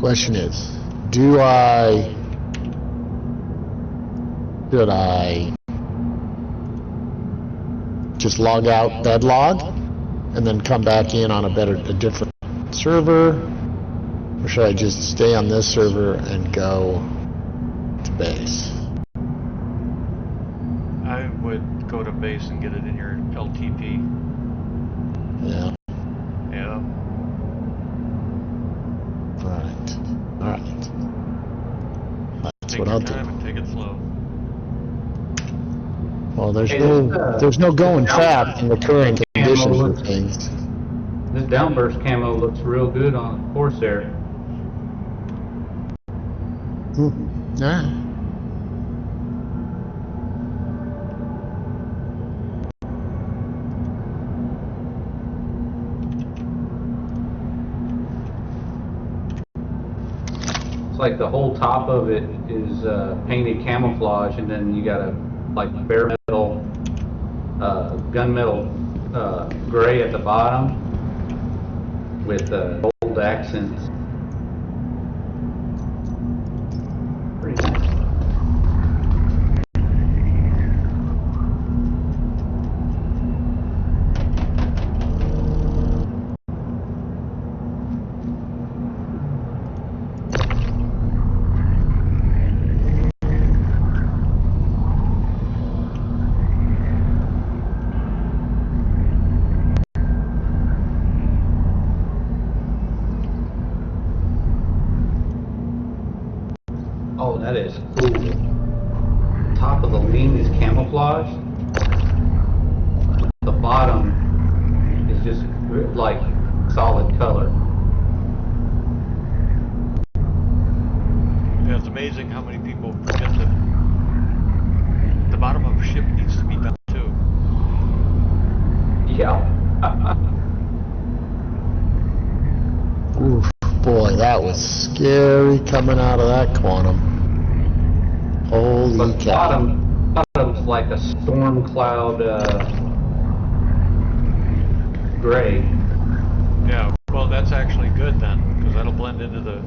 Question is, should I just log out bed log and then come back in on a different server, or should I just stay on this server and go to base? I would go to base and get it in your LTP. Yeah. Yeah. All right. That's Take what your I'll time do. and take it slow. Well, there's no going fast in the current conditions of things. This downburst camo looks real good on Corsair. Yeah. It's like the whole top of it is painted camouflage, and then you got a like bare metal, gunmetal gray at the bottom with gold accents. Pretty nice. Oh, that is cool. Top of the wing is camouflage. The bottom is just like solid color. Yeah, it's amazing how many people forget that the bottom of a ship needs to be done too. Yeah. Oof, boy, that was scary coming out of that quantum. Holy But cow. bottom's like a storm cloud gray. Yeah, well that's actually good then, because that'll blend into the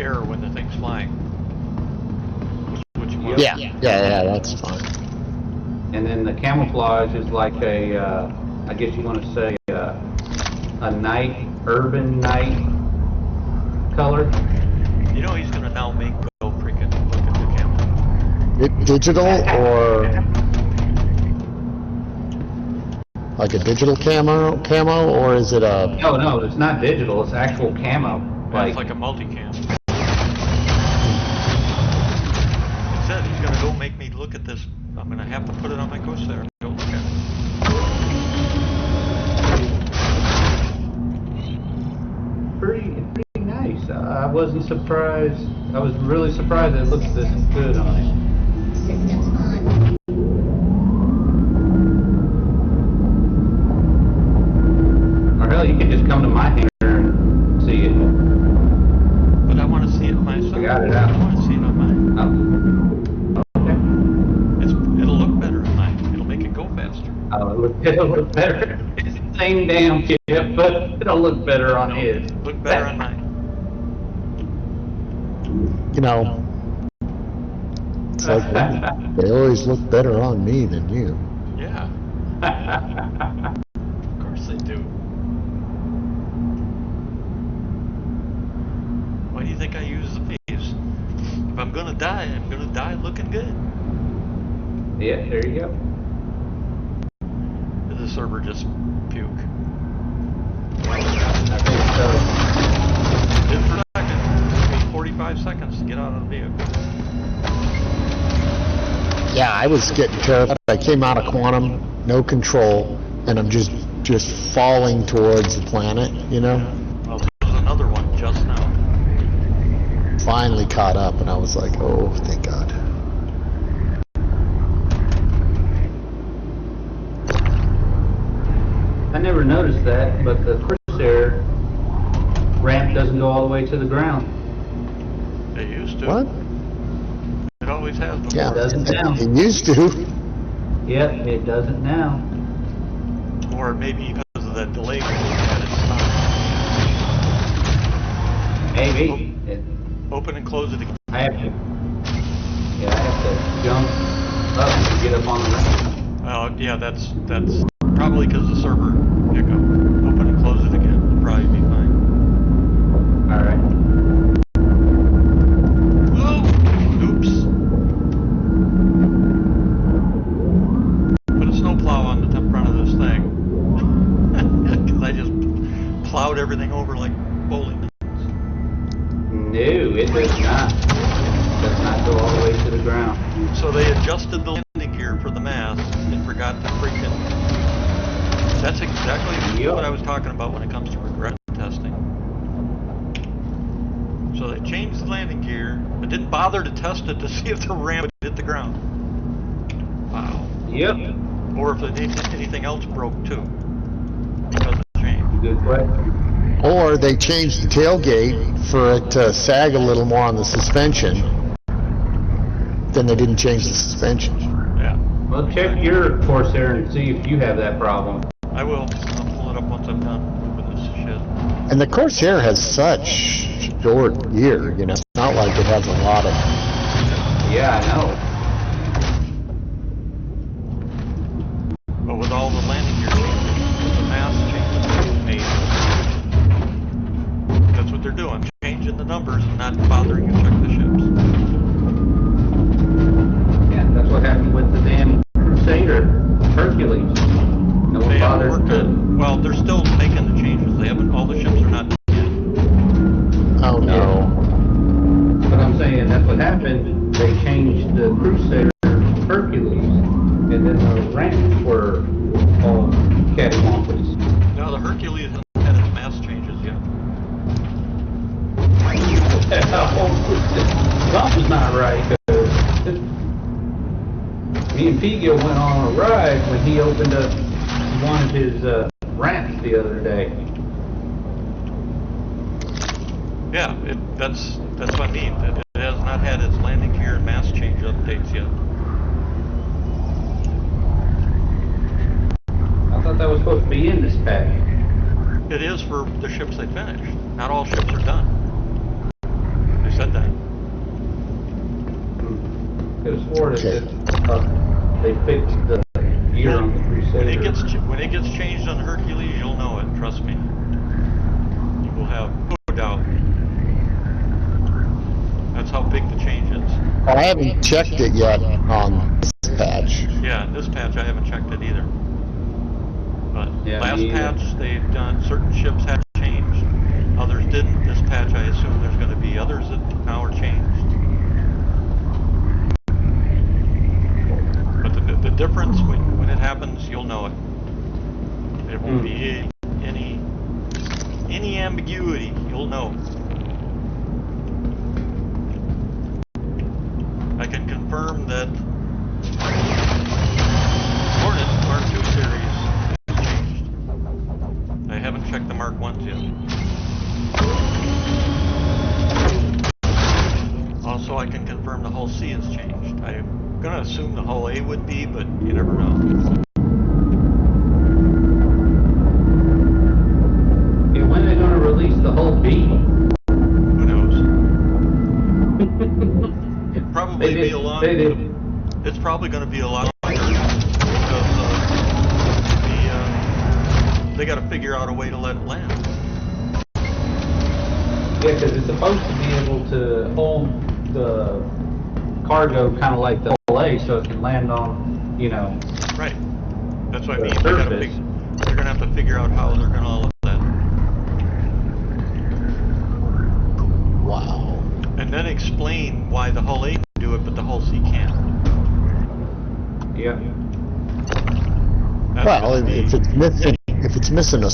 air when the thing's flying. Which you want. Yeah, that's fine. And then the camouflage is like a, I guess you want to say a night, urban night color. You know he's gonna now make go freaking look at the camera. Digital or like a digital camo, or is it a? No, it's not digital. It's actual camo. It's like a multicam. He said he's gonna go make me look at this. I'm gonna have to put it on my Corsair and go look at it. Pretty nice. I wasn't surprised. I was really surprised it looked this good on it. Or hell, you could just come to my hangar and see it. But I want to see it myself. I got it out. I want to see it on mine. Oh. Okay. It'll look better on mine. It'll make it go faster. It'll look better. It's the same damn ship, but it'll look better on his. Look better on mine. You know, it's like they always look better on me than you. Yeah. Of course they do. Why do you think I use the waves? If I'm gonna die looking good. Yeah, there you go. Did the server just puke? I think so. Did for a second. It took me 45 seconds to get out of the vehicle. Yeah, I was getting terrified. I came out of quantum, no control, and I'm just falling towards the planet, you know? Well, there's another one just now. Finally caught up, and I was like, oh, thank God. I never noticed that, but the Corsair ramp doesn't go all the way to the ground. They used to. What? It always has before. It doesn't now. It used to. Yep, it doesn't now. Or maybe because of that delay we had at the time. Maybe. Open and close it again. I have to. Yeah, I have to jump up to get up on the ramp. Oh, yeah, that's probably because the server hiccup. Open and close it again. It'll probably be fine. All right. Whoa! Oops. Put a snowplow on the front of this thing. Because I just plowed everything over like bowling pins. No, it does not. It does not go all the way to the ground. So they adjusted the landing gear for the mast and forgot to freaking... That's exactly Yep. what I was talking about when it comes to regression testing. So they changed the landing gear, but didn't bother to test it to see if the ram would hit the ground. Wow. Yep. Or if anything else broke too. Because of the change. Good question. Or they changed the tailgate for it to sag a little more on the suspension. Then they didn't change the suspension. Yeah. Well, check your Corsair and see if you have that problem. I will. I'll pull it up once I'm done with this shit. And the Corsair has such short gear, you know. It's not like it has a lot of... Yeah, I know. But with all the landing gear changes, with the mast changes they've made, that's what they're doing. Changing the numbers and not bothering to check the ships. Yeah, that's what happened with the damn Crusader, Hercules. No one They haven't bothered worked to... on, well, they're still making the changes. They haven't, all the ships are not done yet. Oh, no. But I'm saying that's what happened. They changed the Crusader Hercules, and then the ramps were all cattywampus. No, the Hercules hasn't had its mast changes yet. Something's not right. Me and Pigil went on a ride when he opened up one of his ramps the other day. Yeah, that's what I mean. It has not had its landing gear and mast change updates yet. I thought that was supposed to be in this pack. It is for the ships they finished. Not all ships are done. They said that. Could have swore that Okay. they fixed the gear on the When it Crusader. when it gets changed on the Hercules, you'll know it. Trust me. You will have no doubt. That's how big the change is. I haven't checked it yet on this patch. Yeah, in this patch I haven't checked it either. But Yeah, last me either. patch they've done, certain ships had changed, others didn't. This patch I assume there's going to be others that now are changed. But the difference when it happens, you'll know it. There won't be any ambiguity. You'll know. I can confirm that Hornet Mark II series is changed. I haven't checked the Mark 1s yet. Also, I can confirm the hull C has changed. I'm gonna assume the hull A would be, but you never know. Hey, when are they going to release the whole B? Who knows? It'd probably be a long. It's probably going to be a lot longer because they got to figure out a way to let it land. Yeah, because it's supposed to be able to hold the cargo kind of like the LA, so it can land on, you know. Right. That's what I The mean. surface. They're going to have to figure out how they're going to let that. Wow. And then explain why the hull A can do it, but the hull C can't. Yeah. That's Well, gonna be- if it's missing the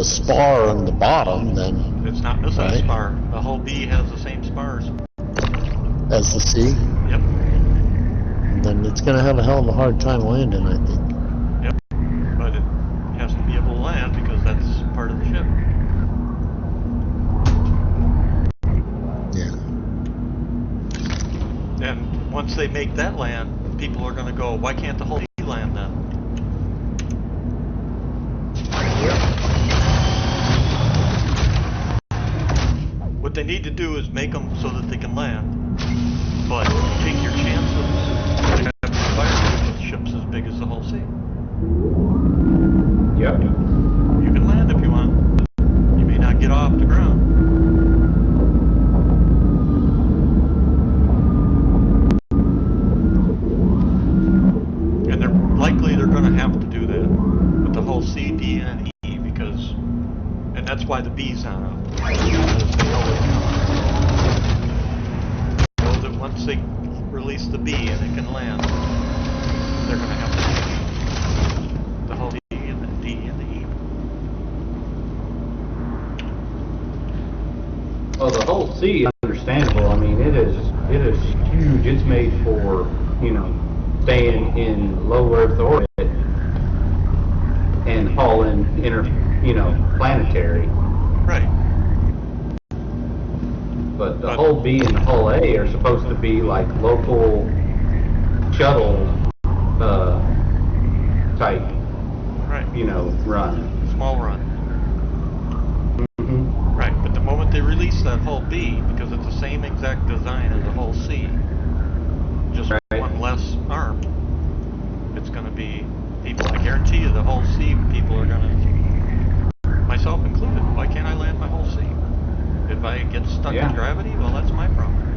spar on the bottom, then it's not missing a Right. spar. The hull B has the same spars. as the C, Yep. then it's going to have a hell of a hard time landing, I think. Yep. But it has to be able to land because that's part of the ship. Yeah. And once they make that land, people are going to go, why can't the hull B land then? What they need to do is make them so that they can land, but take your chances to have environments with ships as big as the whole sea. Yep. You can land if you want. You may not get off the ground. And they're going to have to do that with the whole C, D, and E because, and that's why the B's not up. Because they know that once they release the B and it can land, they're going to have to do the whole E and the D and the E. Well, the whole sea is understandable. I mean, it is huge. It's made for, staying in low Earth orbit and hauling planetary. Right. But the hull B and the hull A are supposed to be like local shuttle type, Right. run. Small run. Mm-hmm. Right, but the moment they release that hull B, because it's the same exact design as the hull C, just one less arm, it's going to be people. I guarantee you the hull C people are going to, myself included, why can't I land my hull C? If I get stuck in gravity, well, that's my problem.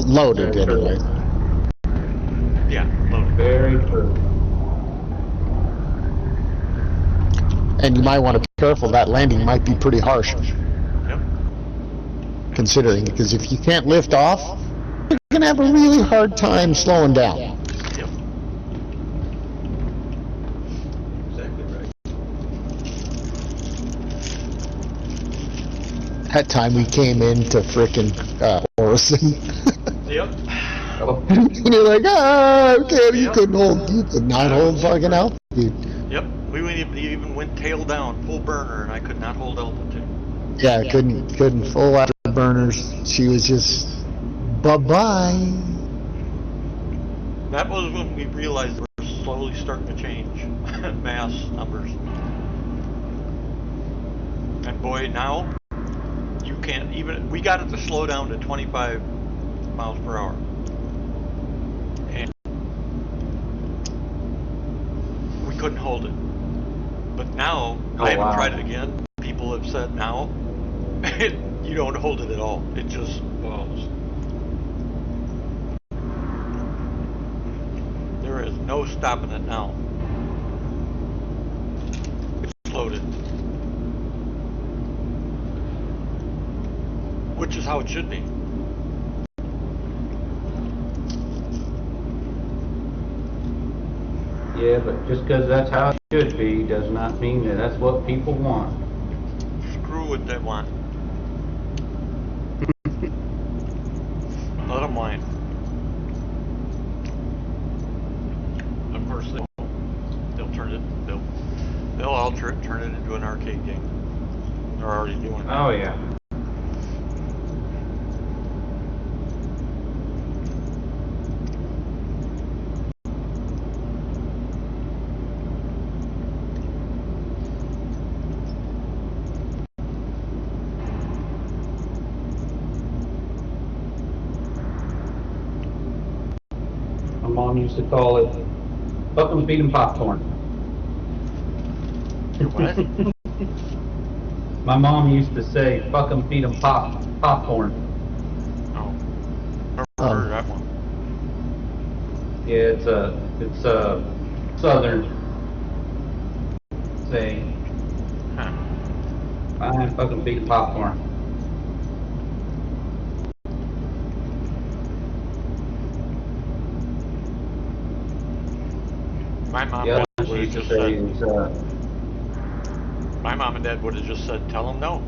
Loaded anyway. Yeah, loaded. Very true. And you might want to be careful, that landing might be pretty harsh. Yep. Considering, because if you can't lift off, you're going to have a really hard time slowing down. Yep. Exactly right. That time we came into frickin' Orison. Yep. And you're like, okay, you could not hold fucking altitude. Yep. We even went tail down, full burner, and I could not hold altitude. Yeah, couldn't full afterburners. She was just, bye-bye. That was when we realized we were slowly starting to change mass numbers. And boy, now, you can't even, we got it to slow down to 25 miles per hour. And we couldn't hold it. But now, I haven't tried it again. People have said now, you don't hold it at all. It just falls. There is no stopping it now. It's loaded. Which is how it should be. Yeah, but just because that's how it should be does not mean that that's what people want. Screw what they want. Let them whine. Of course, they'll turn it. They'll alter it, turn it into an arcade game. They're already doing that. Oh yeah. My mom used to call it "fuck 'em, feed 'em popcorn." What? My mom used to say "fuck 'em, feed 'em popcorn." Oh, never heard that one. Yeah, it's a southern saying. Huh. Fine, fuck 'em, feed 'em popcorn. My mom The other one she basically used to just say said, is, My mom and dad would have just said, tell them no.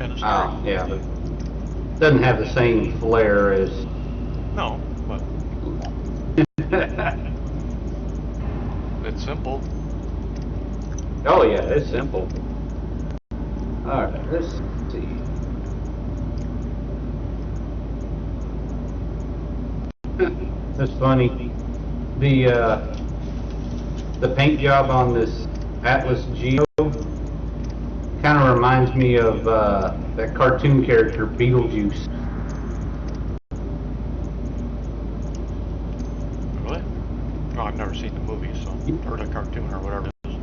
End of story. Oh, yeah. But doesn't have the same flair as. No, but it's simple. Oh yeah, it's simple. Alright, let's see. That's funny. The paint job on this Atlas Geo kind of reminds me of that cartoon character Beetlejuice. Really? No, I've never seen the movie, so, or the cartoon or whatever it is.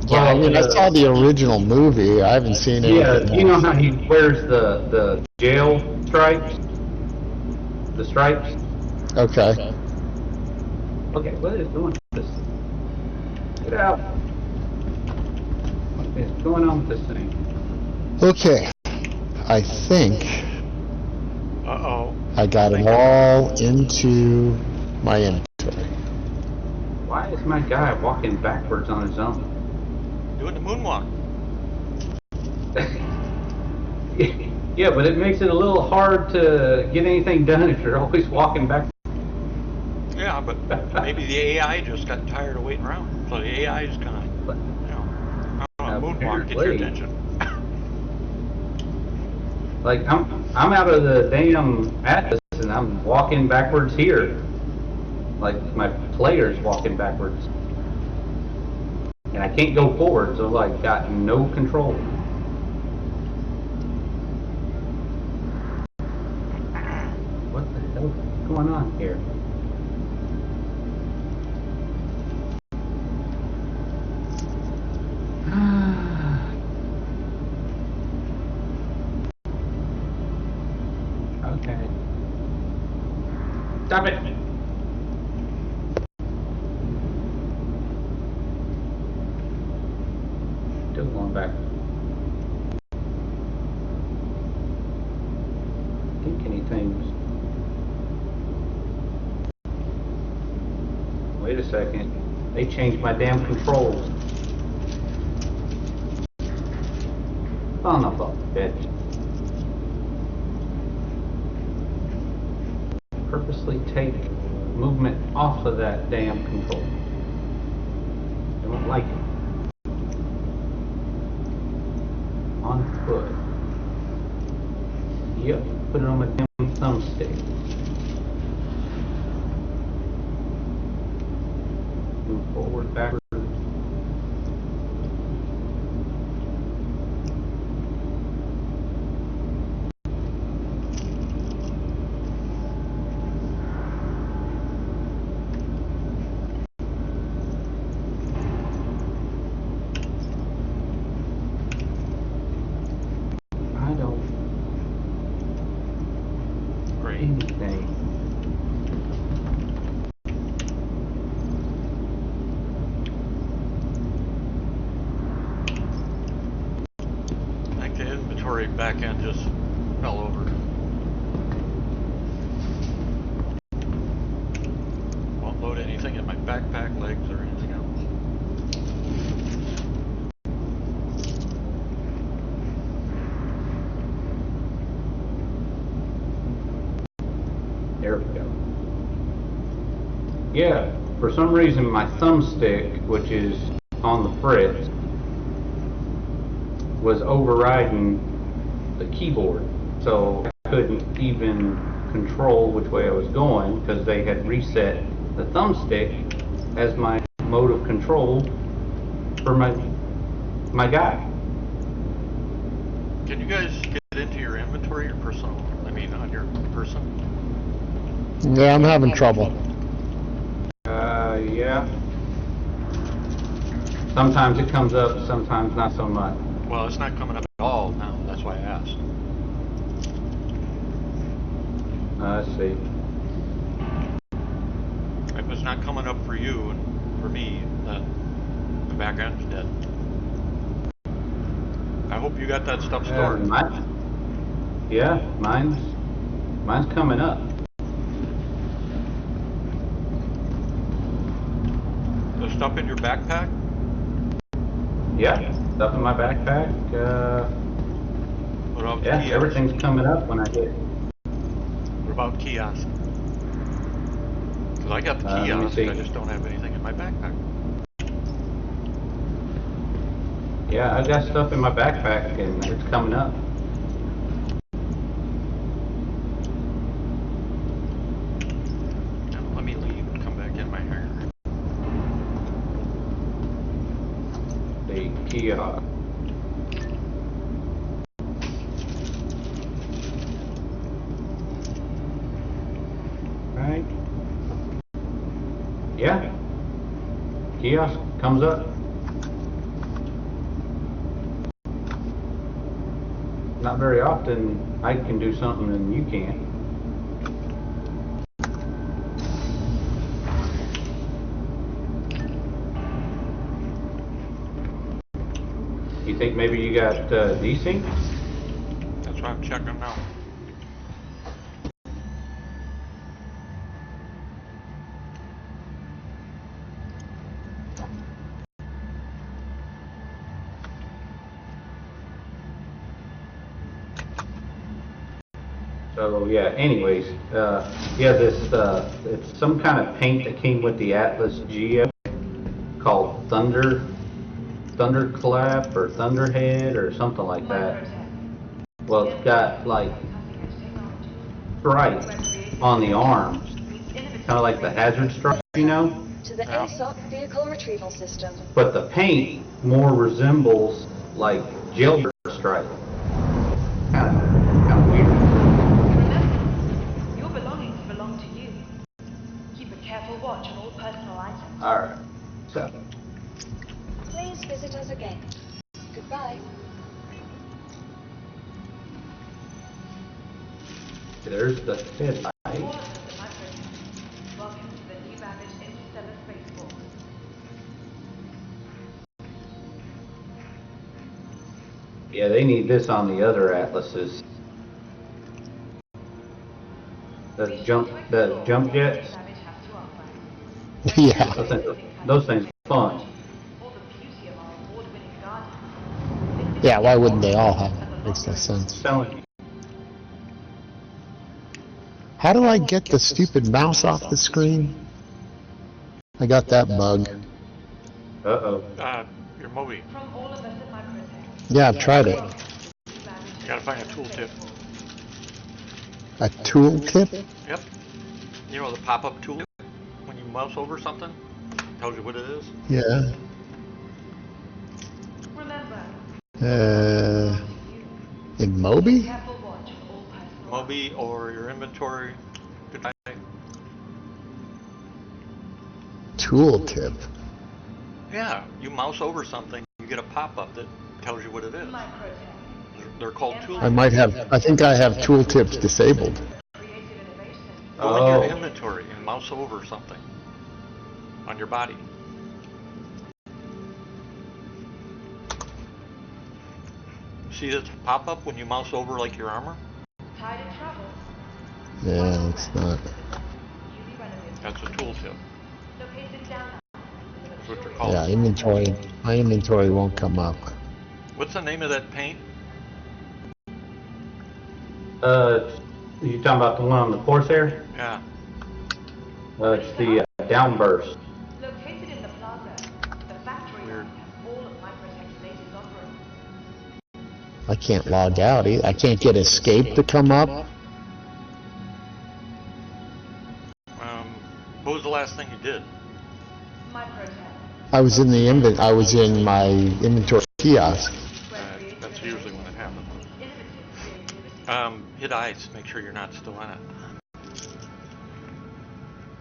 Yeah, I mean, I saw the original movie. I haven't seen Yeah, anything you know else. how he wears the jail stripes? The stripes? Okay. Okay, what is doing this? Get out! What is going on with this thing? Okay. I think Uh-oh. I got it all into my inventory. Why is my guy walking backwards on his own? Doing the moonwalk. Yeah, but it makes it a little hard to get anything done if you're always walking back. Yeah, but maybe the AI just got tired of waiting around. So the AI is gonna, moonwalk, get your Apparently. attention. Like I'm out of the damn Atlas and I'm walking backwards here. Like my player's walking backwards. And I can't go forward, so like got no control. What the hell is going on here? Okay. Stop it! Still going back. I think anything's. Wait a second. They changed my damn controls. Son of a bitch. Purposely take movement off of that damn control. I don't like it. On foot. Yep, put it on my damn thumbstick. Move forward, backward. I don't Great. anything. I think the inventory back end just fell over. Won't load anything in my backpack, legs, or anything else. There we go. Yeah, for some reason my thumbstick, which is on the fritz, was overriding the keyboard. So I couldn't even control which way I was going because they had reset the thumbstick as my mode of control for my guy. Can you guys get into your inventory, your personal, on your person? Yeah, I'm having trouble. Yeah. Sometimes it comes up, sometimes not so much. Well, it's not coming up at all now, that's why I asked. Let's see. If it's not coming up for you and for me, then the back end's dead. I hope you got that stuff stored. Mine's coming up. The stuff in your backpack? Yeah, stuff in my backpack. What about Yeah, kiosk? everything's coming up when I hit. What about kiosk? Because I got the Let me kiosk, see. I just don't have anything in my backpack. Yeah, I got stuff in my backpack and it's coming up. Now, let me leave and come back in my hair. The kiosk. Right. Yeah. Kiosk comes up. Not very often I can do something and you can't. You think maybe you got desync? That's what I'm checking now. So yeah, anyways, yeah, this, it's some kind of paint that came with the Atlas Geo called Thunderclap or Thunderhead or something like that. Well, it's got like stripes on the arms, kind of like the hazard stripe, you know? To the Yeah. ASOC vehicle retrieval system. But the paint more resembles like jailbird stripe. Kind of weird. Remember, your belongings belong to you. Keep a careful watch on all personal items. All right, so Please visit us again. Goodbye. there's the headlight. All of us at Microtech. Welcome to the new Babbage Interstellar Spaceport. Yeah, they need this on the other Atlases. The jump jets. Babbage has to offer. Yeah. Those things are fun. All the beauty of our award-winning gardens. Yeah, why wouldn't they all have it? Makes no sense. Telling you. How do I get the stupid mouse off the screen? I got that bug. Uh-oh. Your Moby. From all of us at Microtech. Yeah, I've tried it. You gotta find a tooltip. A tooltip? Yep. You know the pop-up tool? When you mouse over something, tells you what it is. Yeah. Remember, In Moby? careful watch on all personal Moby or your inventory. Good night. Tooltip. Yeah, you mouse over something, you get a pop-up that tells you what it is. Microtech. They're called tooltips. I might have, I think I have tooltips disabled. Creative innovation. Go in Oh. your inventory and mouse over something on your body. See this pop-up when you mouse over like your armor? Tired of travel? Yeah, it's not. Newly renovated. That's a tooltip. Located down. That's what they're called. Yeah, inventory. My inventory won't come up. What's the name of that paint? You talking about the one on the Corsair? Yeah. It's the Downburst. Located in the plaza, the factory Weird. has all of Microtech's latest offerings. I can't log out. I can't get escape to come up. What was the last thing you did? Microtech, I was in the I was in my inventory kiosk. where creative That's usually when it happens. innovative creativity. Hit ice. Make sure you're not still in it.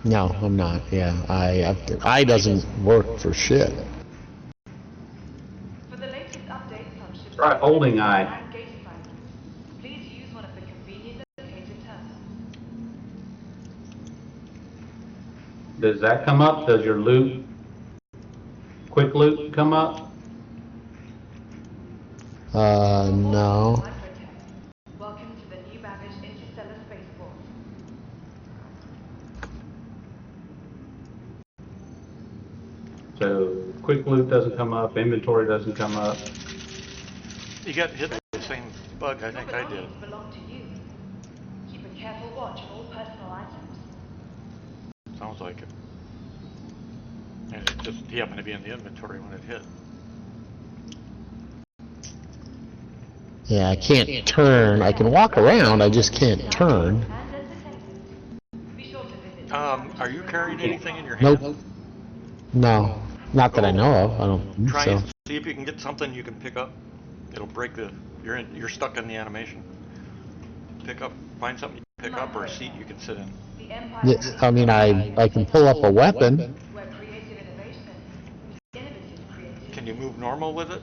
No, I'm not. Yeah, I doesn't work for shit. For the latest updates on ships Try holding eye. and gate assignments, please use one of the convenient located terminals. Does that come up? Does your loot, quick loot come up? No. Microtech, welcome to the new Babbage Interstellar Spaceport. So quick loot doesn't come up, inventory doesn't come up. You got hit with the same bug I Your think I did. belongings belong to you. Keep a careful watch on all personal items. Sounds like it. And it just, he happened to be in the inventory when it hit. Yeah, I can't turn. I can walk around, I just can't turn. And entertainment. Be sure to visit Are you carrying anything in your hand? Nope. No. Not that I know of. I don't think Try so. and see if you can get something you can pick up. It'll break the, you're stuck in the animation. Find something you can pick up or a seat you can sit in. the Empire. Yeah, I mean, I can pull up a weapon. Where creative innovation meets innovative creativity. Can you move normal with it?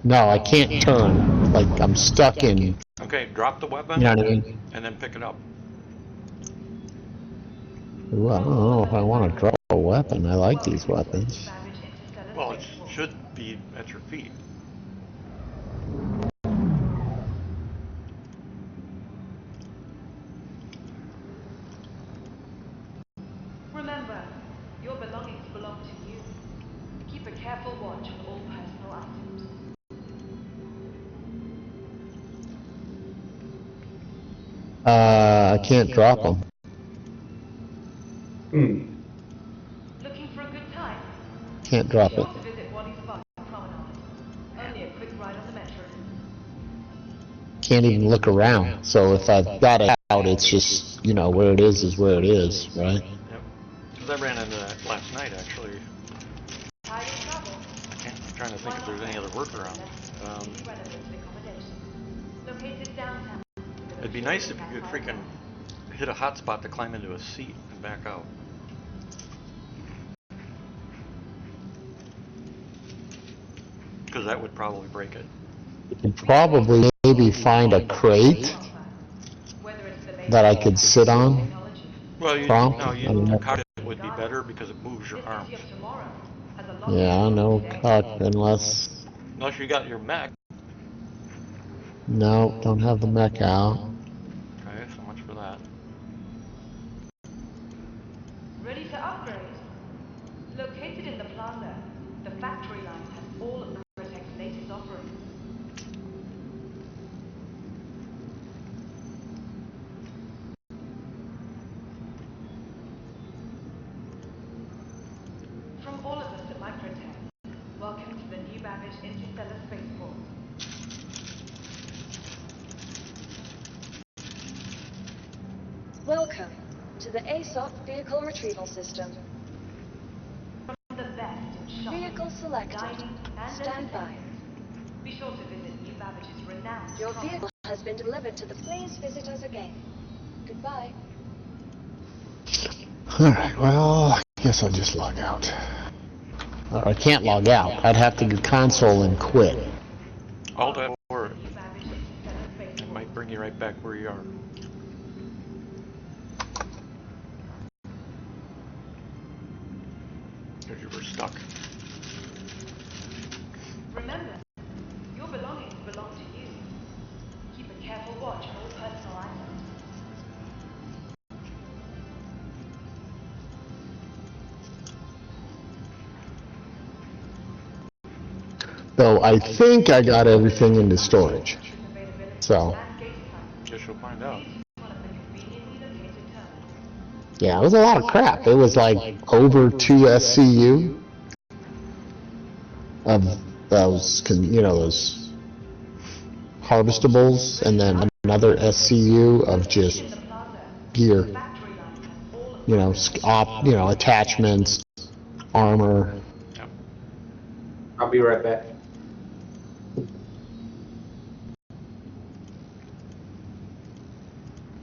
No, I can't turn. Like, I'm stuck in, Okay, drop the weapon you know what I mean? and then pick it up. Ooh, I don't know if I want to drop a weapon. I like these weapons. Well, it should be at your feet. Remember, your belongings belong to you. Keep a careful watch on all personal items. I can't drop them. Looking for a good time? Can't drop Be it. sure to visit Waddy's Park Promenade. Only a quick ride on the metro. Can't even look around. So if I've got it out, it's just, you know, where it is where it is, right? Yep. Because I ran into that last night, actually. Tired of travel? I'm trying to think if there's any other workaround. Located downtown. It'd be nice if you could freaking hit a hotspot to climb into a seat and back out. Because that would probably break it. You could probably maybe find a crate that I could sit on. Well, Prompt? no, I don't the know. cockpit would be better because it moves your arms. Yeah, no cock unless... Unless you got your mech. No, don't have the mech out. Okay, so much for that. Ready to upgrade? Located in the plaza, the factory line has all of Protect's latest offerings. From all of us at Microtech, welcome to the new Babbage Interstellar Spaceport. Welcome to the ASOP Vehicle Retrieval System. From the best in shopping, Vehicle selected. dining, and Stand by. entertainment. Be sure to visit New Babbage's renowned Your promenade. vehicle has been delivered to the... Please visit us again. Goodbye. Alright, well, I guess I'll just log out. Or I can't log out. I'd have to go console and quit. Alt F4, New Babbage Interstellar it Spaceport. might bring you right back where you are. Because you were stuck. Remember, your belongings belong to you. Keep a careful watch on all personal items. So I think I got everything into storage. So, Guess you'll find out. One of the conveniently located terminals. yeah, it was a lot of crap. It was like over 2 SCU of those, you know, those harvestables, and then another SCU of just In the plaza, gear, factory line has all of you know, you know, attachments, armor. Yep. I'll be right back.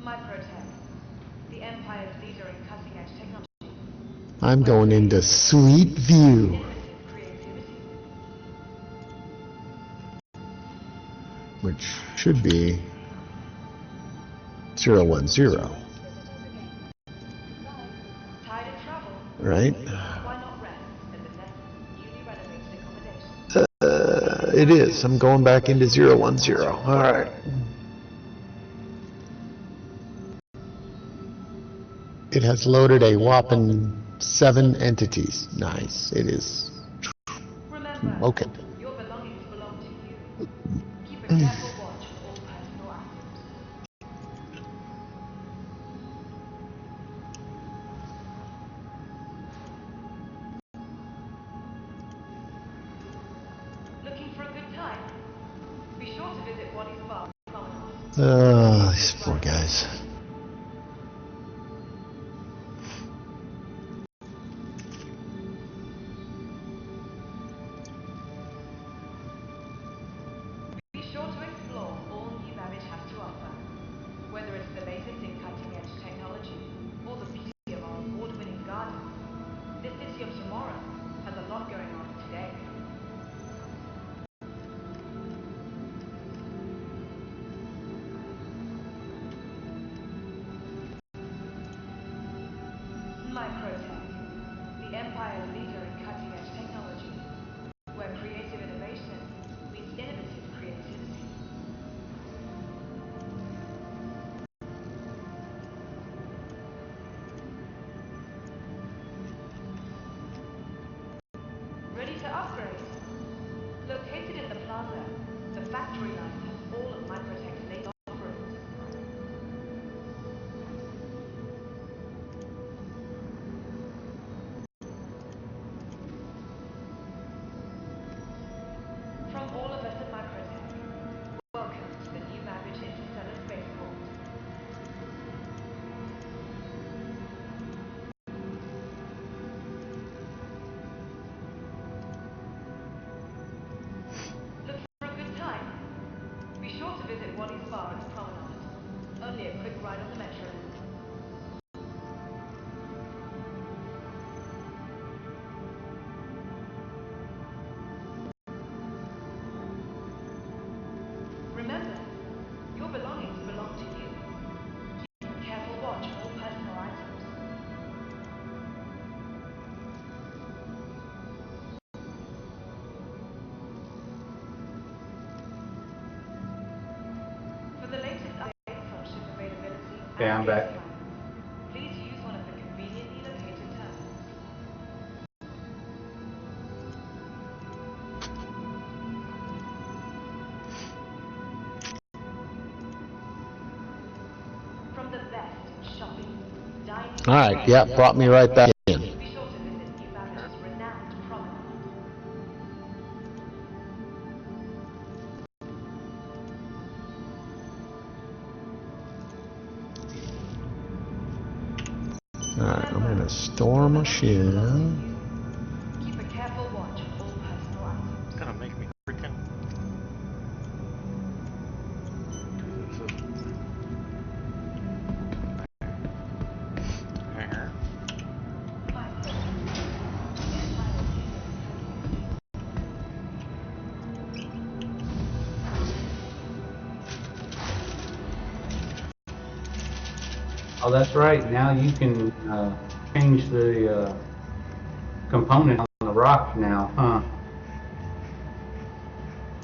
Microtech, the Empire's leader in cutting-edge technology. I'm going into Sweet View, Innovative creativity. which should be 010, Visit us again. Goodbye. Tired of travel? right? Why not rest in the newly renovated accommodation? It is. I'm going back into 010. Alright. It has loaded a whopping 7 entities. Nice. It is. Remember, Okay. your belongings belong to you. Keep a careful watch on all personal items. Looking for a good time? Be sure to visit Waddy's Bar Promenade. These poor guys. Be sure to explore all New Babbage has to offer. Whether it's the latest in cutting-edge technology or the beauty of our award-winning gardens, this city of tomorrow has a lot going on today. Microtech, the empire's leader in cutting-edge technology, where creative innovation meets innovative creativity. Ready to upgrade? Located in the plaza, the factory line has all of Microtech's latest offerings. From all of us at Microtech, welcome to the New Babbage Interstellar Spaceport. Looking for a good time? Be sure to visit Waddy's Bar and Promenade. Only a quick ride on the metro. Remember, your belongings belong to you. Keep a careful watch on all personal items. For the latest updates on ship availability Okay, I'm and back. guest lines, please use one of the conveniently located terminals. From the best in shopping, dining, All right. Yeah, brought me right back in. be sure to visit New Babbage's renowned promenade. All right. I'm gonna store my shit. Keep a careful watch on all personal items. It's gonna make me freaking do this. Hanger. Oh, that's right. Now you can change the component on the rock now, huh?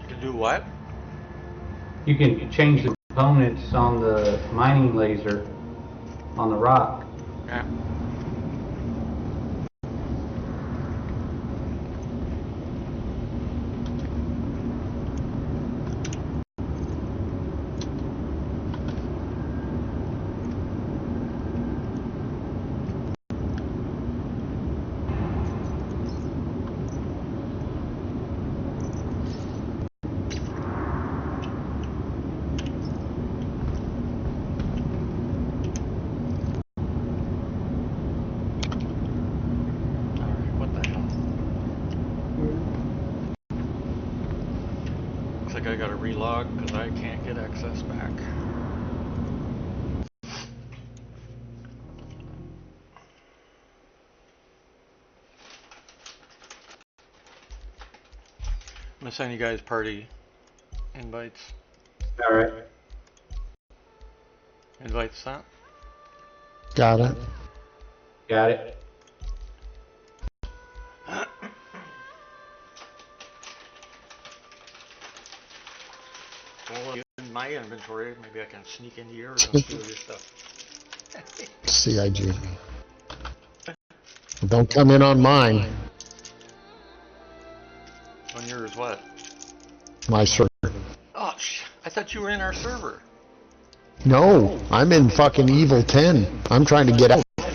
You can do what? You can change the components on the mining laser on the rock. Yeah. Alright, what the hell? Looks like I gotta relog because I can't get access back. I'm gonna send you guys party invites. All right. Invites sent. Got it. Got it. Well, in my inventory, maybe I can sneak into yours and steal your stuff. CIG. Don't come in on mine. On yours, what? My server. Oh, I thought you were in our server. No, I'm in fucking Evil 10. I'm trying to get out. Damn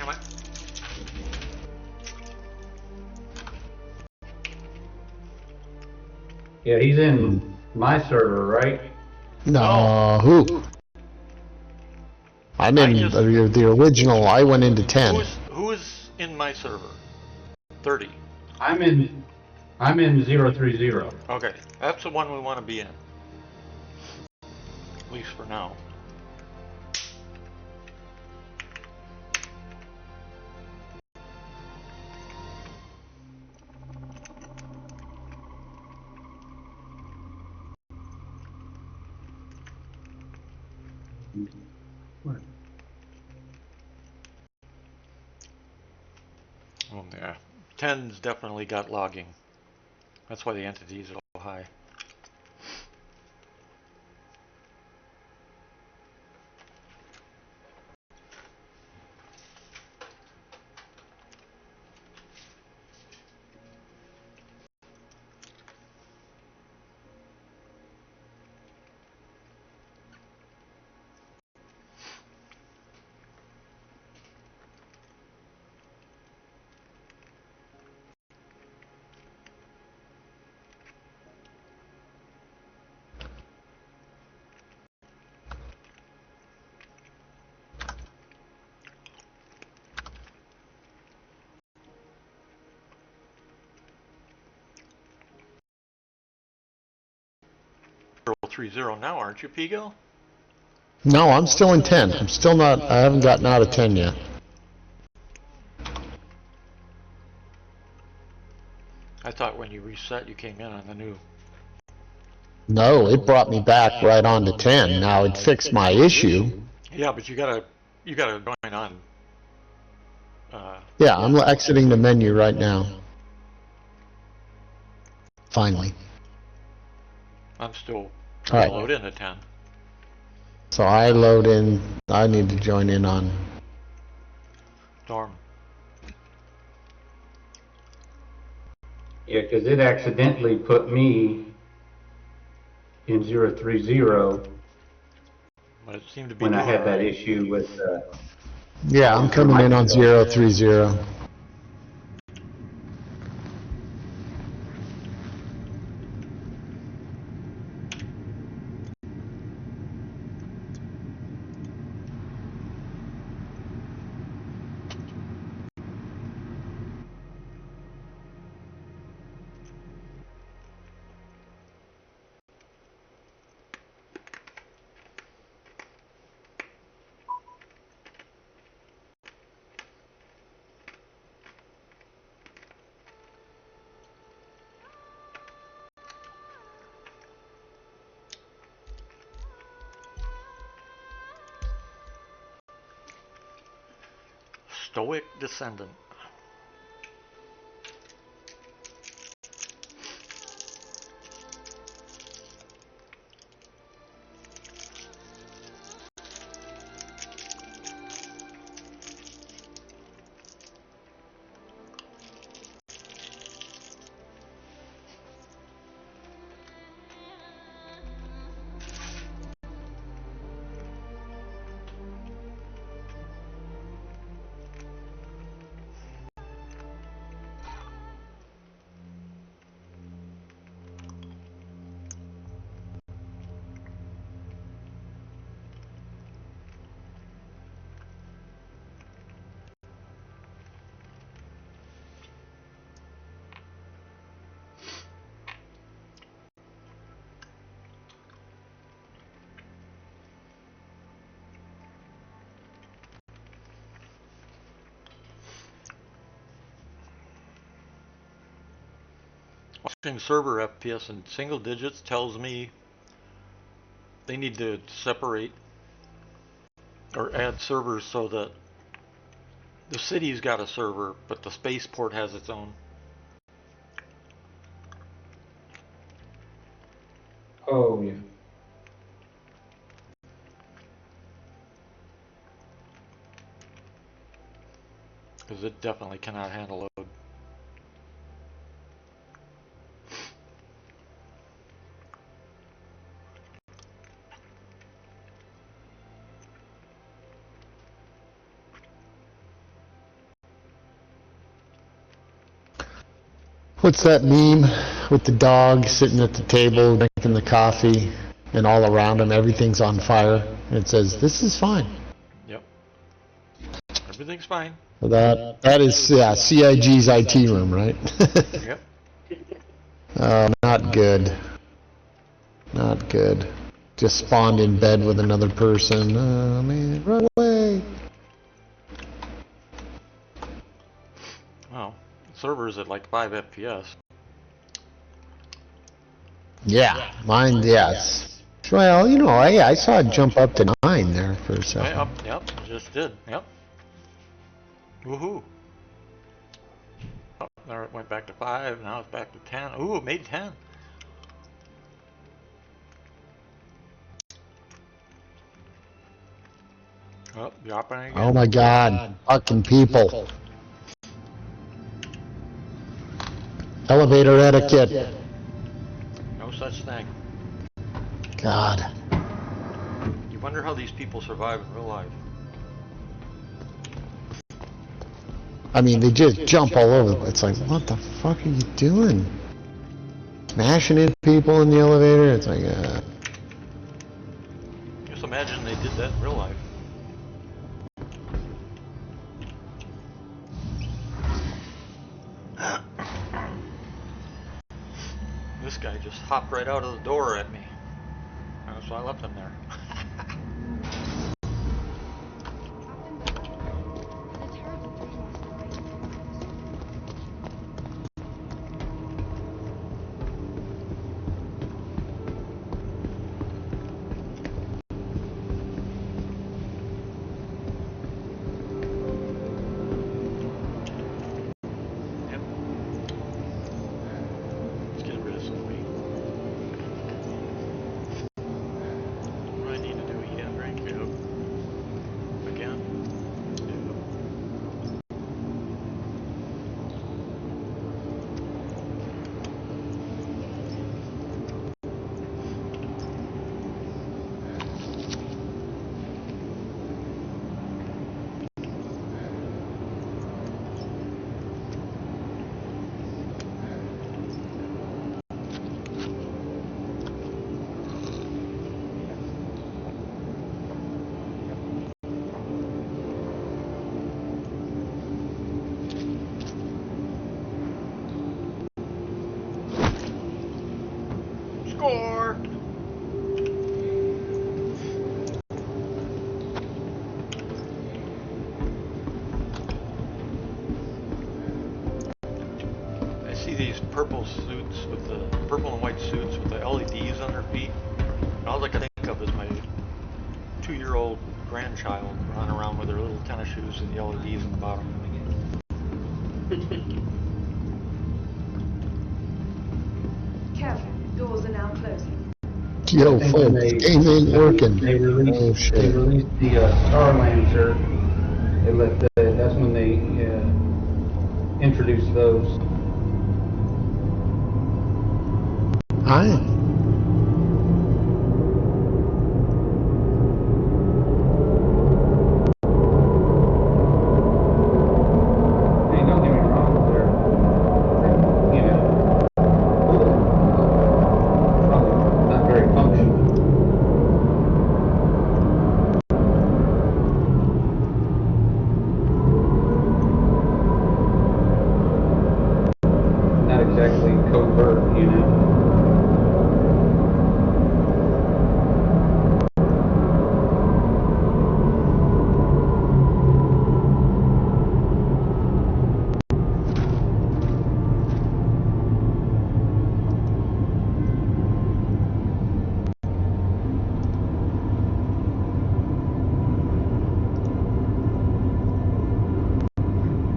it. Yeah, he's in my server, right? No, who? I'm in the original. I went into 10. Who is in my server? 30. I'm in 030. Okay, that's the one we want to be in. At least for now. Oh yeah, 10's definitely got logging. That's why the entities are so high. You're 30 now, aren't you, Pigo? No, I'm still in 10. I'm still not, I haven't gotten out of 10 yet. I thought when you reset, you came in on the new. No, it brought me back right on to 10. Now it fixed my issue. Yeah, but you gotta join on. Yeah, I'm exiting the menu right now. Finally. I'm still All trying right. to load in the 10. So I load in, I need to join in on. Storm. Yeah, because it accidentally put me in 030 But it seemed to be when I doing had that alright. issue with Yeah, I'm coming in on 030. Stoic Descendant. Watching server FPS in single digits tells me they need to separate or add servers so that the city's got a server, but the spaceport has its own. Oh, yeah. Because it definitely cannot handle load. What's that meme with the dog sitting at the table drinking the coffee and all around him everything's on fire? And it says, "This is fine." Yep. Everything's fine. So that is CIG's IT room, right? Yep. Not good. Not good. Just spawned in bed with another person. Oh man, run away! Wow. Server's at like 5 FPS. Yeah, mine. Yes. Well, you know, I saw it jump up to 9 there for a second. Yep. Just did. Yep. Woohoo. Oh, there it went back to 5. Now it's back to 10. Ooh, it made 10. Oh, dropping again. Oh my God, fucking people. Elevator etiquette. No such thing. God. You wonder how these people survive in real life. I mean, they just jump all over. It's like, what the fuck are you doing? Smashing into people in the elevator? It's like, Just imagine they did that in real life. This guy just hopped right out of the door at me. So I left him there. Yep. Let's get rid of some weight. What do I need to do? Eat and drink? Yep. Again? Score! I see these purple suits with the purple and white suits with the LEDs on their feet. All I can think of is my 2-year-old grandchild running around with her little tennis shoes and the LEDs in the bottom. Careful, doors are now closing. yo, I think when folks, game ain't working. They released, Oh, they shit. released the Starlancer. That's when they introduced those. Hi. Hey, don't get me wrong, they're, you know, probably not very functional. Not exactly covert, you know.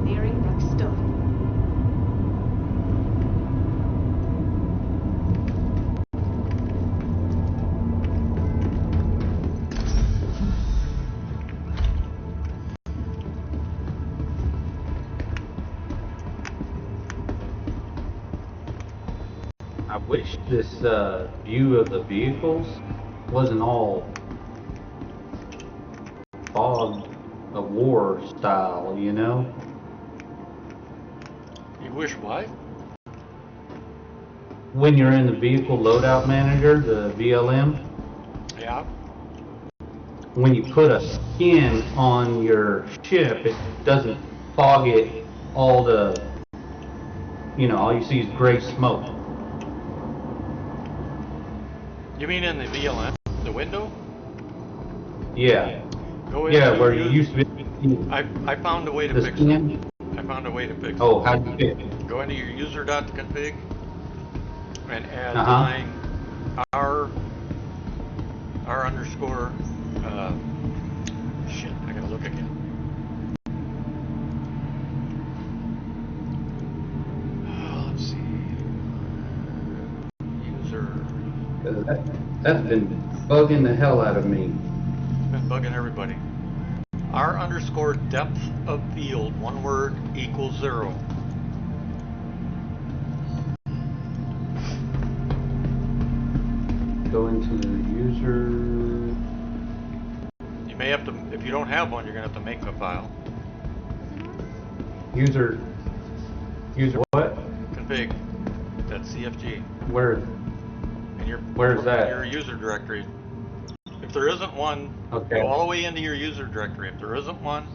Nearing next stop. I wish this view of the vehicles wasn't all fog of war style, you know? You wish what? When you're in the vehicle loadout manager, the VLM, Yeah. when you put a skin on your ship, it doesn't fog it all the, you know, all you see is gray smoke. You mean in the VLM, the window? Yeah. Go into Yeah, where you used to be. I found a way to The fix skin? it. I found a way to fix Oh, it. how'd you fix it? Go into your user.config and add Uh-huh. line r underscore shit, I gotta look again. Let's see. User. That's been bugging the hell out of me. Been bugging everybody. R underscore depth of field, one word, equals 0. Go into the user. You may have to, if you don't have one, you're gonna have to make a file. User what? Config. That's CFG. Where? And Where's that? Your user directory. If there isn't one, Okay. go all the way into your user directory. If there isn't one,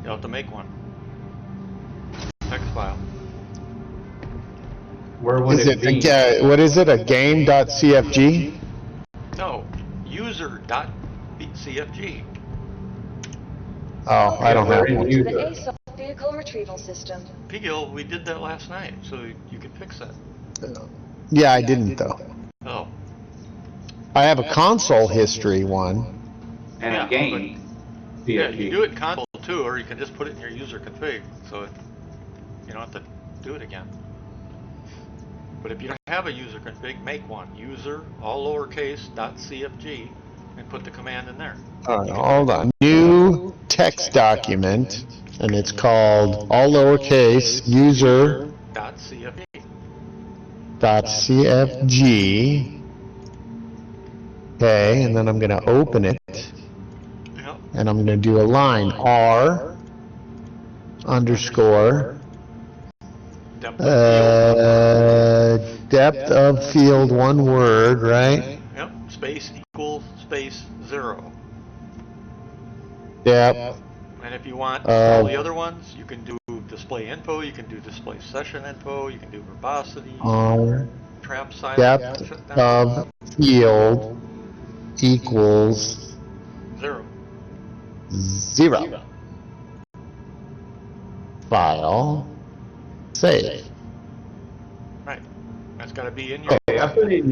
you'll have to make one. Text file. Where would Is it be? what is it? A game.cfg? No, user.cfg. Oh, I don't have Where one. is The user? ASOS vehicle retrieval system. Pigil, we did that last night, so you can fix that. Yeah, I didn't though. Oh, I have a console history one. And yeah, a game. yeah, CFG. you do it in console too, or you can just put it in your user config, so you don't have to do it again. But if you don't have a user config, make one. User, all lowercase, .cfg, and put the command in there. All right, hold on. New text document, and it's called all lowercase user .cfg. .cfg. Okay, and then I'm going to open it, Yep. and I'm going to do a line R underscore Depth of field. depth of field, one word, right? Yep. Space equals space 0. Depth And if you want all of the other ones, you can do display info, you can do display session info, you can do verbosity, R trap silent, depth shutdown, of field equals 0. 0. File, save. Right. That's got to be in your. Okay, I put in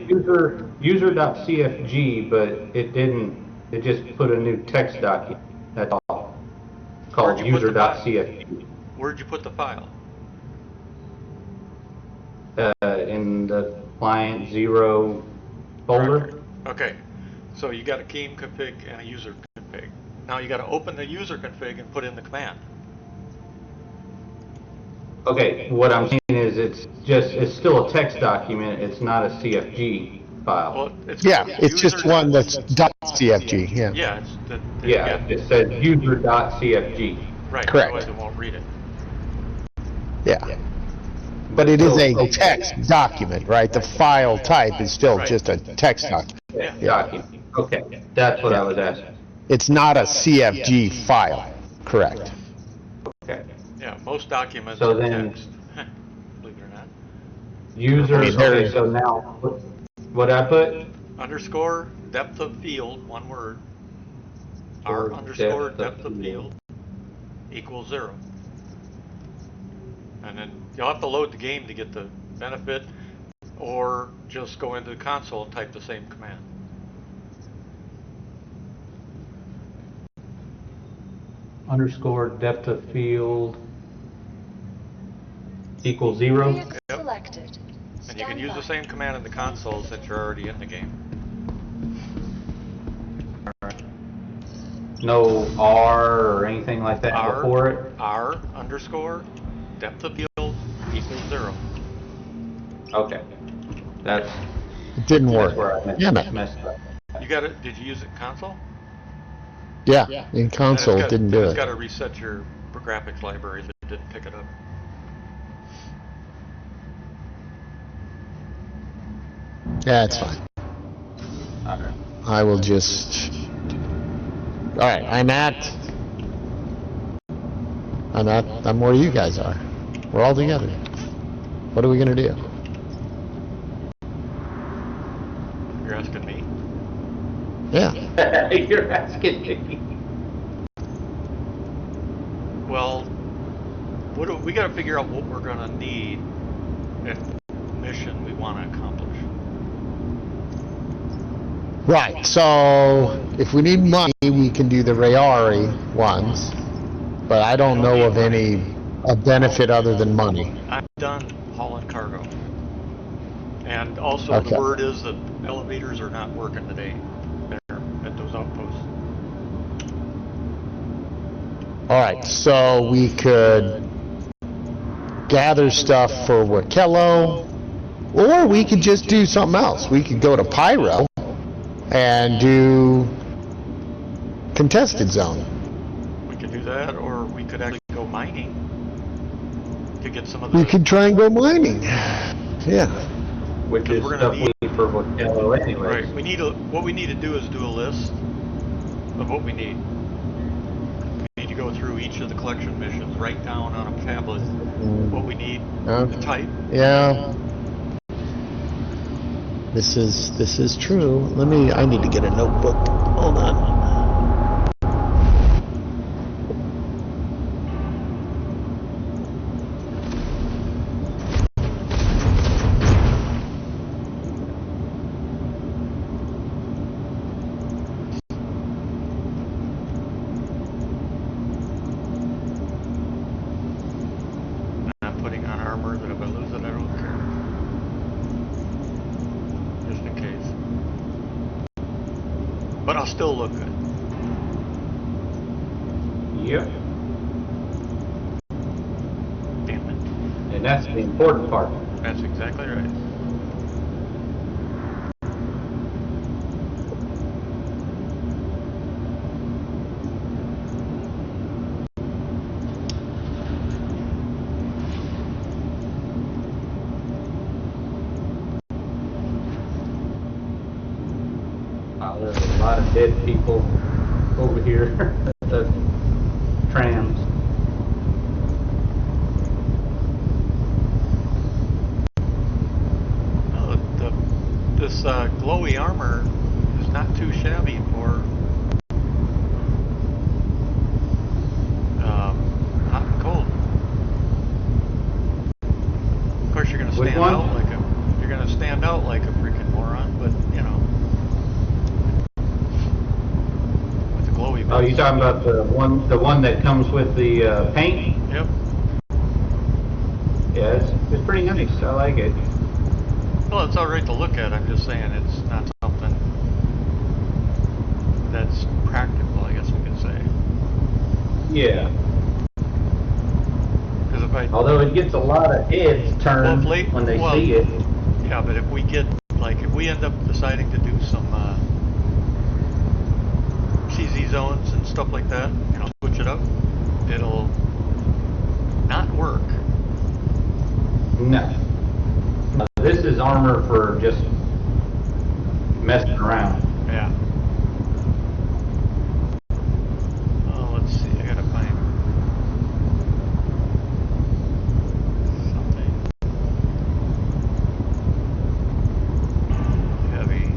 user.cfg, but it didn't. It just put a new text document. That's all. Called Where'd you put the file? user.cfg. Where'd you put the file? In the client 0 folder. Okay. So you got a game config and a user config. Now you got to open the user config and put in the command. Okay, what I'm saying is it's still a text document. It's not a CFG file. Well, it's Yeah, it's just one that's .cfg, yeah. Yeah, it's Yeah, it says user.cfg. Right. Correct. Otherwise it won't read it. Yeah. But it is a text document, right? The file type is still Right. just a text document. Yeah. Document. Okay, that's what I was asking. It's not a CFG file, correct? Okay. Yeah. Most documents So are then- text. Believe it or not. User, I mean, there- okay, so now, what I put? Underscore depth of field, one word. R Or underscore depth of depth of field equals 0. And then you'll have to load the game to get the benefit, or just go into the console and type the same command. Underscore depth of field equals 0. Vehicle Yep. selected. And you can Stand use by. the same command in the console since you're already in the game. No R or anything like that R, before it? R underscore depth of field equals 0. Okay. That's, It didn't that's work. where I Damn it. messed up. You got it? Did you use it in console? Yeah, in console it didn't do It's it. got to reset your graphics library that didn't pick it up. Yeah, it's fine. Alright. I will just... Alright, I'm where you guys are. We're all together. What are we gonna do? You're asking me? Yeah. You're asking me. Well, we got to figure out what we're gonna need at the mission we want to accomplish. Right, so if we need money, we can do the Rayari ones, but I don't know of any benefit other than money. I'm done hauling cargo. And also Okay. the word is that elevators are not working today there at those outposts. Alright, so we could gather stuff for Wakello, or we could just do something else. We could go to Pyro and do contested zone. We could do that, or we could actually go mining to get some of the... We could try and go mining. Yeah. Which is we're gonna stuff we need for Voyages anyway. Right. What we need to do is do a list of what we need. We need to go through each of the collection missions, write down on a tablet what we need, the type. Yeah. This is true. I need to get a notebook. Hold on. I'm putting on armor that if I lose it, I don't care. Just in case. But I'll still look good. Yep. Damn it. And that's the important part. That's exactly right. There's a lot of dead people over here at the trams. This glowy armor is not too shabby for hot and cold. Of course, you're gonna Which stand one? out like a freaking moron, but you know, with the glowy. Oh, you bits. talking about the one that comes with the paint? Yep. Yeah, it's pretty nice. I like it. Well, it's all right to look at. I'm just saying it's not something that's practical, I guess we could say. Yeah. Because if I Although it gets a lot of heads turned when they see it. Yeah, but if we end up deciding to do some CZ zones and stuff like that, you know, switch it up, it'll not work. No. No, this is armor for just messing around. Yeah. Oh, let's see. I gotta find something heavy.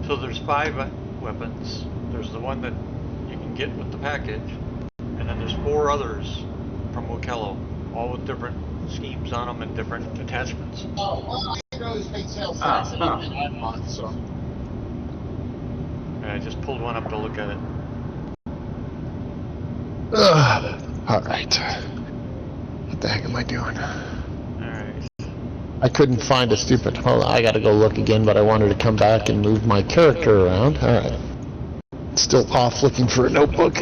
So there's 5 weapons. There's the one that you can get with the package, and then there's 4 others from Wokello, all with different schemes on them and different attachments. Oh, well, I know this big sales tax and I'm on, so. And I just pulled one up to look at it. All right. What the heck am I doing? Alright. I couldn't find a stupid. Hold on, I gotta go look again, but I wanted to come back and move my character around. All right. Still off looking for a notebook.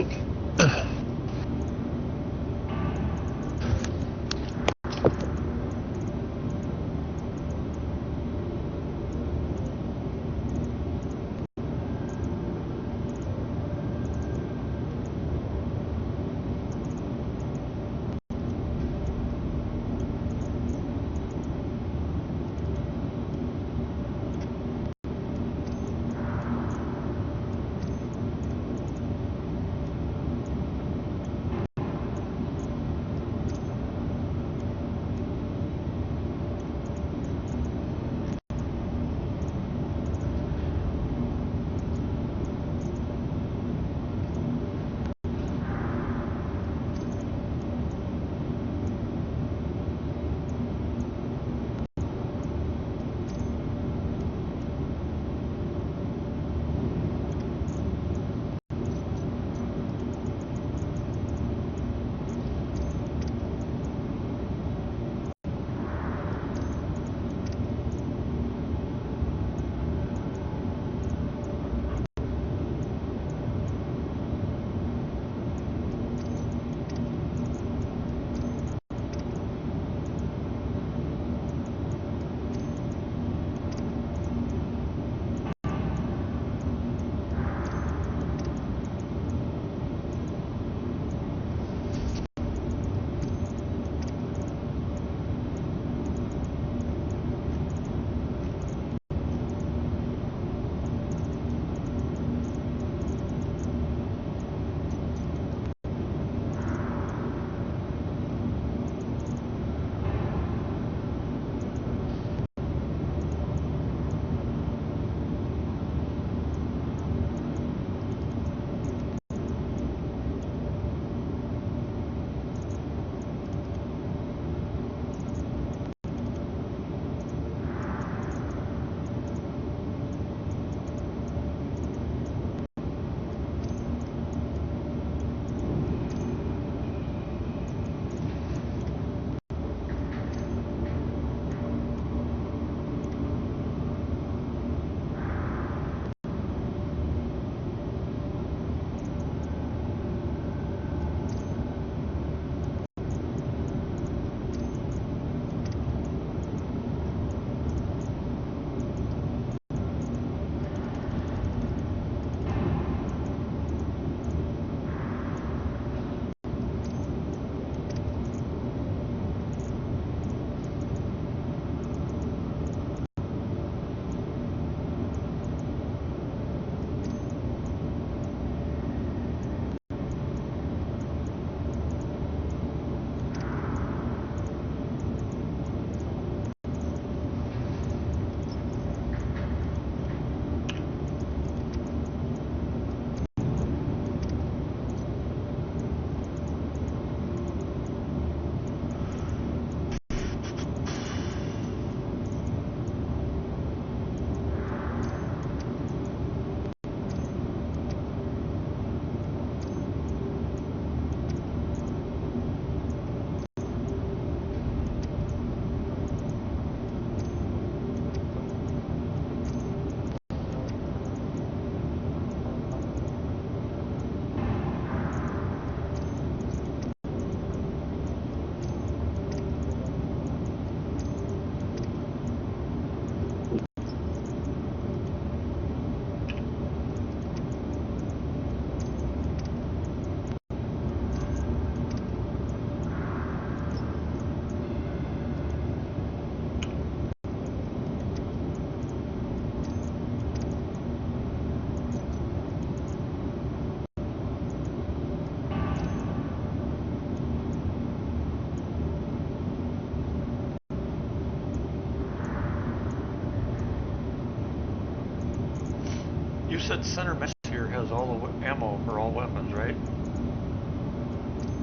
You said center hemisphere has all the ammo for all weapons, right?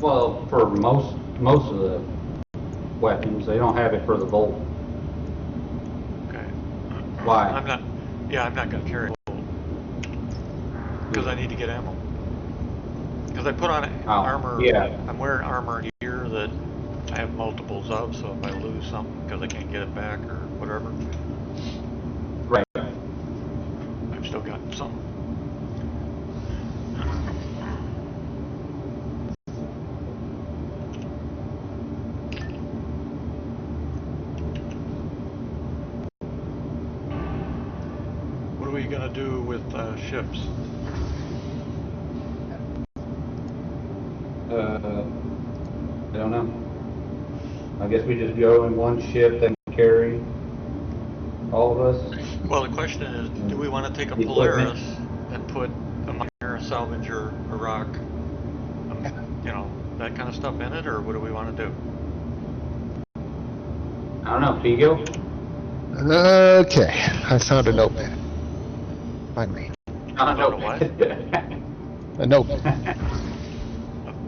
Well, for most of the weapons, they don't have it for the Volt. Okay. Why? I'm not gonna carry a bolt. Because I need to get ammo. Because I put on armor, yeah. I'm wearing armor here that I have multiples of, so if I lose something because I can't get it back or whatever, Right. I've still got some. What are we gonna do with ships? I don't know. I guess we just go in one ship and carry all of us. Well, the question is, do we want to take a The Polaris equipment. and put a miner, a salvager, a rock, you know, that kind of stuff in it, or what do we want to do? I don't know, Figo? Okay, I found a notepad. Finally. I don't know. What? A notepad.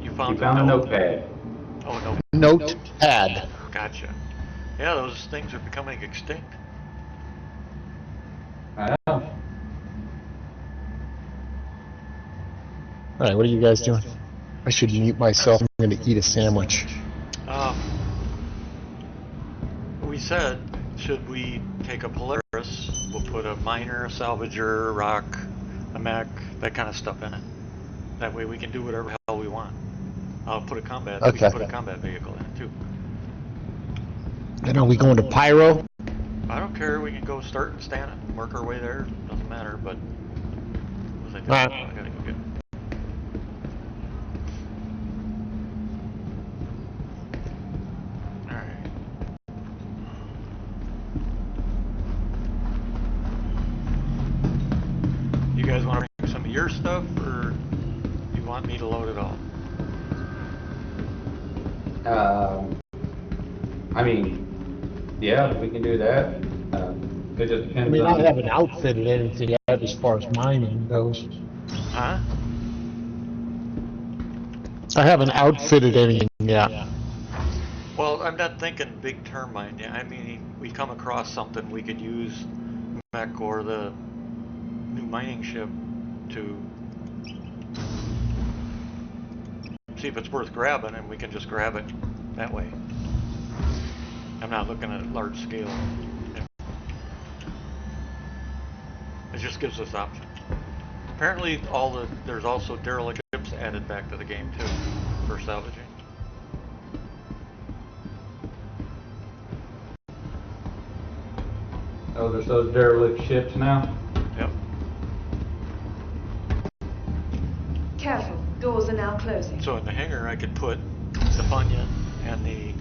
You found a notepad. Oh, no. Notepad. Gotcha. Yeah, those things are becoming extinct. I know. Alright, what are you guys doing? I should mute myself. I'm going to eat a sandwich. We said, should we take a Polaris? We'll put a miner, a salvager, a rock, a mech, that kind of stuff in it. That way we can do whatever the hell we want. I'll put a combat. We can Okay. put a combat vehicle in it too. And are we going to Pyro? I don't care. We can go start and stand and work our way there. Doesn't matter. But what was I doing? Alright. I gotta go get. All right. You guys want to bring some of your stuff, or you want me to load it all? I mean, yeah, we can do that. It just depends I mean, I on... haven't outfitted anything yet as far as mining goes. Huh? I haven't outfitted anything yet. Well, I'm not thinking big term mine. Yeah, I mean, we come across something we could use mech or the new mining ship to see if it's worth grabbing, and we can just grab it that way. I'm not looking at large scale. It just gives us options. Apparently, there's also derelict ships added back to the game too for salvaging. Oh, there's those derelict ships now? Yep. Careful, doors are now closing. So in the hangar, I could put the Funyun and the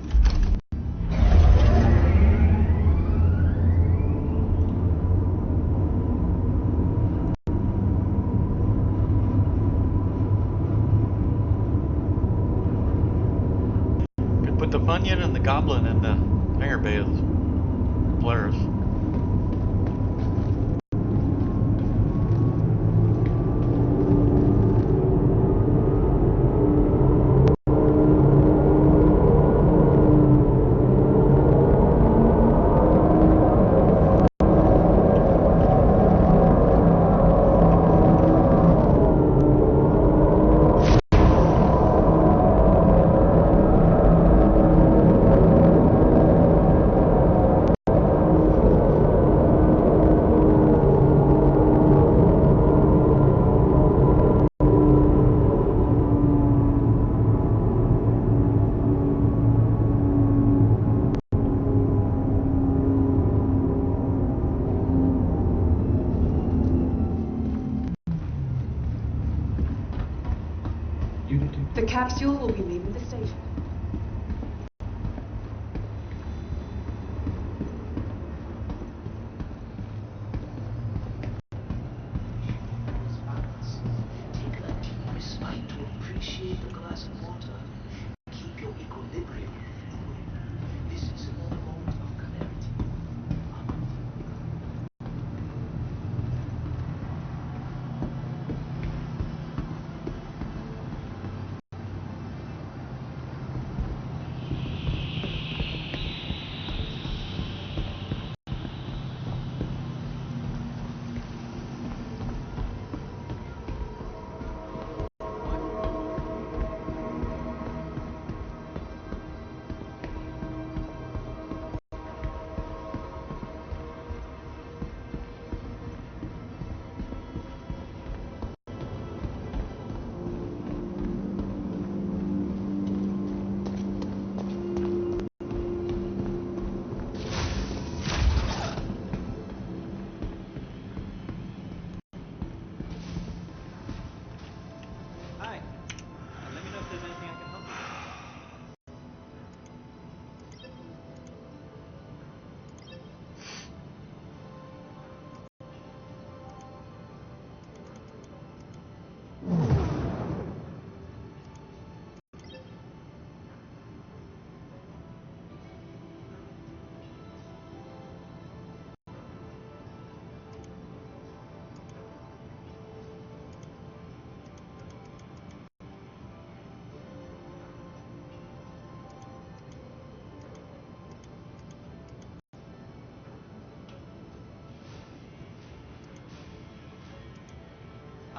Funyun and the Goblin in the hangar bay of the Polaris. The capsule will be leaving the station. Take a deep respite to appreciate the glass of water. Keep your equilibrium. This is another moment of clarity.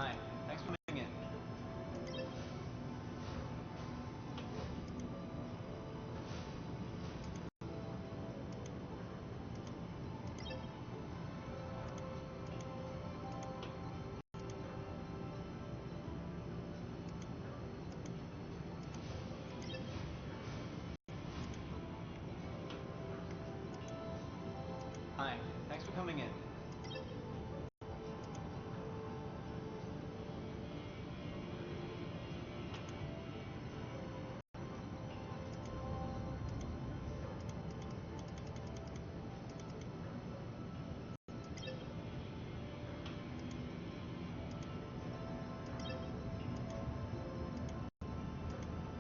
Hi, thanks for coming in. Hi, thanks for coming in.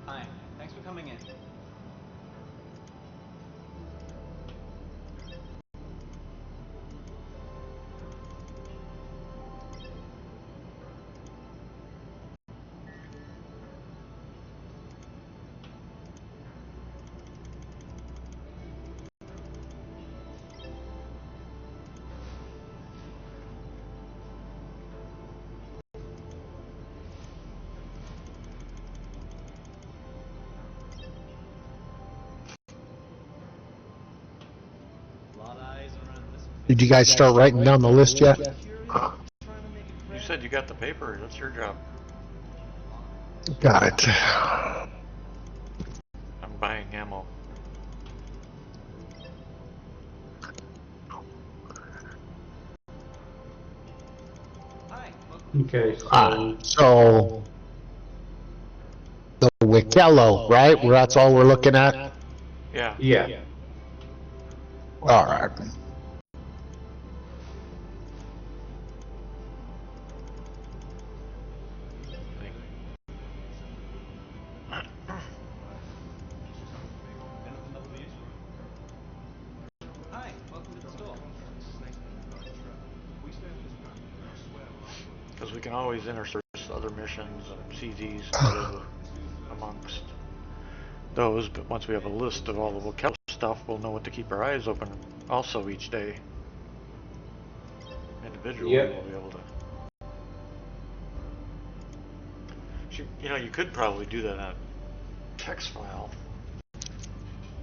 Hi, thanks for coming in. Did you guys start writing down the list yet? You said you got the paper. That's your job. Got it. I'm buying ammo. Hi, welcome. Okay, so So the Wikello, right? Where that's all we're looking at? Yeah. yeah. All right. Hi, welcome to the store. Because we can always intersperse other missions and CZs and whatever amongst those, but once we have a list of all the Wikello stuff, we'll know what to keep our eyes open also each day. Individually, Yep. we'll be able to. You know, you could probably do that in a text file,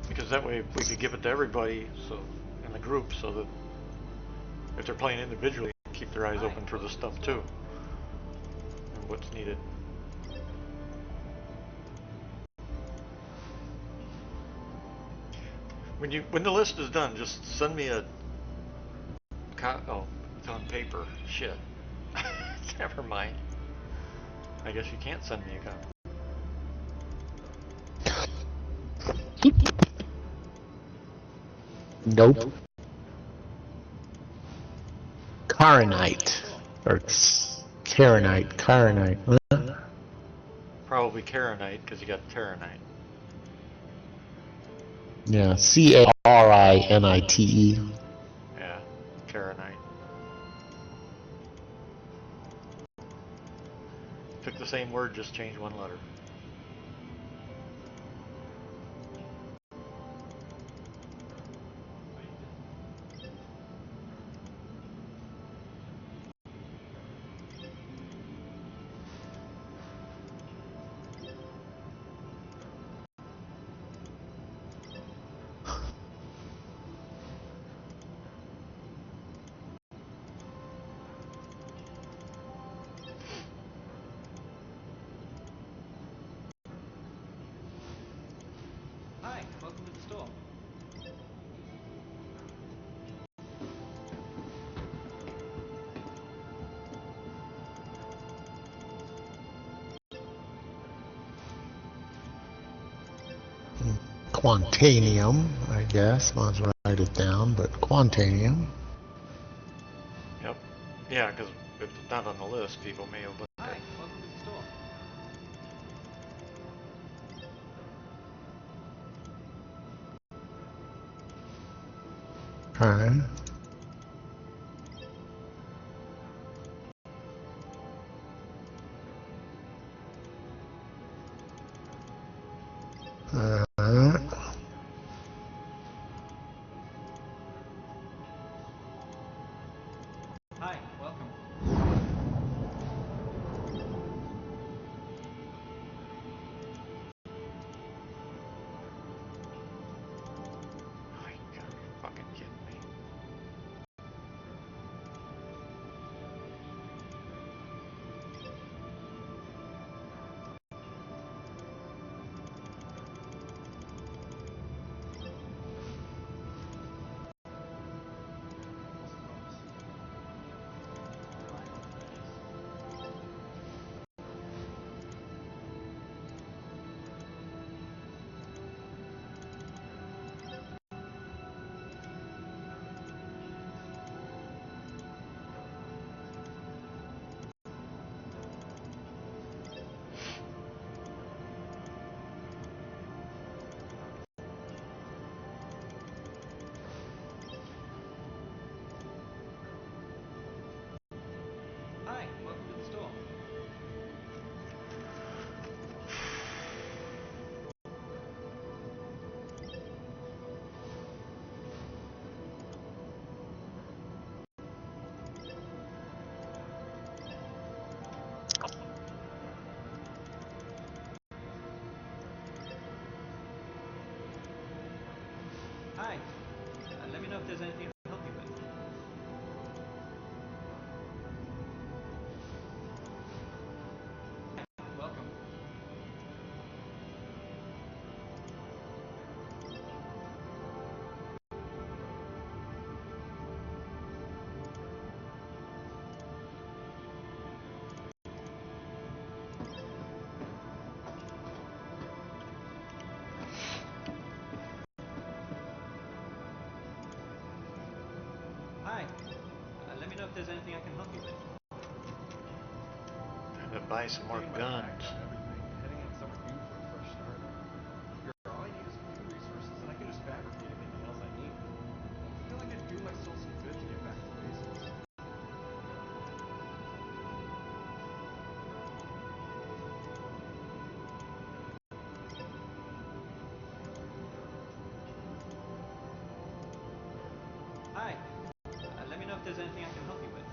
because that way we could give it to everybody, so in the group, so that if they're playing individually, keep their eyes open for the stuff too, and what's needed. When the list is done, just send me a oh, it's on paper. Shit. Never mind. I guess you can't send me a copy. Nope. Carinite. Or Carinite. Huh? Probably Karenite, because you got Terranite. Yeah, Carinite. Yeah, Karenite. Took the same word, just changed one letter. Hi, welcome to the store. Quantanium, I guess. Might as well write it down, but Quantanium. Yep. Yeah, because if it's not on the list, people may have looked at Hi, it. welcome to the store. Okay. Hi, welcome. let me know if there's anything I can help you with. Welcome. Hi. Let me know if there's anything I can help you with. Time to buy some more guns. Heading out somewhere new for a fresh start. Figure all I need is a few resources and I can just fabricate anything else I need. I feel like it'd do myself some good to get back to basics. Hi. Let me know if there's anything I can help you with.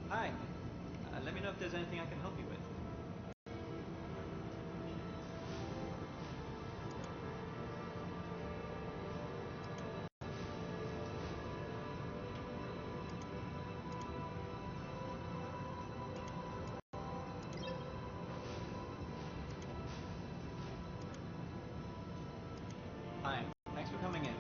Hi. Let me know if there's anything I can help you with. Hi. Thanks for coming in.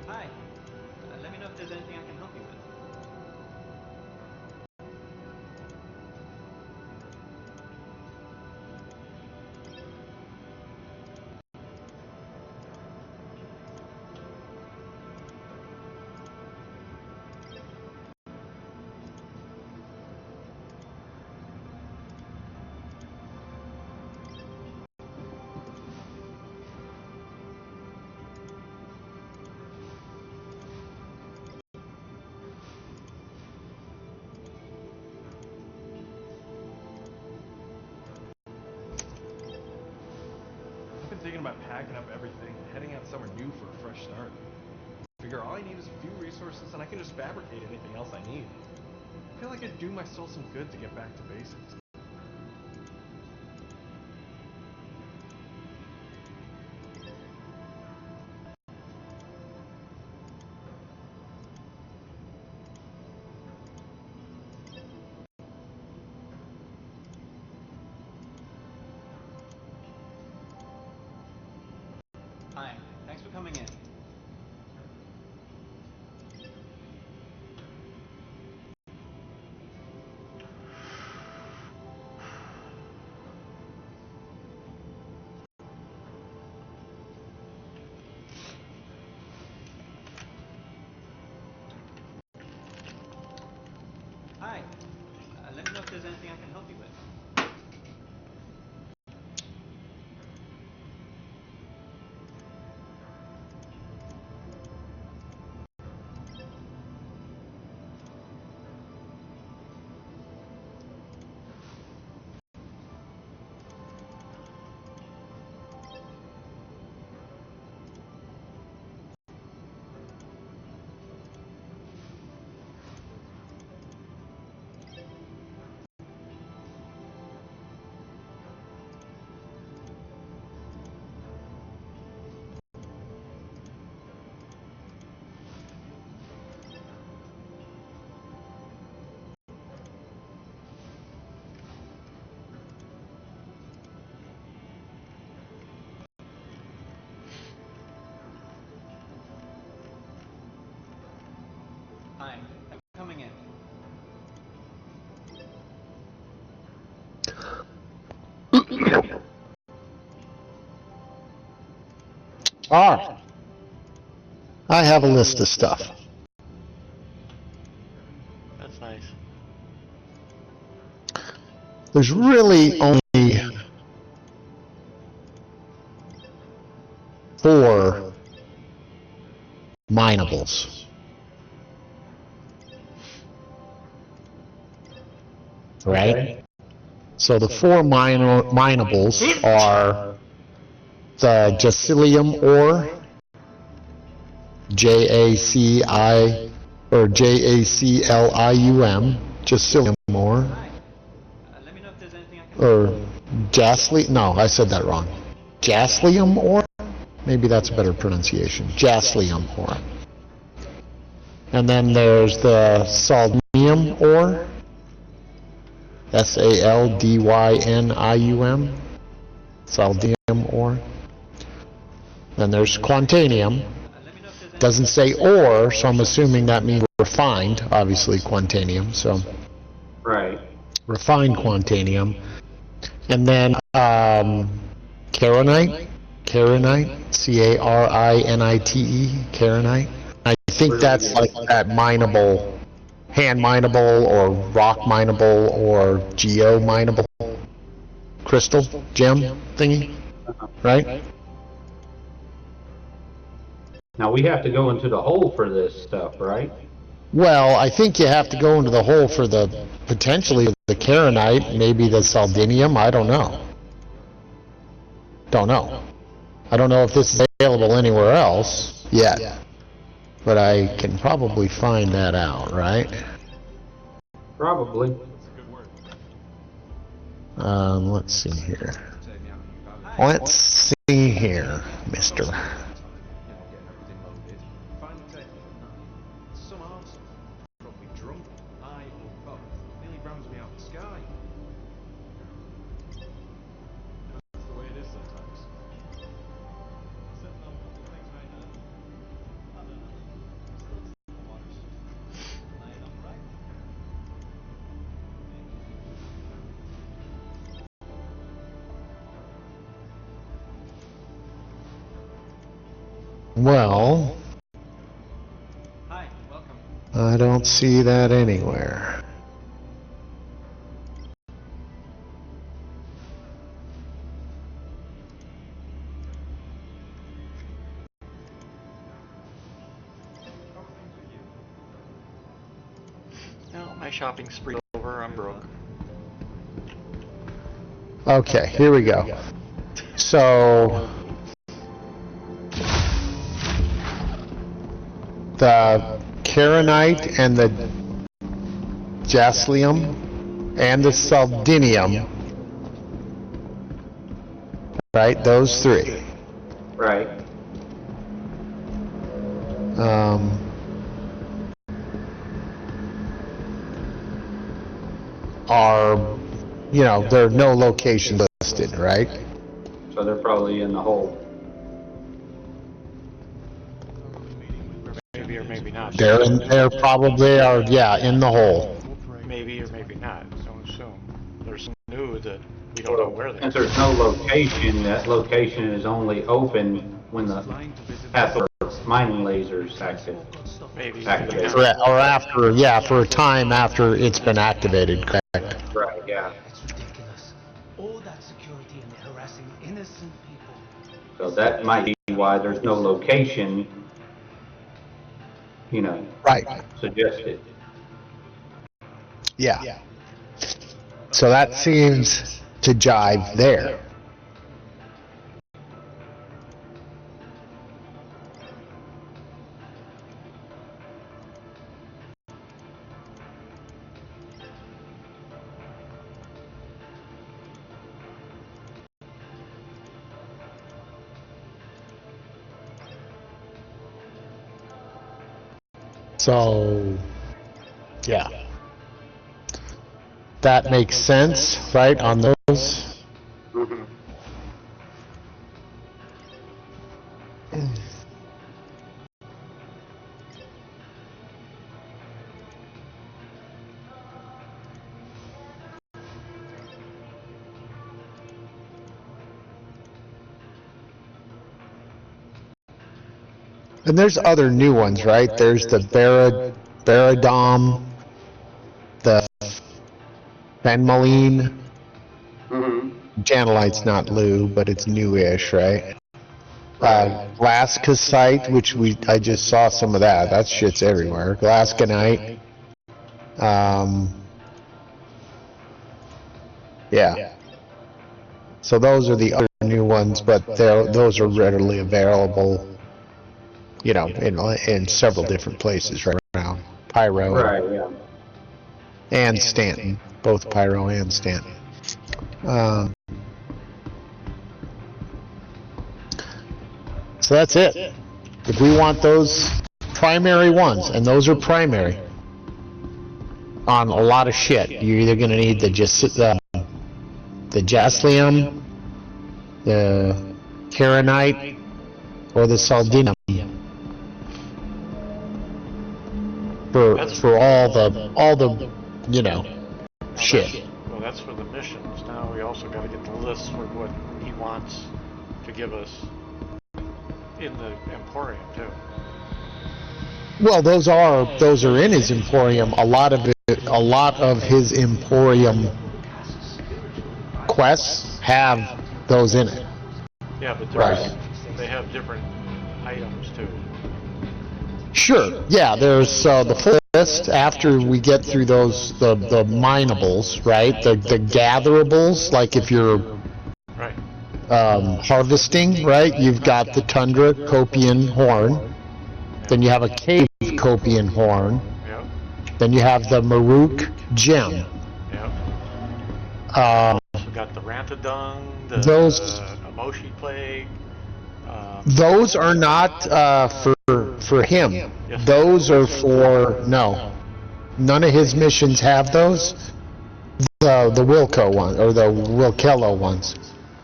Hi. Let me know if there's anything I can help you with. I've been thinking about packing up everything and heading out somewhere new for a fresh start. Figure all I need is a few resources and I can just fabricate anything else I need. I feel like it'd do myself some good to get back to basics. Hi. Thanks for coming in. Hi. Let me know if there's anything I can help you with. are. I have a list of stuff. That's nice. There's really only 4 minables. Right? Okay. So the 4 minables are the Jacilium ore, J-A-C-I, or J-A-C-L-I-U-M, Jacilium ore, Hi. Let me know if there's anything I can or Jasli, no, I said that wrong. Jaslium ore? Maybe that's a better pronunciation. Jaslium ore. And then there's the Saldynium ore, S-A-L-D-Y-N-I-U-M, Saldynium ore. Then there's Quantanium. let me know if there's Doesn't say ore, so I'm assuming that means refined, obviously, Quantanium, so Right. refined Quantanium. And then Carinite, C-A-R-I-N-I-T-E, Carinite. I think that's like that mineable, hand mineable, or rock mineable, or geo mineable crystal gem thingy, right? Now we have to go into the hole for this stuff, right? Well, I think you have to go into the hole for the, potentially the Carinite, maybe the Saldinium, I don't know. Don't know. I don't know if this is available anywhere else yet, but I can probably find that out, right? Probably. That's a good word. Let's see here. Let's see here, mister. You know, getting everything loaded. Finally taking it at night. Some arsehole, probably drunk, high, or both, nearly rams me out the sky. That's the way it is sometimes. Sitting on a couple of things right now. I don't know. Still in the waters. Laying upright. Well, Hi, welcome. I don't see that anywhere. How are things with you? No, my shopping spree over. I'm broke. Okay, here we go. So, the Carinite and the Jaslium and the Saldinium, right? Those 3. Right. Are, you know, there are no location listed, right? So they're probably in the hole. Maybe or maybe not. They're probably are, yeah, in the hole. Maybe or maybe not. Don't assume. There's new that we don't know where they Since are. there's no location, that location is only open when the passive mining laser's active. Maybe. Activated. Correct, or after, yeah, for a time after it's been activated, correct? Right, yeah. It's ridiculous. All that security and harassing innocent people. So that might be why there's no location, you know, Right, suggested. yeah. So that seems to jive there. So, yeah. That makes sense, right, on those? And there's other new ones, right? There's the Baradom, the Benmaline. Janelite's not new, but it's newish, right? Glaskasite, which I just saw some of that. That shit's everywhere. Glaskanite. Yeah. So those are the other new ones, but those are readily available, you know, in several different places right around. Pyro Right, yeah. and Stanton, both Pyro and Stanton. So that's it. If we want those primary ones, and those are primary on a lot of shit, you're either going to need the Jaslium, the Karenite, or the Saldinium for all the you know shit. Well, that's for the missions. Now we also got to get the list for what he wants to give us in the Emporium too. Well, those are in his Emporium. A lot of his Emporium quests have those in it. Yeah, but they have different items too. Sure. Yeah, there's the full list after we get through those the minables, right? The gatherables, like if you're Right. harvesting, right? You've got the Tundra Copian Horn. Then you have a Cave Copian Horn. Yep. Then you have the Maruk Gem. Yep. We got the Rantadung, the Amoshi Plague. Those are not for him. Yes. Those are for none of his missions have those. The Wilco one or the Wilkello ones.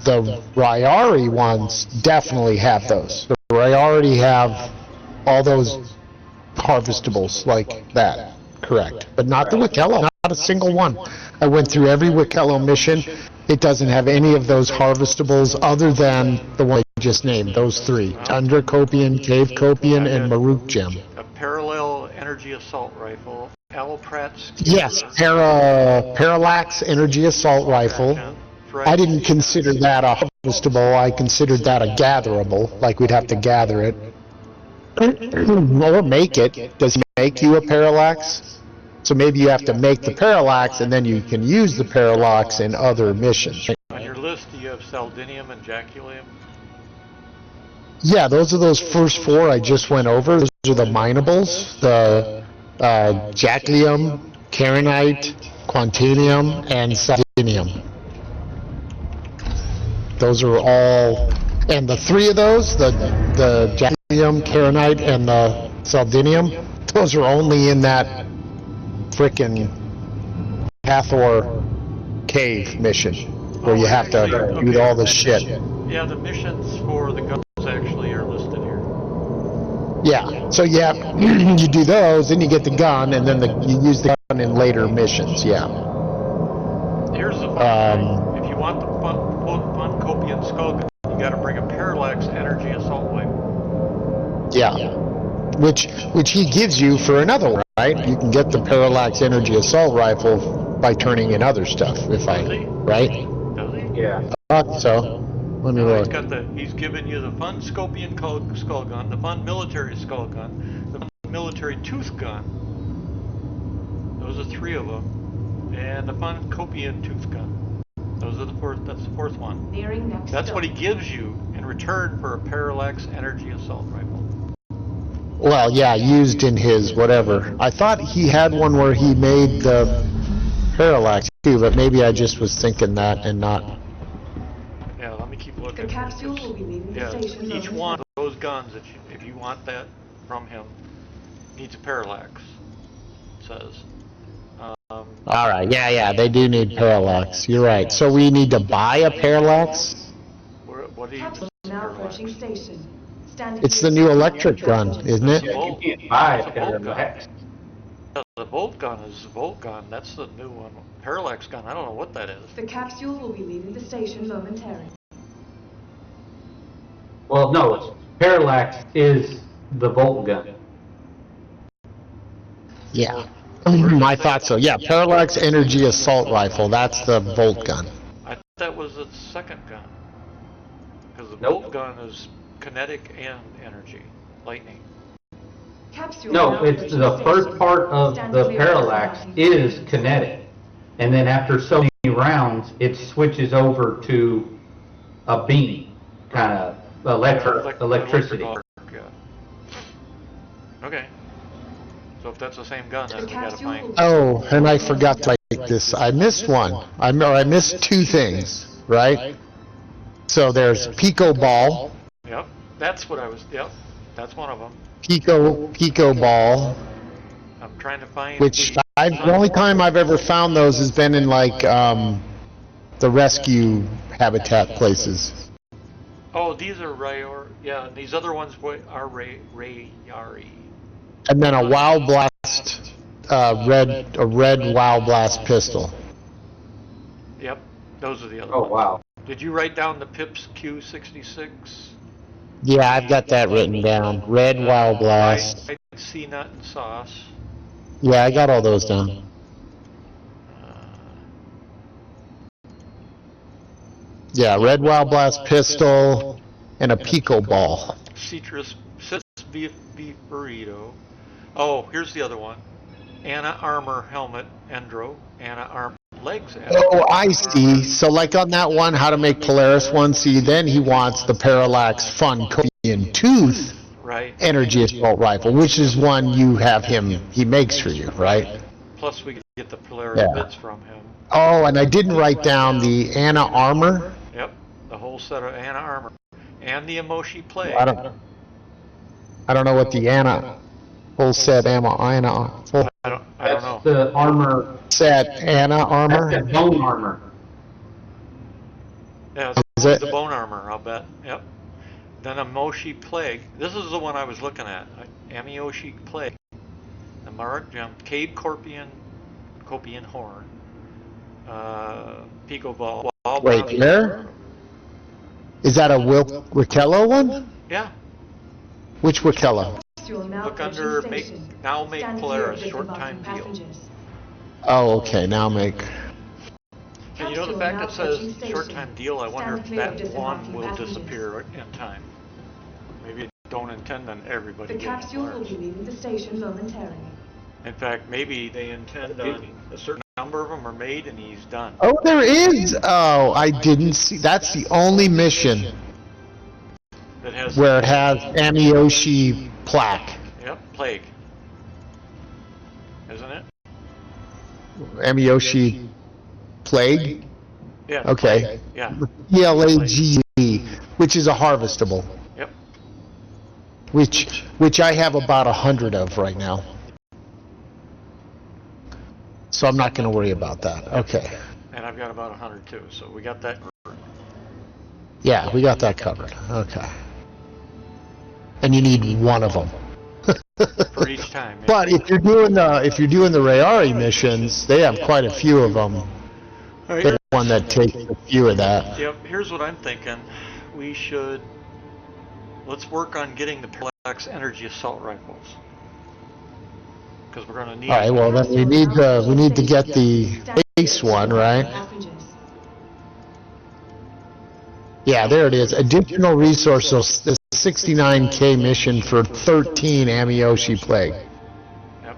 The Ryari ones definitely have those. The Ryari have all those harvestables like that, correct? But not the Wilkello, not a single one. I went through every Wilkello mission. It doesn't have any of those harvestables other than the one I just named, those three. Tundra Copian, Cave Copian, and Maruk Gem. A parallel energy assault rifle, Alprat's. Yes, Parallax Energy Assault Rifle. I didn't consider that a harvestable, I considered that a gatherable, like we'd have to gather it. Or make it. Does he make you a Parallax? So maybe you have to make the Parallax and then you can use the Parallax in other missions. On your list, do you have Saldinium and Jaculium? Yeah, those are those first four I just went over. Those are the minables, the Jaclium, Karenite, Quantanium, and Saldinium. Those are all, and the three of those, the Jaclium, Karenite, and the Saldinium, those are only in that frickin' Hathor cave mission, where you have to do all this shit. Yeah, the missions for the guns actually are listed here. Yeah, so you do those, then you get the gun, and then you use the gun in later missions, yeah. Here's the fun thing. If you want the fun Copian skull gun, you gotta bring a Parallax Energy Assault Rifle. Yeah, which he gives you for another one, right? You can get the Parallax Energy Assault Rifle by turning in other stuff, Does he? right? Does he? Yeah. I thought so. Let me No, look. he's given you the fun Scopian skull gun, the fun military skull gun, the fun military tooth gun. Those are three of them, and the fun Copian tooth gun. Those are that's the fourth one. Nearing next That's stop. what he gives you in return for a Parallax Energy Assault Rifle. Well, yeah, used in his whatever. I thought he had one where he made the Parallax too, but maybe I just was thinking that and not. Yeah, let me keep The looking. capsule will be leaving the station. Each one of those guns, if you want that from him, needs a Parallax. It says. All right, yeah, they do need Parallax. You're right. So we need to buy a Parallax? What do you Capsule now approaching station. Standing It's the new electric gun, isn't it? Yeah, you can't buy a Parallax. The Volt gun is the Volt gun. That's the new one. Parallax gun, I don't know what that is. The capsule will be leaving the station momentarily. Well, no, Parallax is the Volt gun. Yeah. I thought so. Yeah, Parallax Energy Assault Rifle. That's the Volt gun. I thought that was the second gun. Because the Nope. bolt gun is kinetic and energy, lightning. Capsule No, now it's the approaching first station. part of Stand the clear of Parallax disembarking is kinetic. And then after so many rounds, it switches over to a beam, kind of electricity. Electrical arc, yeah. Okay. So if that's the same gun, then we gotta find... Oh, and I forgot to like this. I missed one. I missed two things, right? So there's Pico Ball, Yep, that's what I was... Yep, that's one of them. Pico Ball, I'm trying to find... which the only time I've ever found those has been in like the rescue habitat places. Oh, these are Rayori. Yeah, and these other ones are Rayari. And then a Wow Blast, a red Wow Blast pistol. Yep, those are the other Oh, ones. wow. Did you write down the Pips Q66? Yeah, I've got that written down. Red Wow Blast. Fried sea nut and sauce. Yeah, I got all those down. Yeah, red Wow Blast pistol and a Pico Ball. Citrus beef burrito. Oh, here's the other one. Anna armor helmet Endro. Anna armor legs Endro. Oh, I see. So like on that one, how to make Polaris one, see, then he wants the Parallax Fun Copian Tooth Right. Energy Assault Rifle, which is one you have him, he makes for you, right? Plus we get the Polaris Yeah. bits from him. Oh, and I didn't write down the Anna Armor. Yep, the whole set of Anna armor. And the Emoshi Plague. I don't know what the Anna full set Anna full I don't That's know. the armor, set Anna Armor. that's the bone armor. Yeah, Is it's it? the bone armor, I'll bet. Yep. Then a Moshi Plague. This is the one I was looking at. Amioshi Plague. The Marat Gem. Cade Copian Horn. Pico Ball. Wait, where? Is that a Raquello one? Yeah. Which Raquello? Capsule now Look approaching under station. now make Stand Polaris clear of short time disembarking deal. passengers. Oh, okay, now make. And you know the Capsule fact now that says approaching short station. time deal, I wonder if Stand clear of that one disembarking will passengers. disappear in time. Maybe it don't intend on everybody The getting capsule will Polaris. be leaving the station momentarily. In fact, maybe they intend on a certain number of them are made and he's done. Oh, there is. Oh, I didn't see. That's the only mission That has where it has Amioshi plaque. Yep, plague. Isn't it? Amioshi plague. Yeah. Okay. Yeah. PLAGE, which is a harvestable, Yep. which I have about 100 of right now. So I'm not going to worry about that. Okay. And I've got about 100 too, so we got that covered. Yeah, we got that covered. Okay. And you need one of them. For each time. Yeah. But if you're doing the Rayari missions, they have quite a few of them. All right. There's one that takes a few of that. Yep, here's what I'm thinking. Let's work on getting the Parallax Energy Assault Rifles. Because we're going to need All right. Well, then we need to get the base one, right? Passengers. Yeah, there it is. Additional resources. The 69K mission for 13 Amioshi Plague. Yep.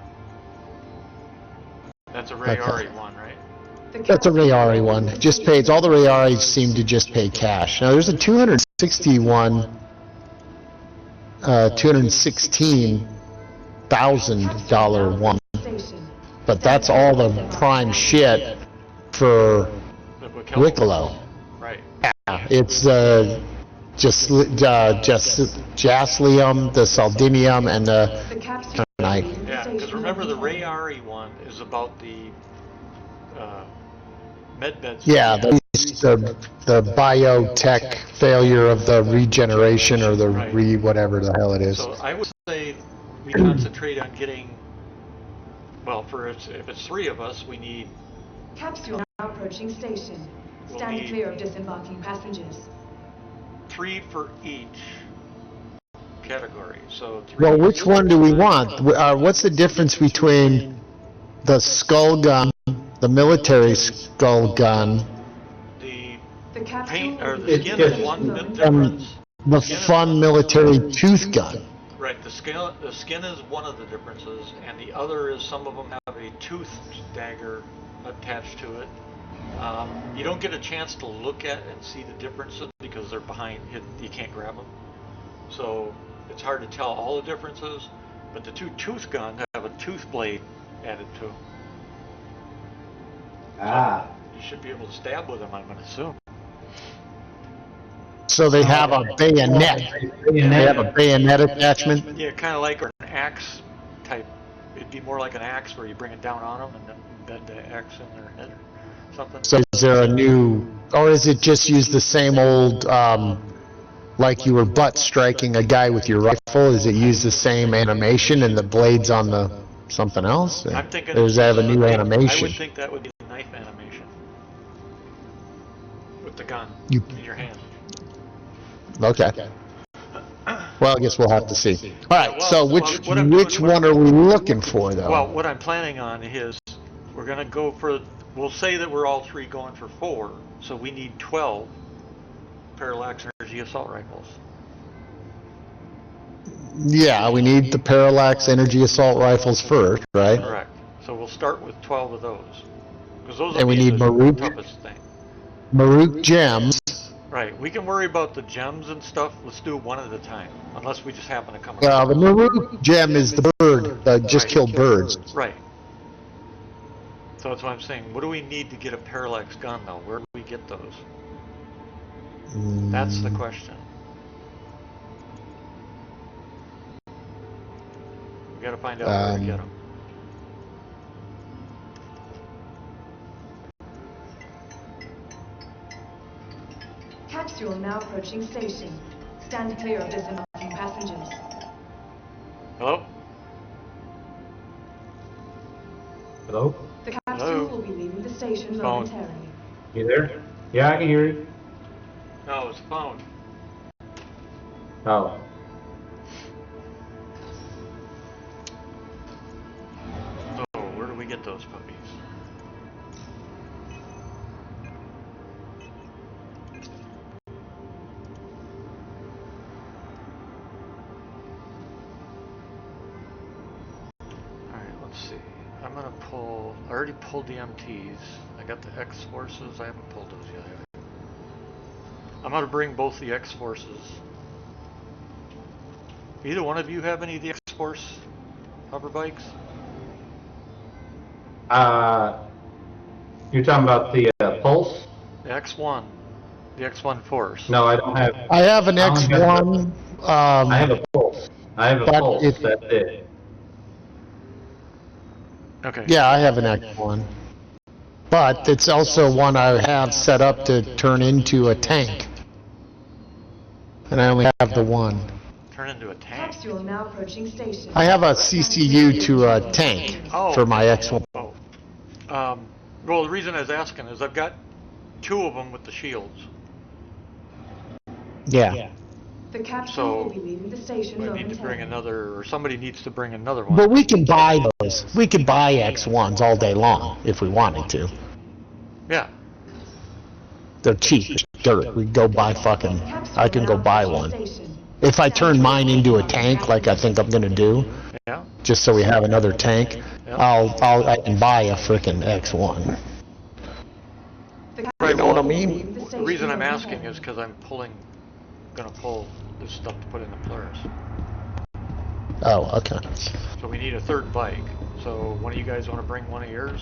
That's a Rayari one, right? That's a Rayari one. Just pays. All the Rayaris seem to just pay cash. Now there's a $216,000 one, Station. but that's all the prime shit for The Wicklow. Right. Yeah, it's just Jaslium, the Saldinium, and the The capsule Night. will leave the Yeah, because station remember the momentarily. Rayari one is about the medbeds. Yeah, the biotech failure of the regeneration or the whatever the hell it is. So I would say we concentrate on getting, well, if it's 3 of us, we need Capsule now approaching station. We'll Stand need- clear of disembarking passengers. 3 for each category. So Well, which one do we want? What's the difference between the skull gun, the military skull gun, the The capsule paint or the will be skin It's is just- one momentarily. difference. the Skin is fun one- military tooth gun? Right, the skin is one of the differences, and the other is some of them have a toothed dagger attached to it. You don't get a chance to look at and see the differences because they're behind, you can't grab them. So it's hard to tell all the differences, but the two tooth guns have a tooth blade added to them. Ah. You should be able to stab with them, I'm going to assume. So they have a bayonet. They have a bayonet attachment. Yeah, kind of like an axe type. It'd be more like an axe where you bring it down on them and then bend the axe in their head or something. So is there a new, or is it just use the same old, like you were butt striking a guy with your rifle? Is it use the same animation and the blades on the something else? I'm thinking. Or does it have a new I animation? would think that would be the knife animation with the gun You- in your hand. Okay. Well, I guess we'll have to see. All right. So which what I'm which doing- one are we looking for, though? Well, what I'm planning on is we're going to go for. We'll say that we're all three going for 4, so we need 12 parallax energy assault rifles. Yeah, we need the parallax energy assault rifles first, right? Correct. So we'll start with 12 of those because those And will we be need the Maruk. toughest thing. Maruk gems. Right. We can worry about the gems and stuff. Let's do it one at a time, unless we just happen to come Well, across. the Maruk gem is the bird, just kill birds. Right. So that's why I'm saying, what do we need to get a parallax gun, though? Where do we get those? That's the question. We got to find out where to get them. Capsule now approaching station. Stand clear of disembarking passengers. Hello? Hello? The capsule Hello? will be leaving the station Phone. momentarily. You there? Yeah, I can hear you. No, it's a phone. Oh. So, where do we get those puppies? Alright, let's see. I'm gonna pull. I already pulled the MTs. I got the X forces. I haven't pulled those yet. I'm gonna bring both the X forces. Either one of you have any of the X Force hover bikes? You're talking about the Pulse? The X1. The X1 Force. No, I don't have. I have an I only got X1. I have a Pulse. I have a But Pulse. it- That's it. Okay. Yeah, I have an X1. But it's also one I have set up to turn into a tank. And I only have the one. Turn into a tank. Capsule now approaching station. I have a CCU to a tank for my X1. Oh. Well, the reason I was asking is I've got 2 of them with the shields. Yeah. The capsule So, will be leaving the station I need to bring momentarily. another, or somebody needs to bring another one. But we can buy those. We can buy X1s all day long if we wanted to. Yeah. They're cheap as dirt. We can go buy fucking, I can go buy one. If I turn mine into a tank like I think I'm gonna do, Yeah. just so we have another tank, I can buy a frickin' X1. Right, know what I mean? The reason I'm asking is because I'm gonna pull this stuff to put in the Polaris. Oh, okay. So we need a 3rd bike. So one of you guys want to bring one of yours?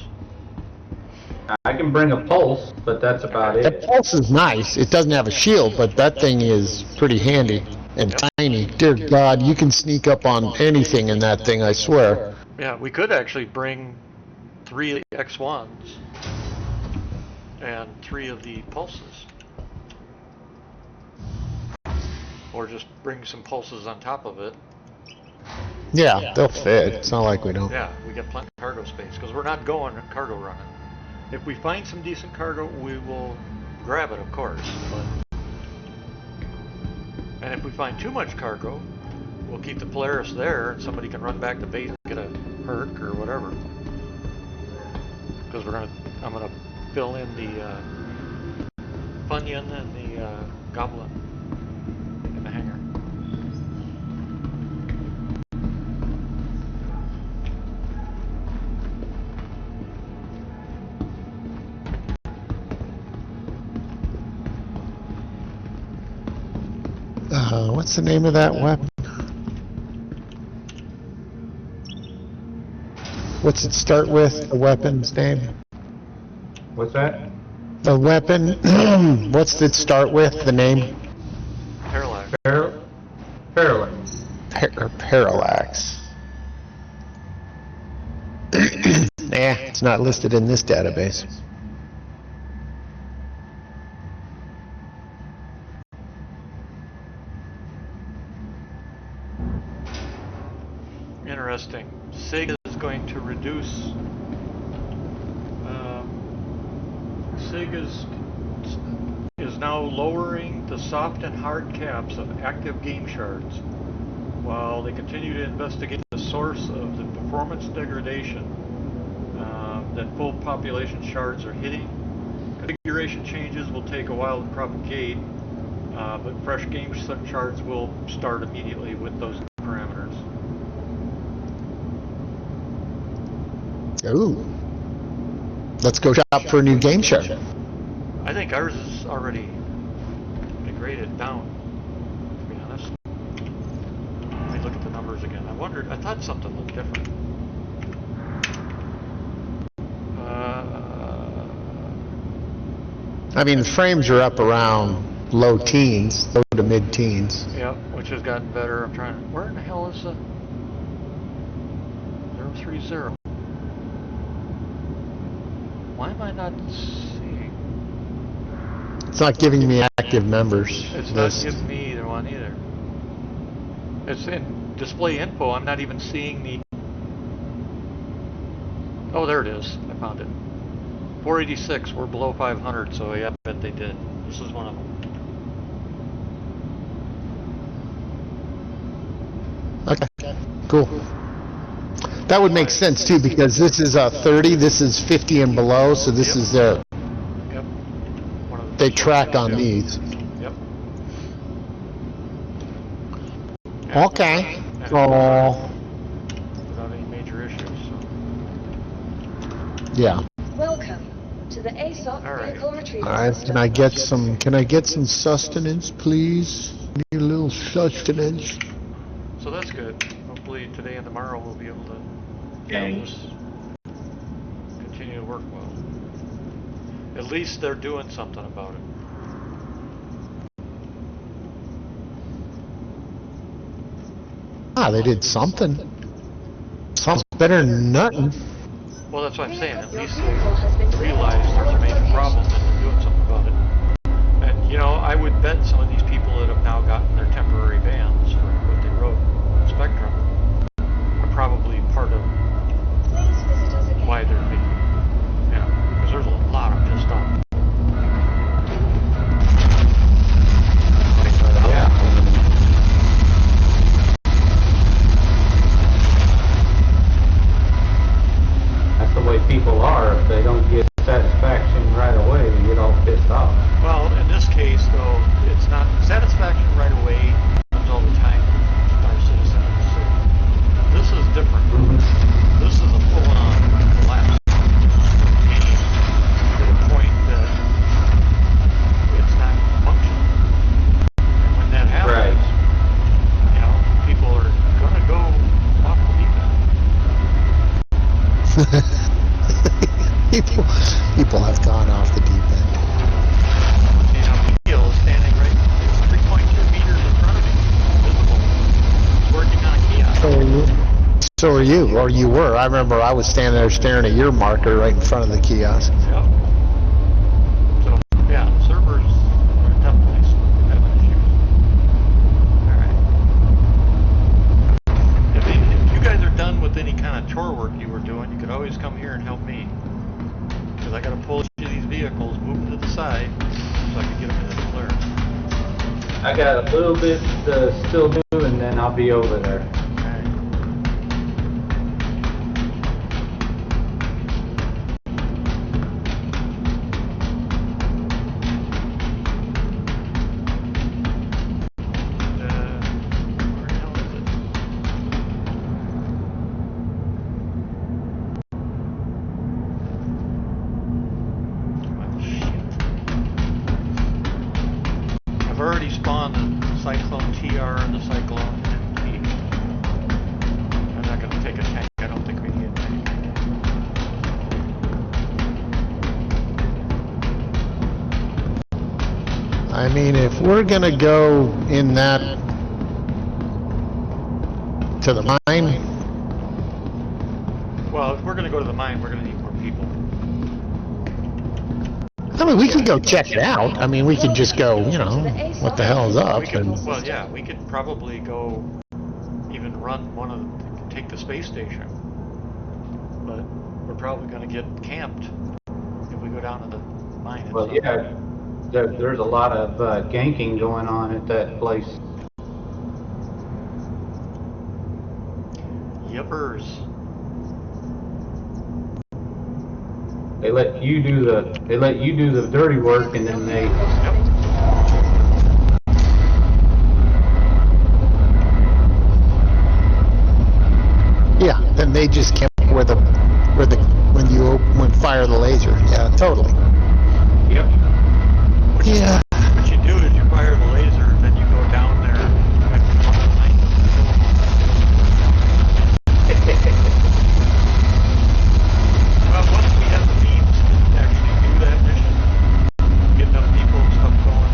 I can bring a Pulse, but that's about That it. Pulse is nice. It doesn't have a shield, but that thing is pretty handy and tiny. Dear God, you can sneak up on anything in that thing, I swear. Yeah, we could actually bring 3 X1s and 3 of the Pulses. Or just bring some Pulses on top of it. Yeah, they'll fit. It's not like we don't. Yeah, we got plenty of cargo space because we're not going cargo running. If we find some decent cargo, we will grab it, of course. But... And if we find too much cargo, we'll keep the Polaris there, and somebody can run back to base and get a perk or whatever. Because I'm gonna fill in the Funyun and the Goblin in the hangar. What's the name of that weapon? What's it start with, the weapon's name? What's that? The weapon, what's it start with, the name? Parallax. Parallax. Parallax. Nah, it's not listed in this database. Interesting. Sega is going to reduce. Sega is now lowering the soft and hard caps of active game shards, while they continue to investigate the source of the performance degradation that full population shards are hitting. Configuration changes will take a while to propagate, but fresh game shards will start immediately with those parameters. Ooh. Let's go shop for a new game shard. I think ours is already degraded down, to be honest. Let me look at the numbers again. I thought something looked different. I mean, the frames are up around low teens, low to mid teens. Yep, which has gotten better. I'm trying to, where in the hell is the 030? Why am I not seeing? It's not giving me active members. It's not giving me either one either. It's in display info. I'm not even seeing the. Oh, there it is. I found it. 486. We're below 500, so yeah, I bet they did. This is one of them. Okay, cool. That would make sense too, because this is 30, this is 50 and below, so this is their. Yep. They track on these. Yep. Okay. So, without any major issues. So. yeah. Welcome to the ASOP All right. Vehicle Retrieval All right. System. Can I get some sustenance, please? Need a little sustenance. So that's good. Hopefully today and tomorrow we'll be able to have this continue to work well. At least they're doing something about it. Ah, they did something. Sounds better than nothing. Well, that's what I'm saying. At Your least vehicle has been they realize there's a major problem and they're doing something about it. And, you know, I would bet some of these people that have now gotten their temporary bans for what they wrote on Spectrum are probably part of Please visit us again. why they're being, yeah, because there's a lot of pissed off. Yeah. That's the way people are. If they don't get satisfaction right away, they get all pissed off. Well, in this case, though, it's not satisfaction right away comes all the time from our citizens. So this is different. This is a full-on collapse game to the point that it's not functional. And when that happens, Right. you know, people are gonna go off the deep end. People have gone off the deep end. You know, Keel is standing right 3.2 meters in front of me, visible. He's working on a kiosk. So are you, or you were. I remember I was standing there staring at your marker right in front of the kiosk. Yep. So, yeah, the servers are a tough place. Have an issue. Alright. If you guys are done with any kind of chore work you were doing, you could always come here and help me. Because I gotta pull each of these vehicles, move them to the side, so I can get them into the clear. I got a little bit to still do, and then I'll be over there. Okay. Where the hell is it? Oh, shit. I've already spawned the Cyclone TR and the Cyclone MT. I'm not going to take a tank. I don't think we need a tank. I mean, if we're gonna go in that to the mine, Well, if we're going to go to the mine, we're going to need more people. I mean, we could go check it out. I mean, we could just go, you know, what the hell is up? We could, And, well, yeah, we could probably go even run one of the, take the space station. But we're probably going to get camped if we go down to the mine. Well, itself. yeah, there's a lot of ganking going on at that place. Yippers. They let you do the dirty work, and then they. Yep. yeah, then they just camp where when fire the laser. Yeah, totally. Yep. Yeah. What you do is you fire the laser, and then you go down there and come on the mine and kill them. Well, once we have the means to actually do that mission, get enough people and stuff going,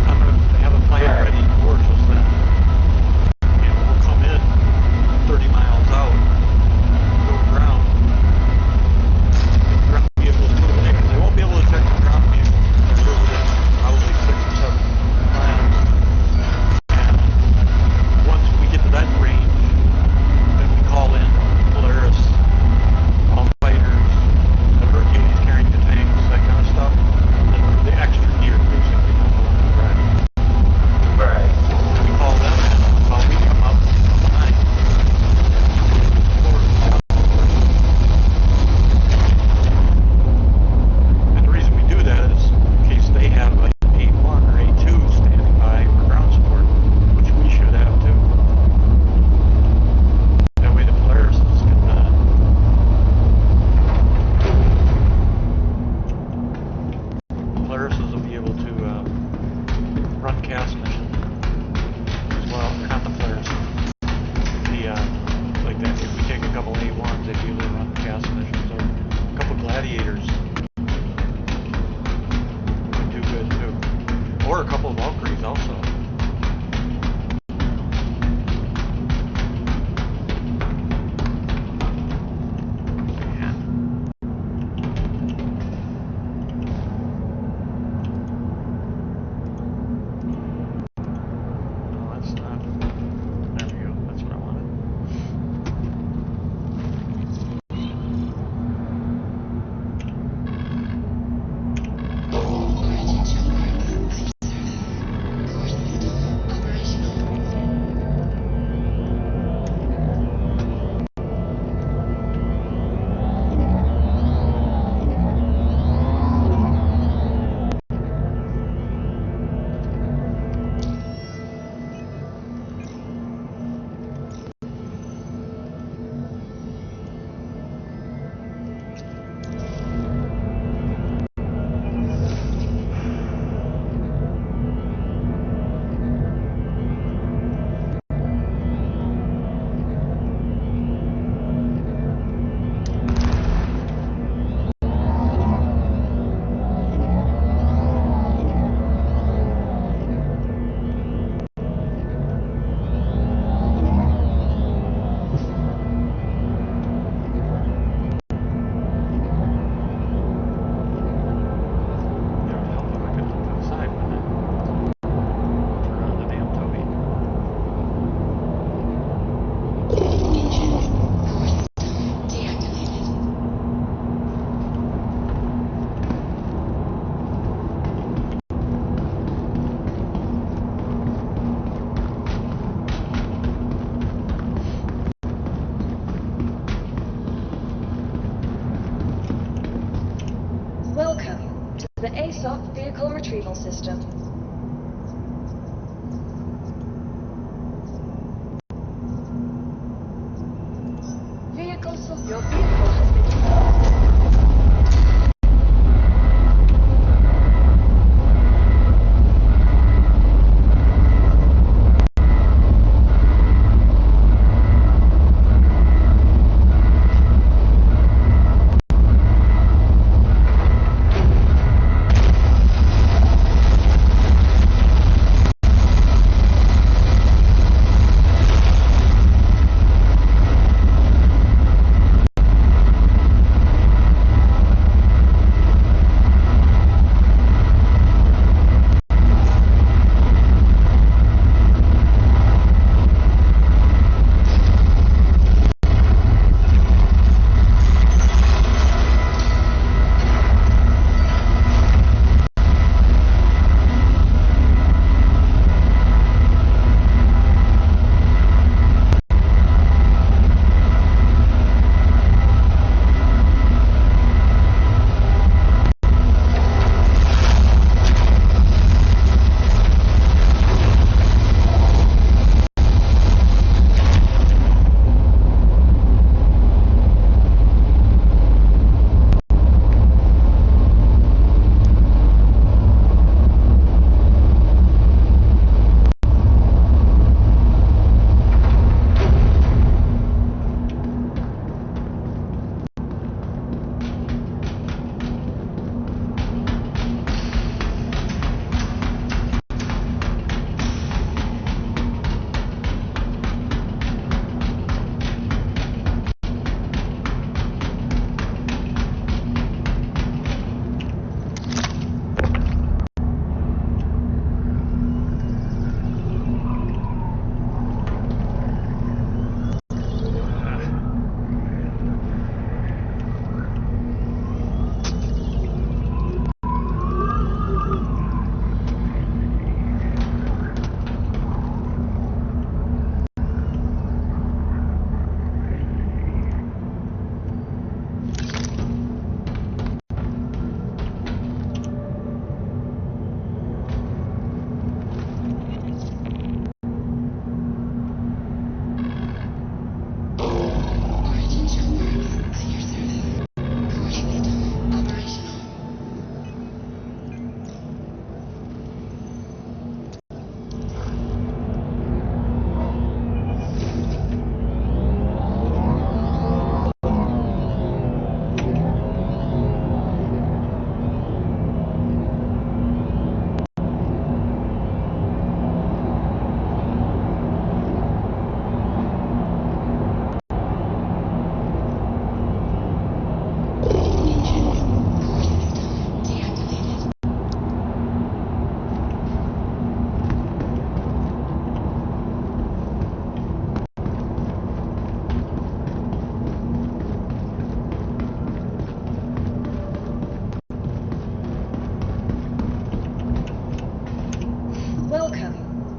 I'm going to have a plan ready for us then. And we'll come in 30 miles out, go ground. The ground vehicles move in, because they won't be able to detect the ground vehicles. ASOP vehicle retrieval system. Your vehicle has been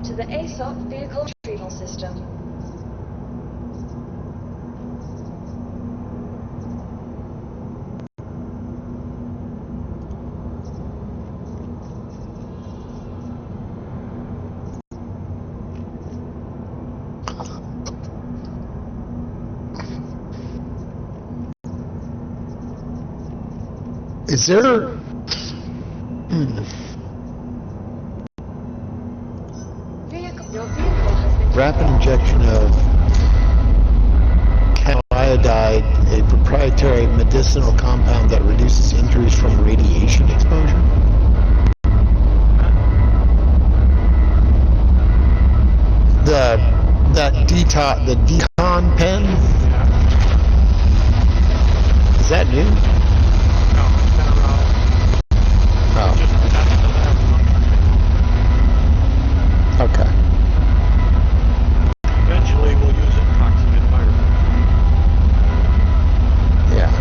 to the ASOP vehicle retrieval system. Is there... Your vehicle has been rapid injection of iodide, a proprietary medicinal compound that reduces injuries from radiation exposure? The decon pen? Is that new? No, it's been around. Oh, Just doesn't have a function. okay. Eventually, we'll use it in toxic environments. Yeah.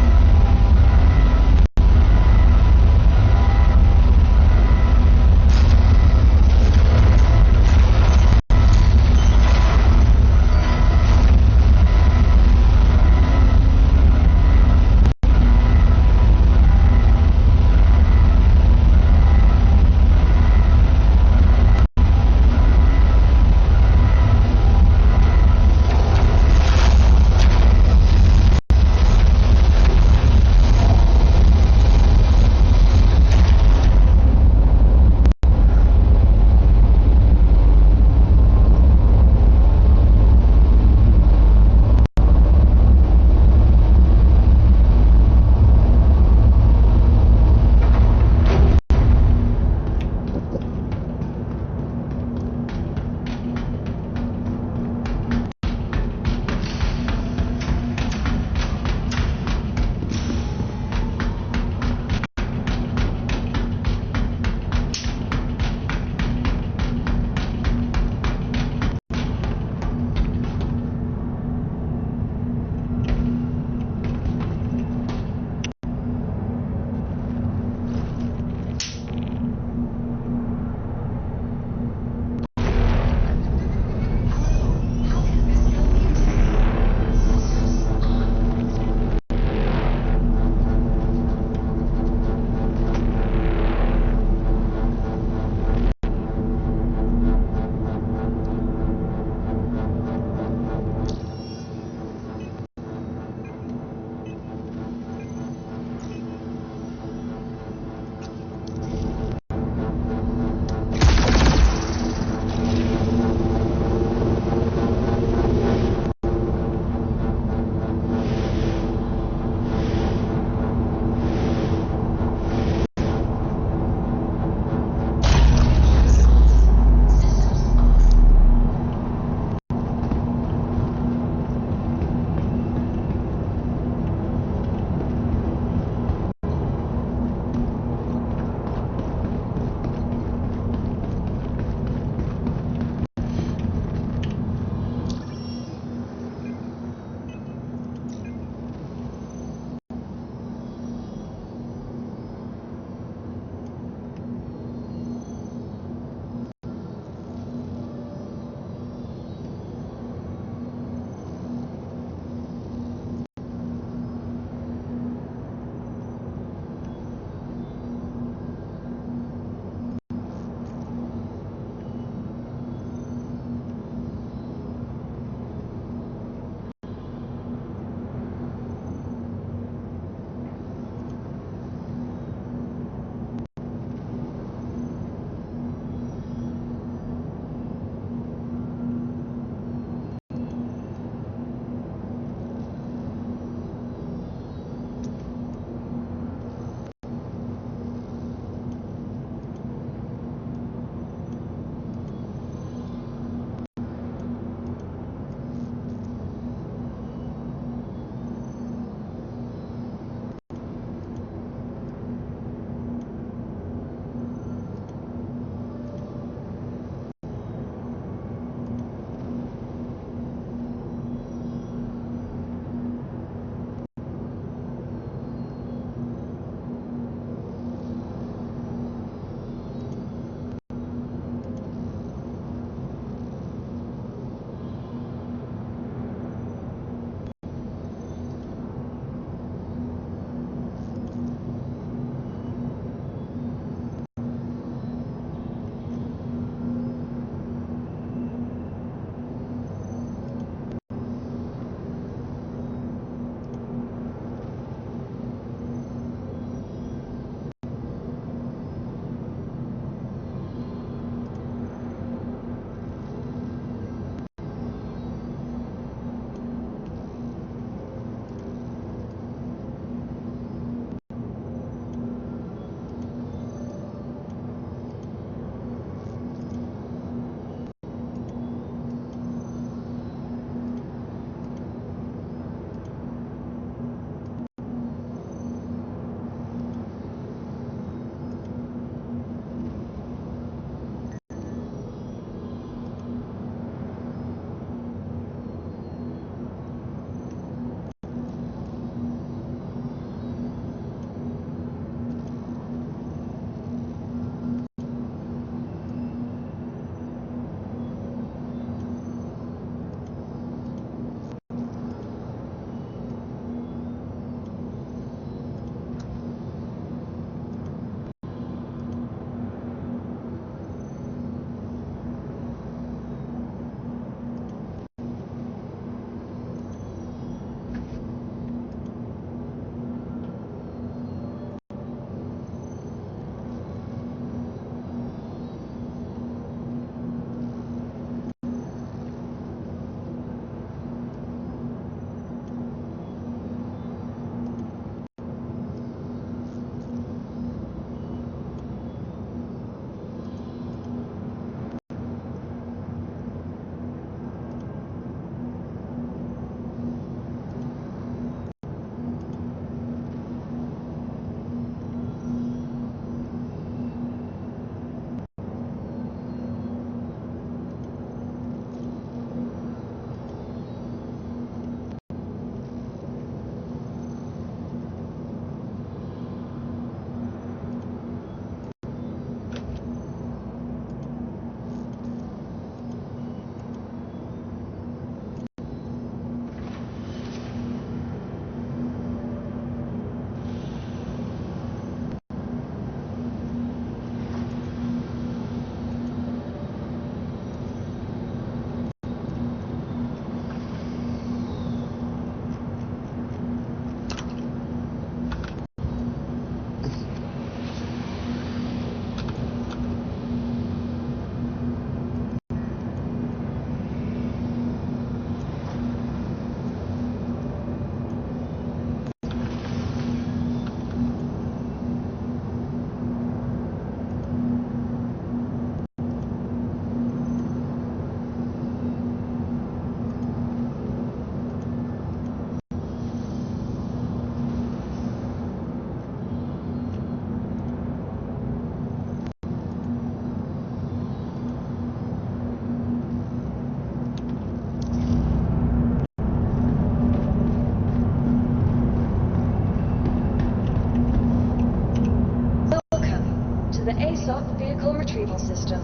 the ASOP vehicle retrieval system.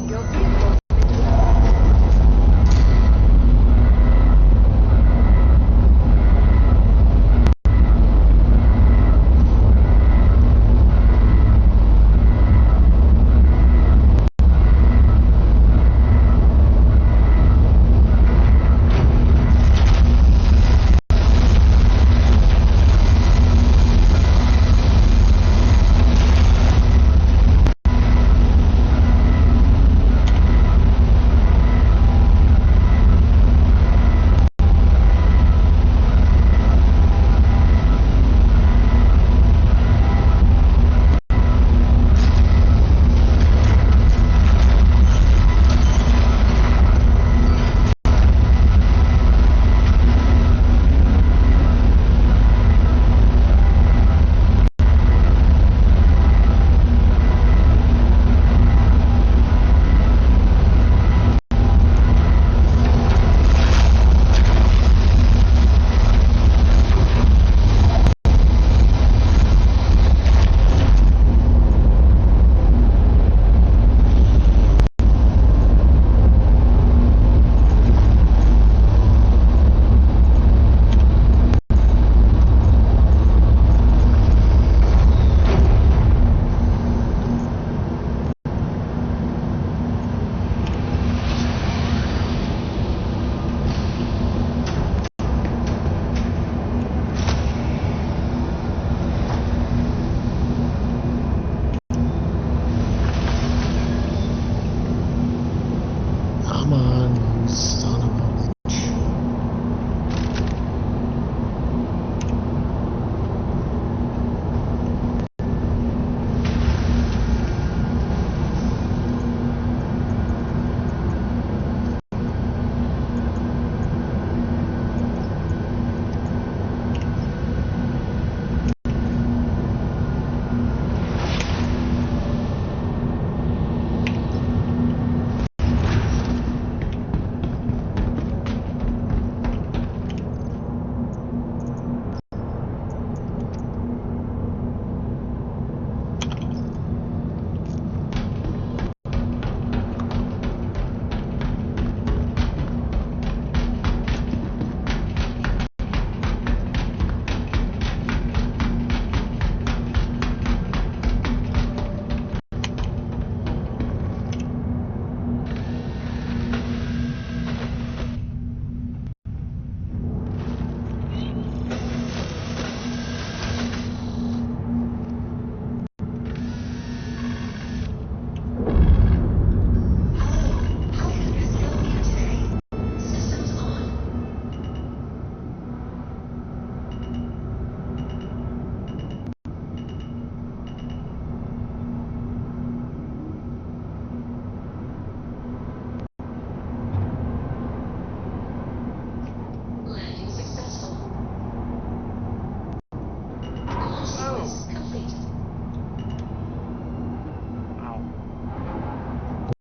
Your vehicle. Come on, son of a bitch.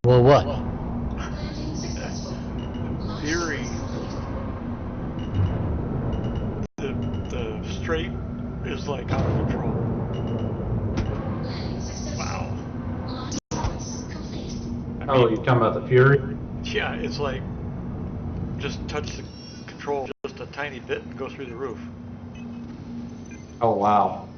Well, what? In theory, the straight is like out of control. Wow. Oh, you're talking about the Fury? Yeah, it's like just touch the control just a tiny bit and go through the roof. Oh, wow.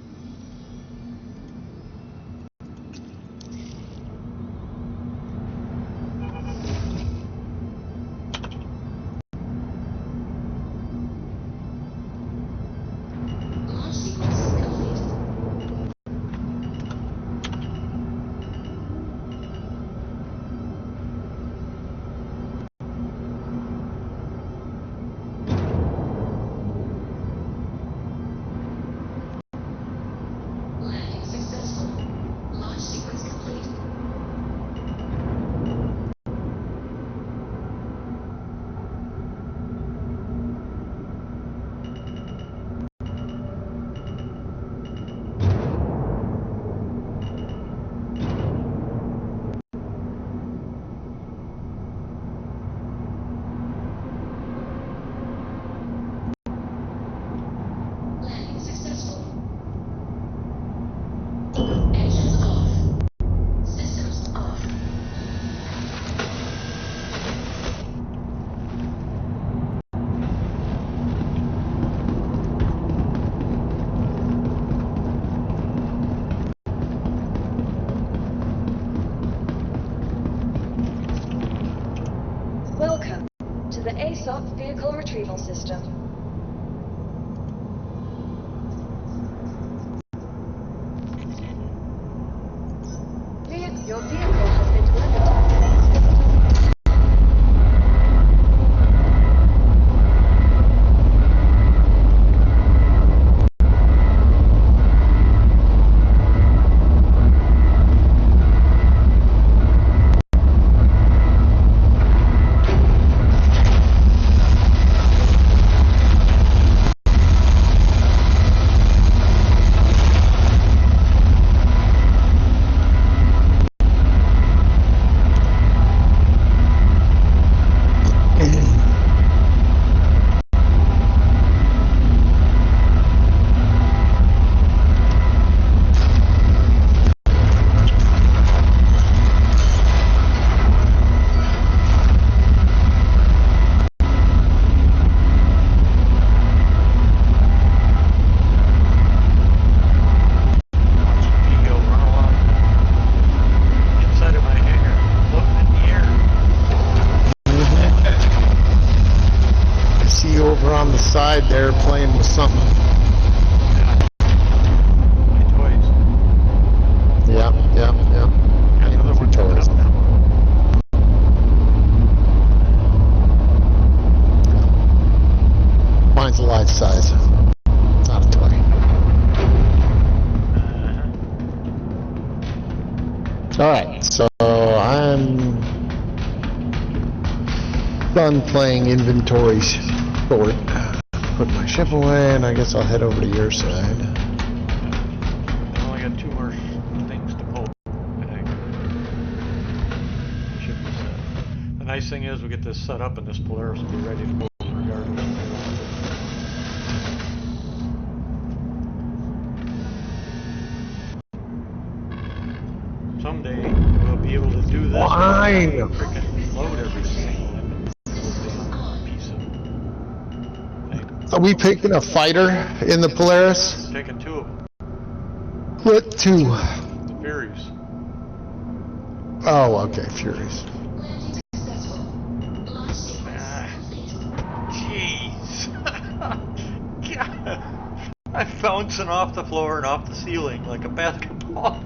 up vehicle retrieval system. Your vehicle has been delivered. On the side there playing with something. My toys. Yeah. Got another one coming toys. up now. Mine's a life size. It's not a toy. Alright, so I'm done playing inventory sort. Put my ship away, and I guess I'll head over to your side. I only got 2 more things to pull. Ship is set. The nice thing is we get this set up and this Polaris will be ready to go regardless. Someday we'll be able to do this. Fine. Freaking load every single piece of thing. Are we picking a fighter in the Polaris? Taking 2 of them. What two? The Furies. Oh, okay, Furies. Jeez. God. I'm bouncing off the floor and off the ceiling like a basketball.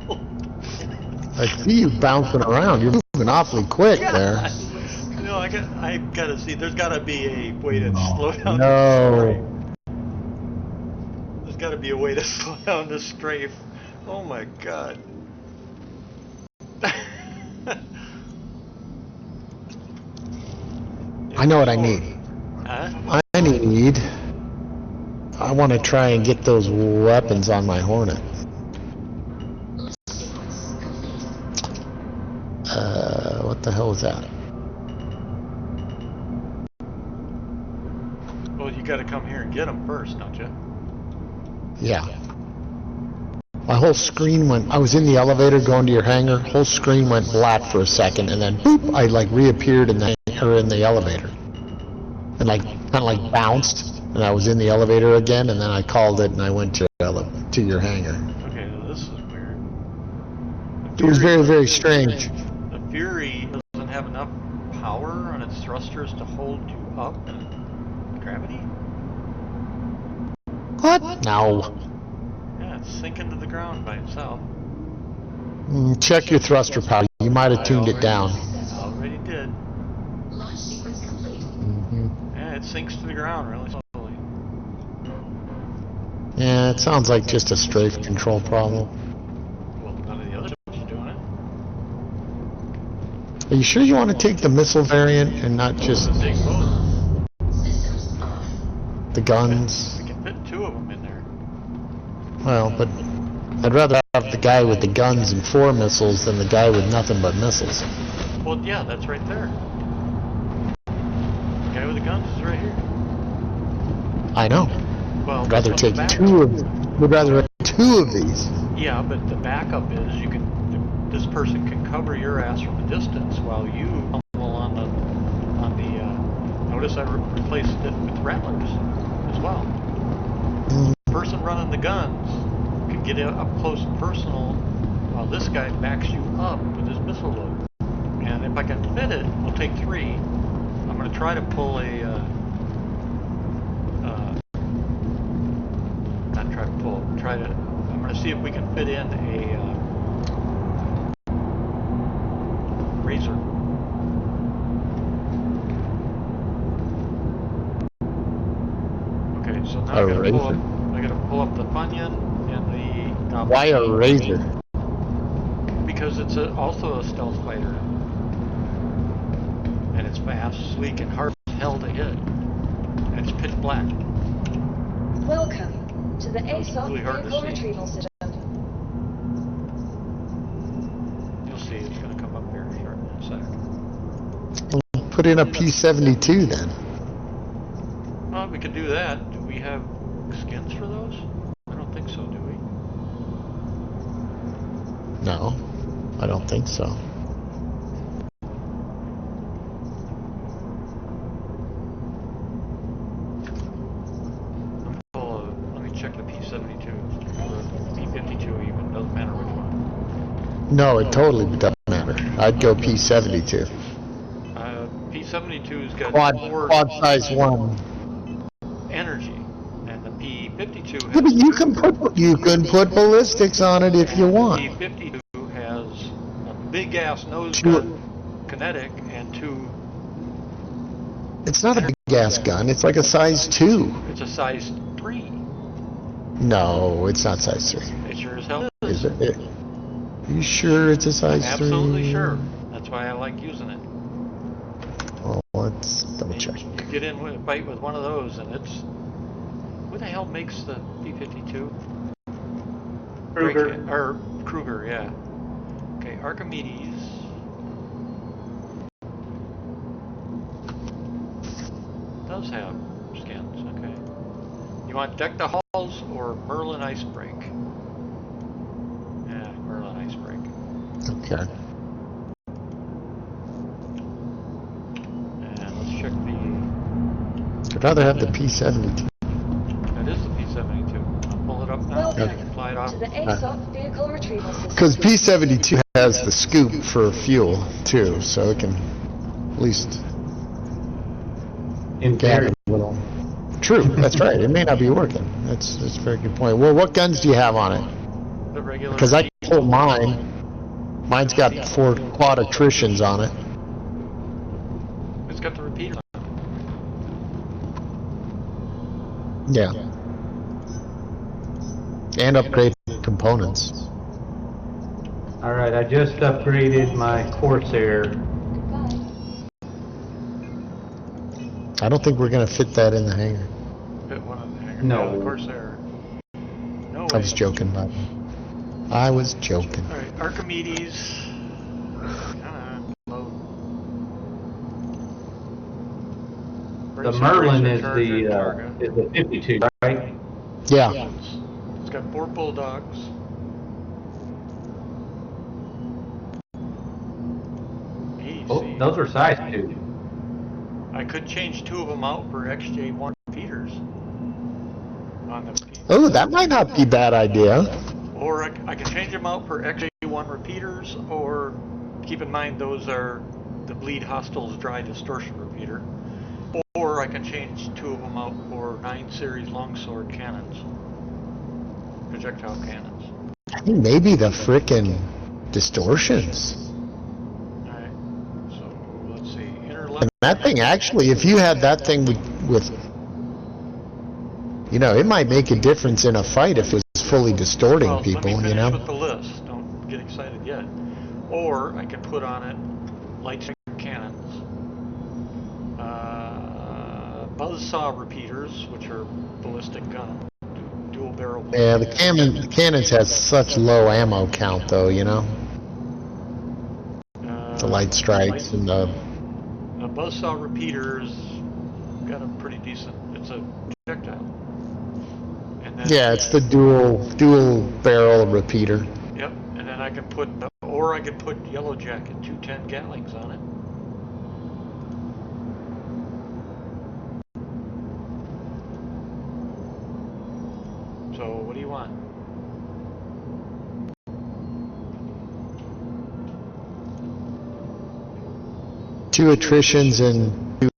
I see you bouncing around. You're moving awfully quick there. No, I gotta see. There's gotta be a way to slow down. No. There's gotta be a way to slow down this strafe. Oh my god. I know what I need. Huh? I want to try and get those weapons on my Hornet. What the hell is that? Well, you gotta come here and get them first, don't you? Yeah. My whole screen went, I was in the elevator going to your hangar, whole screen went black for a second, and then boop, I like reappeared in the elevator. And like, kind of like bounced, and I was in the elevator again, and then I called it and I went to your hangar. Okay, well, this is weird. It was very, very strange. The Fury doesn't have enough power on its thrusters to hold you up in gravity? What? No. Yeah, it's sinking to the ground by itself. Check your thruster power. You might have tuned it down. Already did. Yeah, it sinks to the ground really slowly. Yeah, it sounds like just a strafe control problem. Well, none of the other ships are doing it. Are you sure you want to take the missile variant and not just Take both. the guns? We can fit 2 of them in there. Well, but I'd rather have the guy with the guns and 4 missiles than the guy with nothing but missiles. Well, yeah, that's right there. The guy with the guns is right here. I know. Well, I'd rather that's what take the 2 of. Would rather have 2 of these. Yeah, but the backup is you can. This person can cover your ass from a distance while you tumble on the. Notice I replaced it with rattlers as well. The person running the guns can get up close and personal while this guy backs you up with his missile load. And if I can fit it, we'll take 3. I'm going to try to pull a try to. I'm going to see if we can fit in a razor. Okay, so now I gotta pull up the Funyun and the. Why a razor? Because it's also a stealth fighter, and it's fast, sleek, and hard as hell to hit. And it's pitch black. Welcome to the It's ASOP really hard to vehicle see. retrieval system. You'll see it's gonna come up here short in a sec. Put in a P-72 then. Well, we could do that. Do we have skins for those? I don't think so, do we? No, I don't think so. Let me check the P-72 or the P-52 even. Doesn't matter which one. No, it totally doesn't matter. I'd go P-72. P-72's got Quad size one. energy, and the P-52 has. Yeah, but you can put ballistics on it if you want. The P-52 has a big ass nose gun, kinetic, and two. It's not a big gas gun. It's like a size 2. It's a size 3. No, it's not size 3. It sure as hell Is it? Are you sure it's a size 3? Absolutely sure. That's why I like using it. Well, let's double check. You get in with a fight with one of those, and it's. Who the hell makes the P-52? Kruger. Or Kruger, yeah. Okay, Archimedes. Does have skins, okay. You want Deck the Halls or Merlin Icebreak? Yeah, Merlin Icebreak. Okay. And let's check the. I'd rather have the P-72. That is the P-72. I'll pull it up now. Welcome I can fly it off. to the ASOP vehicle retrieval system. Because P-72 has the scoop for fuel, too, so it can at least In get theory. a little... True, that's right. It may not be working. That's a very good point. Well, what guns do you have on it? The regular. Because I can pull mine. Mine's got 4 quad attritions on it. It's got the repeater. Yeah. And upgrade components. Alright, I just upgraded my Corsair. Goodbye. I don't think we're going to fit that in the hangar. Fit one on the hangar. No. Yeah, of course there. No I way. was joking, bud. I was joking. Alright, Archimedes. Load. The Merlin is the 52, right? Yeah. It's got 4 bulldogs. Oh, Easy. those are size 2. I could change 2 of them out for XJ1 repeaters. On the Oh, that might not be a bad idea. Or I can change them out for XJ1 repeaters, or keep in mind those are the Bleed Hostiles dry distortion repeater. Or I can change 2 of them out for 9 series longsword cannons. Projectile cannons. I think maybe the frickin' distortions. Alright, so let's see. Inner left. And that thing, actually, if you had that thing with you know, it might make a difference in a fight if it was fully distorting Well, people, let me you finish know? with the list. Don't get excited yet. Or I can put on it lightning cannons, buzzsaw repeaters, which are ballistic gun, dual barrel. Yeah, the cannons has such low ammo count, though, you know? The light strikes and the... A buzzsaw repeater's got a pretty decent. It's a projectile. And then, Yeah, it's the dual barrel repeater. Yep, and then I can put, or I could put Yellow Jacket 210 Gatlings on it. So what do you want? Two attritions and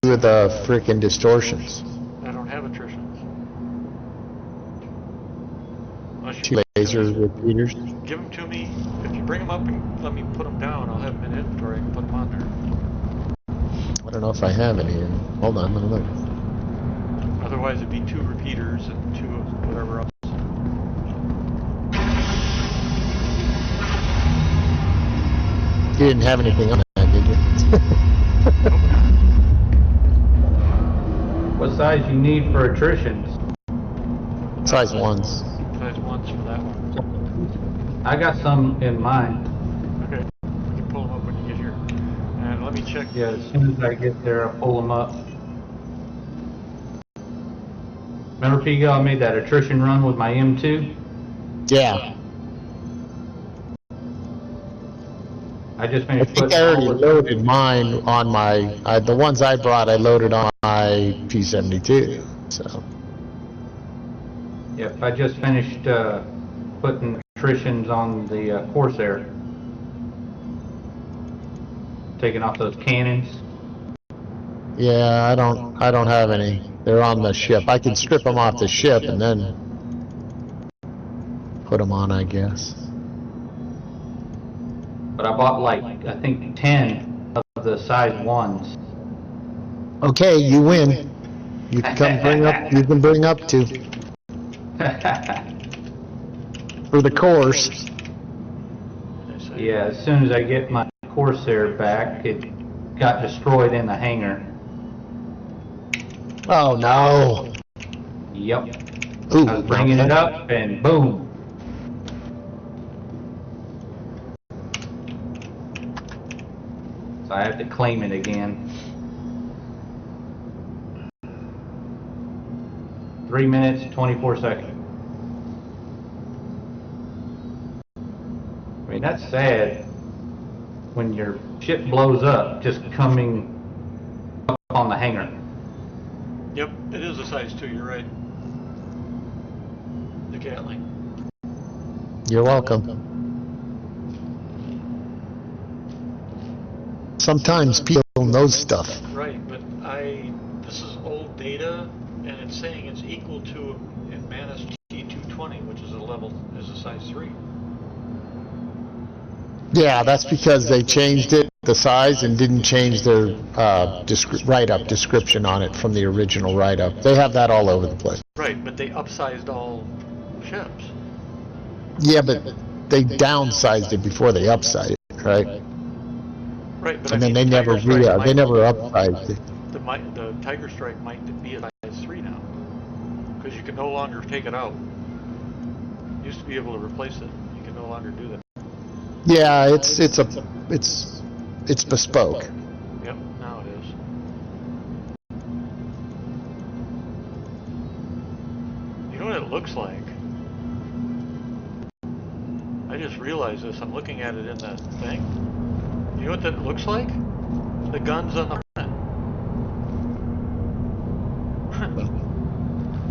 2 of the frickin' distortions. I don't have attritions. Unless Two you laser repeaters. give them to me. If you bring them up and let me put them down, I'll have them in inventory. I can put them on there. I don't know if I have any. Hold on, let me look. Otherwise, it'd be 2 repeaters and 2 of whatever else. You didn't have anything on that, did you? What size you need for attritions? Size 1s. Size 1s for that one. I got some in mind. Okay, you can pull them up when you get here. And let me check. Yeah, as soon as I get there, I'll pull them up. Remember, Pigo, I made that attrition run with my M2? Yeah. I just I finished think putting I already all the... loaded mine on my, the ones I brought, I loaded on my P72, so. Yep, I just finished putting attritions on the Corsair. Taking off those cannons. Yeah, I don't have any. They're on the ship. I can strip them off the ship and then put them on, I guess. But I bought like, I think 10 of the size 1s. Okay, you win. You can come bring up, you can bring up 2. For the course. Yeah, as soon as I get my Corsair back, it got destroyed in the hangar. Oh no. Yep. Ooh, I was bringing it up and boom. So I have to claim it again. 3 minutes, 24 seconds. I mean, that's sad when your ship blows up just coming up on the hangar. Yep, it is a size 2, you're right. The Gatling. You're welcome. Sometimes people know stuff. Right, but this is old data, and it's saying it's equal to in Manus T220, which is a size 3. Yeah, that's because they changed it, the size, and didn't change their write-up description on it from the original write-up. They have that all over the place. Right, but they upsized all ships. Yeah, but they downsized it before they upsized it, right? Right, but And I then mean, they never they never upsized it. The Tiger Strike might be a size 3 now, because you can no longer take it out. You used to be able to replace it. You can no longer do that. Yeah, it's bespoke. Yep, now it is. You know what it looks like? I just realized this. I'm looking at it in that thing. You know what that looks like? The guns on the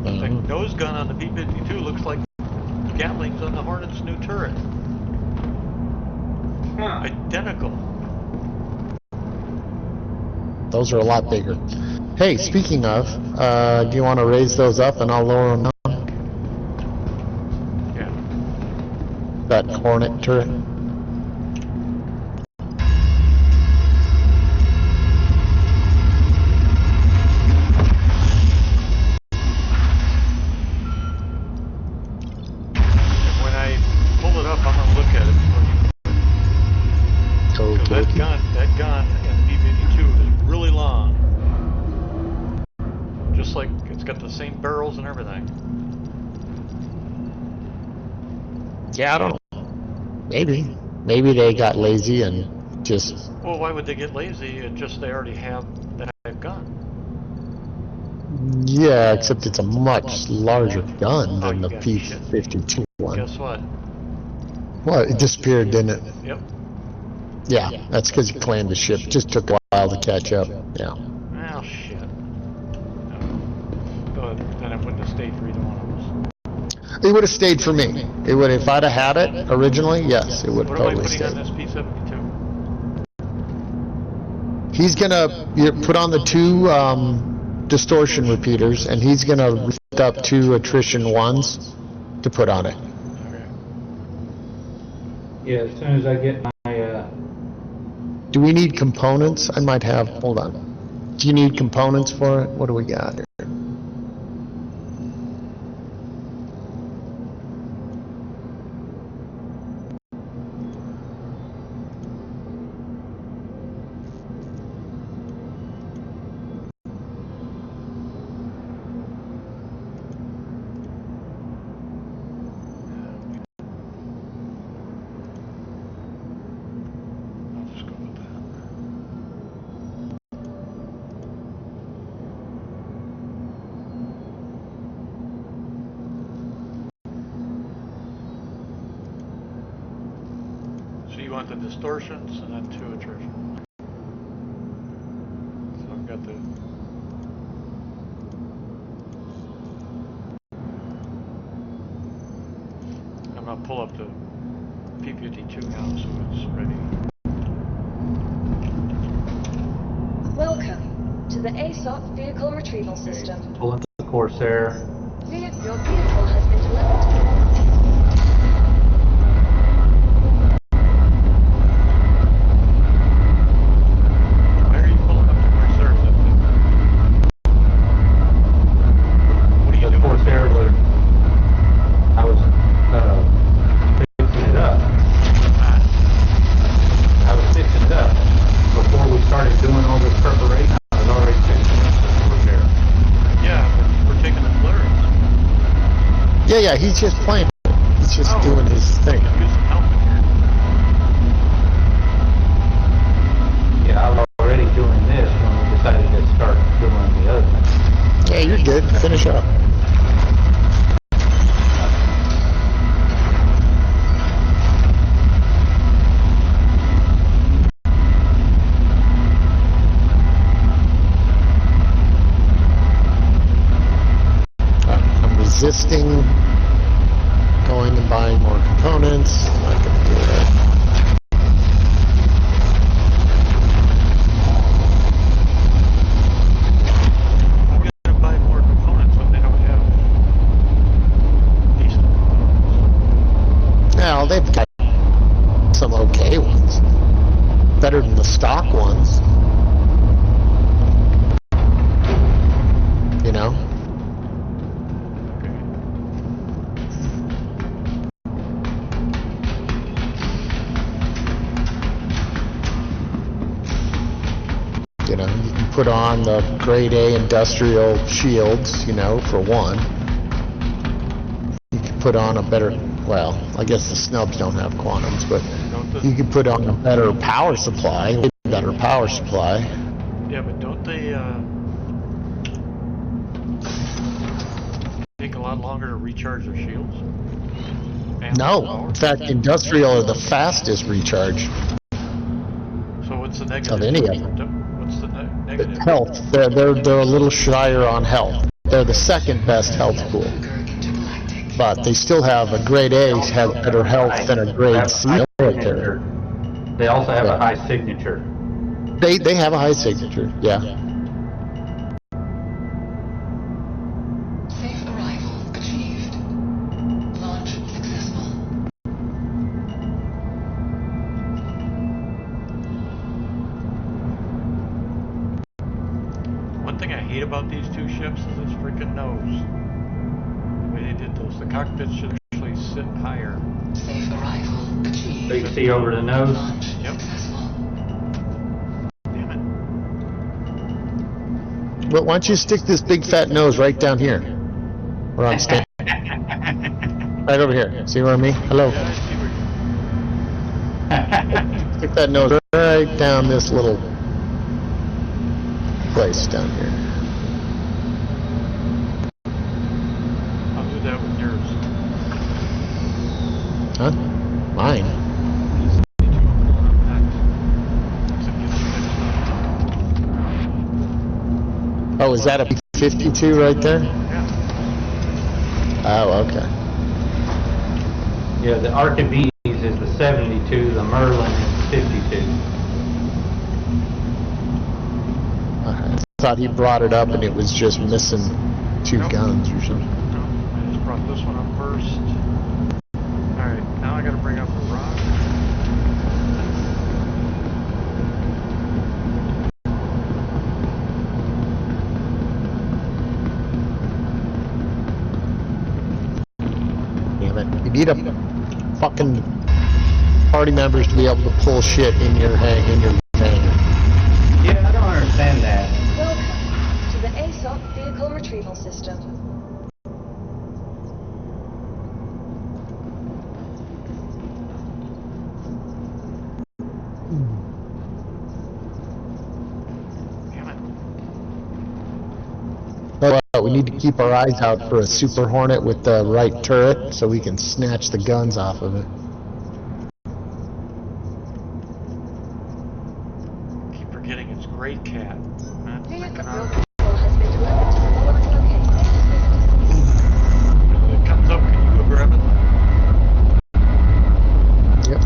The nose gun on the P-52 looks like Gatlings on the Hornet's new turret. Identical. Those are a lot bigger. Hey, speaking of, do you want to raise those up and I'll lower them down? Yeah. That Hornet turret? When I pull it up, I'm gonna look at it before you. Because that gun in the P-52 is really long. Just like it's got the same barrels and everything. Yeah, I don't know. Maybe they got lazy and just. Well, why would they get lazy? It's just they already have that gun. Yeah, except it's a much larger gun than the you got P-52 one. Guess what? Well, it disappeared, didn't it? Yep. Yeah, that's because he claimed the ship. Just took a while to catch up. Yeah. Well, shit. But then it wouldn't have stayed for either one of us. It would have stayed for me. It would, if I'd have had it originally. Yes, it would have What am I totally putting stayed. on this P-72? He's gonna put on the 2 distortion repeaters, and he's gonna lift up 2 attrition 1s to put on it. Yeah, as soon as I get my, Do we need components? I might have, hold on. Do you need components for it? What do we got here? I'll just go with that. So you want the distortions and then 2 attrition. So I've got the... I'm gonna pull up the P52 now so it's ready. Welcome to the ASOP Vehicle Retrieval System. pulling the Corsair. Your vehicle has been delivered. Why are you pulling up the Corsair? What are you The doing? Corsair was, I was, fixing it up. I was fixing it up. Before we started doing all this preparation, I was already fixing the Corsair. Yeah, but we're taking the clearance. Yeah, he's just playing. He's just Oh. doing his thing. Use some help in here. Yeah, I was already doing this when we decided to start doing the other thing. Yeah, you're good. Finish up. I'm resisting going and buying more components. I'm not going to do that. I'm gonna buy more components when they don't have decent components. Now, they've got some okay ones. Better than the stock ones. You know? You know, you can put on the grade A industrial shields, you know, for one. You can put on a better, well, I guess the snubs don't have quantums, but Don't the, you could put on a better power supply, yeah, but don't they take a lot longer to recharge their shields? And No, power? in fact, industrial are the fastest recharge So what's the negative? of any of them. What's the negative? It's health. They're a little shyer on health. They're the second best health pool. But they still have a grade A has better health than a grade C military. They also have a high signature. They have a high signature, yeah. Safe arrival achieved. Launch successful. One thing I hate about these 2 ships is this freaking nose. The way they did those. The cockpit should actually sit higher. Safe arrival achieved. So you can see over the nose. Launch Yep. successful. Damn it. But why don't you stick this big fat nose right down here? Where I'm standing. Right over here. See what I mean? Hello. Yeah, I see where you... Stick that nose right down this little place down here. I'll do that with yours. Huh? Mine? Oh, is that a P-52 right there? Yeah. Oh, okay. Yeah, the Archimedes is the 72, the Merlin is the 52. I thought he brought it up and it was just missing 2 Nope. guns or something. I just brought this one up first. Alright, now I gotta bring up the rock. You need a fucking party members to be able to pull shit in your hangar. Yeah, I don't understand that. Welcome to the ASOP Vehicle Retrieval System. Damn it. But we need to keep our eyes out for a Super Hornet with the right turret so we can snatch the guns off of it. Keep forgetting it's Great Cat. Not Unit, freaking your Argo. vehicle has been delivered to the following location. When it comes up, can you go grab it? Yep.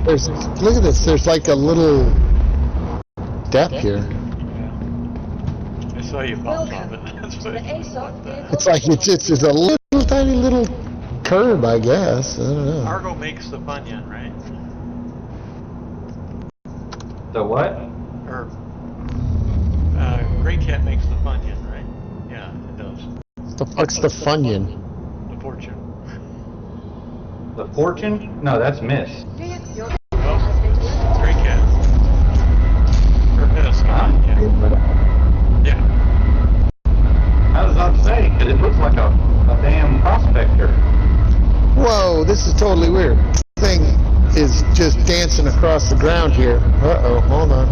There's, look at this, there's like a little depth here. Yeah. I saw you bounce off Welcome it. That's to what the I ASOP thought. Vehicle It's like, it's a little tiny little curb, I guess, I don't know. Argo makes the Funyun, right? The what? Or, Great Cat makes the Funyun, right? Yeah, it does. What the fuck's the Funyun? The Fortune. The Fortune? No, that's Miss. Unit, your Oh, vehicle has been delivered. Great Cat. Or Miss, Huh? yeah. I was about to say, because it looks like a damn prospector. Whoa, this is totally weird. This thing is just dancing across the ground here. Uh-oh, hold on.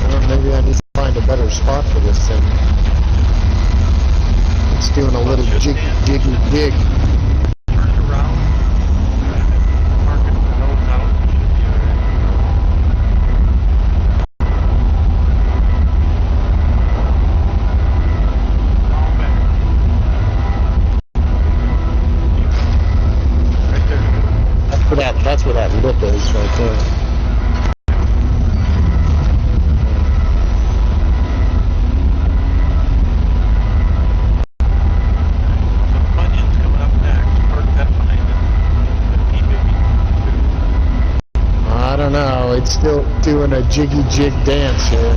Well, maybe I need to find a better spot for this thing. It's doing a little jiggy jig. Turn it around. Mark it nose out. Should be alright. All back. Right there. That's where that lip is right there. The Funyun's coming up next. Park that behind the P-Baby. I don't know, it's still doing a jiggy jig dance here.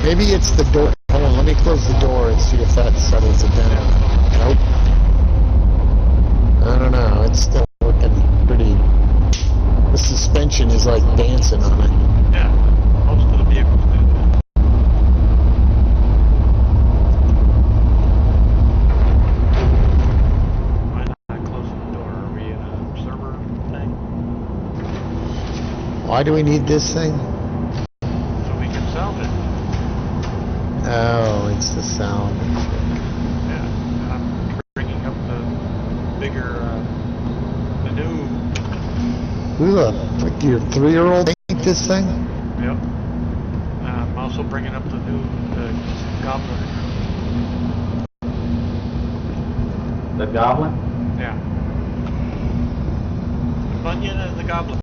Maybe it's the door. Hold on, let me close the door and see if that settles it down. Nope. I don't know, it's still looking pretty... The suspension is like dancing on it. Yeah, most of the vehicles do that. Why not closing the door? Are we in a server thing? Why do we need this thing? So we can salvage it. Oh, it's the sound. Yeah, I'm bringing up the bigger, the new. Who the frick, your 3-year-old make this thing? Yep. I'm also bringing up the new goblin. The goblin? Yeah. The Bunyan and the goblin.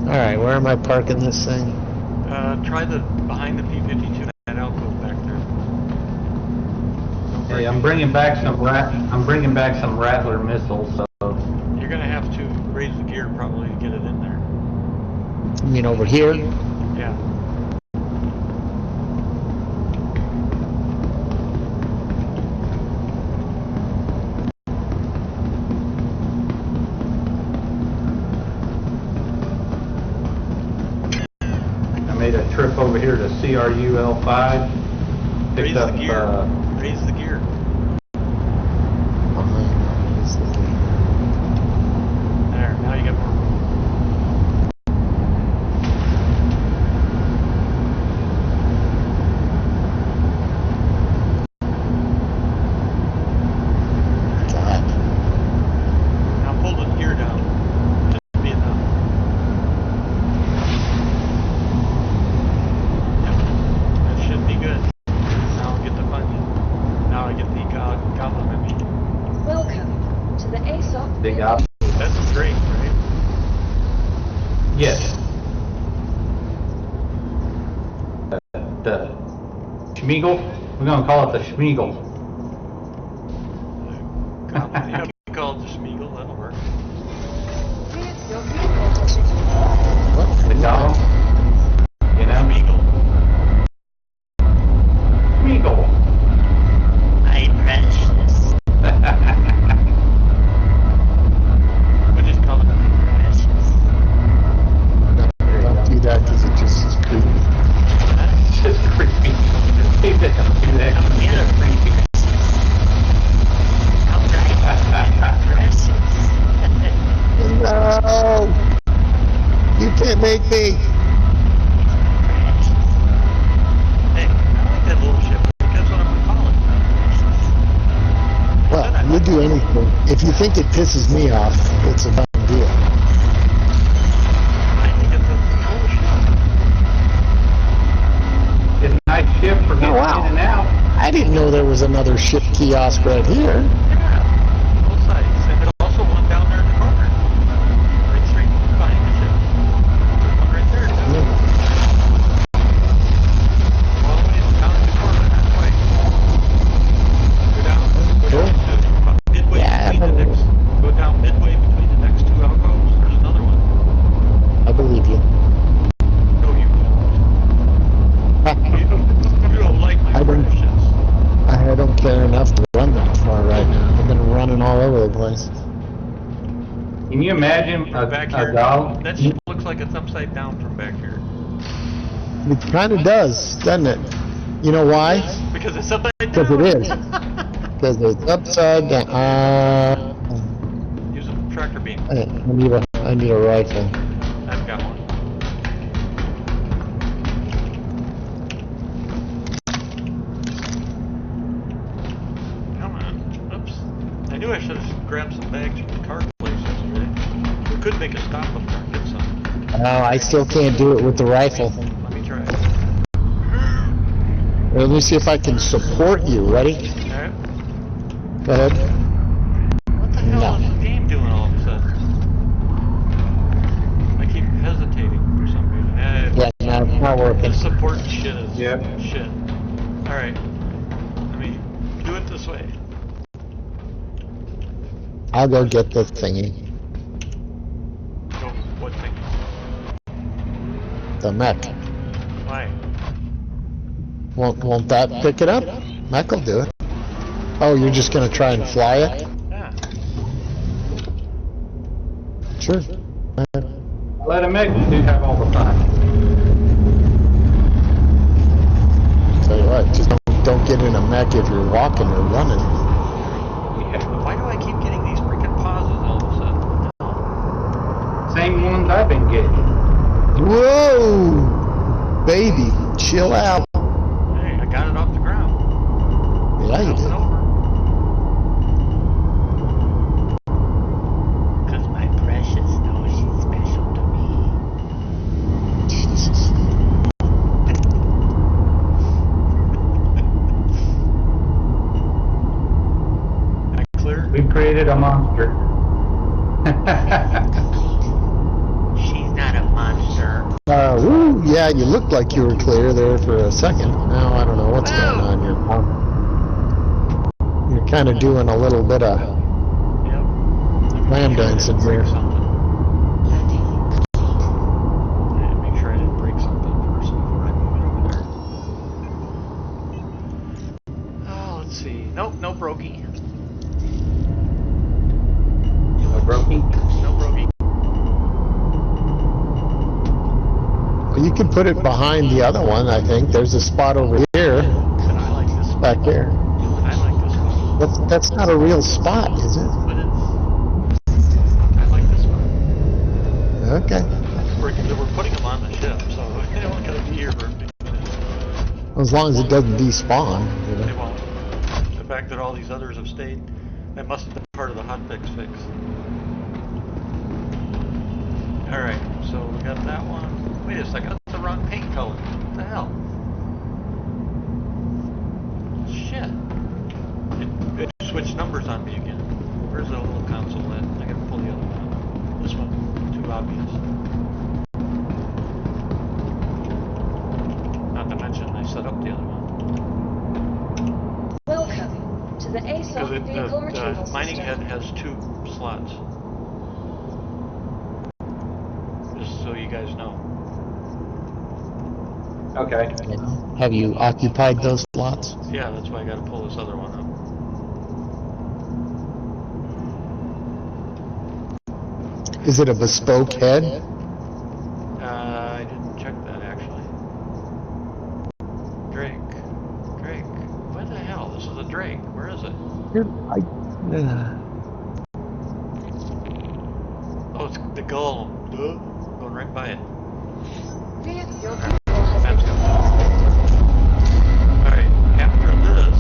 Alright, where am I parking this thing? Try the behind the P-52 that alcove back there. Don't Hey, break I'm it. bringing back some Rattler missiles, so You're gonna have to raise the gear probably to get it in there. You mean over here? Yeah. I made a trip over here to CRU L5. Raise Picked the up, gear. Raise the gear. There, now you got more room. God. Now pull the gear down. Just be enough. Yep. That should be good. Now I'll get the Bunyan. Now I get the goblin in me. Welcome to the ASOP. Big op. That's great, right? Yes. The Schmeagle? We're gonna call it the Schmeagle. Goblin. Yeah, we call it the Schmeagle. That'll work. Units, your vehicle position. The goblin. You know? Schmeagle. Schmeagle. My precious. We just call it Precious. Don't do that because it just is creepy. It's just creepy. Please don't do that. You're precious. All right. Precious. No! You can't make me! Hey, I like that little ship. That's what I'm gonna call it. Well, you do anything. If you think it pisses me off, it's a done deal. I think it's a cool ship. It's a nice ship for getting Oh, wow. in and out. I didn't know there was another ship kiosk right here. Yeah, both sides. And there's also one down there in the corner. Right straight behind the ship. There's one right there, too. All the way down in the corner, that way. Go down, Cool. midway Yeah, between the but- next, go down midway between the next two alcoves. There's another one. I believe you. No, you don't. You don't like my I don't- precious. I don't care enough to run that far right now. I've been running all over the place. Can you imagine Back a here, goblin? that ship looks like it's upside down from back here. It kind of does, doesn't it? You know why? Because it's upside down. Because it is. Because it's upside down. Use a tractor beam. I need a rifle. I've got one. Come on. Oops. I knew I should have grabbed some bags from the car place yesterday. We could make a stop up there and get some. No, I still can't do it with the rifle. Let me try. Let me see if I can support you. Ready? Alright. Go ahead. What the hell No. is the game doing all of a sudden? I keep hesitating for some reason. Yeah, no, it's not working. The support shit is Yep. shit. Alright. Let me do it this way. I'll go get the thingy. Go, what thing? The mech. Why? Won't that pick it up? Mech will do it. Oh, you're just gonna try and fly it? Yeah. Sure. Let him make it. Do have all the time. Tell you what, just don't don't get in a mech if you're walking or running. Why do I keep getting these freaking pauses all of a sudden? Same ones I've been getting. Whoa! Baby, chill out. Hey, I got it off the ground. Yeah, you Bounced it did. over. Because my precious knows she's special to me. Jesus. Clear? We've created a monster. She's not a monster. Woo, yeah, you looked like you were clear there for a second. Now I don't know what's going on here. You're kind of doing a little bit of Yep. lamb dancing here. Yeah, make sure I didn't break something first before I move it over there. Oh, let's see. Nope, no brokey. A brokey? No brokey. Well, you could put it behind the other one, I think. There's a spot over here, And I like this spot. back there. I like this spot. That's not a real spot, is it? But it's... I like this spot. Okay. We're putting them on the ship, so they don't gotta be here for 50 minutes. As long as it doesn't despawn. You They know. won't. The fact that all these others have stayed, that must have been part of the hotfix fix. Alright, so we got that one. Wait a second, that's the wrong paint color. What the hell? Shit. It switched numbers on me again. Where's the little console at? I gotta pull the other one up. This one, too obvious. Not to mention, I set up the other one. Welcome to the ASOC Because vehicle retrieval the mining system. head has 2 slots. Just so you guys know. Okay. Have you occupied those slots? Yeah, that's why I gotta pull this other one up. Is it a bespoke head? I didn't check that actually. Drake. What the hell? This is a Drake. Where is it? Oh, it's the gull. Duh. Going right by it. Your vehicle has That's been good. Alright, after this,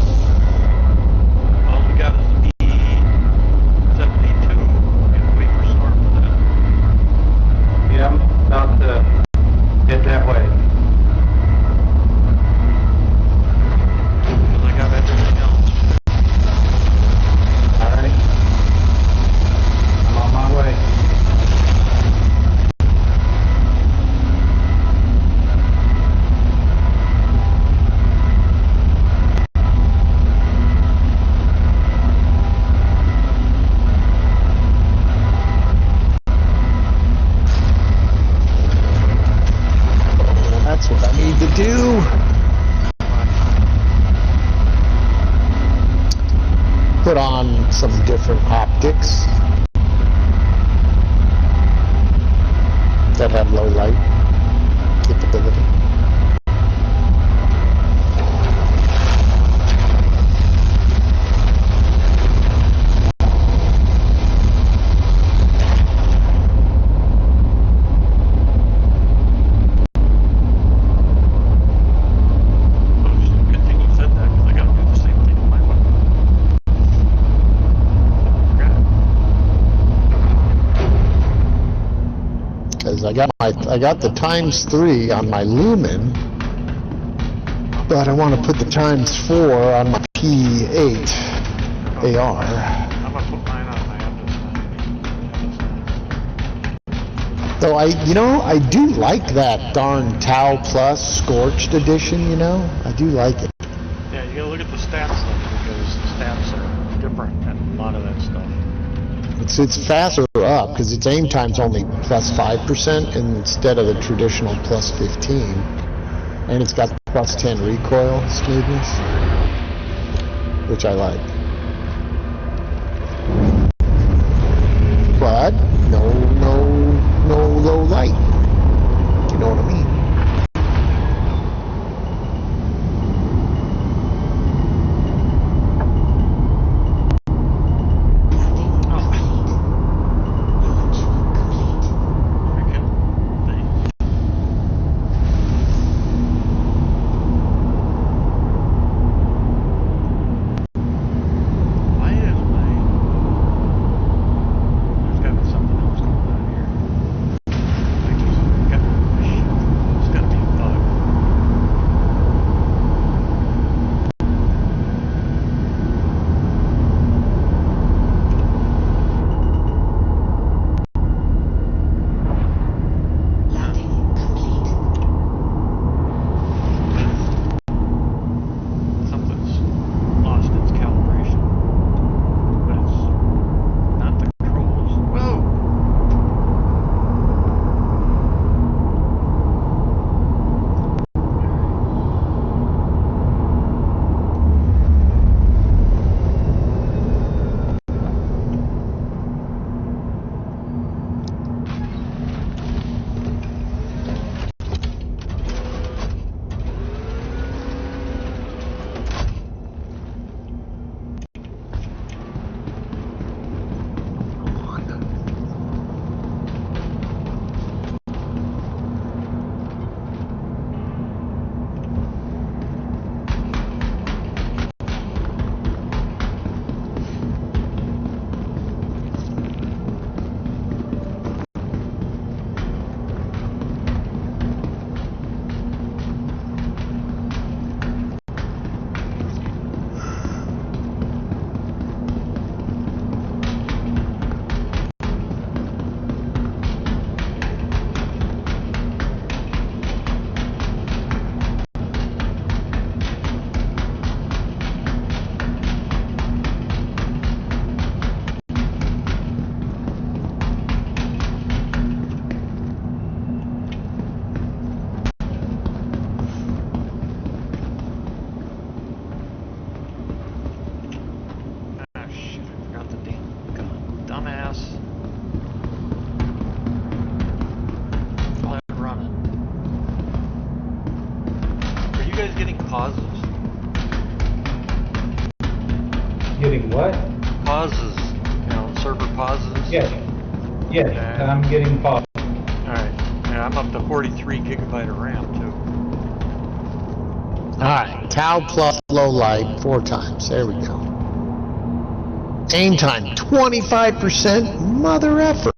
all we got is the B-72. And wait for storm for that. Yeah, I'm about to head that way. Because I got everything else. Alright. I'm on my way. That's what I need to do. Put on some different optics that have low light capability. Good thing you said that, because I gotta do the same thing with my weapon. Because I got the × 3 on my Lumen, but I want to put the ×4 on my P8 AR. I'm gonna put mine on my other. Though I do like that darn Tau Plus Scorched edition, I do like it. Yeah, you gotta look at the stats though, because the stats are different than a lot of that stuff. It's faster up, because its aim time's only +5% instead of the traditional +15. And it's got +10 recoil smoothness, which I like. But no low light. You know what I mean? what? Pauses. Server pauses. Yes. Yes, Okay. I'm getting paused. Alright. Yeah, I'm up to 43 gigabyte of RAM, too. Alright, tau plus low light 4 times. There we go. Aim time 25%. Mother effer.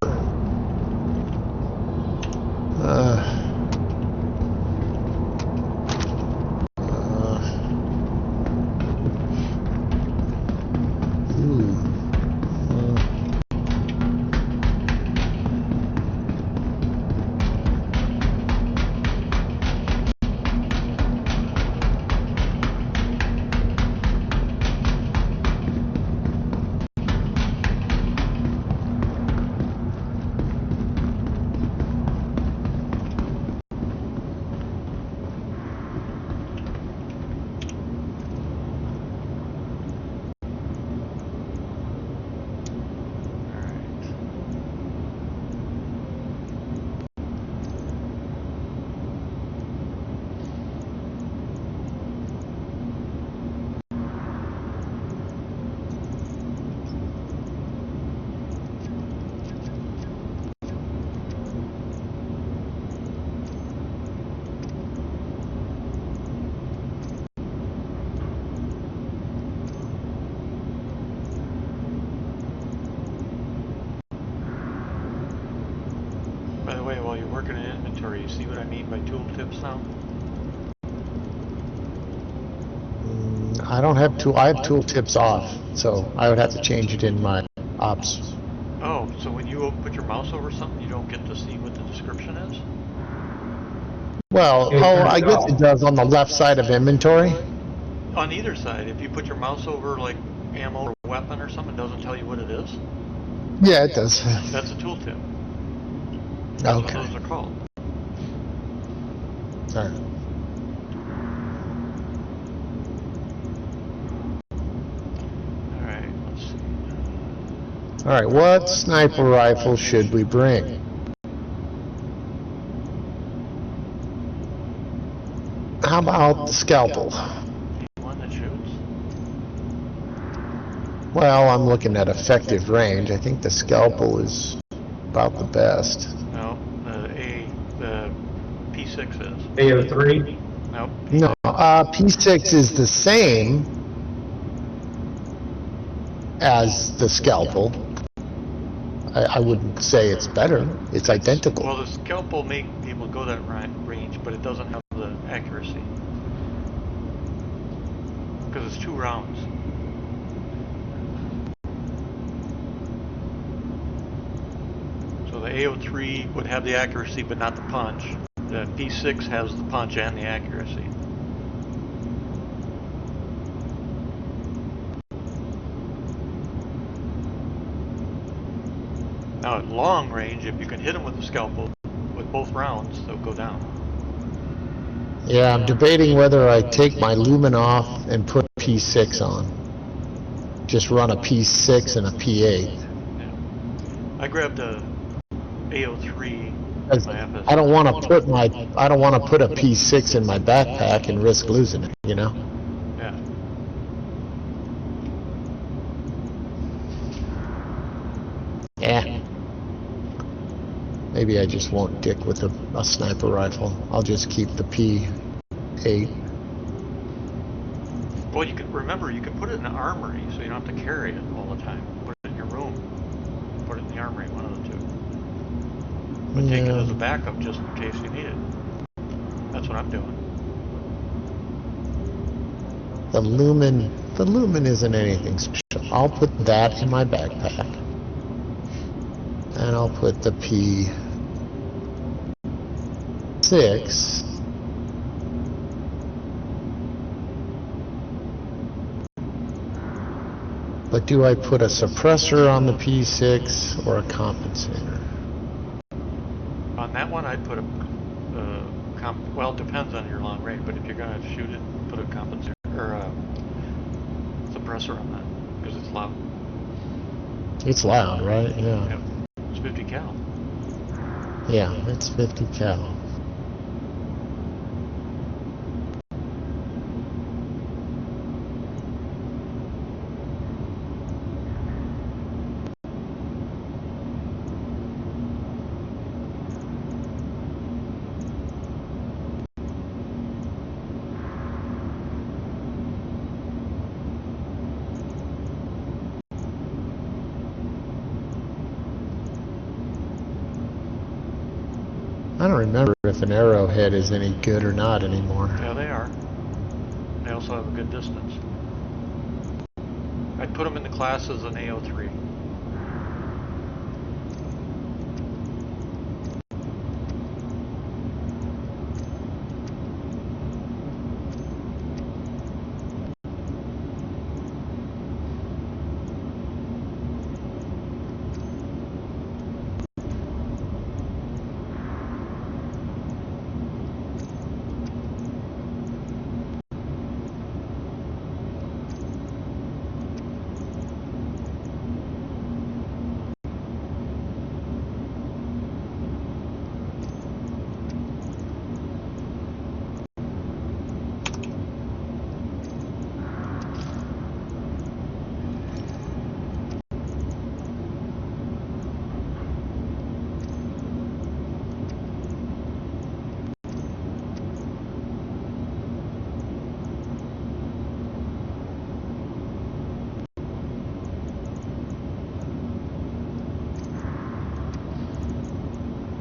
By the way, while you're working in inventory, you see what I mean by tooltips now? I don't have I have tooltips off, so I would have to change it in my ops. Oh, so when you put your mouse over something, you don't get to see what the description is? Well, I guess it does on the left side of inventory. On either side, if you put your mouse over like ammo or weapon or something, it doesn't tell you what it is? Yeah, it does. That's a tooltip. That's Okay. what those are called. Sorry. Alright, let's see. Alright, what sniper rifle should we bring? How about the scalpel? One that shoots? Well, I'm looking at effective range. I think the scalpel is about the best. No, the P6 is. AO3? Nope. No, P6 is the same as the scalpel. I wouldn't say it's better. It's identical. Well, the scalpel may be able to go that range, but it doesn't have the accuracy. Because it's 2 rounds. So the AO3 would have the accuracy, but not the punch. The P6 has the punch and the accuracy. Now at long range, if you can hit them with the scalpel with both rounds, they'll go down. Yeah, I'm debating whether I take my lumen off and put P6 on. Just run a P6 and a P8. Yeah. I grabbed a AO3. I don't want to put a P6 in my backpack and risk losing it, you know? Yeah. Yeah. Maybe I just won't dick with a sniper rifle. I'll just keep the P8. Well, you can remember you can put it in an armory, so you don't have to carry it all the time. Put it in your room. Put it in the armory, one of the two. But take it as a backup just in case you need it. That's what I'm doing. The lumen isn't anything special. I'll put that in my backpack. And I'll put the P6 but do I put a suppressor on the P6 or a compensator? On that one, I'd put a well, it depends on your long range, but if you're gonna shoot it, put a compensator or a suppressor on that because it's loud. It's loud, right? Yeah. Yep. It's 50 cal. Yeah, it's 50 cal. I don't remember if an arrowhead is any good or not anymore. Yeah, they are. They also have a good distance. I'd put them in the class as an AO3.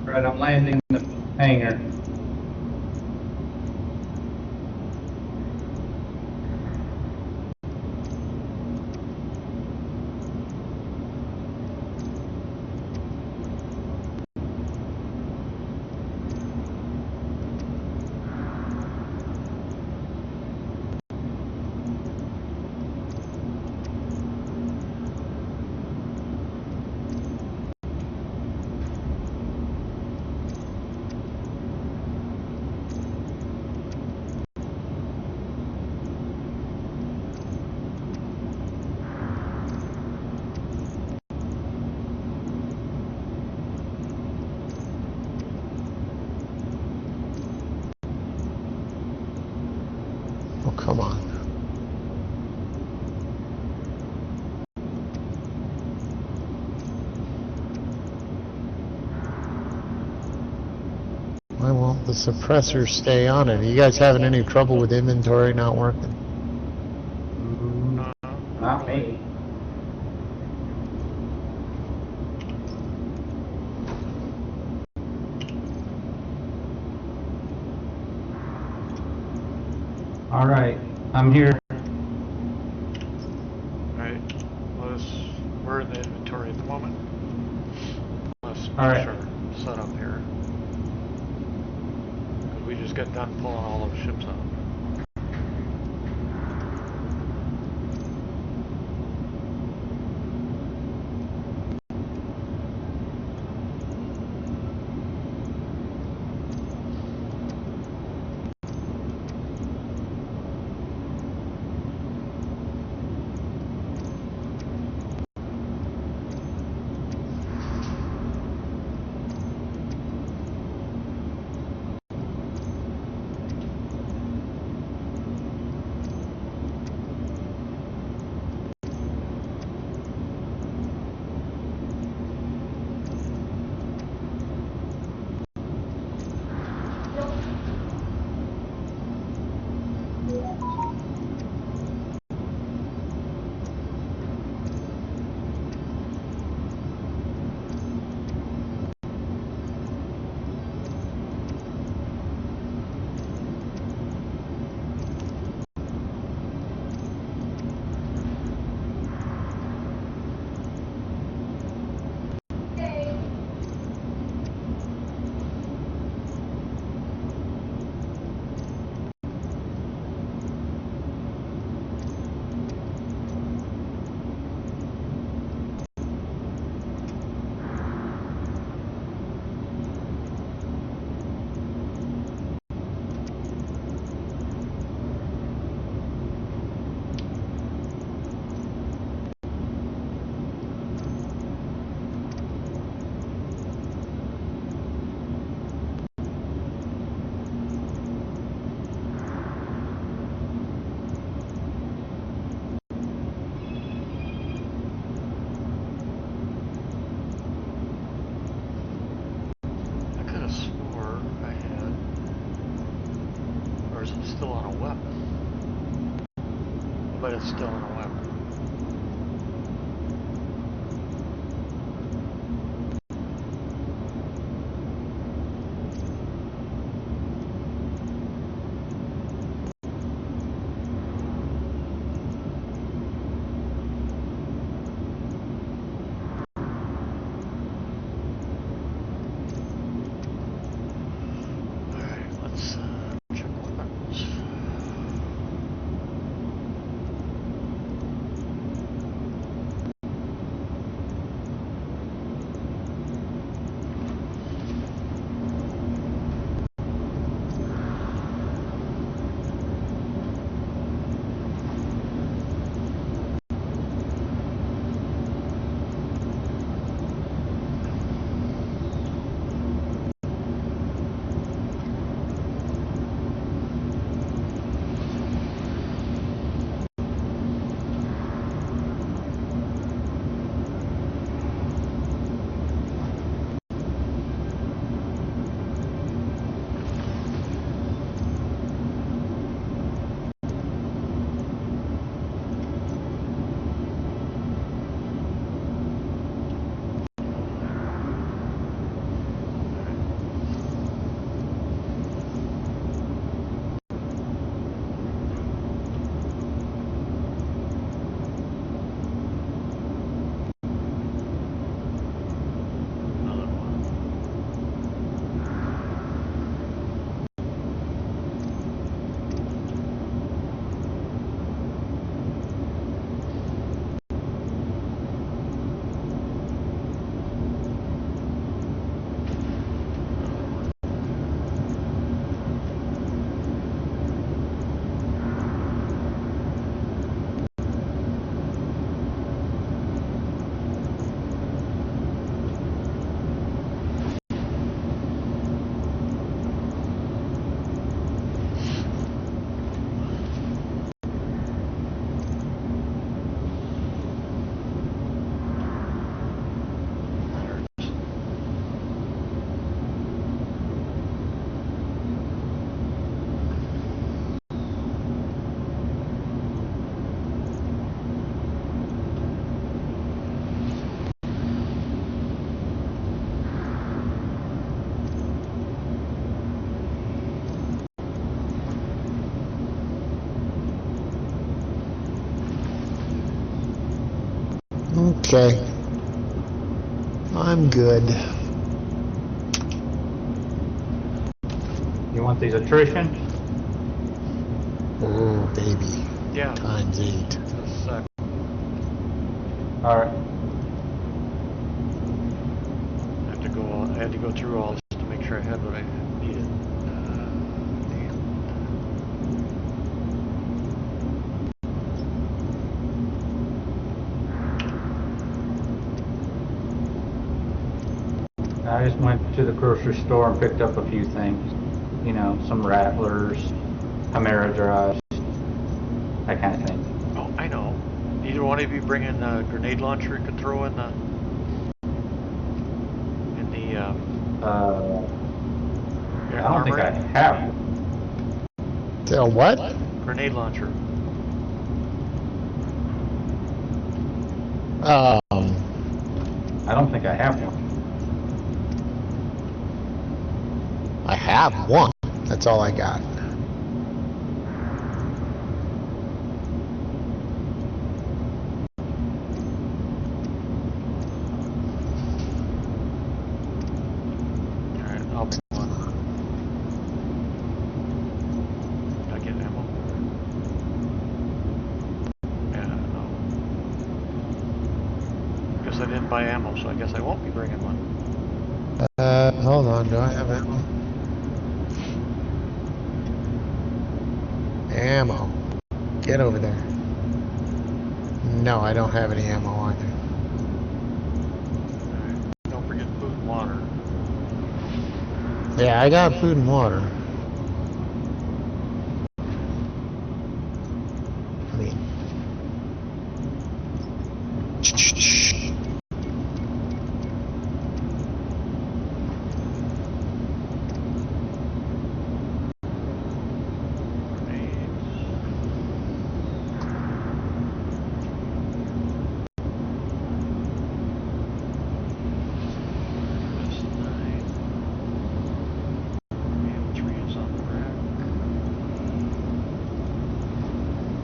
Right, I'm landing in the hangar. Oh, come on. Why won't the suppressor stay on it? Are you guys having any trouble with inventory not working? Not me. All right, I'm here. Alright, we're in the inventory at the moment. Let's All right. finish our setup here. 'Cause we just got done pulling all those ships out. Or is it still on a weapon? But it's still on a weapon. Okay. I'm good. You want these attrition? Oh, baby. Yeah. Times 8. Just a sec. Alright. I had to go through all this to make sure I had what I needed. I just went to the grocery store and picked up a few things. You know, some rattlers, Chimera drives, that kind of thing. Oh, I know. Either one of you bring in a grenade launcher you could throw in the I don't think I have. Tell what? grenade launcher. I don't think I have one. I have one. That's all I got. Alright, I'll bring one. Did I get ammo? Yeah, no. Guess I didn't buy ammo, so I guess I won't be bringing one. Hold on. Do I have ammo? Ammo. Get over there. No, I don't have any ammo either. Alright, don't forget food and water. Yeah, I got food and water. I mean...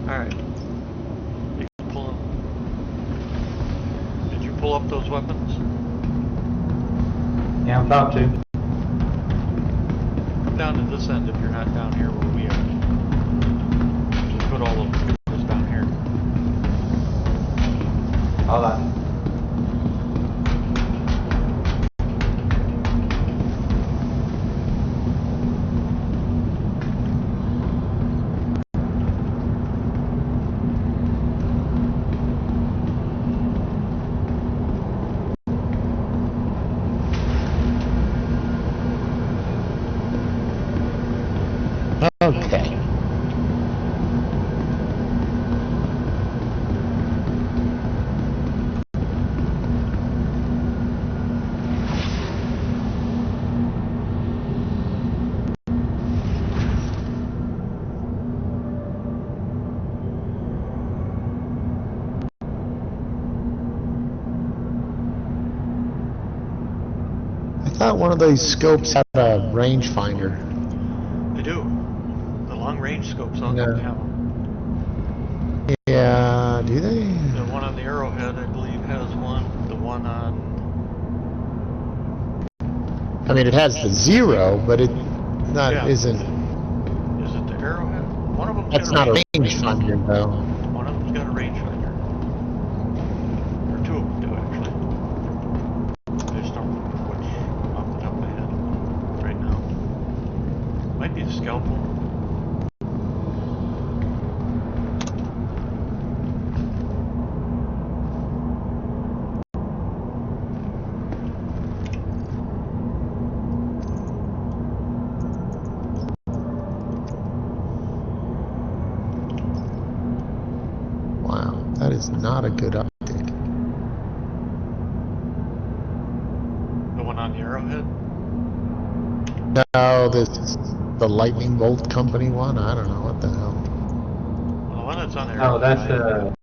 Alright. Did you pull up those weapons? Yeah, I'm about to. Come down to this end if you're not down here where we are. Just put all the weapons down here. Hold on. Okay. I thought one of these scopes had a rangefinder. They do. The long range scopes on No. them have them. Yeah, do they? The one on the Arrowhead, I believe, has one. The one on... I mean, it has the 0, but it not Yeah. isn't. Is it the Arrowhead? One of them's That's got not a range. rangefinder, though. One of them's got a rangefinder. Or two of them do, actually. I just don't remember which off the top of my head right now. Might be the Scalpel. Wow, that is not a good optic. The one on the Arrowhead? No, this the Lightning Bolt Company one. I don't know what the hell. Well, the one that's on the Oh, Arrowhead. that's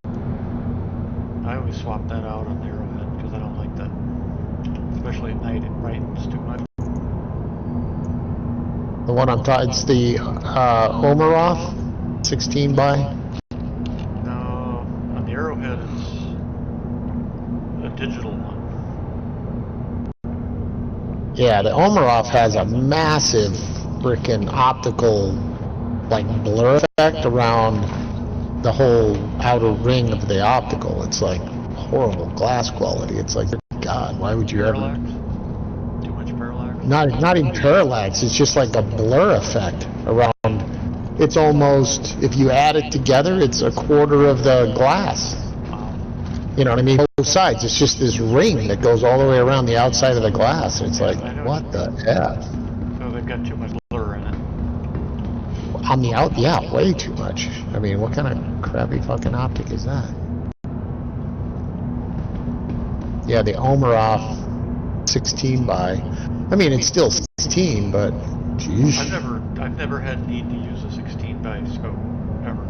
I always swap that out on the Arrowhead because I don't like that. Especially at night, it brightens too much. The one on top. It's the Omaroth 16 by. No, on the Arrowhead digital one. Yeah, the Omarov has a massive frickin' optical, like, blur effect around the whole outer ring of the optical. It's like horrible glass quality. It's like, God, why would you Parallax? ever... Too much parallax? Not even parallax, it's just like a blur effect around... It's almost, if you add it together, it's a quarter of the glass. You know what I mean? Both sides, it's just this ring that goes all the way around the outside of the glass. It's like, what the F? So they've got too much blur in it. On the out, yeah, way too much. I mean, what kind of crappy fucking optic is that? Yeah, the Omarov 16 by. I mean, it's still 16, but geez. I've never had need to use a 16 by scope ever.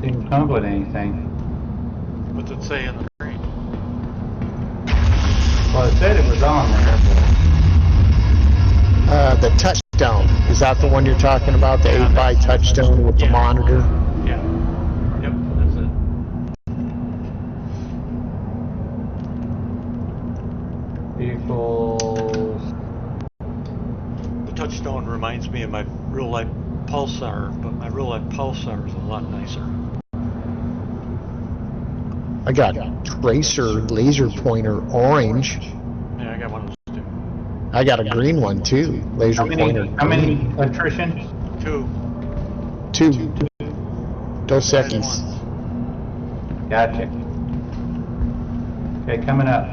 Didn't come with anything. What's it say in the screen? Well, it said it was on there, The touchstone, is that the one you're talking about? The 8 by touchstone with the monitor? Yeah. Yep, that's it. Vehicles. The touchstone reminds me of my real-life pulsar, but my real-life pulsar is a lot nicer. I got tracer laser pointer orange. Yeah, I got one of those too. I got a green one too. Laser pointer. How many electricians? 2. 2. Dos Equis. Gotcha. Okay, coming up.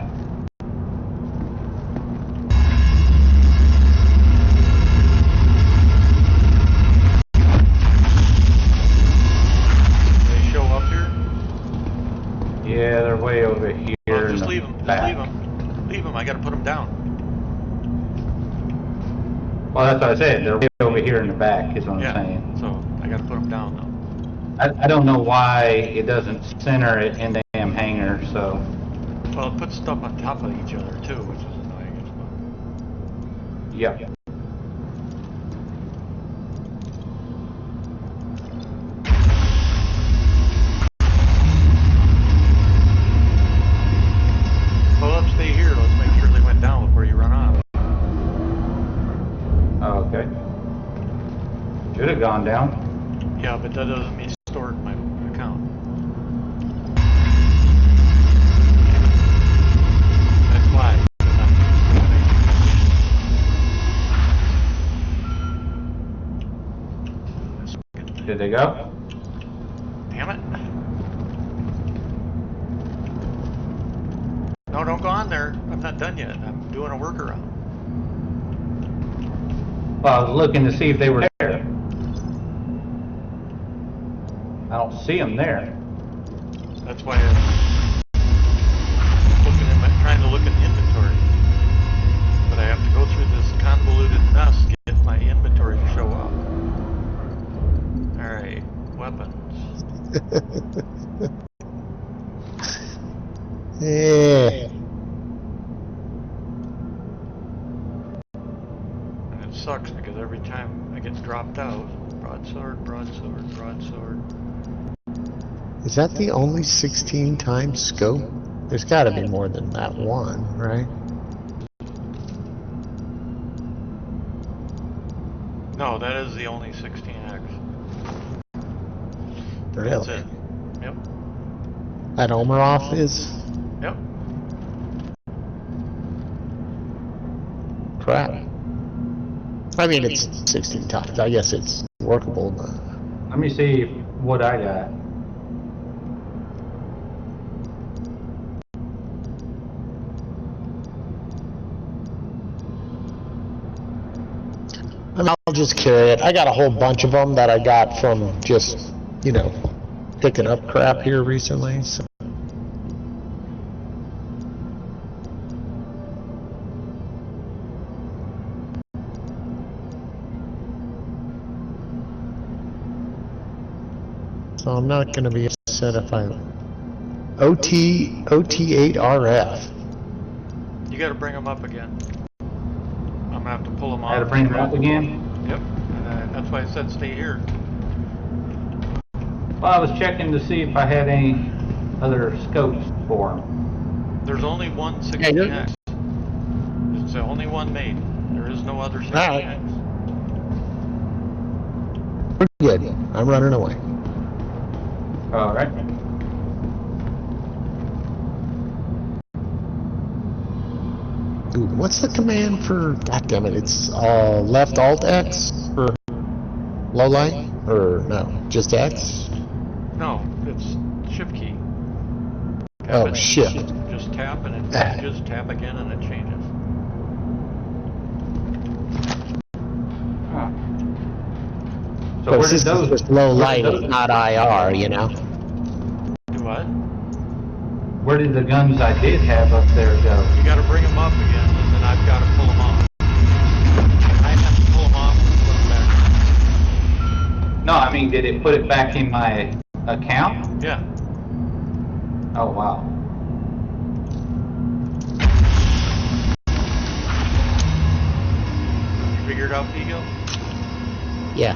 They show up here? Yeah, they're way over here. Well, in just the leave them. Just back. leave them. Leave them. I got to put them down. Well, that's what I said. They're way over here in the back, is what I'm Yeah. saying. So I got to put them down though. I don't know why it doesn't center it in the damn hangar, so. Well, it puts stuff on top of each other too, which is annoying. Yep. Pull up, stay here. Let's make sure they went down before you run off. Oh, okay. Should have gone down. Yeah, but that doesn't mean it's stored in my account. That's why. Did they go? Damn it. No, don't go on there. I'm not done yet. I'm doing a workaround. Well, I was looking to see if they were there. I don't see them there. That's why I'm trying to look in inventory. But I have to go through this convoluted mess to get my inventory to show up. Alright, weapons. Yeah. And it sucks because every time I get dropped out, broadsword, broadsword, broadsword. Is that the only 16 times scope? There's got to be more than that one, right? No, that is the only 16X. Really? That's it. Yep. That Omarov is? Yep. Crap. I mean, it's 16 times. I guess it's workable. But... Let me see what I got. I mean, I'll just carry it. I got a whole bunch of them that I got from just, you know, picking up crap here recently. So. So I'm not going to be upset if I OT8RF. You gotta bring them up again. I'm gonna have to pull them off. I gotta bring them up again? Yep, and that's why I said stay here. Well, I was checking to see if I had any other scopes for them. There's only one 16X. It's the only one made. There is no other 16X. We're good. I'm running away. Alright. Ooh, what's the command for, god damn it, it's left alt X for low light? Or no, just X? No, it's shift key. Tap Oh, it, shift. Just tap and it changes, tap again and it changes. So where did This those... is just low light, it's not IR, you know? Do what? Where did the guns I did have up there go? You gotta bring them up again and then I've gotta pull them off. I have to pull them off and put them back. No, I mean, did it put it back in my account? Yeah. Oh, wow. You figured out Pigo? Yeah.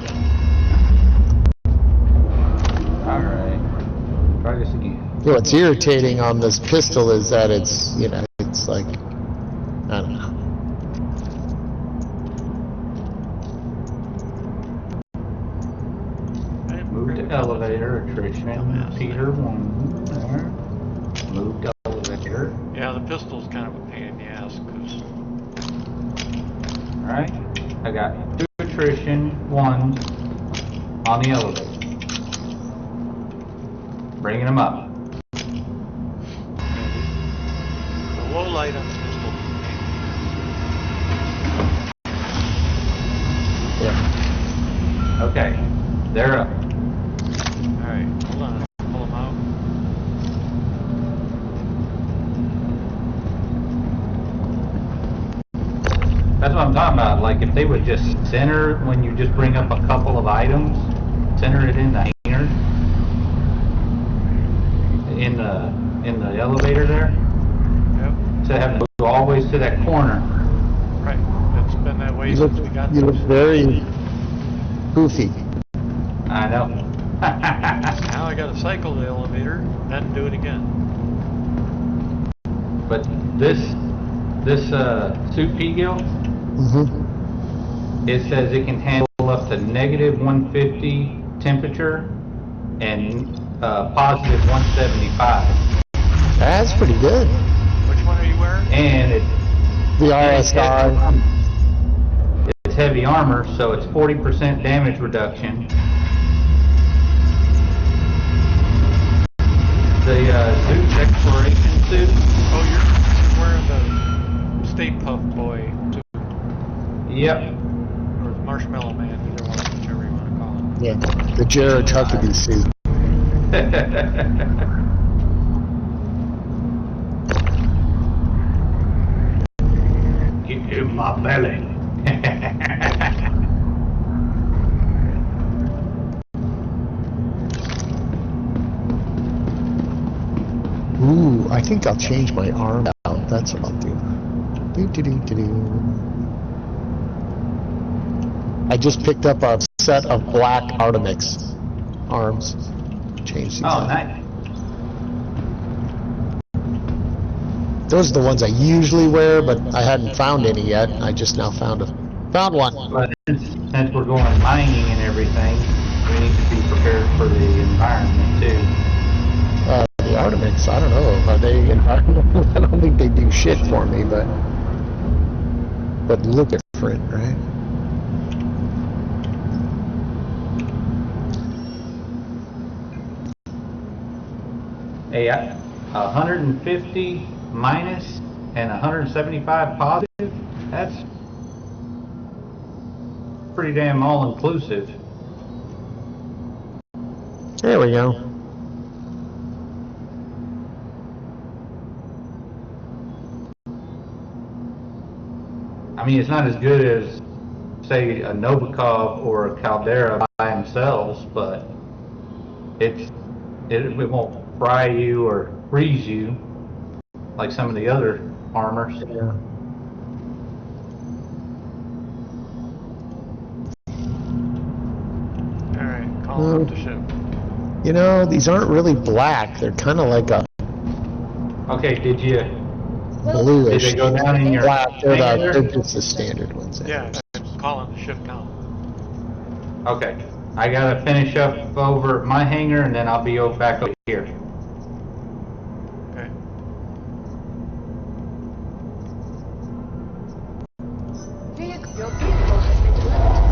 Alright. Try this again. What's irritating on this pistol is that it's, you know, it's like, I don't know. Move to elevator, attrition, Peter 1. There. Move to elevator. Yeah, the pistol's kind of a pain in the ass because Alright. I got 2 attrition, 1 on the elevator. Bringing them up. the low light on the pistol is a pain in the ass. Yeah. Okay. They're up. Alright, hold on. Pull them out. That's what I'm talking about. Like, if they would just center, when you just bring up a couple of items, center it in the hangar, in the elevator there, Yep. instead of having to go always to that corner. Right. It's been that way You since we got look those. very goofy. I know. Now I gotta cycle the elevator, then do it again. But this suit Pigo, Mm-hmm. it says it can handle up to negative 150 temperature and positive 175. That's pretty good. Which one are you wearing? And The RSR. it's heavy armor, so it's 40% damage reduction. The Zeus exploration suit. Oh, you're wearing the Stay Puft Boy, too. Yep. Or the Marshmallow Man, either one, whichever you want to call it. Yeah, the Jared Huckabee suit. Get in my belly. Ooh, I think I'll change my arm out. That's what I'll do. I just picked up a set of black Artemix arms. Change these Oh, out. nice. Those are the ones I usually wear, but I hadn't found any yet. I just now found one. But since we're going mining and everything, we need to be prepared for the environment too. The Artemix, I don't know. Are they environmental? I don't think they do shit for me, but look different, right? A 150 minus and 175 positive. pretty damn all-inclusive. There we go. I mean, it's not as good as, say, a Novikov or a Caldera by themselves, but it won't fry you or freeze you like some of the other armors. Yeah. Alright, calling up the ship. You know, these aren't really black. They're kind of like a Okay, did you bluish. go down in your black. They're hangar? just the standard ones. Yeah, I'm calling the ship now. Okay, I gotta finish up over at my hangar and then I'll be back over here. Okay. Your vehicle has been delivered.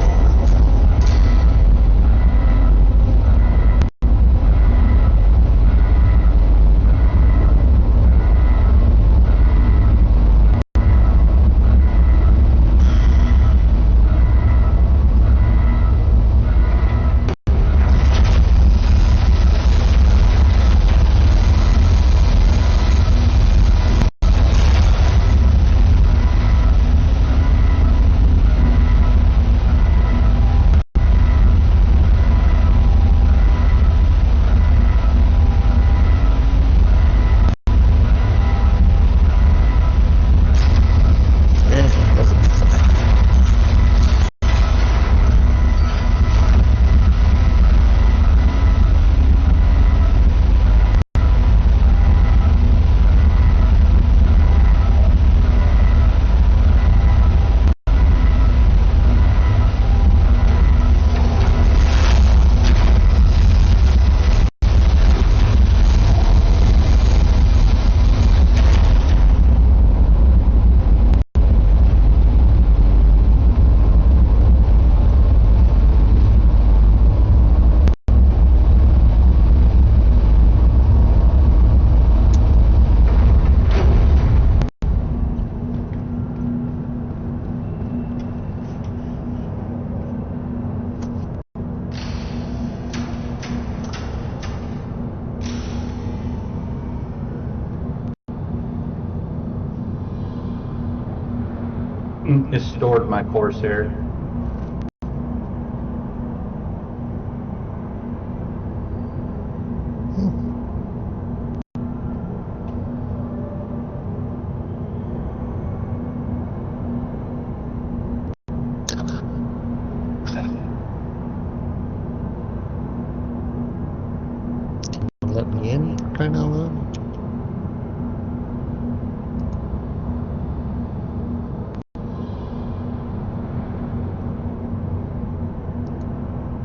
Just stored my Corsair. Let me in, kind of.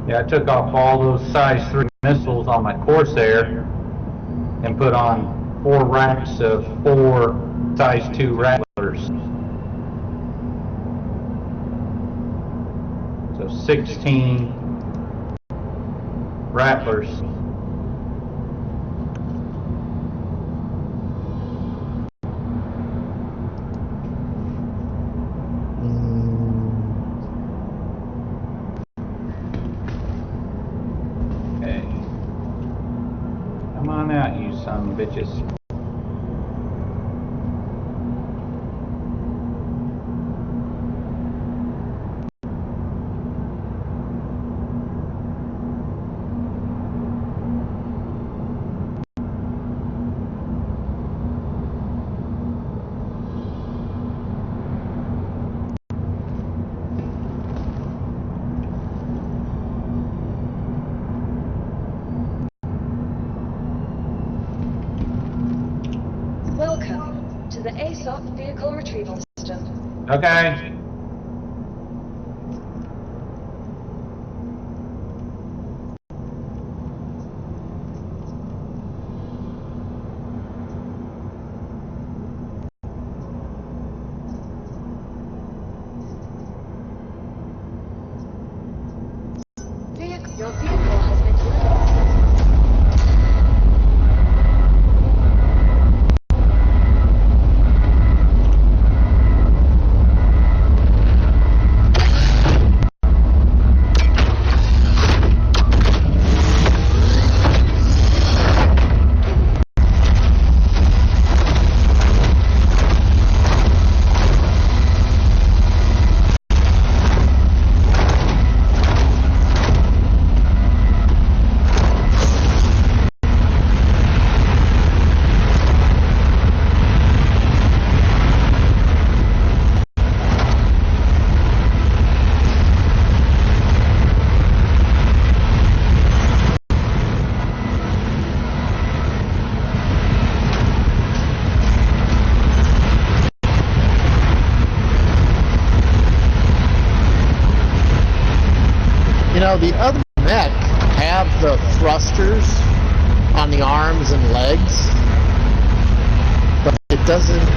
Yeah, I took off all those size 3 missiles on my Corsair and put on 4 racks of 4 size 2 Rattlers. So 16 Rattlers. Okay. Come on out, you son of bitches. Welcome to the ASOP vehicle retrieval system. Okay. Your vehicle has been delivered. You know, the other mech have the thrusters on the arms and legs, but it doesn't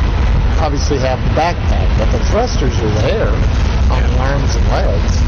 obviously have the backpack, but the thrusters are there on the arms and legs.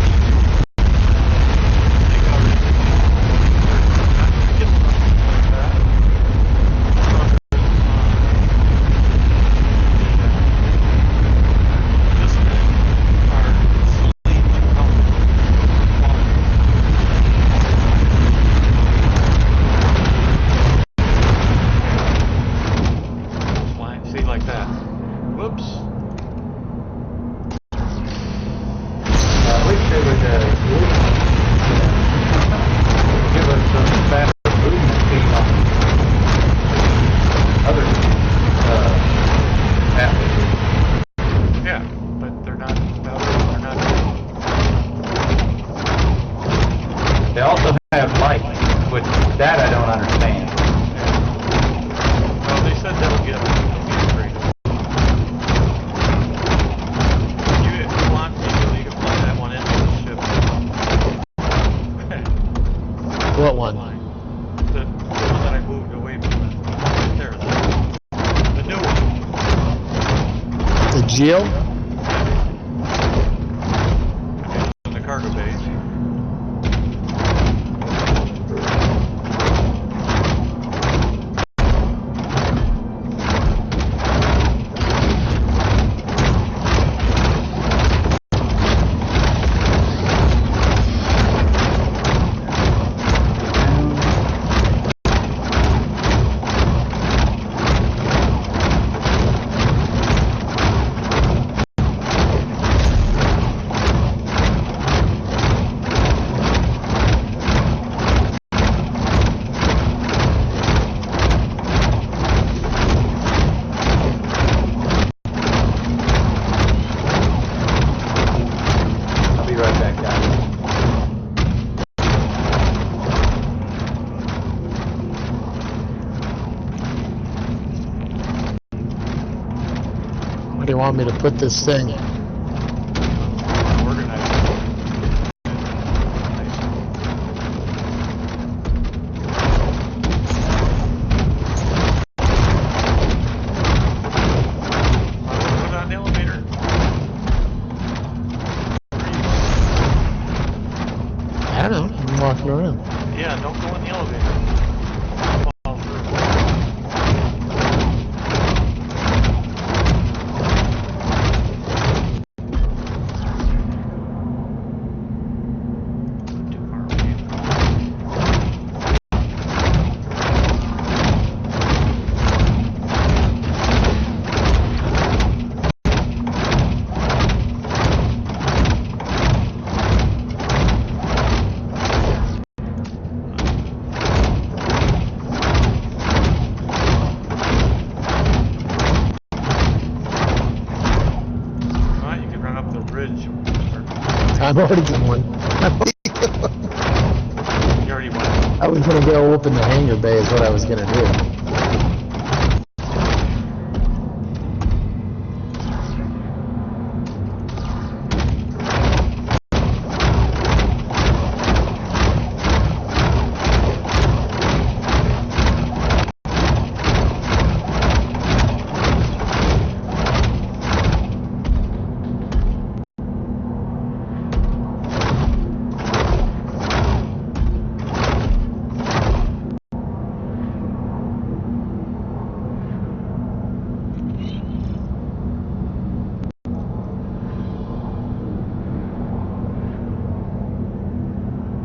They also have lights, which that I don't understand. Well, they said they'll get upgraded. If you want, you can fly that one into the ship. What one? The one that I moved away from. The one right there. The new one. The Geo? In the cargo bay. Where do you want me to put this thing? I don't know, I'm walking around. Yeah, don't go in the elevator. Fall through. Too far away. Well, you can run up the bridge. I'm already doing one. You already went. I was gonna go open the hangar bay is what I was gonna do.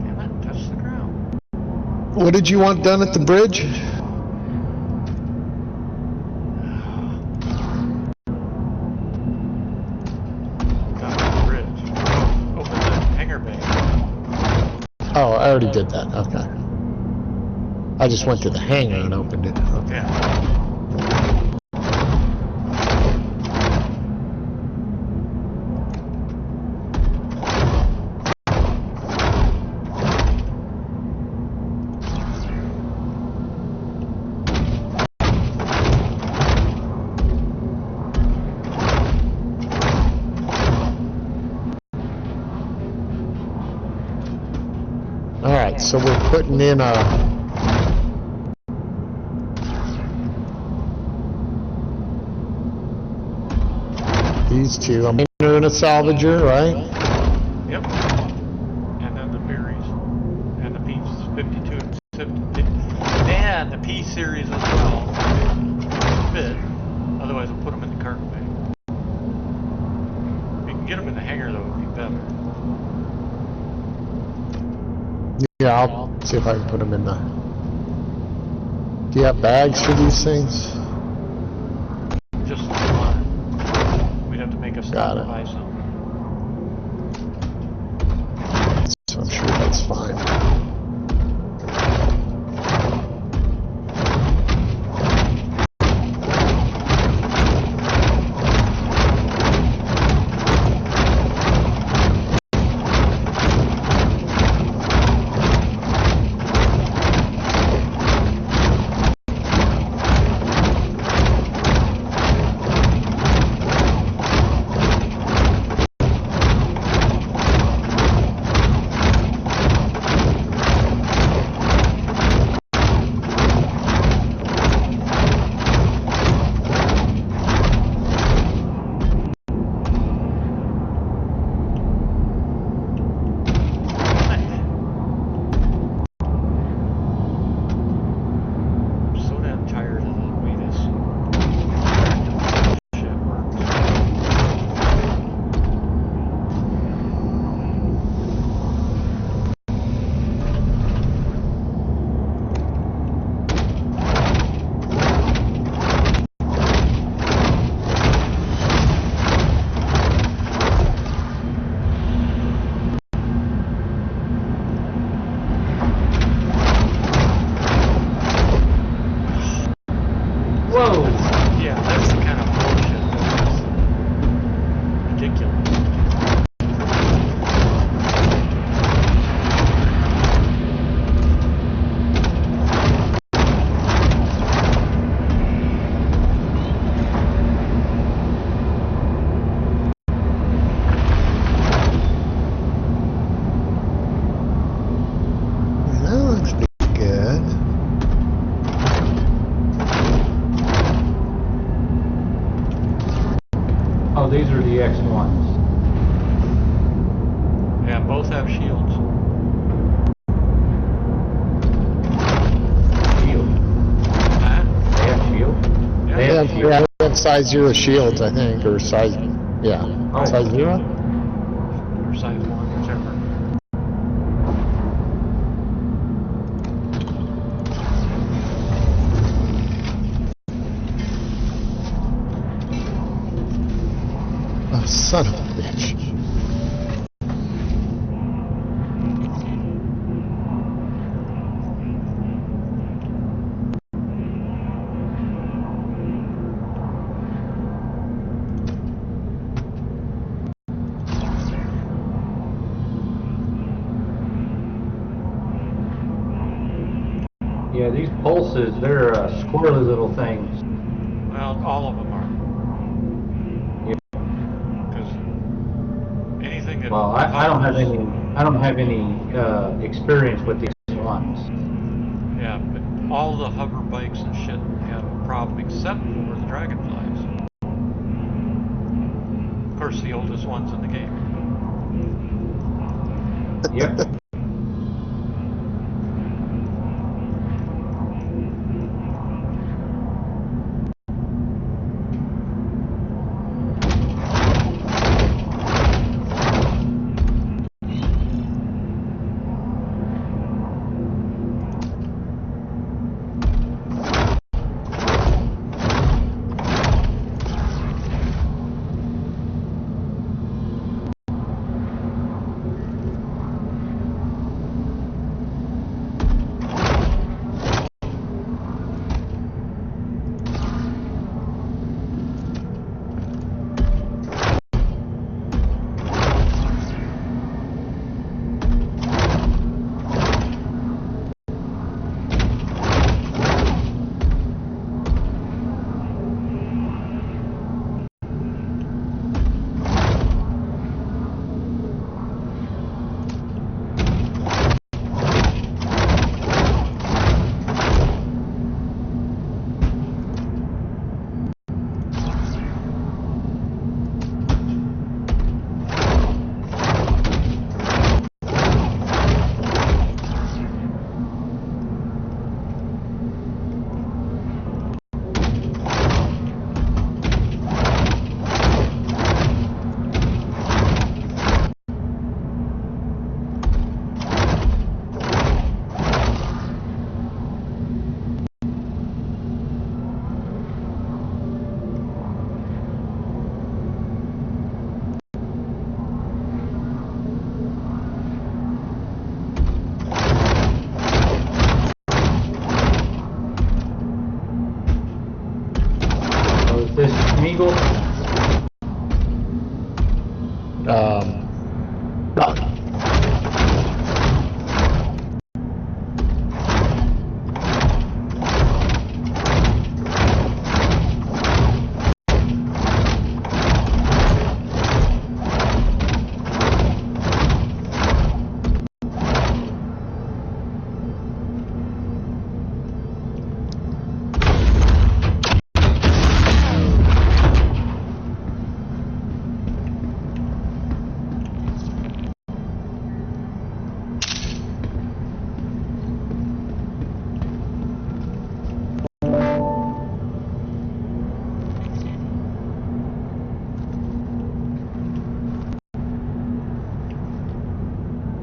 Damn it, touch the ground. What did you want done at the bridge? Got the bridge. Open the hangar bay. Oh, I already did that, okay. I just went to the hangar and opened it. Okay. Yeah. Alright, so we're putting in a... These two. I'm in a salvager, right? Yep. And then the berries. And the P52 and 50. And the P series as well. Fit. Otherwise, we'll put them in the cargo bay. If you can get them in the hangar, though, it would be better. Yeah, I'll see if I can put them in the... Do you have bags for these things? Just one. We'd have to make a stop to buy some. So I'm sure that's fine. Oh, these are the X1s. Yeah, both have shields. Shield. Huh? They have shield? Yeah. They have shield. Yeah, they have size 0 shields, I think, or size... Yeah. Oh. Size 0? Or size 1, whichever. Oh, son of a bitch. Yeah, these pulses, they're squirrely little things. Well, all of them are. Because anything that... Well, I don't have any experience with these ones. Yeah, but all the hover bikes and shit have a problem except for the dragonflies. Of course, the oldest ones in the game. Yep.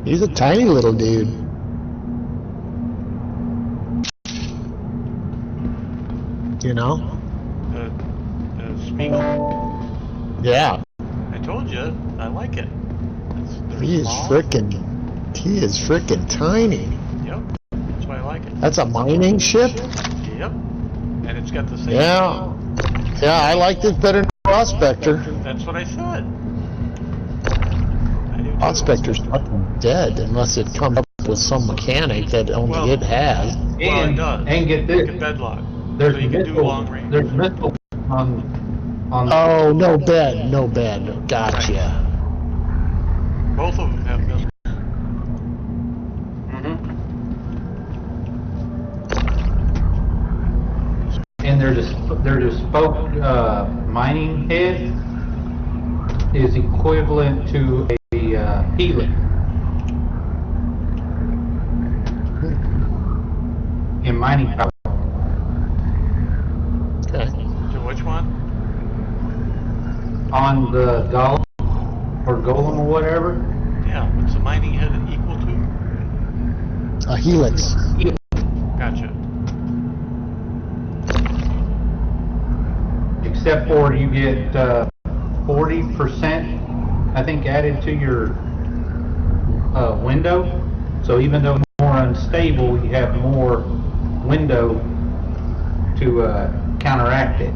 He's a tiny little dude. You know? Spiegel? Yeah. I told you, I like it. They're He is small. frickin' tiny. Yep, that's why I like it. That's a mining ship? Yep, and it's got the same... Yeah. Yeah, I like this better than Prospector. That's what I said. I do too. Prospector's fucking dead unless it comes up with some mechanic that only it has. Well, it does. And get Like this. a bedlock. There's So you can do missile- long range. There's missiles on. Oh, no bed. Gotcha. Both of them have missiles. And their bespoke mining head is equivalent to a helix in mining power. Okay. So which one? On the golem or golem or whatever. Yeah, what's the mining head equal to? A helix. Gotcha. Except for you get 40%, I think, added to your window. So even though more unstable, you have more window to counteract it.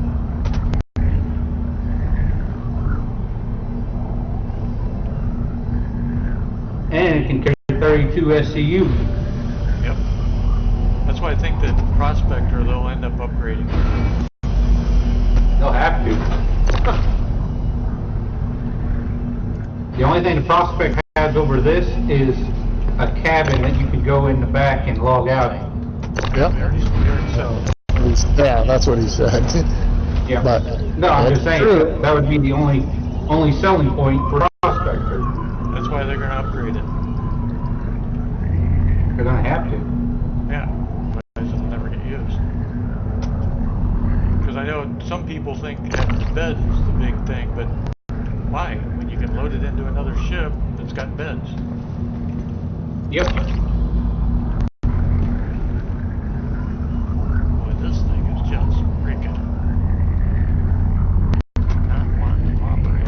And it can carry 32 SCU. Yep. That's why I think that Prospector, they'll end up upgrading. They'll have to. The only thing the Prospect has over this is a cabin that you can go in the back and log out in. Yep. Yeah, that's what he said. Yeah. But No, I'm that's just saying, true. that would be the only selling point for Prospector. That's why they're going to upgrade it. They're gonna have to. Yeah. Otherwise it'll never get used. Because I know some people think having the bed is the big thing, but why? When you can load it into another ship that's got beds. Yep. Boy, this thing is just freaking not wanting to operate.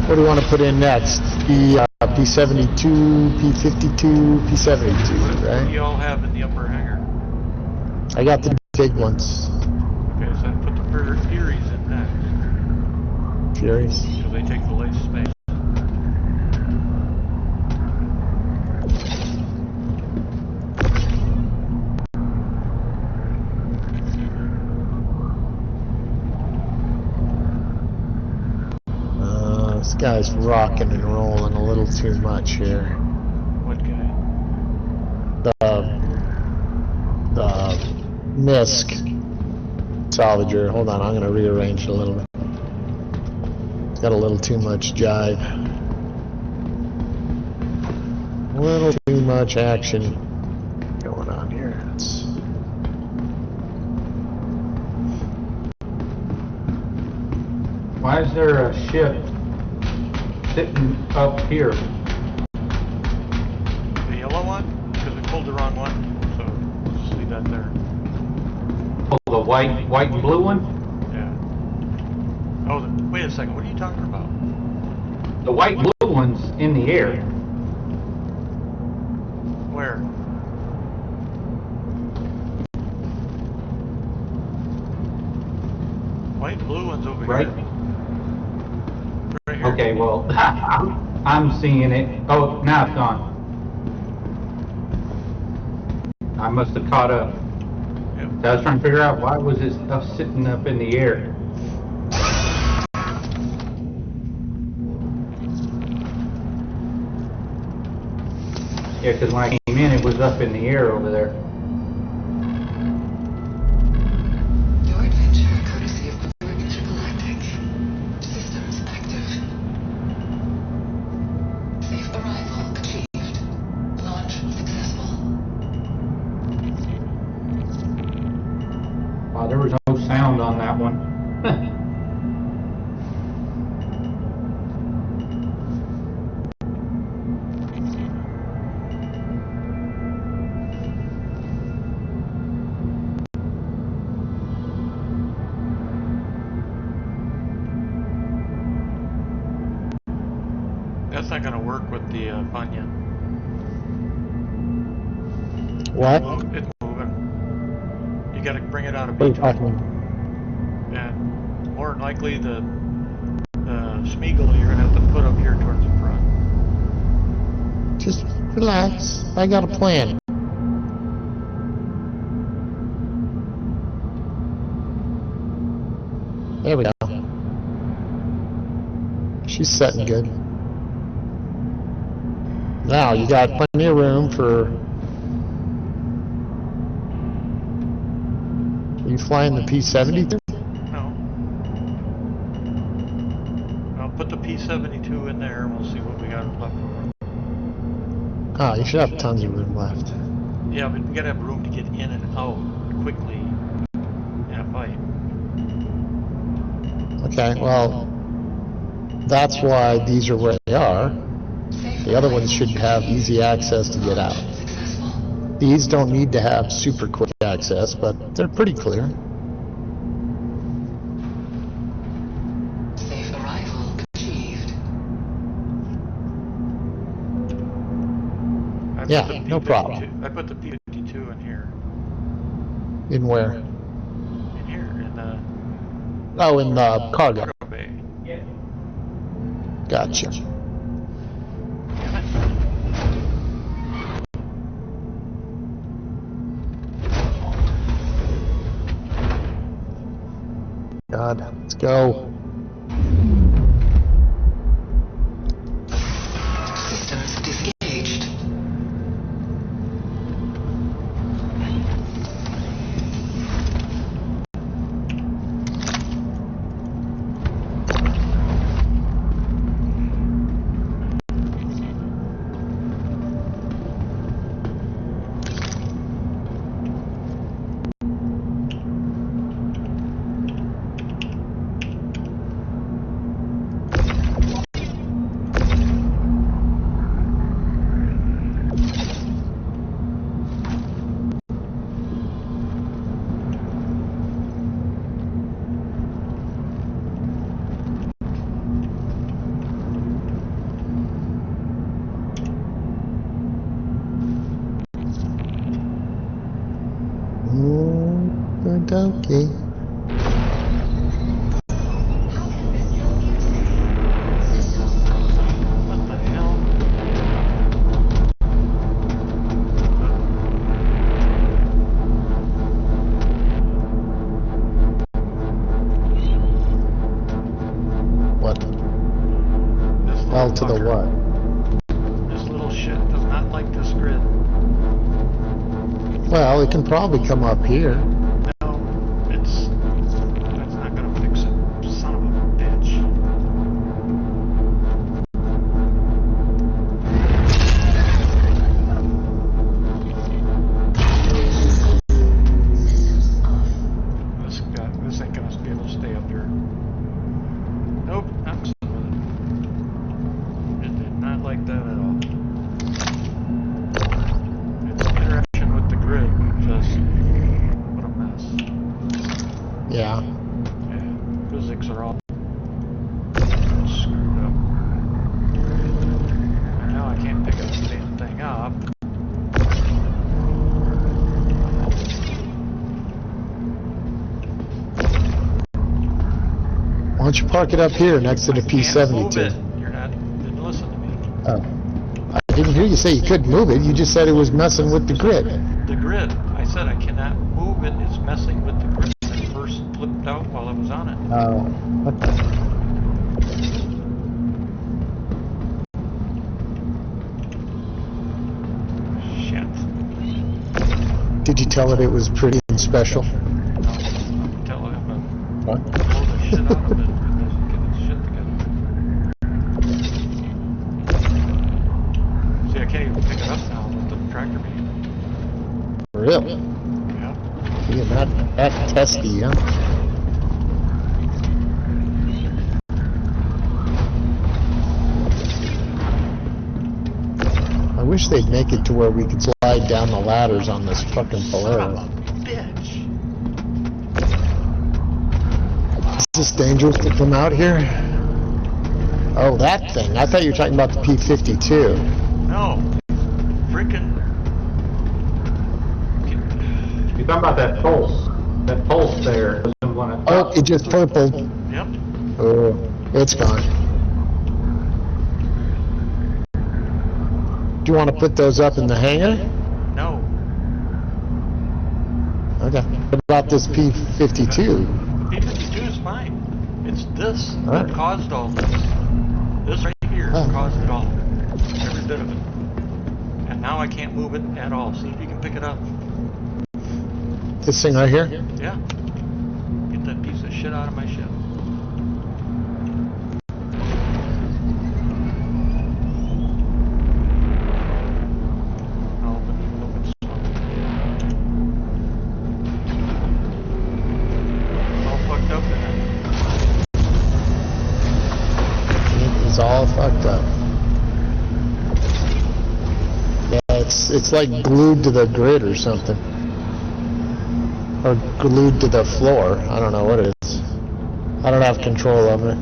What do you want to put in next? The P-72, P-52, P-72, What do right? you all have in the upper hangar? I got the big ones. Okay, so then put the Furies in next. Furies. Because they take the least space. This guy's rocking and rolling a little too much here. What guy? The MISC salvager. Hold on, I'm going to rearrange it a little bit. It's got a little too much jive. A little too much action going on here. Why is there a ship sitting up here? the wrong one, so we'll just leave that there. Oh, the white and blue one? Yeah. Oh, wait a second. What are you talking about? The white and blue one's in the air. Where? White and blue one's over Right. here. Right here. Okay, well, I'm seeing it. Oh, now it's gone. I must have caught up. Yep. I was trying to figure out why was this stuff sitting up in the air. Yeah, because when I came in, it was up in the air over there. Your adventure, courtesy of Quick Intergalactic. Systems active. Safe arrival achieved. Launch successful. Wow, there was no sound on that one. That's not gonna work with the Funya. What? It's moving. You gotta bring it out of What are you B2. talking about? And more than likely the Smeagol you're gonna have to put up here towards the front. Just relax. I got a plan. There we go. She's setting good. Now you got plenty of room for. Are you flying the P-72? No. I'll put the P-72 in there and we'll see what we got left over. Oh, you should have tons of room left. Yeah, but we gotta have room to get in and out quickly in a fight. Okay, well, that's why these are where they are. The other ones should have easy access to get out. These don't need to have super quick access, but they're pretty clear. Safe arrival achieved. I put Yeah, the no P-52 problem. I put the P-52 in here. In where? In here, in the Oh, in the cargo. cargo bay. Gotcha. Damn it. God, let's go. Systems disengaged. Okay. What the hell? What? This little L to the fucker. what? This little shit does not like this grid. Well, it can probably come up here. No, that's not gonna fix it. Son of a bitch. This ain't gonna be able to stay up here. Nope, not messing with it. It did not like that at all. It's don't you park it up here next to the I can't move P72? it. Didn't listen to me. Oh. I didn't hear you say you couldn't move it. You just said it was messing with the grid. The grid. I said I cannot move it. It's messing with the grid. It first flipped out while I was on it. Oh, okay. Shit. Did you tell it it was pretty and special? No. Tell him to What? blow the shit out of it. It doesn't get its shit together. See, I can't even pick it up now with the tractor beam. Really? Yeah. You're not that testy, huh? I wish they'd make it to where we could slide down the ladders on this fucking Polaris. Bitch. Is this dangerous to come out here? Oh, that thing. I thought you were talking about the P-52. No. Freaking. You're talking about that pulse. That pulse there. Doesn't want to. Oh, it just purpled. Yep. Oh, it's gone. Do you want to put those up in the hangar? No. Okay. What about this P-52? The P-52 is fine. It's this that Alright. caused all this. This right here Oh. caused it all. Every bit of it. And now I can't move it at all. See if you can pick it up. This thing right here? Yeah. Get that piece of shit out of my ship. Oh, but even though it's slow. All fucked up in it. It is all fucked up. Yeah, it's like glued to the grid or something. Or glued to the floor. I don't know what it is. I don't have control of it.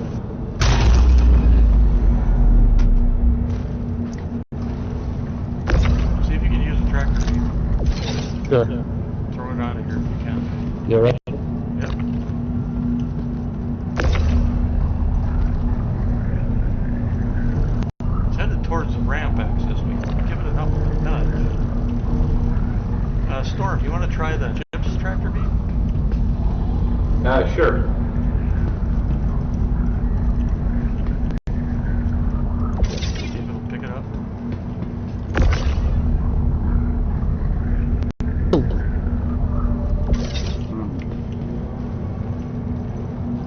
See if you can use a tractor beam. Sure. Throw it out of here if you can. You ready? Yep. It's headed towards the ramp access. We can give it an upward nudge. Storm, you want to try the Gyp's tractor beam? Sure. See if it'll pick it up.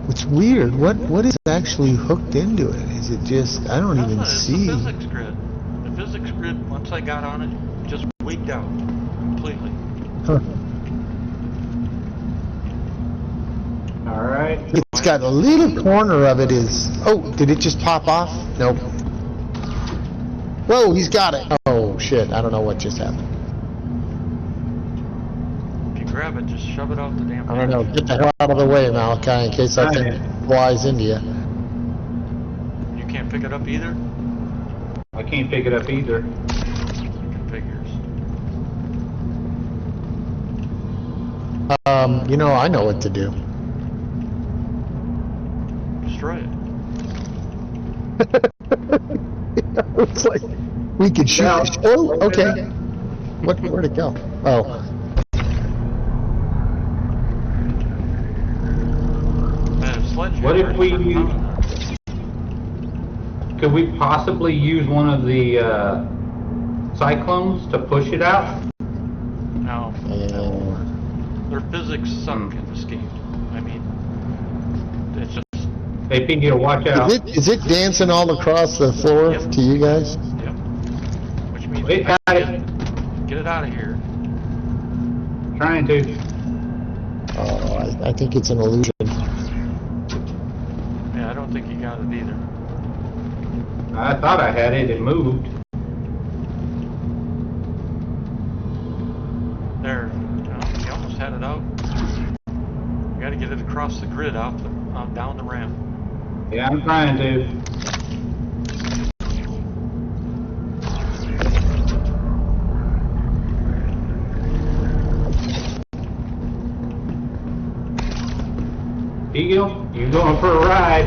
It's weird. What is actually hooked into it? Is it just, I don't even It's see. the physics grid. The physics grid, once I got on it, just wigged out completely. Huh. All right. It's got a little corner of it is, oh, did it just pop off? Nope. Whoa, he's got it. Oh shit, I don't know what just happened. If you grab it, just shove it out the damn I don't know, hatch. get the hell out of the way, Malachi, in case that thing flies into you. You can't pick it up either? I can't pick it up either. Figures. You know, I know what to do. Destroy it. It's like, we could shoot. Yeah. Oh, okay. Where'd it go? Oh. Man, a sledgehammer What if we is pretty use- common. Could we possibly use one of the cyclones to push it out? No. Their physics suck in this game. I mean, it's just, Hey, Pinky, watch out. Is it dancing all across the floor Yep. to you guys? yep. Which means Wait, I got can get it out of here. Trying to. Oh, I think it's an illusion. Yeah, I don't think you got it either. I thought I had it. It moved. There. No, you almost had it out. You gotta get it across the grid out down the ramp. Yeah, I'm trying to. Eagle, you going for a ride?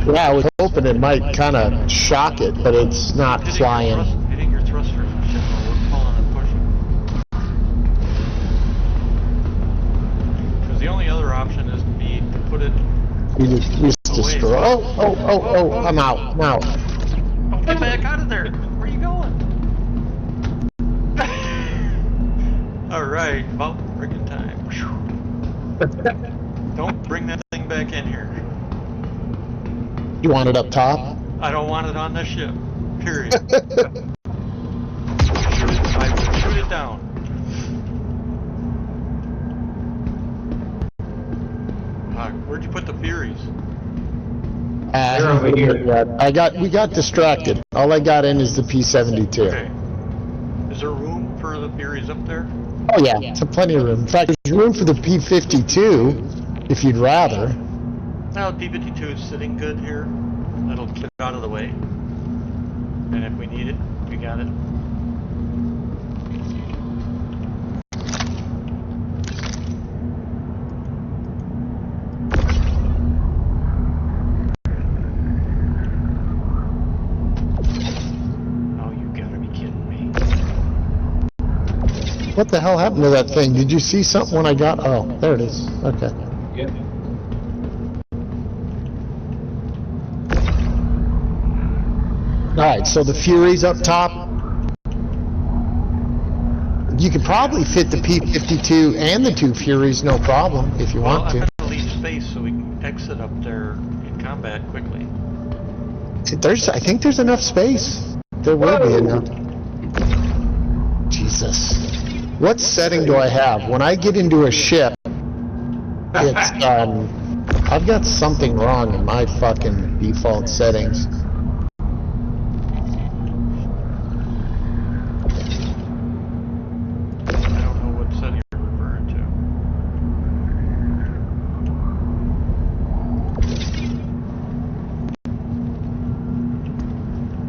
Yeah, I was hoping it might kind of shock it, but it's not flying. Hitting your thrusters and shit while we're pulling and pushing. Because the only other option is me to put it You just destroy. Oh, I'm out. I'm out. Oh, get back out of there! Where are you going? Alright, about friggin' time. Don't bring that thing back in here. You want it up top? I don't want it on this ship. Period. Shoot it down. Where'd you put the Furies? They're over here. We got distracted. All I got in is the P-72. Okay. Is there room for the Furies up there? Oh yeah, it's plenty of room. In fact, there's room for the P-52 if you'd rather. Now the P-52 is sitting good here. It'll get out of the way. And if we need it, we got it. Oh, you gotta be kidding me. What the hell happened to that thing? Did you see something when I got... Oh, there it is. Okay. Yep. Alright, so the Fury's up top. You could probably fit the P-52 and the two Furies, no problem, if you want to. I'm gonna leave space so we can exit up there in combat quickly. I think there's enough space. There will be enough. Jesus. What setting do I have? When I get into a ship, it's, I've got something wrong in my fucking default settings. I don't know what setting you're referring to.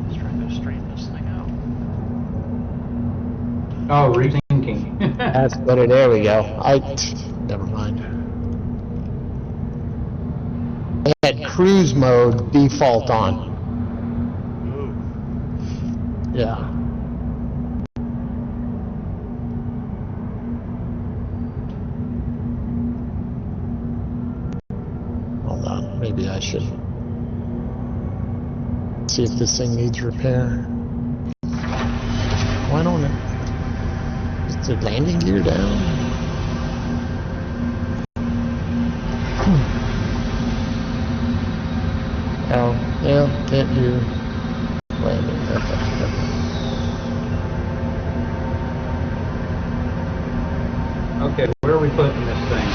Let's try to straighten this thing out. Oh, rethinking. That's better. There we go. Never mind. I had cruise mode default on. Ooh. Yeah. Hold on. Maybe I should see if this thing needs repair. Why don't it? Is the landing gear down? Oh, yeah, can't do landing. Okay. Okay, where are we putting this thing?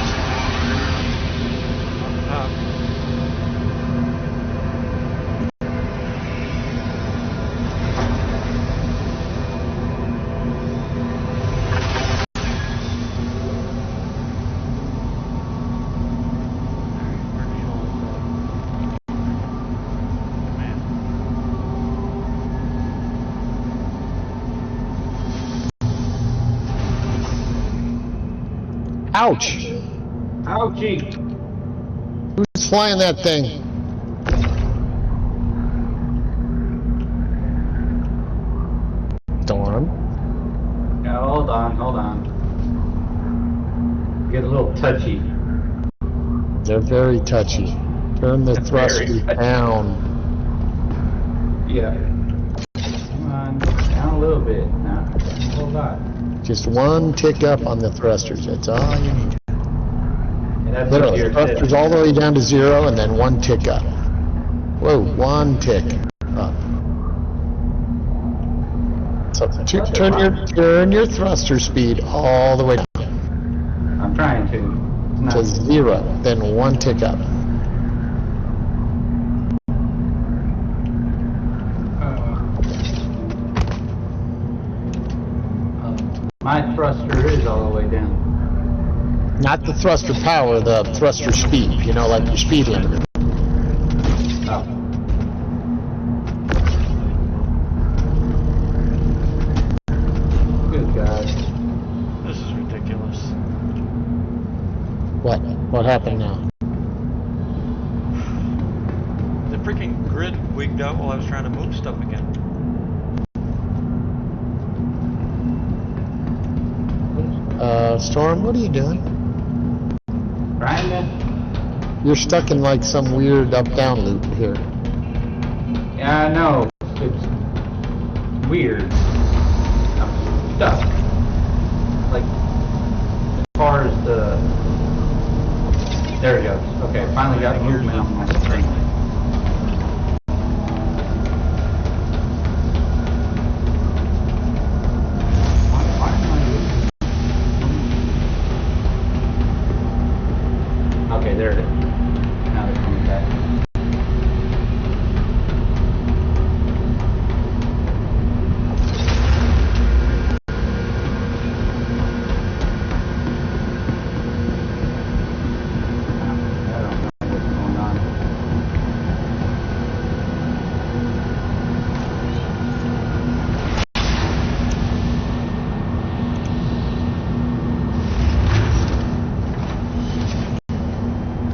Ouch! Ouchie! Who's flying that thing? Storm. Yeah, hold on. Get a little touchy. They're very touchy. Turn the thrusters touchy. down. Yeah. Come on, down a little bit. Not a whole lot. Just one tick up on the thrusters. That's all you need. And that's what Literally, you're thrusters all the way down to 0 and then one tick up. Whoa, one tick up. So turn your thruster speed all the way down I'm trying to. It's to not. 0, then one tick up. My thruster is all the way down. Not the thruster power, the thruster speed, you know, like your speed limiter. Oh. Good God. This is ridiculous. What? What happened now? freaked out while I was trying to move stuff again. Storm, what are you doing? Trying to. You're stuck in like some weird up-down loop here. Yeah, I know. It's weird. I'm stuck. Like, as far as the... There it goes. Okay, finally got movement on my screen. Why am I losing? Okay, there it is. Now they're coming back.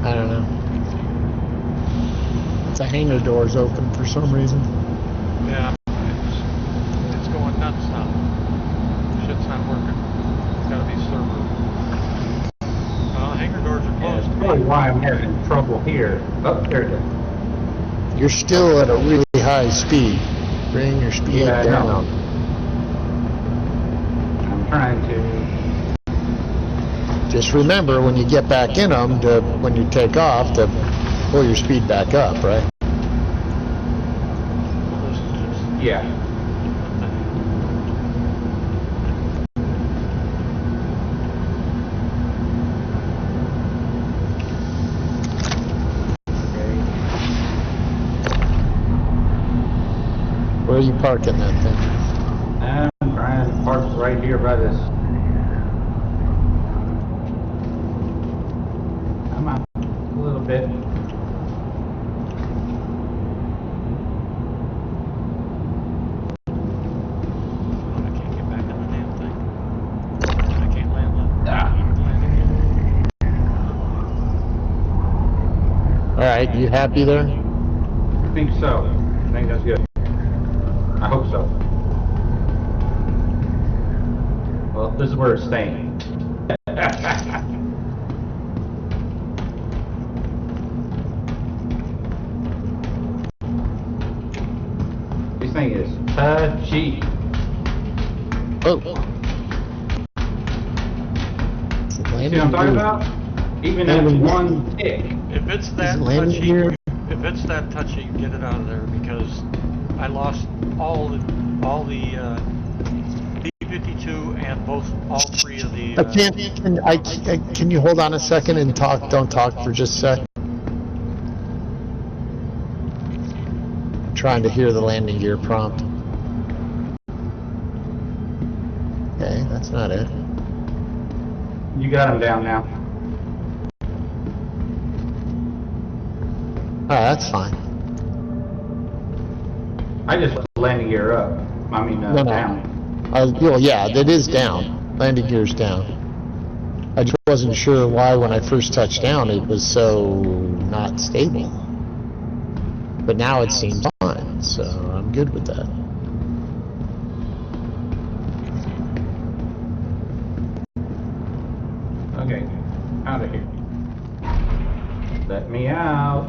I don't know. The hangar door's open for some reason. Yeah, it's going nuts now. Shit's not working. It's gotta be server. Hangar doors are Yeah, closed. that's probably why I'm having trouble here. Oh, there it is. You're still at a really high speed. Bring your speed Yeah, I know. down. I'm trying to. Just remember when you get back in them, when you take off, to pull your speed back up, right? Yeah. Where are you parking that thing? I'm trying to park right here by this. I'm out a little bit. I can't get back on the damn thing. I can't land All right, you happy there? I think so. I think that's good. I hope so. Well, this is where it's staying. This thing is touchy. Oh. See what I'm talking about? Even at one tick. If it's that landing touchy, gear? if it's that touchy, get it out of there because I lost all the B-52 and all three of the. Can you hold on a second and talk? Don't talk for just a sec. I'm trying to hear the landing gear prompt. Okay, that's not it. You got him down now. That's fine. I just put the landing gear up. I mean, No. down. Well, yeah, that is down. Landing gear's down. I just wasn't sure why when I first touched down it was so not stable. But now it seems fine, so I'm good with that. Okay, out of here. Let me out.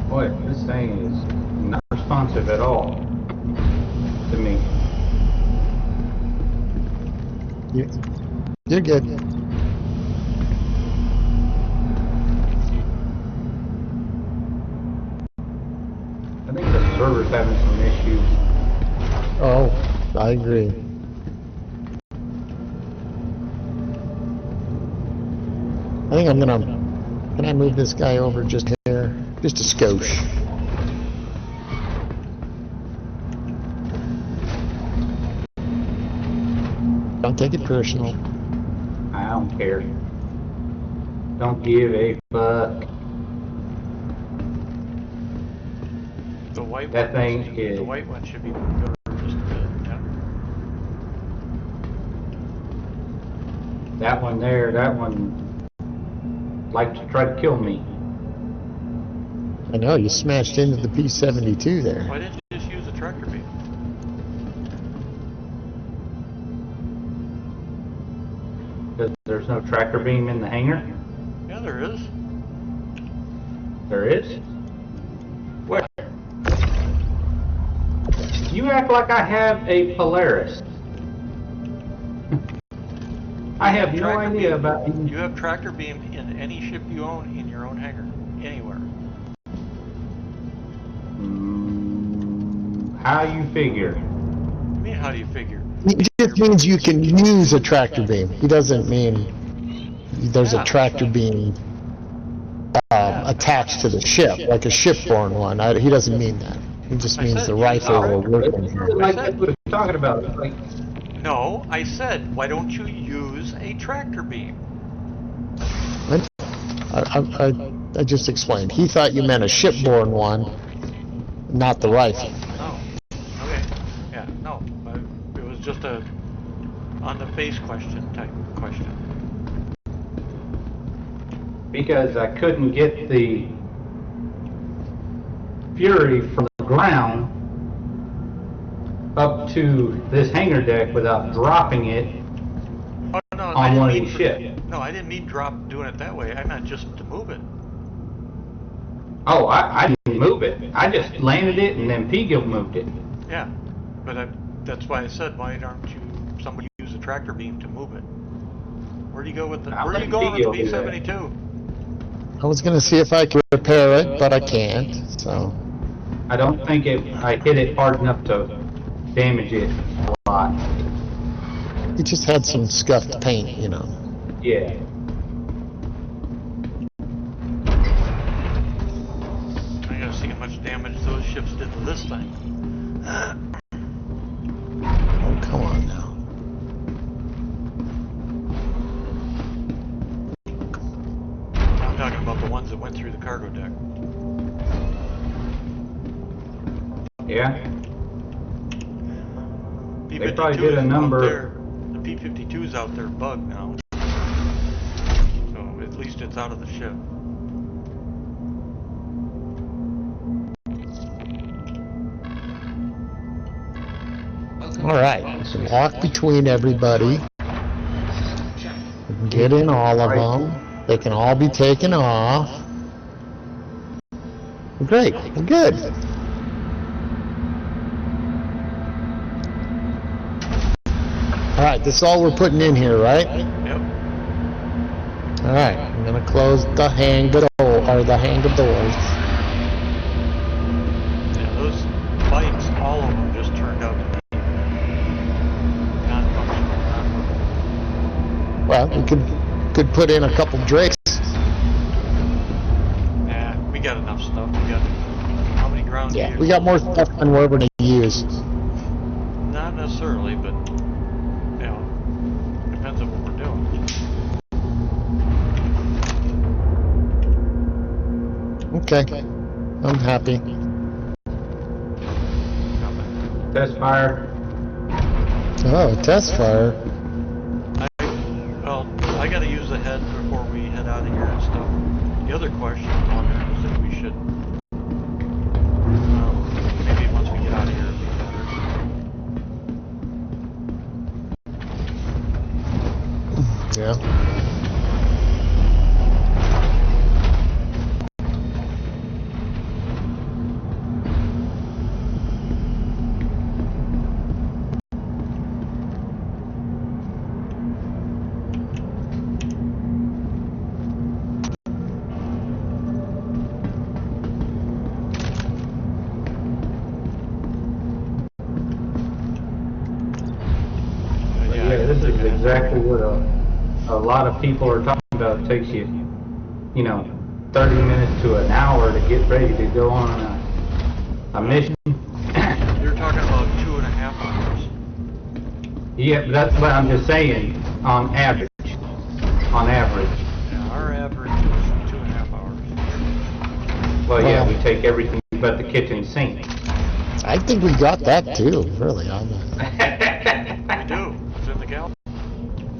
Boy, this thing is not responsive at all to me. You're good. I think the server's having some issues. Oh, I agree. I think I'm gonna... Can I move this guy over just here? Just a skosh. Don't take it personal. I don't care. Don't give a fuck. The white That one thing is... The white one should be good just a bit. Yeah. That one there, that one... like to try to kill me. I know, you smashed into the P-72 there. Why didn't you just use a tractor beam? Because there's no tractor beam in the hangar? Yeah, there is. There is? Where? You act like I have a Polaris. I have no Tractor idea beam. about... You have tractor beam in any ship you own in your own hangar. Anywhere. How you figure? I mean, how do you figure? It just means you can use a tractor beam. He doesn't mean there's Yeah. a tractor beam attached to the ship, like a shipborne one. He doesn't mean that. He just I means said the use rifle a will work in It's here. like that's what I'm talking about. It's like, No, I said, why don't you use a tractor beam? I just explained. He thought you meant a shipborne one, not the rifle. No. Okay. Yeah, no. It was just a on the face question type question. because I couldn't get the Fury from the ground up to this hangar deck without dropping it Oh no, I on didn't one of mean these for- ships. No, I didn't mean doing it that way. I meant just to move it. Oh, I didn't move it. I just landed it and then Peagill moved it. Yeah, but that's why I said, why don't you somebody use a tractor beam to move it? Where do you go with the? I'll Where are you let going with the Peagill do that. B-72? I was gonna see if I could repair it, but I can't, so. I don't think I hit it hard enough to damage it a lot. It just had some scuffed paint, you know. Yeah. I gotta see how much damage those ships did to this thing. Oh, come on now. I'm talking about the ones that went through the cargo deck. Yeah. P-52 probably did a is number- out there. The P-52's out there bugged now. So at least it's out of the ship. All right, so walk between everybody. We can get in all of them. They can all be taken off. Great, we're good. All right, this is all we're putting in here, right? Yep. All right, I'm gonna close the hang door, or the hang doors. Yeah, those bikes, all of them just turned out to be non-functional, non-workable. Well, we could put in a couple drakes. Nah, we got enough stuff. We got how many ground Yeah, vehicles? we got more stuff than we're gonna use. Not necessarily, but you know, depends on what we're doing. Okay, I'm happy. Test fire. Oh, test fire. Well, I gotta use the head before we head out of here and stuff. The other question I'm wondering is if we should, maybe once we get out of here it'd be better. Yeah. But Yeah, this is exactly what a lot of people are talking about. It takes you, 30 minutes to an hour to get ready to go on a mission. You're talking about 2.5 hours. Yeah, but that's what I'm just saying, on average. On average. Yeah, our average is 2.5 hours. Well, yeah, we take everything but the kitchen sink. I think we got that too, really. I'm We do. It's in the galley.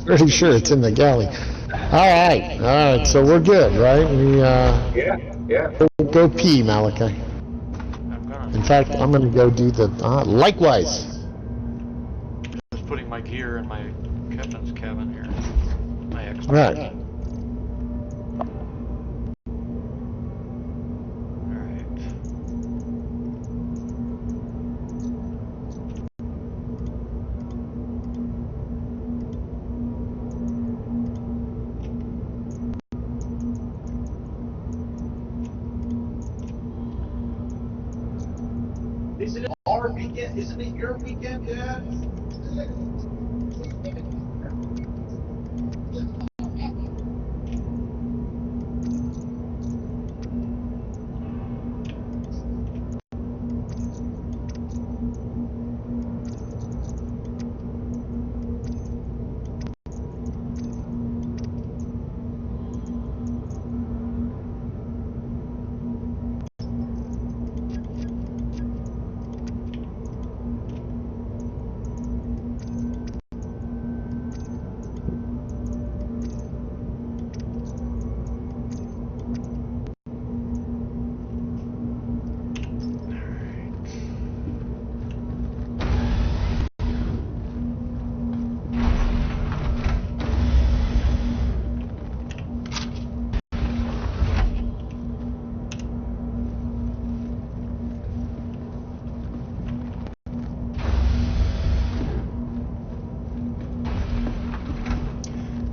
pretty sure it's in the galley. Alright, so we're good, right? We, Yeah. go pee, Malachi. I'm gonna In fact, I'm gonna go do the, likewise. just putting my gear in my captain's cabin here. My expert. Right. Alright. Isn't it our weekend? Isn't it your weekend, Dad?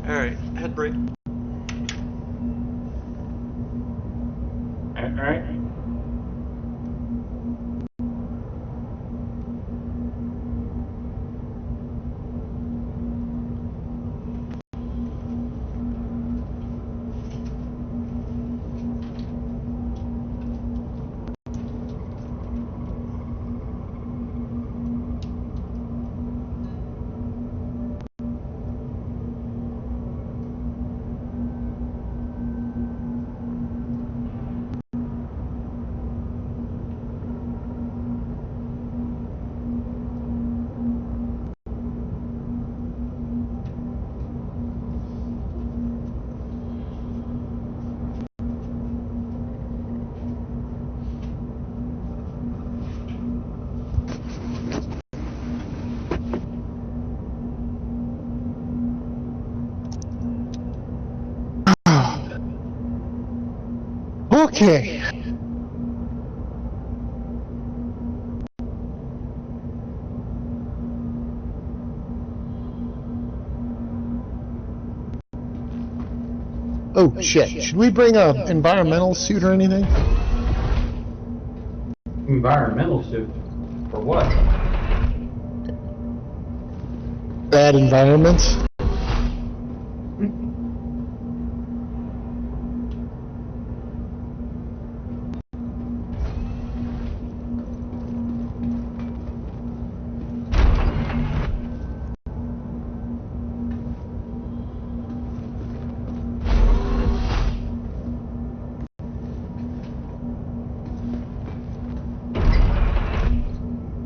Alright, head break. Alright. Okay. Oh shit, should we bring a environmental suit or anything? Environmental suit. For what? Bad environments?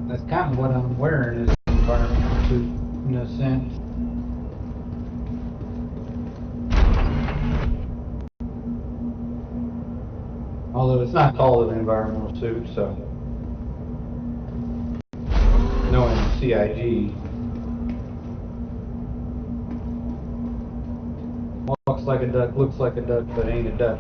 That's kind of what I'm wearing is an environmental suit in a sense. Although it's not called an environmental suit, so knowing CIG walks like a duck, looks like a duck, but ain't a duck.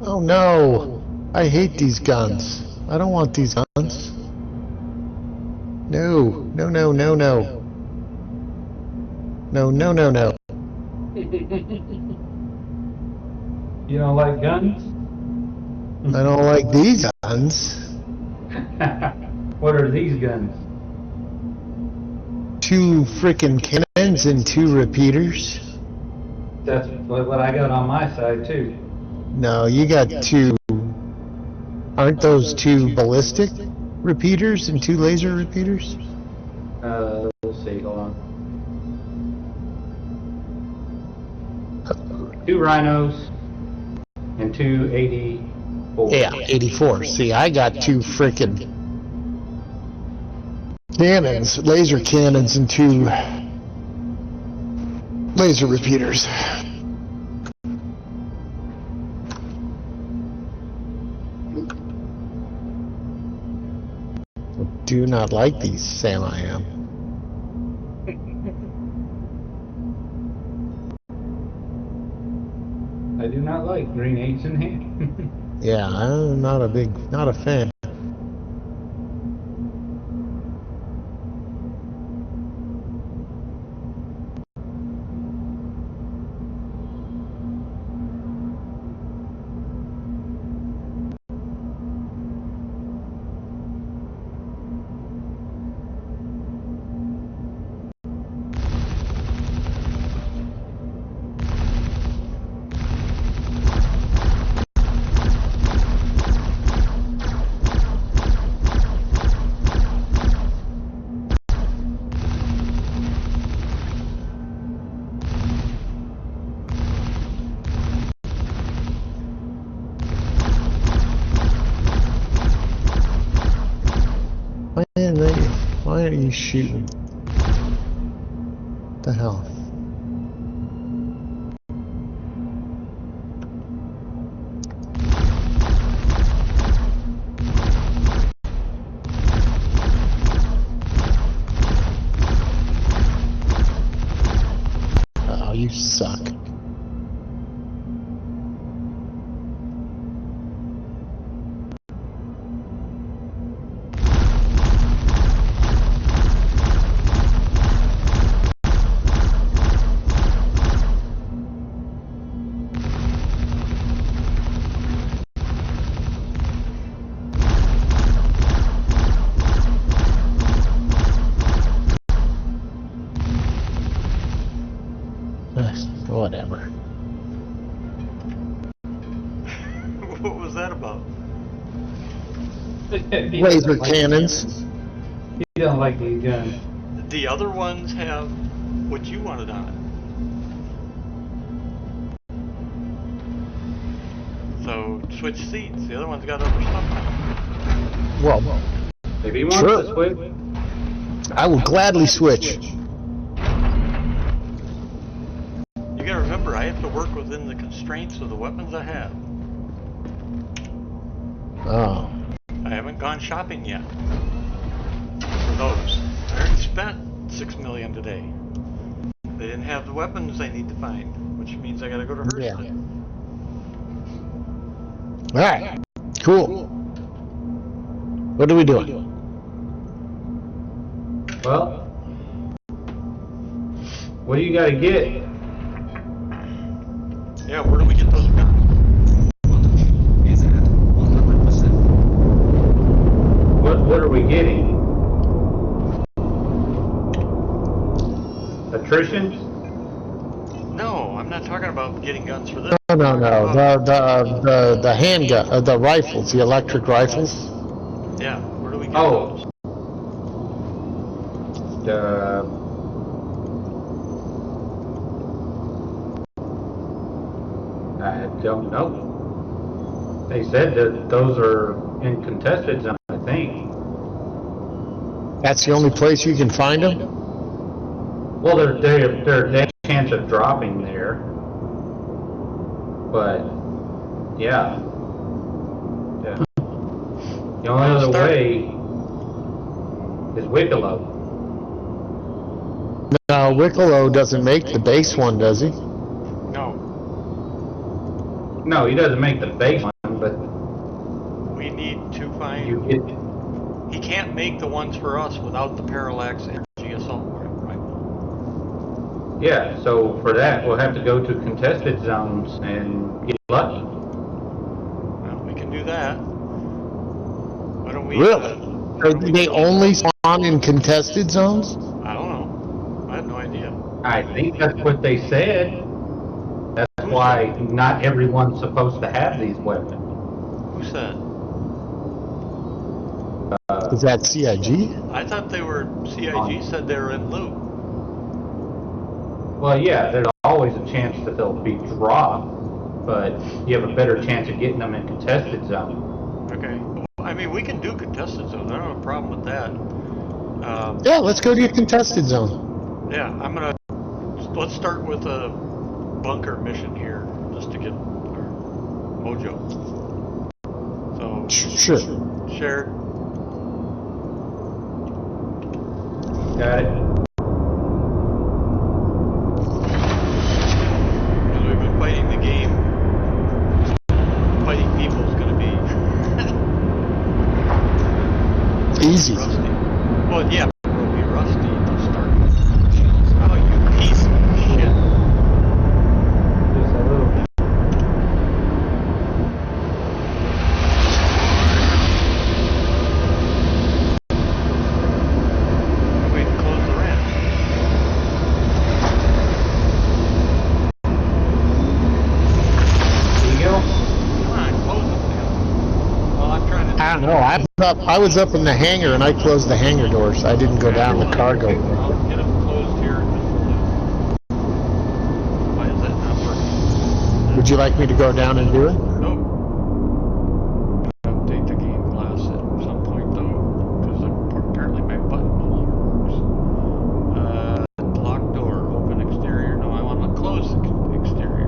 Oh no! I hate these guns. I don't want these guns. No, no, no, no, no. No, no, no, no. You don't like guns? I don't like these guns. What are these guns? 2 frickin' cannons and 2 repeaters. That's what I got on my side too. No, you got 2. Aren't those 2 ballistic repeaters and 2 laser repeaters? Let's see, hold on. 2 rhinos and 2 84. Yeah, 84. See, I got 2 frickin' cannons, laser cannons, and 2 laser repeaters. Do not like these, Sam I am. I do not like green 8s in hand. Yeah, I'm not a fan. Why are you shooting? What the hell? Oh, you suck. Whatever. What was that about? Laser cannons. You don't like these guns. The other ones have what you wanted on it. So switch seats. The other one's got other stuff on Well, If he wants Sure. to switch, I will gladly switch. it. You gotta remember, I have to work within the constraints of the weapons I have. Oh. I haven't gone shopping yet for those. I already spent $6 million today. They didn't have the weapons I need to find, which means I gotta go to Hurston. Yeah. Alright. Cool. What are we doing? well, what do you got to get? Yeah, where do we get those guns? Is at 100%. What are we getting? Attrition? No, I'm not talking about getting guns for this. No. The handgun, the rifles, the electric rifles. Yeah, where do we get Oh. those? I don't know. They said that those are in contested zone, I think. That's the only place you can find them? Well, there's a chance of dropping there. But, yeah. Yeah. The only other way is Wicklow. No, Wicklow doesn't make the base one, does he? No, No, he doesn't make the base one, but we need to you find... get... He can't make the ones for us without the parallax energy assault rifle. Yeah, so for that, we'll have to go to contested zones and get lucky. Well, we can do that. Why don't we... Really? why Are don't we they go- only spawn in contested zones? I don't know. I have no idea. I think that's what they said. That's why not everyone's supposed to have these weapons. Who said? Is that CIG? I thought they were, CIG said they were in loop. Well, yeah, there's always a chance that they'll be dropped, but you have a better chance of getting them in contested zone. Okay. I mean, we can do contested zones. I don't have a problem with that. Yeah, let's go to your contested zone. Yeah, let's start with a bunker mission here, just to get our mojo. So, Sure. shared. Got it? Because we've been fighting the game. Fighting people is going to be Easy. rusty. Well, yeah, we'll be rusty to start with. Oh, you piece of shit. Just a little. Wait, close the ramp. There you go. Come on, close it now. Well, I'm trying to... I don't know. I was up in the hangar and I closed the hangar doors. I didn't go down the cargo. I'll get them closed here in just a little. Why is that not working? Would you like me to go down and do it? Nope. Update the Gameglass at some point though, because apparently my button no longer works. Lock door, open exterior. No, I want to close the exterior.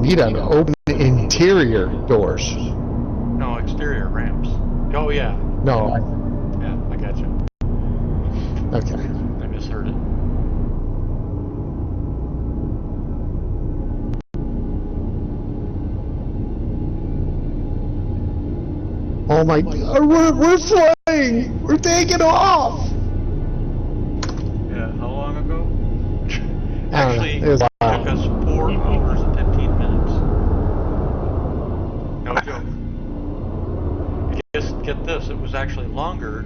You need to open interior doors. No, exterior ramps. Oh yeah, No, yeah, I got you. okay. I misheard it. Oh my, we're flying! We're taking off! Yeah, how long ago? I don't know, Actually, it was it a took while. us 4 hours and 15 minutes. No joke. Just get this, it was actually longer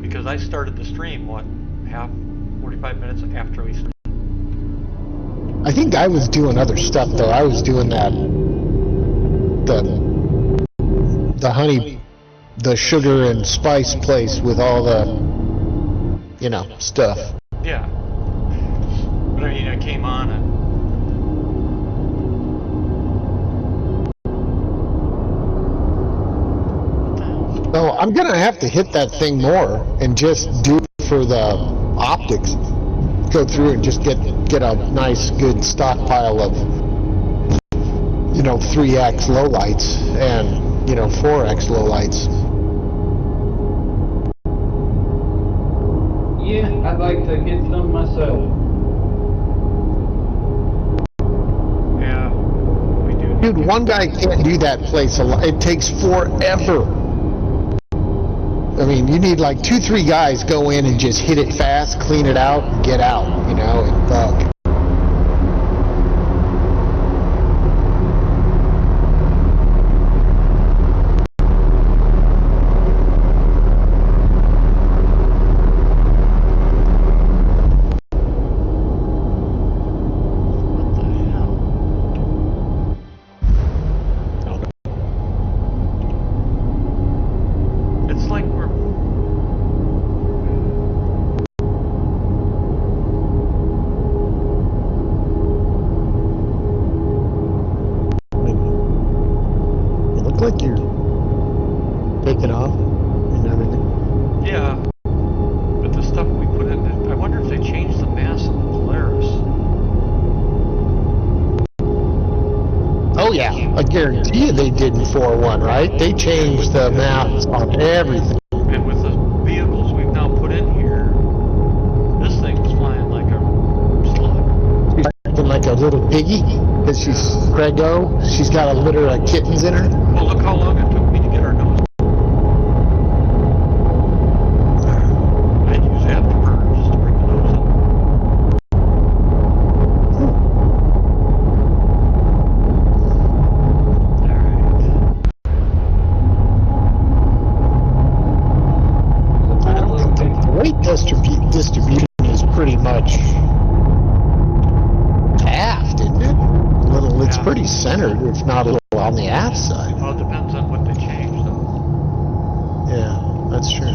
because I started the stream, 45 minutes after we started. I think I was doing other stuff though. I was doing that, the honey, the sugar and spice place with all the, stuff. Yeah. But I mean, I came on and... What the hell? So I'm gonna have to hit that thing more and just do it for the optics. Go through and just get a nice good stockpile of 3x lowlights and 4x lowlights. Yeah, I'd like to get some myself. Yeah, we do. Dude, one guy can't do that place it takes forever. I mean, you need like 2-3 guys go in and just hit it fast, clean it out, and get out, and fuck. What the hell? It's like we're... You look like you're taking off and everything. Yeah, but the stuff we put in, I wonder if they changed the mass of the Polaris. Oh yeah, I guarantee you they did in 4.1, right? They changed the maps on everything. And with the vehicles we've now put in here, this thing's flying like a slug. She's acting like a little piggy, because she's Grego. She's got a litter of kittens in her. Well, look how long it took me to get our nose. I'd use afterburn just to bring the nose up. I don't think the weight distribution is pretty much halved, it's Yeah. pretty centered, if not a little on the aft side. Well, it depends on what they changed, though. Yeah, that's true.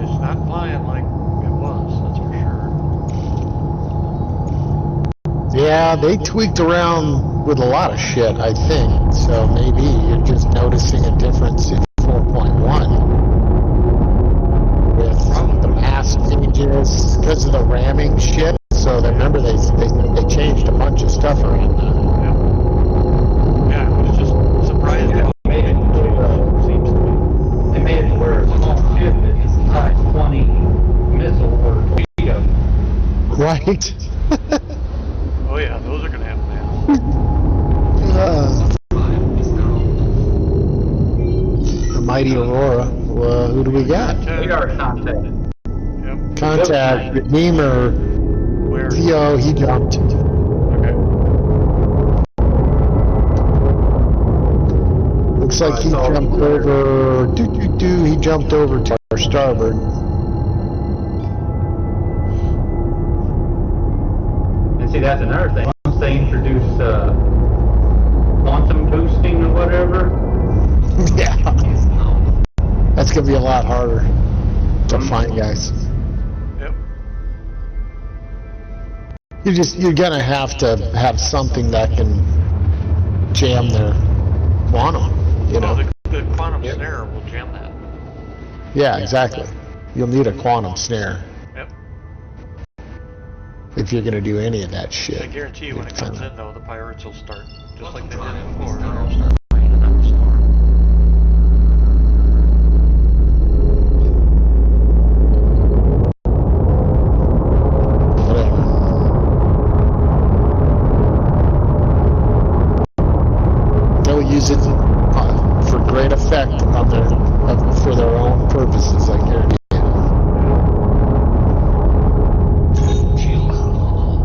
It's not flying like it was, that's for sure. Yeah, they tweaked around with a lot of shit, I think. So maybe you're just noticing a difference in 4.1 with the mass changes because of the ramming shit. So remember they changed a bunch of stuff around that. Yeah, it was just surprising. They made it to, Seems to be. they made it to where a small ship that is size 20 missile or torpedo. Right. Oh yeah, those are gonna have mass. The mighty Aurora. Well, who do we got? Radar contact. Yep. Contact, Redeemer, Where? Theo, he jumped. Okay. Looks like he jumped over, he jumped over to our starboard. And see, that's another thing. Once they introduce quantum boosting or whatever, Yeah. That's gonna be a lot harder to find, guys. Yep. You're gonna have to have something that can jam their quantum, you know? Well, the quantum snare will jam that. Yeah, exactly. You'll need a quantum snare Yep. if you're gonna do any of that shit. I guarantee you when it comes in, though, the pirates will start just like they did Drive before. is They'll now start raining up a storm. Whatever. They'll use it for great effect on for their own purposes, I guarantee you. Shields normal.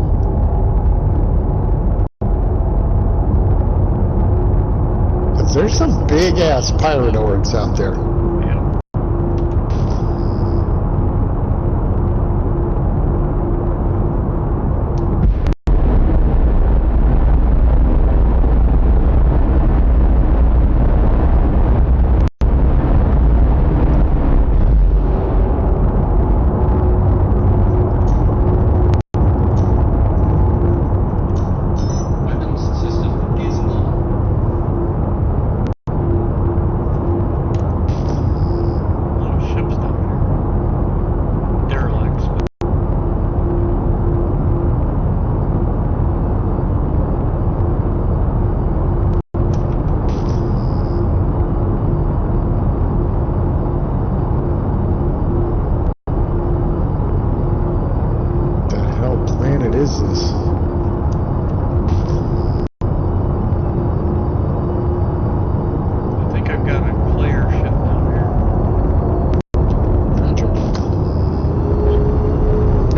Because there's some big ass pirate orgs out there. Yeah. Weapons system is low. A lot of ships down here. Derelicts, but What the hell planet is this? I think I've got a player ship down here.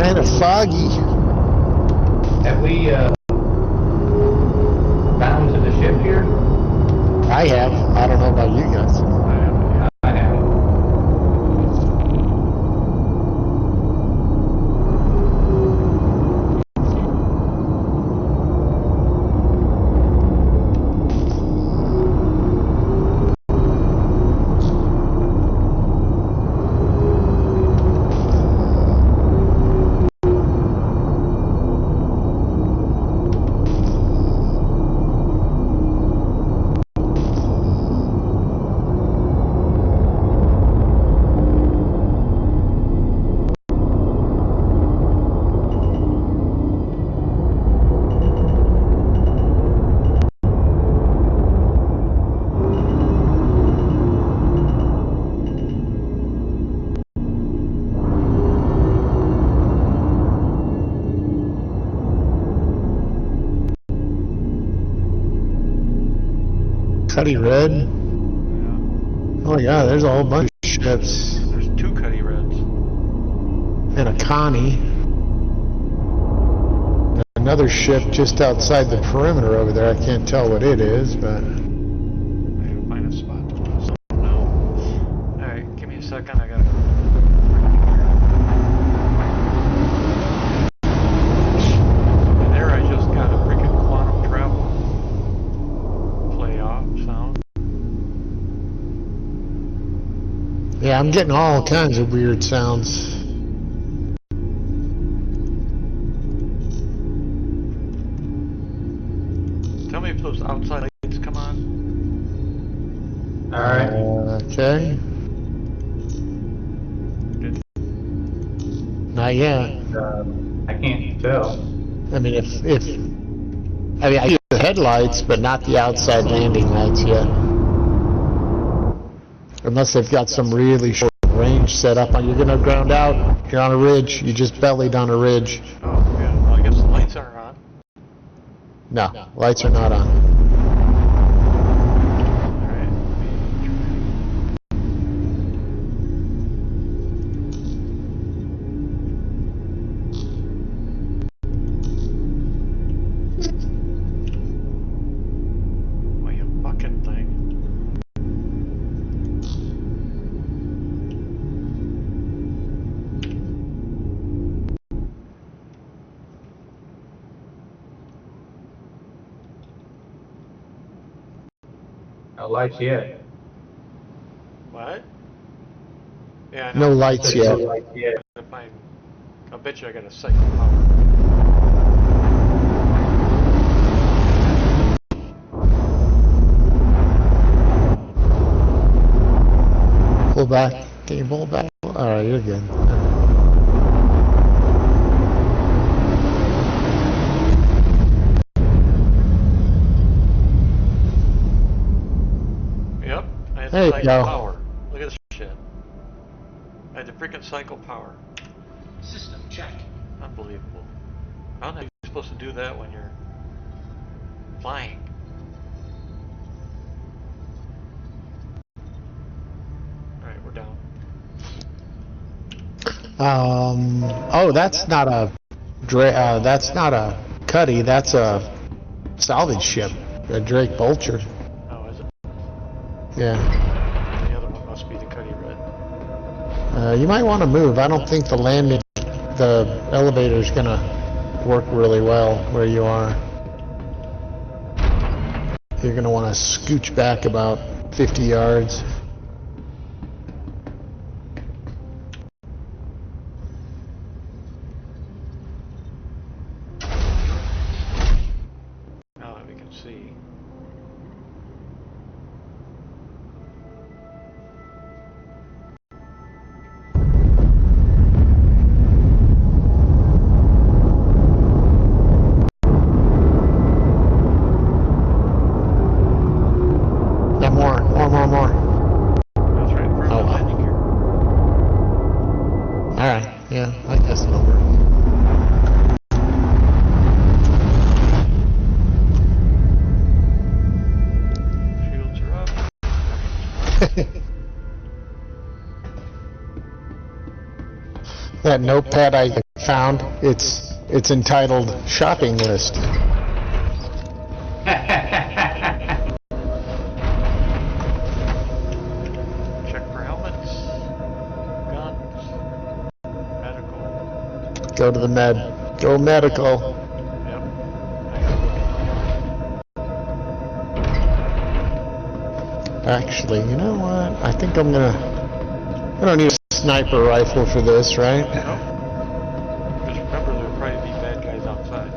Kind of foggy. have we bound to the ship here? I have. I don't know about you guys. I have. Cuddy Red. Yeah. Oh yeah, there's a whole bunch of ships. There's two Cuddy Reds. And a Connie. And another ship just outside the perimeter over there. I can't tell what it is, but... I gotta find a spot to put something now. Alright, give me a second, I gotta... And there I Yeah, I'm getting all kinds of weird sounds. Tell me if those outside lights come on. Alright. Okay. Not yet. I can't tell. I mean, I see the headlights, but not the outside landing lights yet. Unless they've got some really short range set up on. You're gonna ground out. You're on a ridge. You just bellied on a ridge. Oh, yeah. Well, I guess the lights aren't on. No, lights are not on. Alright. Well, you fucking thing. No lights yet. What? Yeah, I No know. lights yet. If I'll bet you I got a cycle power. Pull back. Can you pull back? Alright, you're good. Yep. I had There you cycle go. power. Look at this shit. I had the freaking cycle power. System check. Unbelievable. How are you supposed to do that when you're flying? Alright, we're down. Oh, that's not a Cuddy, that's a salvage ship, a Drake Vulture. Oh, is it? Yeah. The other one must be the Cuddy Red. You might want to move. I don't think the elevator's gonna work really well where you are. You're gonna want to scooch back about 50 yards. Now that we can see. Yeah, more. That's right in front of the landing gear. Alright, yeah, I guess it'll work. Shields are up. That notepad I found, it's entitled Shopping List. Check for helmets, guns, medical. Go to the med. Go medical. Yep. Actually, you know what? I think I don't need a sniper rifle for this, right? Nope. Just remember there'll probably be bad guys outside.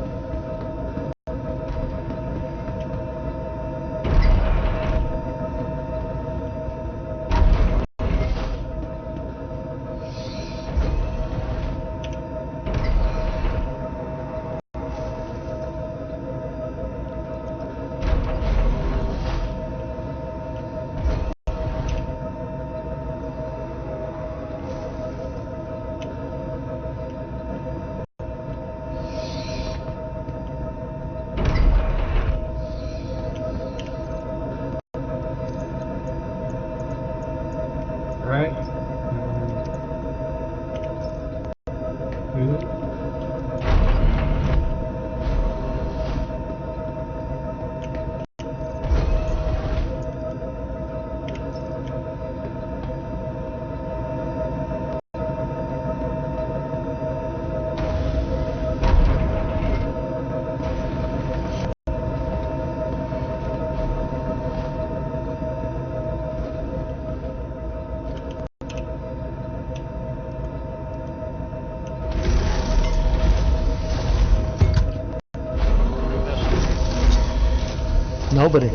Nobody.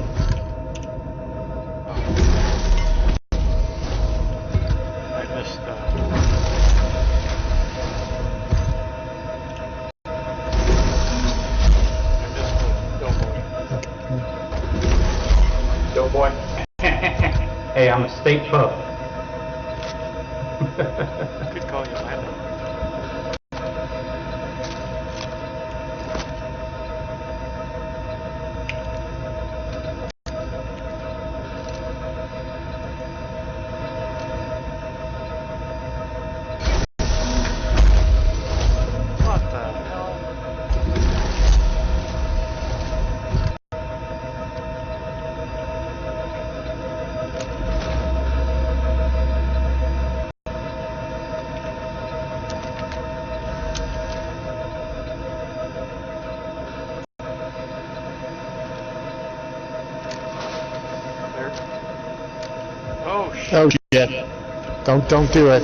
I missed, Go boy. Hey, I'm a state pup. Could call you Lando. What the hell? There. Oh shit. Oh shit. Don't do it.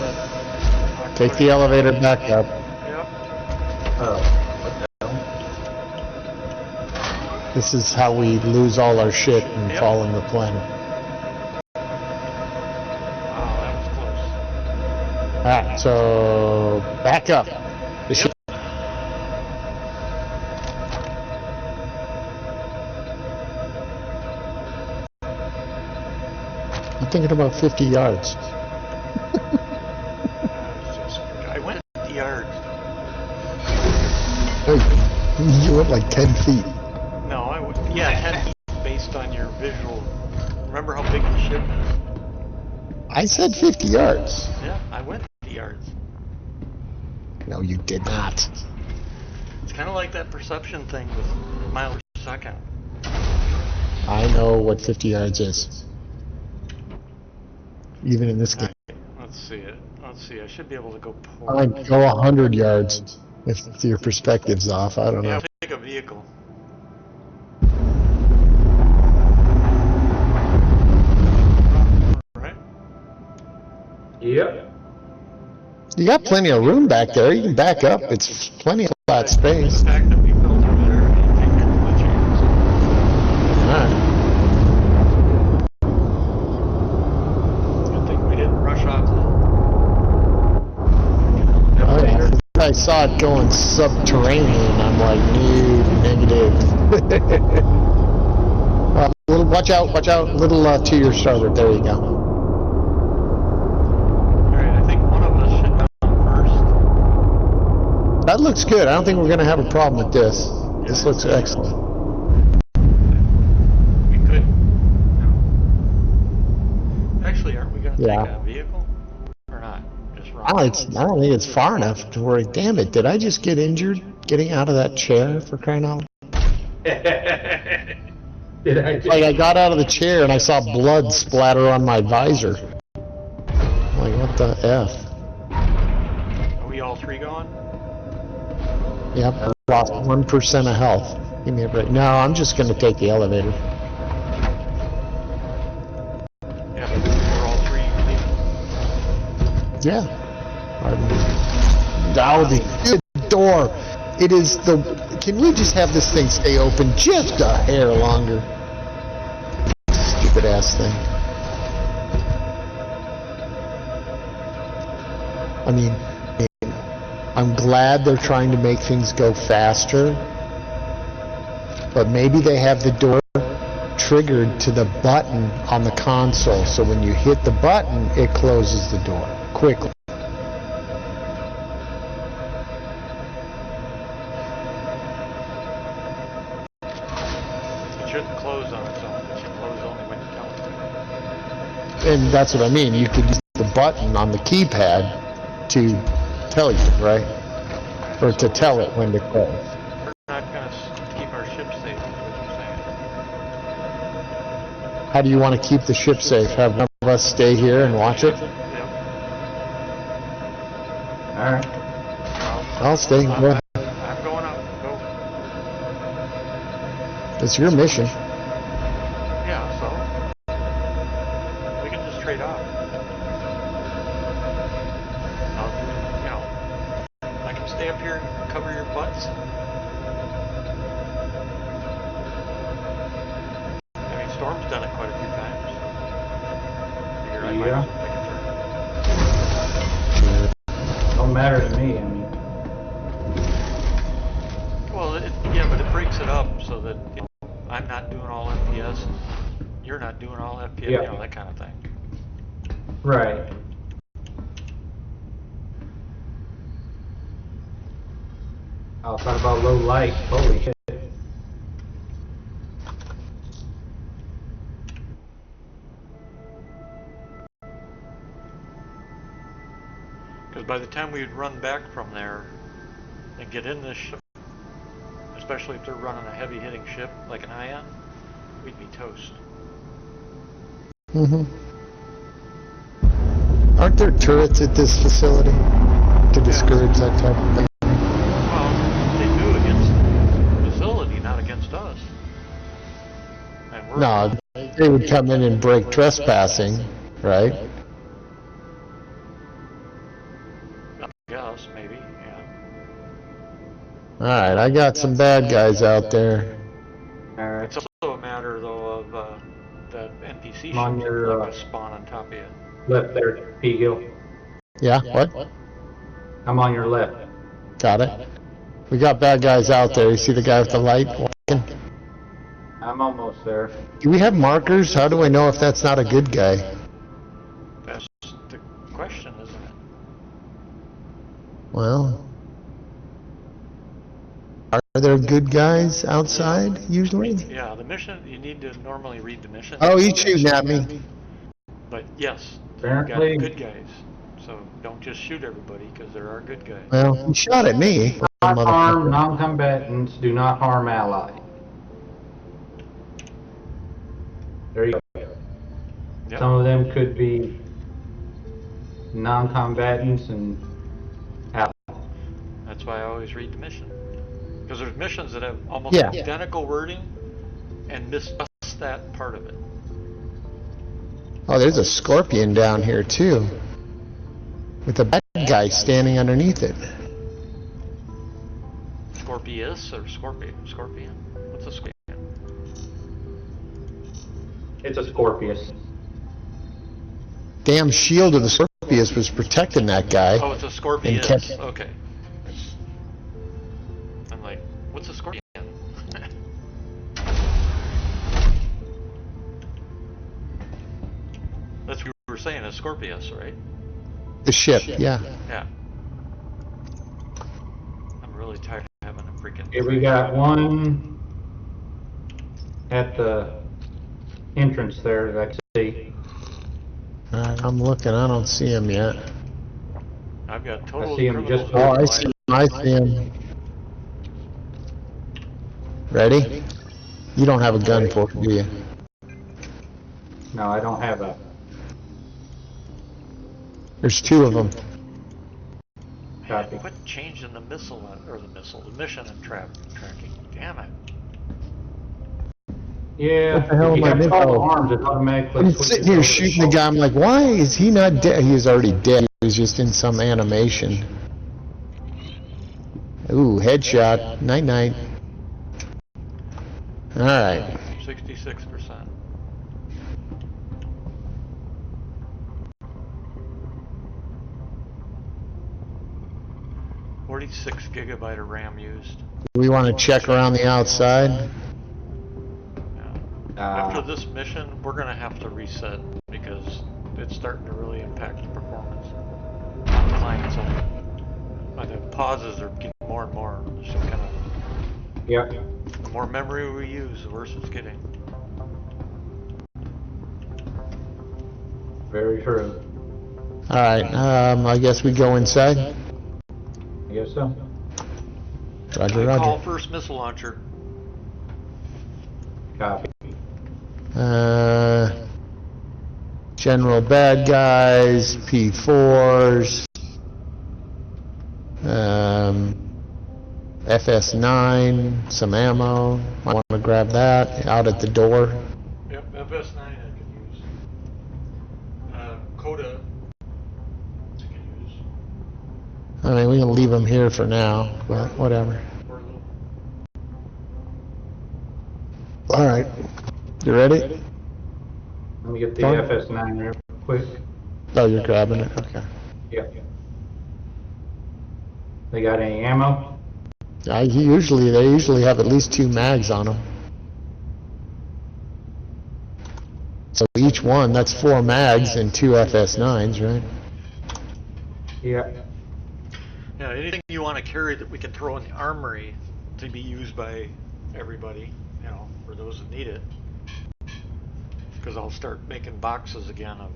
Take the elevator back up. Yep. Oh, what the hell? This is how we lose all our shit and Yep. fall on the planet. Wow, that was close. Alright, so back up. The ship. I'm thinking about 50 yards. I went 50 yards. Hey, you went like 10 feet. No, I would. Yeah, 10 feet based on your visual. Remember how big the ship is? I said 50 yards. Yeah, I went 50 yards. No, you did not. It's kind of like that perception thing with miles per second. I know what 50 yards is. Even in this game. Let's see it. Let's see. I should be able to go I forward. might go 100 yards if your perspective's off. I don't Yeah, know. I'll take a vehicle. Right? Yep. You got plenty of room back there. You can back up. It's plenty of flat space. The fact that we built over there, I think that's a chance. Alright. Good thing we didn't rush off Oh, yeah. I saw it going subterranean. I'm like, new, negative. Little, watch out, little to your starboard. There you go. Alright, I think one of us should go first. That looks good. I don't think we're going to have a problem with this. This looks excellent. We could. Actually, aren't we going to Yeah. take a vehicle? Or not? Just run? I don't think it's far enough to worry. Damn it, did I just get injured getting out of that chair for crying out loud? Did I Like, I got out of the chair and I saw blood splatter on my visor. Like, what the F? Are we all three going? Yep, I lost 1% of health. Give me a break. No, I'm just gonna take the elevator. Yeah, but we're all three leaving. Yeah. Oh, the good door. It is the... Can we just have this thing stay open just a hair longer? Stupid ass thing. I mean, I'm glad they're trying to make things go faster, but maybe they have the door triggered to the button on the console, so when you hit the button, it closes the door quickly. It shouldn't close on its own. It should close only when you tell it to. And that's what I mean. You could use the button on the keypad to tell you, right? Or to tell it when to close. We're not going to keep our ship safe, is what you're saying. How do you want to keep the ship safe? Have one of us stay here and watch it? Yep. Alright. I'll stay. Go ahead. I'm going up. Go. It's your mission. Yeah, so. We can just trade off. I'll do, you know. I can stay up here and cover your butts. matter to me. I mean, Well, yeah, but it breaks it up so that I'm not doing all FPS, you're not doing all FPS, Yeah. that kind of thing. right. I'll talk about low light. Holy shit. Because by the time we'd run back from there and get in this ship, especially if they're running a heavy-hitting ship like an Ion, we'd be toast. Mm-hmm. Aren't there turrets at this facility to discourage that type of thing? Well, they do against the facility, not against us. And we're No, they would come in and break trespassing, right? I guess, maybe, yeah. Alright, I got some bad guys out there. Alright. It's also a matter, though, of the NPC I'm on ships your, that like to spawn on top of you. Left there, P-Gill. Yeah, what? I'm on your left. Got it. We got bad guys out there. You see the guy with the light walking? I'm almost there. Do we have markers? How do I know if that's not a good guy? That's the question, isn't it? Well, are there good guys outside, usually? Yeah, the mission, you need to normally read the mission. Oh, he's shooting at me. But yes, Apparently- you got good guys. So don't just shoot everybody, because there are good guys. Well, he shot at me. Not harm Motherfucker. non-combatants, do not harm ally. There you go. Yep. Some of them could be non-combatants and ally. That's why I always read the mission. Because there's missions that have almost Yeah. identical wording and miss just that part of it. Oh, there's a scorpion down here, too. With a bad guy standing underneath it. Scorpius or Scorpion? Scorpion? What's a scorpion? It's a Scorpius. Damn shield of the Scorpius was protecting that guy. Oh, it's a Scorpius. kept- Okay. I'm like, what's a scorpion? That's what you were saying, a Scorpius, right? The ship, yeah. Yeah. I'm really tired of having a freaking... Here we got one at the entrance there that I can see. Alright, I'm looking. I don't see him yet. I've got total I see him just- Oh, I see him. I see him. Ready? You don't have a gun for it, do you? No, I don't have a There's two of them. copy. Quit changing the missile, or the mission and tracking. Damn it. Yeah, What the hell if you am I have tall missing? arms, it automatically I'm switches sitting here over to shooting the tall. guy. I'm like, why is he not dead? He was already dead. He was just in some animation. Ooh, headshot. Night night. Alright. 66%. $46 gigabyte of RAM used. We want to check around the outside. Yeah. After this mission, we're gonna have to reset because it's starting to really impact the performance. Clients the pauses are getting more and more. It's just kind of Yep. the more memory we use, the worse it's getting. Very true. Alright, I guess we go inside. I guess so. Roger, Call roger. first missile launcher. Copy. General bad guys, P4s, FS9, some ammo. I want to grab that out at the door. Yep, FS9 I can use. Coda I can use. I mean, we can leave them here for now, but whatever. Or a little. Alright, you ready? Let me get the Fine. FS9 real quick. Oh, you're grabbing it, okay. Yep. They got any ammo? They usually have at least 2 mags on them. So each one, that's 4 mags and 2 FS9s, right? Yeah. Yeah, anything you want to carry that we can throw in the armory to be used by everybody, you know, for those that need it. Because I'll start making boxes again of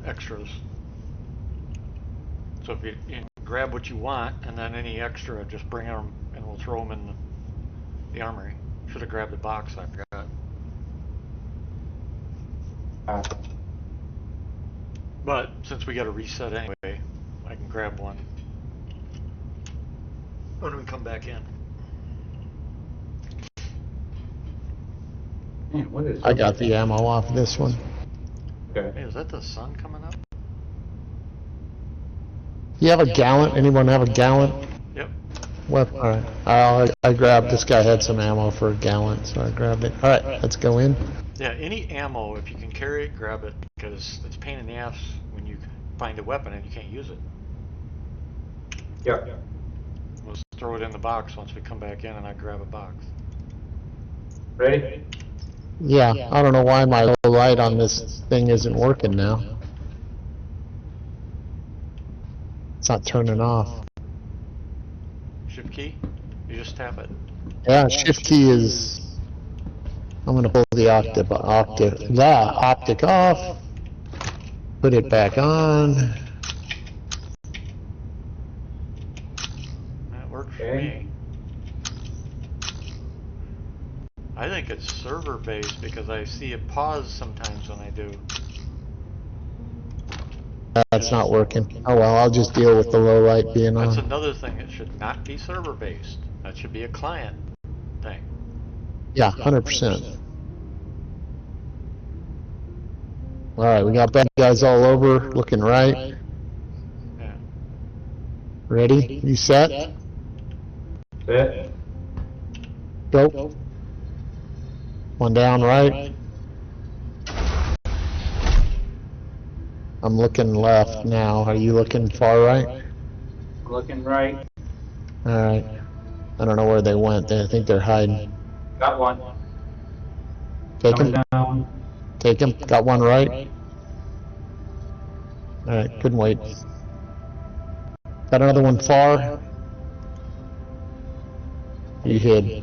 extras. So if you grab what you want, and then any extra, just bring them, and we'll throw them in the armory. Should have grabbed the box, I forgot. But since we got to reset anyway, I can grab one when we come back in. Man, what is I got the ammo off this one. Okay. Hey, is that the sun coming up? You have a gallant? Anyone have a gallant? Yep. What? Alright. I grabbed, this guy had some ammo for a gallant, so I grabbed it. Alright, let's go in. Yeah, any ammo, if you can carry it, grab it, because it's a pain in the ass when you find a weapon and you can't use it. Yep. We'll just throw it in the box once we come back in and I grab a box. Ready? Yeah, I don't know why my low light on this thing isn't working now. It's not turning off. Shift key, you just tap it. Yeah, shift key is... I'm gonna pull the optic off. Put it back on. That works for Okay. me. I think it's server based because I see it pause sometimes when I do. That's not working. Oh well, I'll just deal with the low light being That's on. another thing, it should not be server based. That should be a client thing. Yeah, 100%. Alright, we got bad guys all over, looking right. Yeah. Ready? You set? Set. Go. One down right. I'm looking left now. Are you looking far right? Looking right. Alright. I don't know where they went. I think they're hiding. Got one. Take Coming him. down. Take him. Got one right. Alright, couldn't wait. Got another one far. You hid.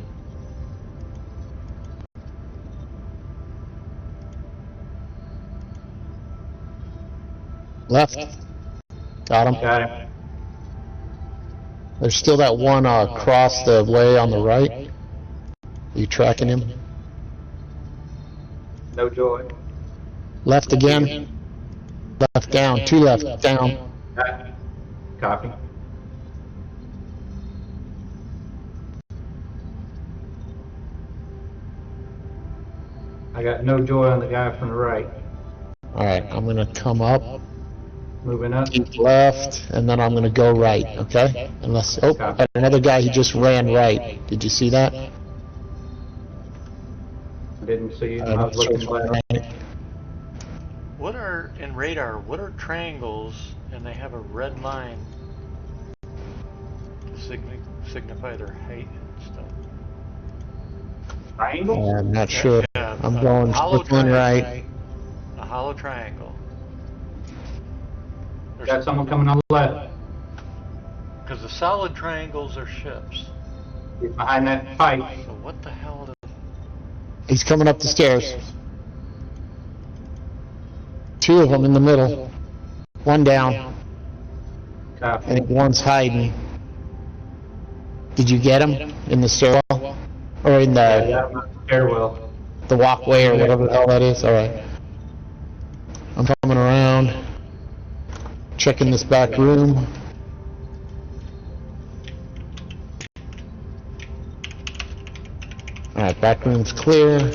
Left. Got him. Got him. There's still that one across the way on the right. Are you tracking him? No joy. Left again. Left down. 2 left. Down. Copy. I got no joy on the guy from the right. Alright, I'm gonna come up, Moving up. keep left, and then I'm gonna go right, okay? Unless, oh, got another guy who just ran right. Did you see that? Didn't see him. I was looking left. What are, in radar, what are triangles and they have a red line to signify their height and stuff? Triangle? I'm not sure. Yeah, I'm going looking right. A hollow triangle. Got someone coming on the left. Because the solid triangles are ships. He's behind that pipe. So what the hell? He's coming up the stairs. 2 of them in the middle. 1 down. Copy. I think one's hiding. Did you get him in the stairwell? Or in the Stairwell. walkway or whatever the hell that is? Alright. I'm coming around. Checking this back room. Alright, back room's clear.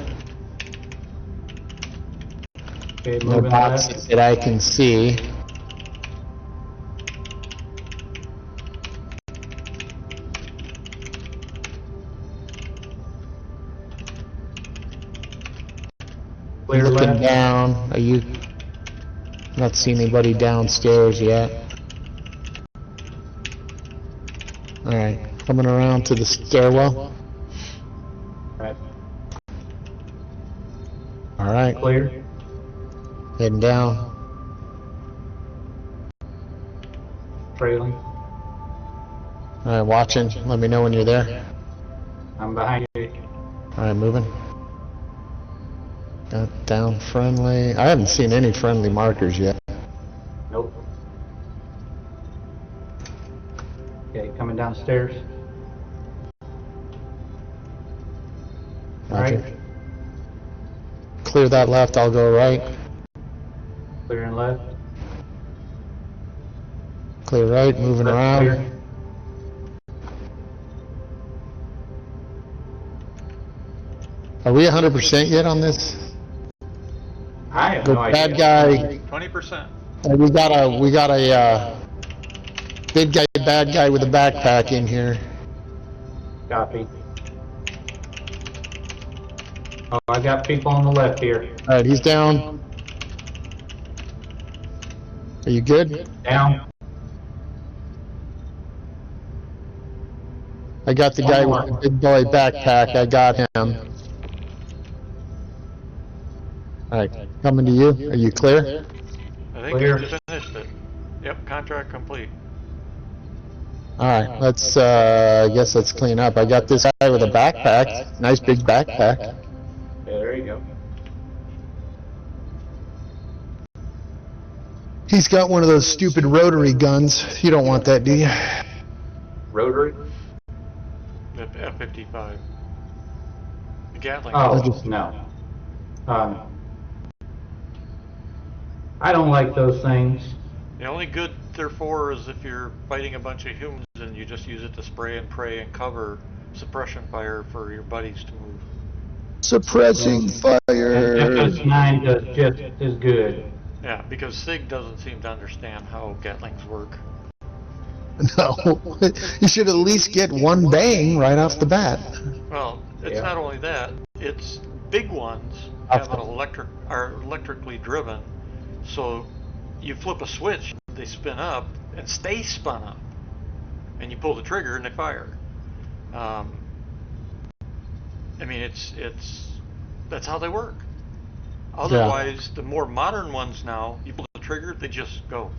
Okay, No moving boxes left. that I can see. Clear Looking left. down. Are you not seeing anybody downstairs yet? Alright, coming around to the stairwell. Right. Alright, Clear. heading down. Trailing. Alright, watching. Let me know when you're there. I'm behind you. Alright, moving. Got down friendly. I haven't seen any friendly markers yet. Nope. Okay, coming downstairs. Roger. Right. Clear that left, I'll go right. Clear and left. Clear right, moving Left around. clear. Are we 100% yet on this? I have The no idea. bad guy, 20%. we got a big guy, bad guy with a backpack in here. Copy. Oh, I got people on the left here. Alright, he's down. Are you good? Down. I got the guy with the big boy backpack, I got him. Alright, coming to you. Are you clear? I think Clear. we just finished it. Yep, contract complete. Alright, let's, I guess let's clean up. I got this guy with a backpack, nice big backpack. Yeah, there you go. He's got one of those stupid rotary guns. You don't want that, do you? Rotary? The F-55. The Gatling. Oh, no. I don't like those things. The only good they're for is if you're fighting a bunch of humans and you just use it to spray and pray and cover suppression fire for your buddies to move. Suppressing And fire. FS9 does just as good. Yeah, because SIG doesn't seem to understand how Gatlings work. No, you should at least get one bang right off the bat. Well, it's Yeah. not only that, it's big ones have an are electrically driven, so you flip a switch, they spin up and stay spun up, and you pull the trigger and they fire. I mean, that's how they work. Otherwise, the more modern ones now, you pull the trigger, they just go.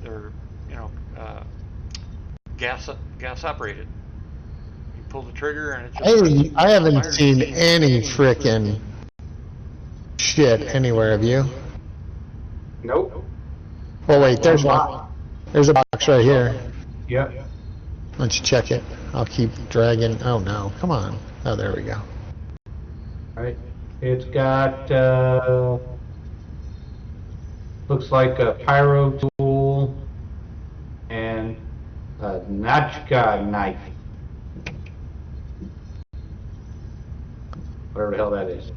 They're you know, gas operated. You pull the trigger and it just. I haven't seen any frickin' shit anywhere, have you? Nope. Oh wait, there's one. There's a box right here. Yep. Let's check it. I'll keep dragging. Oh no, come on. Oh, there we go. Right. It's got, looks like a pyro tool and a Nachka knife. Whatever the hell that is.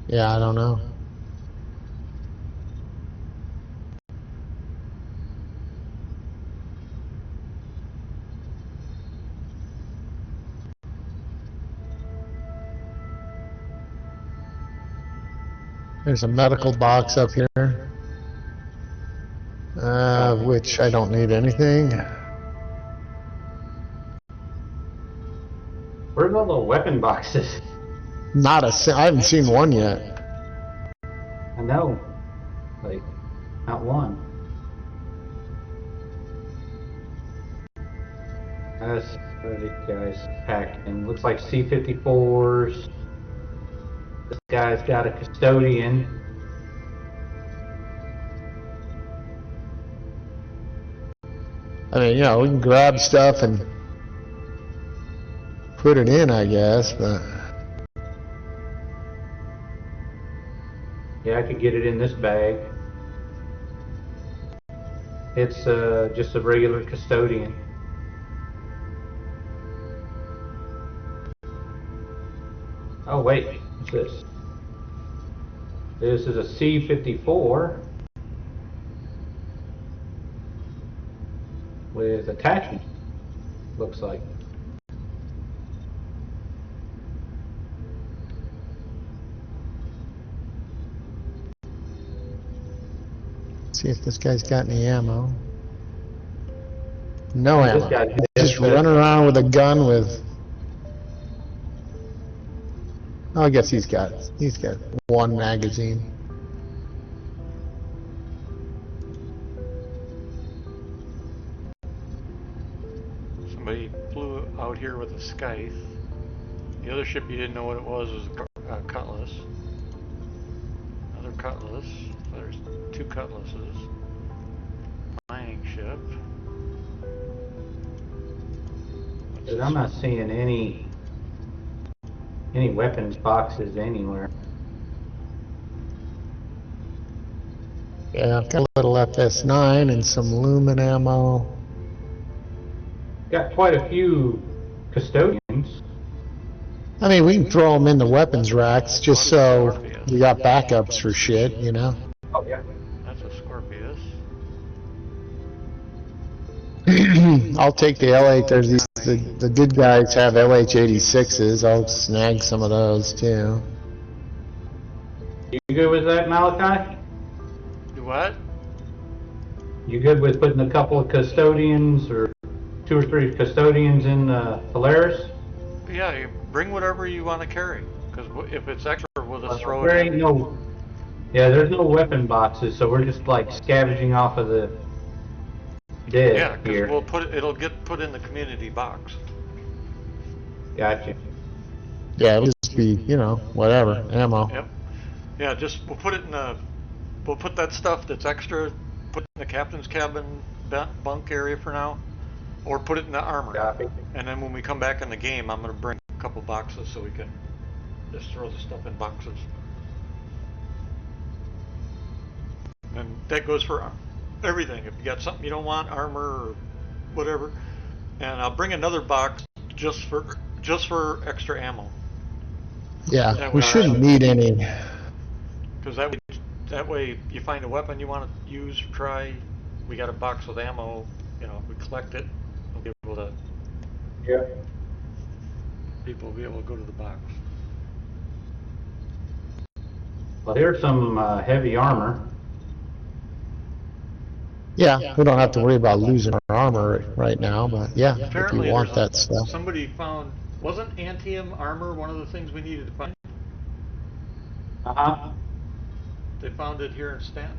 Yeah, I don't know. There's a medical box up here, which I don't need anything. Where's all the weapon boxes? I haven't seen one yet. I know. Like, not one. That's what are these guys packing? Looks like C-54s. This guy's got a custodian. I mean, you know, we can grab stuff and put it in, I guess, but Yeah, I could get it in this bag. It's just a regular custodian. Oh wait, what's this? This is a C-54 with attachment, looks like. See if this guy's got any ammo. No This ammo. guy's Just dead. running around with a gun with... Oh, I guess he's got one magazine. Somebody flew out here with a Scythe. The other ship you didn't know what it was a Cutlass. Another Cutlass. There's 2 Cutlasses. Mining ship. But I'm not seeing any weapons boxes anywhere. Yeah, I've got a little FS9 and some lumen ammo. Got quite a few custodians. I mean, we can throw them in the weapons racks just so we got backups for shit, you know? Oh yeah. That's a Scorpius. I'll take the LH. There's the good guys have LH-86s. I'll snag some of those too. You good with that, Malachi? Do what? You good with putting a couple of custodians or 2 or 3 custodians in Polaris? Yeah, you bring whatever you want to carry. Because if it's extra, we'll just throw There it ain't in. no. Yeah, there's no weapon boxes, so we're just like scavenging off of the dead Yeah, here. because it'll get put in the community box. Gotcha. Yeah, it'll just be, you know, whatever, ammo. Yep. Yeah, we'll put it in we'll put that stuff that's extra, put it in the captain's cabin bunk area for now, or put it in the armor. Copy. And then when we come back in the game, I'm gonna bring a couple boxes so we can just throw the stuff in boxes. And that goes for everything. If you got something you don't want, armor or whatever, and I'll bring another box just for extra ammo. Yeah, we shouldn't need any. Because that way you find a weapon you want to use or try, we got a box with ammo, you know, we collect it, we'll be able to, Yeah. people will be able to go to the box. Well, here's some heavy armor. Yeah, we don't have to worry about losing our armor right now, but yeah, if you want that stuff. Somebody found, wasn't Antium armor one of the things we needed to find? Uh-huh. They found it here in Stanton.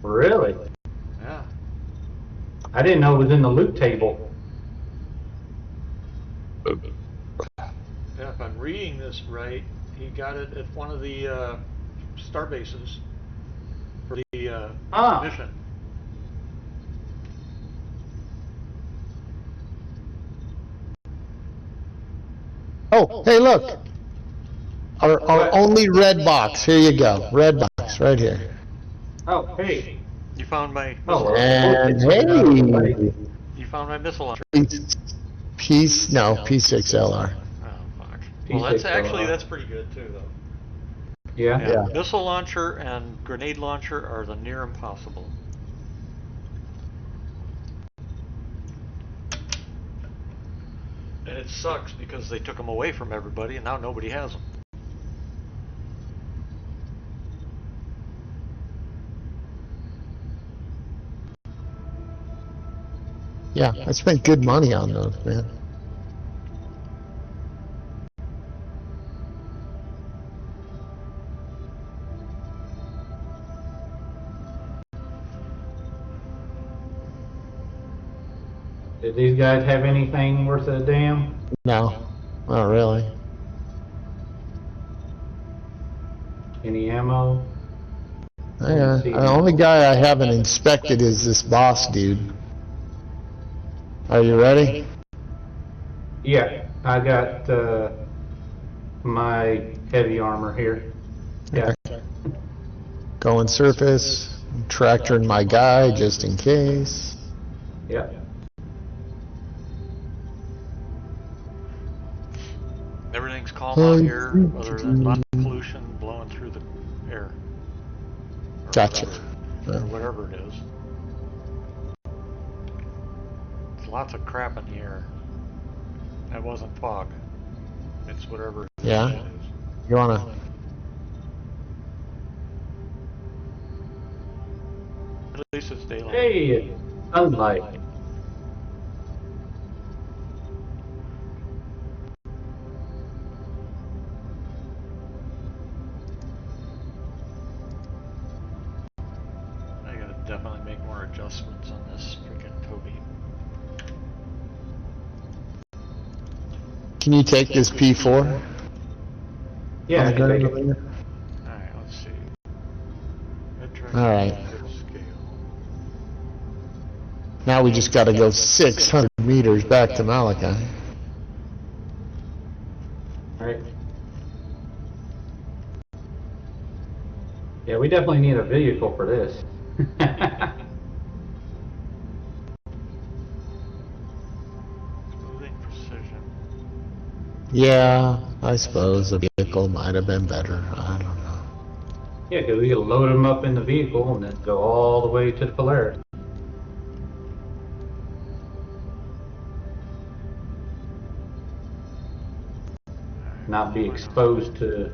Really? Yeah. I didn't know it was in the loot table. Yeah, if I'm reading this right, he got it at one of the star bases for the mission. Oh, hey, look. Our only red box. Here you go. Red box, right here. Oh, hey. You found my Oh, missile. And hey, You found my missile launcher. P6LR. Oh fuck. Well, that's pretty good too, though. Yeah. Yeah. Missile launcher and grenade launcher are the near impossible. And it sucks because they took them away from everybody, and now nobody has them. Yeah, I spent good money on those, man. Did these guys have anything worth a damn? No, not really. Any ammo? Yeah, the only guy I haven't inspected is this boss dude. Are you ready? Yeah, I got my heavy armor here. Yeah. Going surface, tractoring my guy just in case. Yeah. Everything's calm out here, other than lots of pollution blowing through the air. Or Gotcha. whatever it is. There's lots of crap in the air. That wasn't fog. It's whatever it Yeah? is. You wanna... Hey, sunlight. I gotta definitely make more adjustments on this freaking Tobii. Can you take this P4? Yeah, I can take it. Alright, let's see. All right. Scale. Now we just got to go 600 meters back to Malachi. Alright. Yeah, we definitely need a vehicle for this. Smoothing precision. Yeah, I suppose a vehicle might have been better. I don't know. Yeah, because we could load them up in the vehicle and then go all the way to the Polaris. Not be exposed to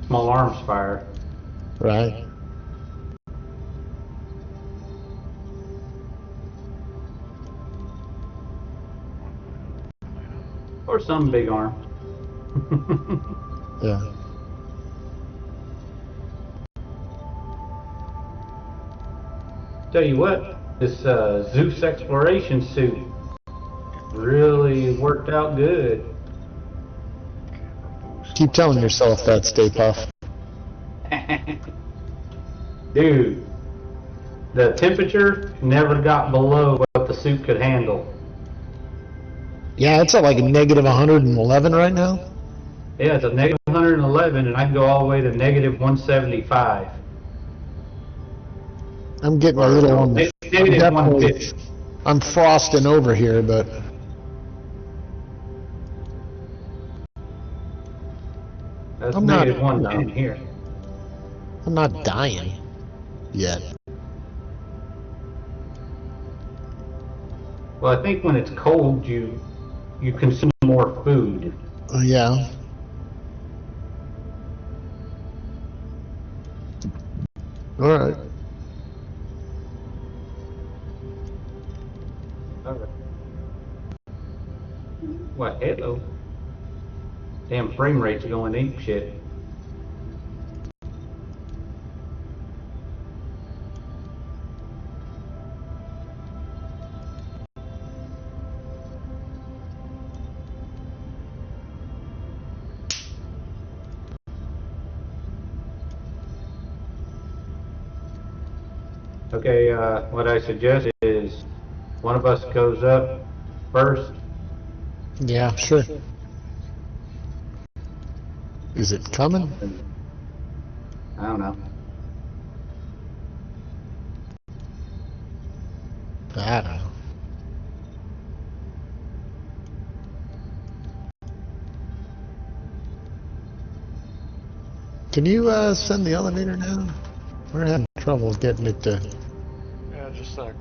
small arms fire. Right? Or some big arm. Yeah. Tell you what, this Zeus exploration suit really worked out good. Keep telling yourself that, Stay Puff. Dude, the temperature never got below what the suit could handle. Yeah, it's at like a negative 111 right now. Yeah, it's a negative 111 and I can go all the way to negative 175. I'm getting a little on the... Negative I'm 150. I'm frosting over here, but... That's I'm not- negative 110 here. I'm not dying yet. Well, I think when it's cold, you consume more food. Yeah. All right. What? Hello. Damn frame rate's going ape shit. Okay, what I suggest is one of us goes up first. Yeah, sure. Is it coming? I don't know. I don't know. Can you send the elevator down? We're having trouble getting it to... Yeah, just a sec.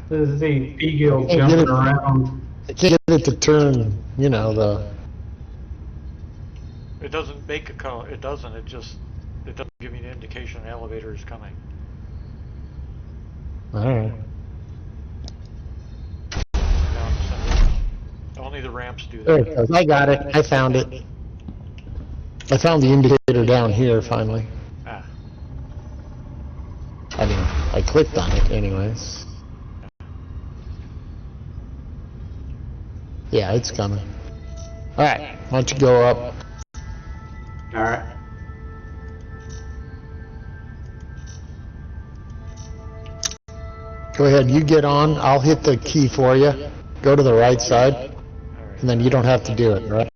This is the Eagle Can't get jumping it- around. I can't get it to turn, you know, the... It doesn't make a call. It doesn't. It doesn't give me an indication an elevator is coming. Alright. Down the center. Only the ramps do There that. it goes. I got it. I found it. I found the indicator down here, finally. Ah. I mean, I clicked on it anyways. Yeah, it's coming. Alright, why don't you go up? Alright. Go ahead, you get on. I'll hit the key for you. Go to the right side, Alright. and then you don't have to do it, right?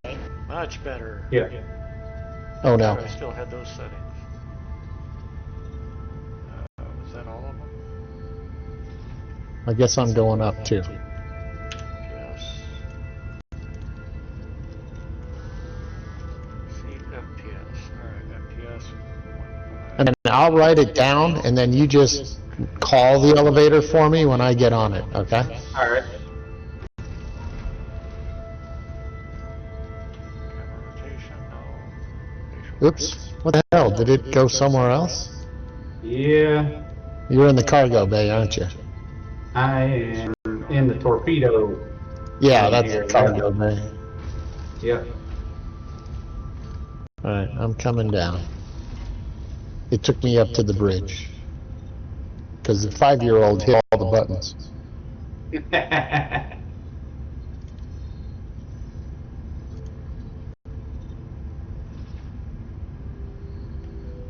Much better. Yeah. Oh, no. I still had those settings. Was that all of them? I guess I'm going up, too. FPS. See FPS. Alright, FPS. And then I'll write it down, and then you just call the elevator for me when I get on it, okay? All right. Camera rotation, no. Facial Oops, what the hell, did it go somewhere else? Yeah, You're in the cargo bay, aren't you? I am in the torpedo. Yeah, room that's here, the cargo bay. Yep. Alright, I'm coming down. It took me up to the bridge. Because the 5-year-old hit all the buttons.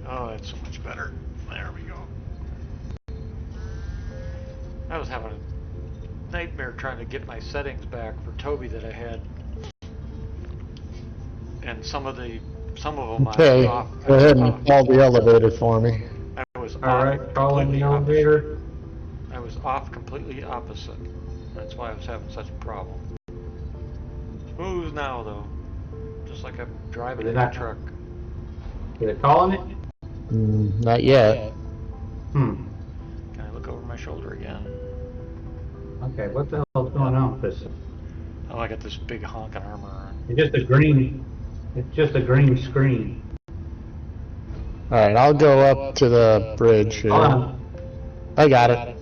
Oh, that's so much better. There we go. I was having a nightmare trying to get my settings back for Tobii that I had. And some of them Okay, I was off. go ahead and call the elevator for me. I was All off right, calling the completely elevator. opposite. I was off completely opposite. That's why I was having such a problem. Smooth now though. Just like I'm driving Is in it a not- truck. Is it calling it? Not yet. Hmm. Can I look over my shoulder again? Okay, what the hell's going on with this? Oh, I got this big honking armor on. It's just a green. It's just a green screen. Alright, I'll go up to the bridge here. Hold on. I got it.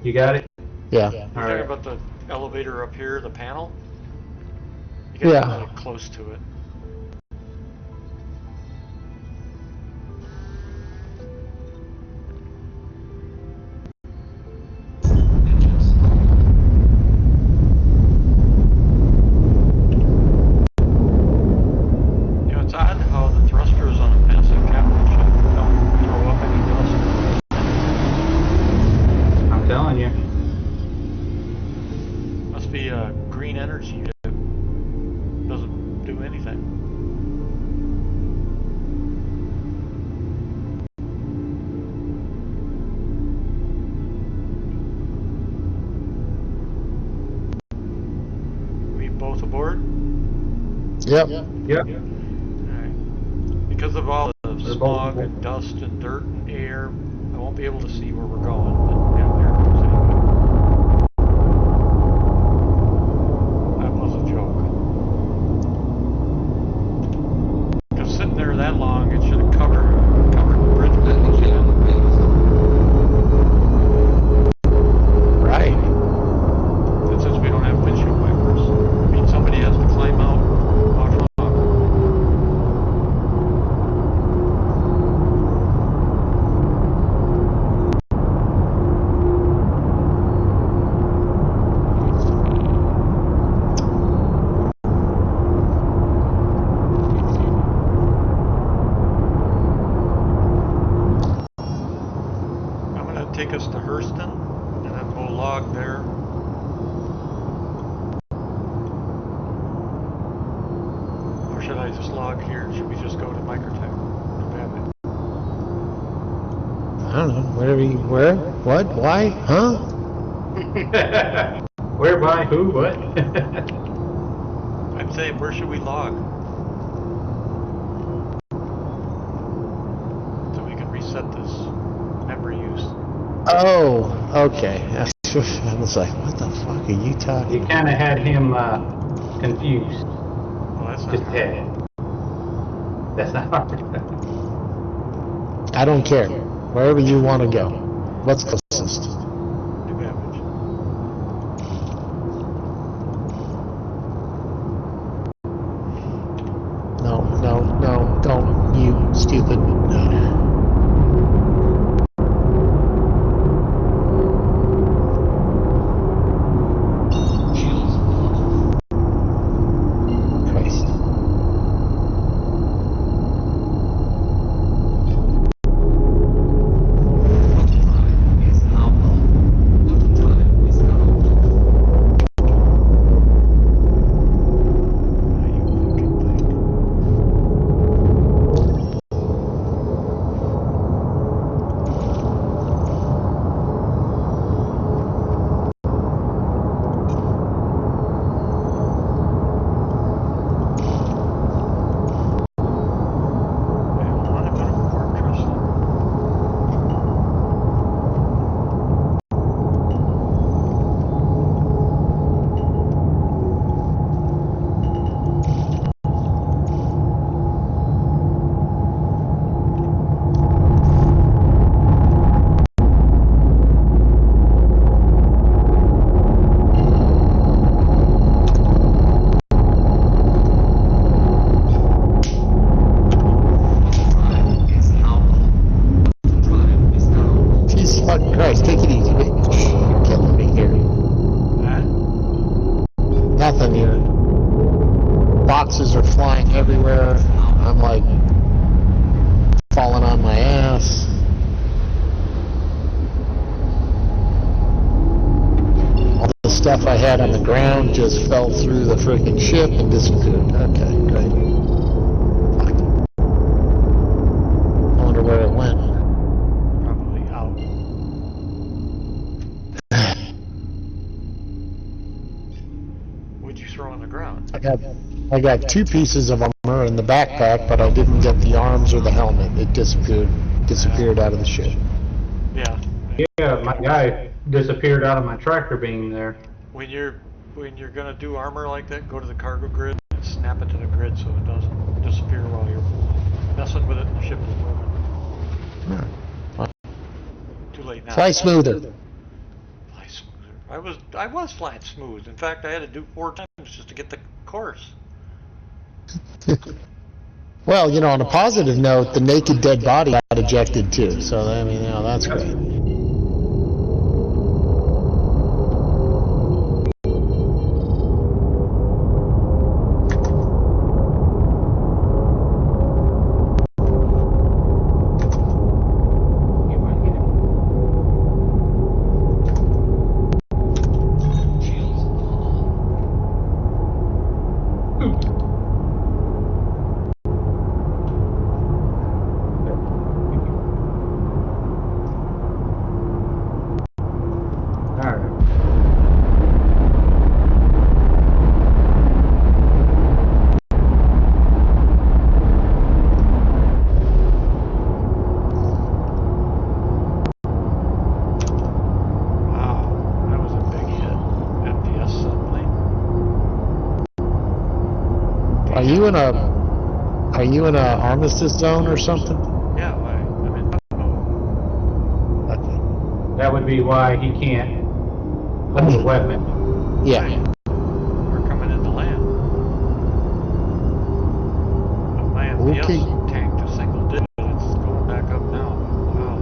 You got it? Yeah. You All talking right. about the elevator up here, the panel? You gotta Yeah. get really close to it. You know, it's odd how the thrusters on a passive capital ship don't throw up any dust. I'm telling you. Must be green energy that doesn't do anything. We both aboard? Yep. Yep. Alright. Because of all the smog and dust and dirt and air, I won't be able to see where we're going. But yeah, there it goes anyway. That was a joke. Because sitting there that long, it should have covered the bridge. Right. And since we don't have windshield wipers, I mean somebody has to climb out, wash off. I'm gonna take us to Hurston, and then we'll log there. Or should I just log here? Should we just go to Microtech? I don't know. Where? What? Why? Huh? Where, by, who, what? I'm saying, where should we log? So we can reset this memory use. Oh, okay. I was like, what the fuck are you talking You about? kind of had him confused. Well, that's not Just hard. had. That's not hard. I don't care. Wherever you want to go. What's closest? New damage. No, don't, you stupid. Christ. You fucking thing. fucking Christ, take it easy. You're killing me here. Huh? Nothing here. Boxes are flying everywhere. I'm like falling on my ass. All the stuff I had on the ground just fell through the freaking ship and disappeared. Okay, great. Fuck. I wonder where it went. Probably out. What'd you throw on the ground? I got 2 pieces of armor in the backpack, but I didn't get the arms or the helmet. It disappeared out of the ship. Yeah. Yeah, my guy disappeared out of my tractor beam there. When you're gonna do armor like that, go to the cargo grid and snap it to the grid so it doesn't disappear while you're messing with it and the ship is moving. Too late now. Fly smoother. Fly smoother. I was flying smooth. In fact, I had to do 4 times just to get the course. Well, you know, on a positive note, the naked dead body got ejected too. So, I mean, you know, that's great. Are you in a armistice zone or something? Yeah, I'm in. Okay. That would be why he can't hold a weapon. Yeah. We're coming into land. But my FPS tanked to single digit. It's going back up now. Wow.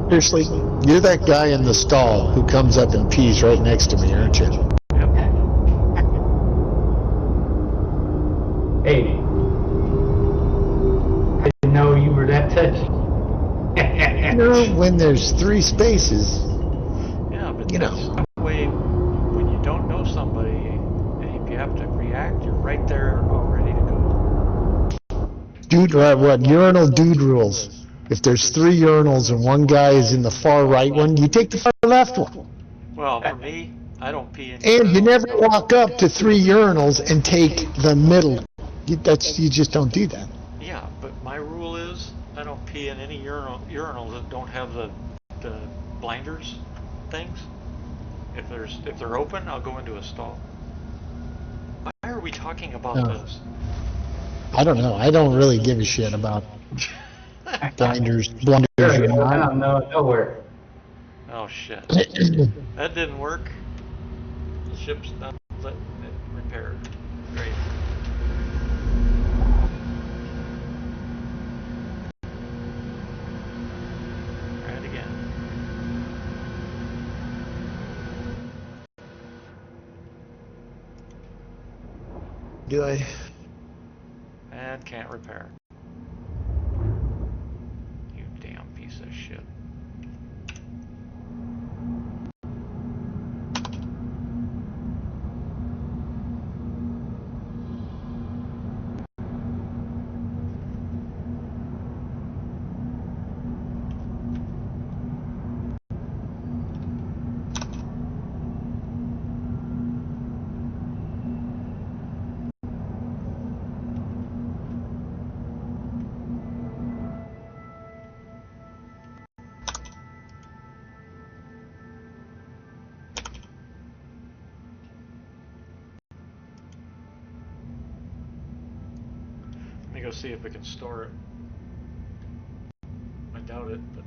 Seriously, you're that guy in the stall who comes up and pees right next to me, aren't you? Yep. Hey, I didn't know you were that touchy. You know, when there's 3 spaces, Yeah, but you know. that's the way when you don't know somebody and if you have to react, you're right there all ready to go. Dude, what? Urinal dude rules. If there's 3 urinals and one guy is in the far right one, you take the far left one. Well, for me, I don't pee in. And you never walk up to 3 urinals and take the middle. You just don't do that. Yeah, but my rule is I don't pee in any urinals that don't have the blinders things. If they're open, I'll go into a stall. Why are we talking about this? I don't know. I don't really give a shit about blinders or not. Nowhere. Oh shit. That didn't work. The ship's not letting it repair. Great. Try it again. Do I? And can't repair. You damn piece of shit. me go see if we can store it. I doubt it, but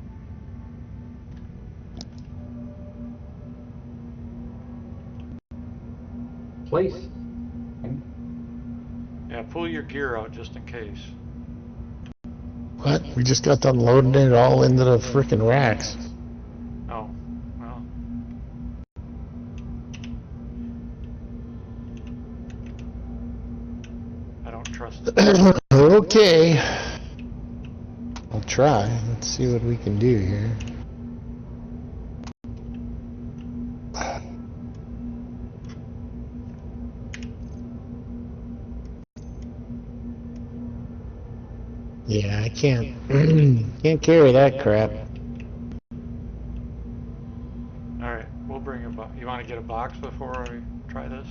Place. yeah, pull your gear out just in case. What? We just got done loading it all into the frickin' racks. Oh, well. I don't trust it. Okay. I'll try. Let's see what we can do here. Yeah, I can't. Can't carry that crap. Alright, we'll bring a box. You want to get a box before I try this?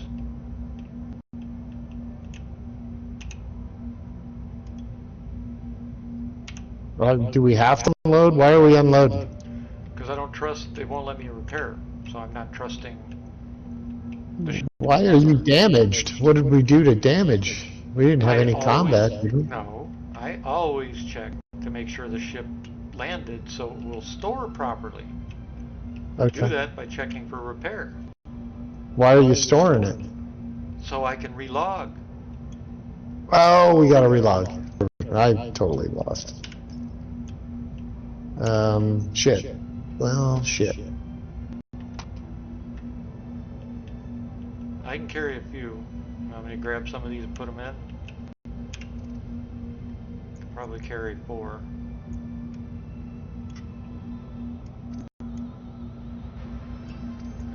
Well, do we have to unload? Why are we unloading? Because I don't trust, they won't let me repair. So I'm not trusting the Why are you damaged? What did we do to damage? We didn't have any combat, did we? No, I always check to make sure the ship landed so it will store properly. Okay. Do that by checking for repair. Why are you storing it? So I can relog. Oh, we gotta relog. I totally lost. Shit. Well, shit. I can carry a few. Want me to grab some of these and put them in? Probably carry 4.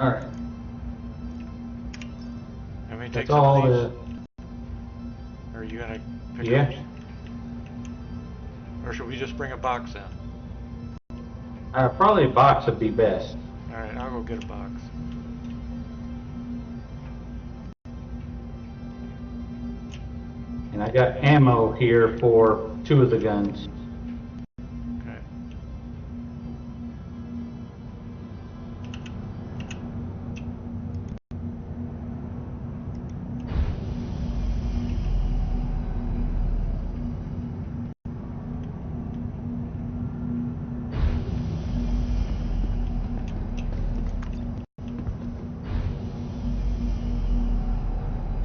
Alright. Let me take That's some all of these. Or are you gonna pick Yeah. up? Or should we just bring a box in? Probably a box would be best. Alright, I'll go get a box. And I got ammo here for 2 of the guns. Okay.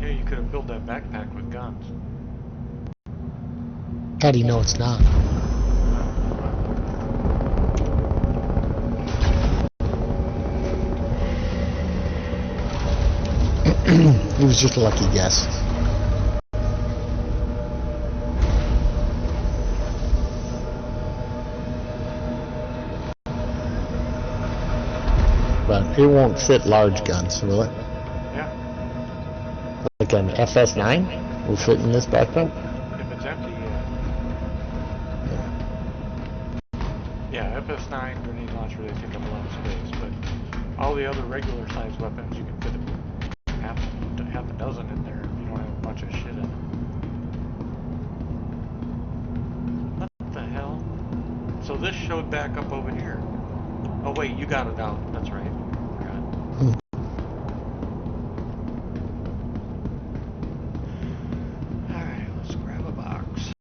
Yeah, you could have filled that backpack with guns. How do you know it's not? It was just a lucky guess. But it won't fit large guns, will it? Yeah. Like an FS9 will fit in this backpack? If it's empty, yeah, FS9 grenade launcher, they take up a lot of space, but all the other regular sized weapons, you can fit half a dozen in there if you don't have a bunch of shit in it. What the hell? So this showed back up over here. Oh wait, you got it out. That's right. Forgot. Alright, let's grab a box.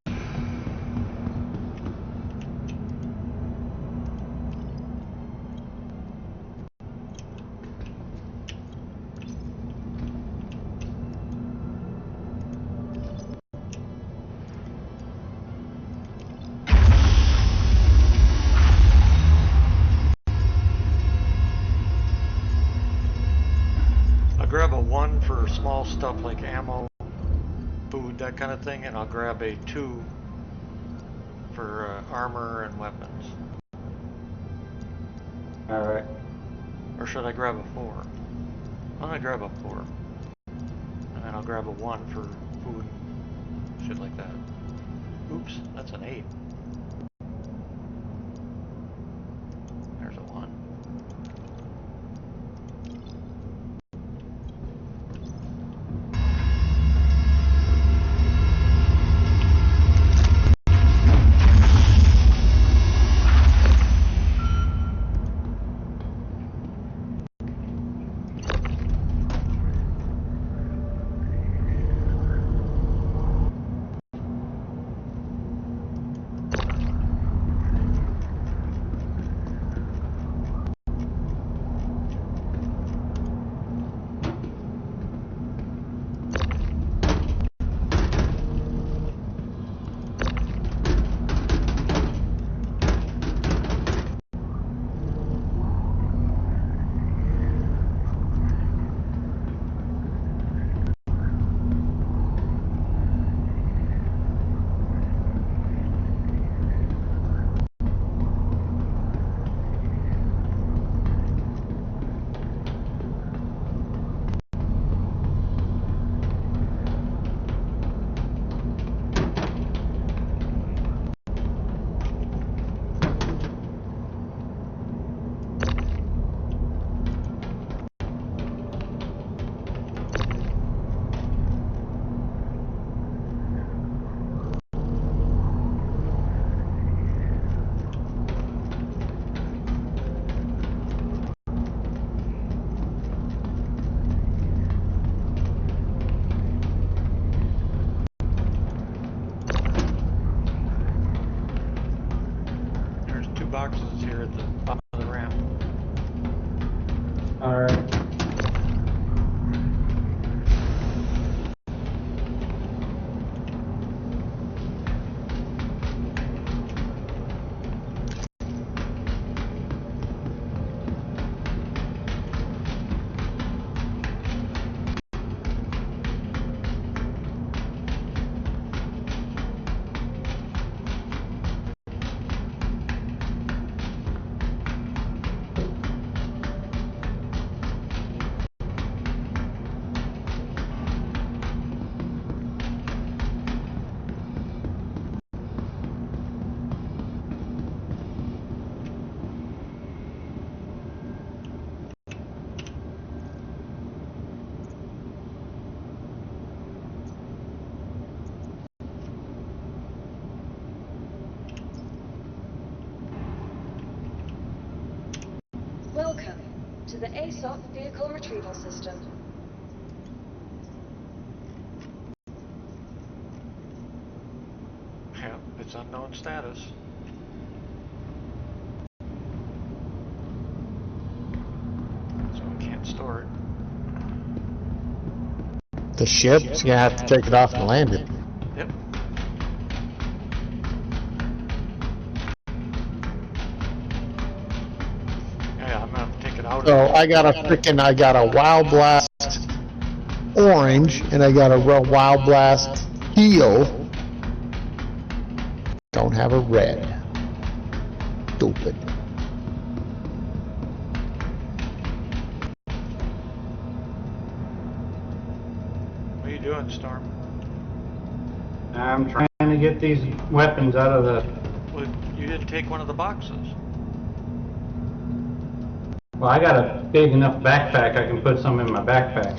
Grab a 1 for small stuff like ammo, food, that kind of thing, and I'll grab a 2 for armor and weapons. Alright. Or should I grab a 4? I'm gonna grab a 4. And then I'll grab a 1 for food, shit like that. Oops, that's an 8. There's a 1. the ASOP vehicle retrieval system. Yeah, it's unknown status. So we can't store it. The ship's gonna have to take it off and land it. Yep. Yeah, I'm gonna have to take it out. So I got a Wild Blast orange, and I got a Wild Blast teal. Don't have a red. Stupid. What are you doing, Storm? I'm trying to get these weapons out of the... Well, you didn't take one of the boxes. Well, I got a big enough backpack, I can put some in my backpack.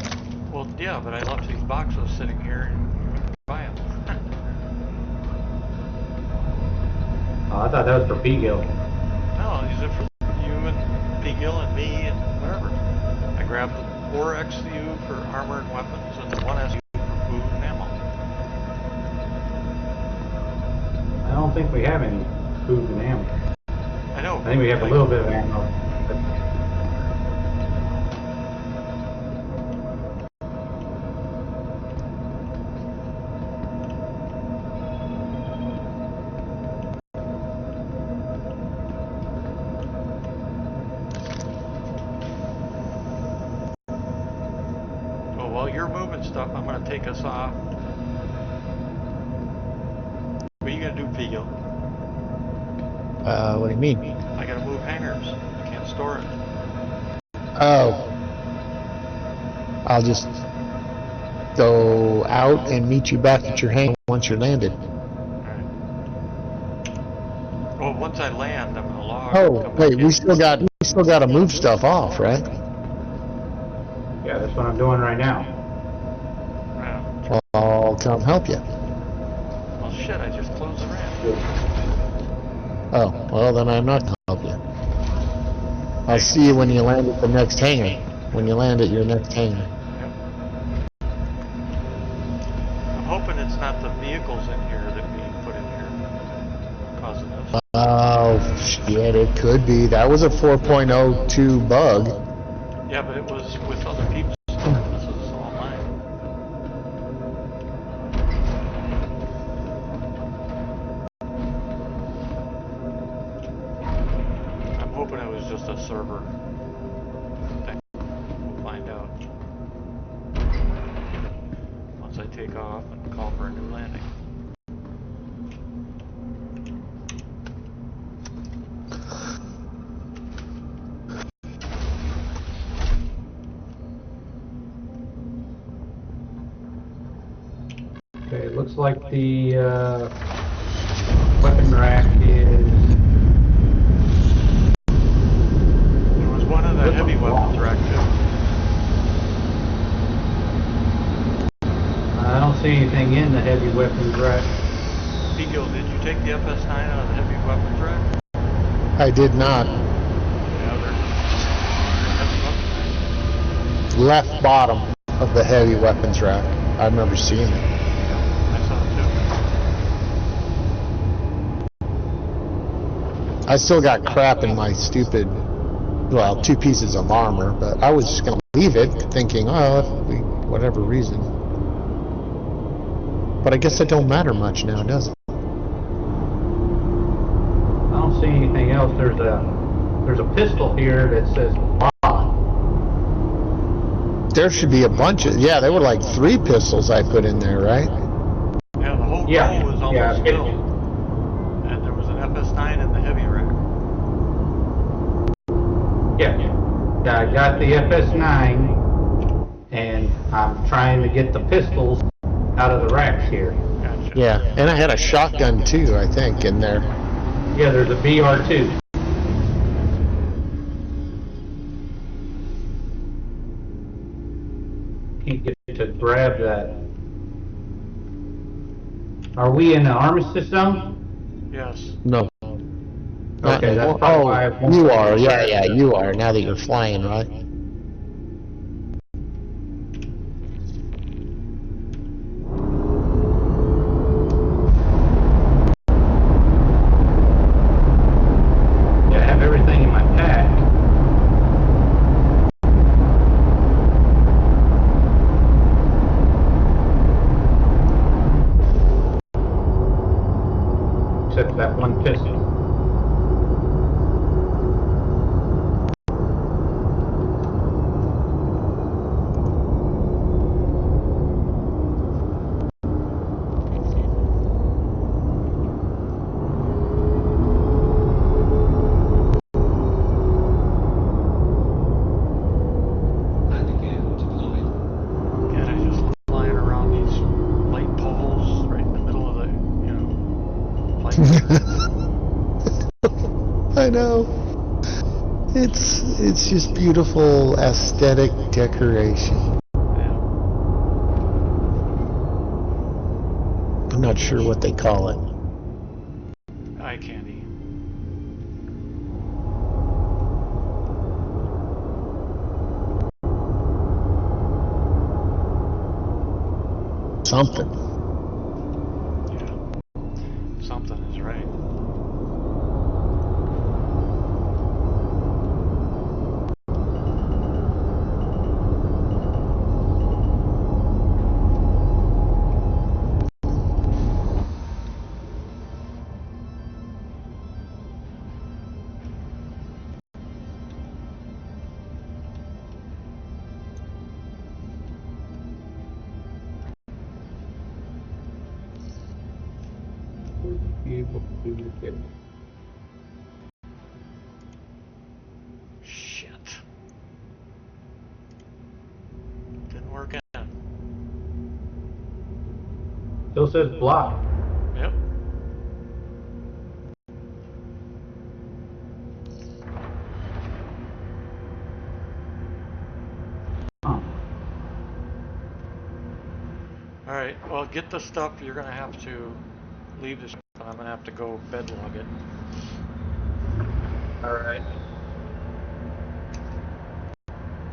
Well, yeah, but I left these boxes sitting here and you went to buy them. Oh, I thought that was for Beagle. No, these are for you and P-Gill and me and whatever. I grabbed the 4XU for armor and weapons and the 1SU for food and ammo. I don't think we have any food and ammo. I know. I think we have a little bit of ammo. Well, while you're moving stuff, I'm going to take us off. What are you going to do, P-Gill? What do you mean? I got to move hangars. I can't store it. Oh. I'll just go out and meet you back at your hangar once you're landed. Alright. Well, once I land, I'm going to log. Oh, come wait, back we in. still got to move stuff off, right? Yeah, that's what I'm doing right now. Yeah. Well, I'll come help you. Well, shit, I just closed the ramp. Oh, well, then I'm not gonna help you. I'll see you when you land at the next hangar. When you land at your next hangar. Yep. I'm hoping it's not the vehicles in here that we put in here causing this. Oh, shit, it could be. That was a 4.02 bug. Yeah, but it was with other people's stuff. This is all mine. I'm hoping it was just a server thing. We'll find out once I take off and call for a new landing. Okay, it looks like the weapon rack is... There was one in the heavy weapons rack too. I don't see anything in the heavy weapons rack. P-Gill, did you take the FS9 out of the heavy weapons rack? I did not. Yeah, they're heavy weapons. Left bottom of the heavy weapons rack. I remember seeing it. I saw it too. I still got crap in my stupid, well, 2 pieces of armor, but I was just gonna leave it, thinking, oh, if we, whatever reason. But I guess it don't matter much now, does it? I don't see anything else. There's a pistol here that says "Bob." There should be a bunch of, yeah, there were like 3 pistols I put in there, right? Yeah, the whole Yeah, row was almost yeah, filled. And there was an FS9 in the heavy rack. Yeah, I got the FS9, and I'm trying to get the pistols out of the racks here. Gotcha. Yeah, and I had a shotgun too, I think, in there. Yeah, there's a BR2. Can't get to grab that. Are we in the armistice zone? Yes. No. Okay, that's Oh, why I- you are, yeah, you are, now that you're flying, right? except that one pistol. Guys just flying around these light poles right in the middle of the, flight. I know. It's just beautiful aesthetic decoration. Yeah. I'm not sure what they call it. Eye candy. Something. Yeah. Something is right. Shit. Didn't work out. Still says block. Yep. Huh. Alright, well, get the stuff. You're gonna have to leave this, and I'm gonna have to go bedlog it. Alright.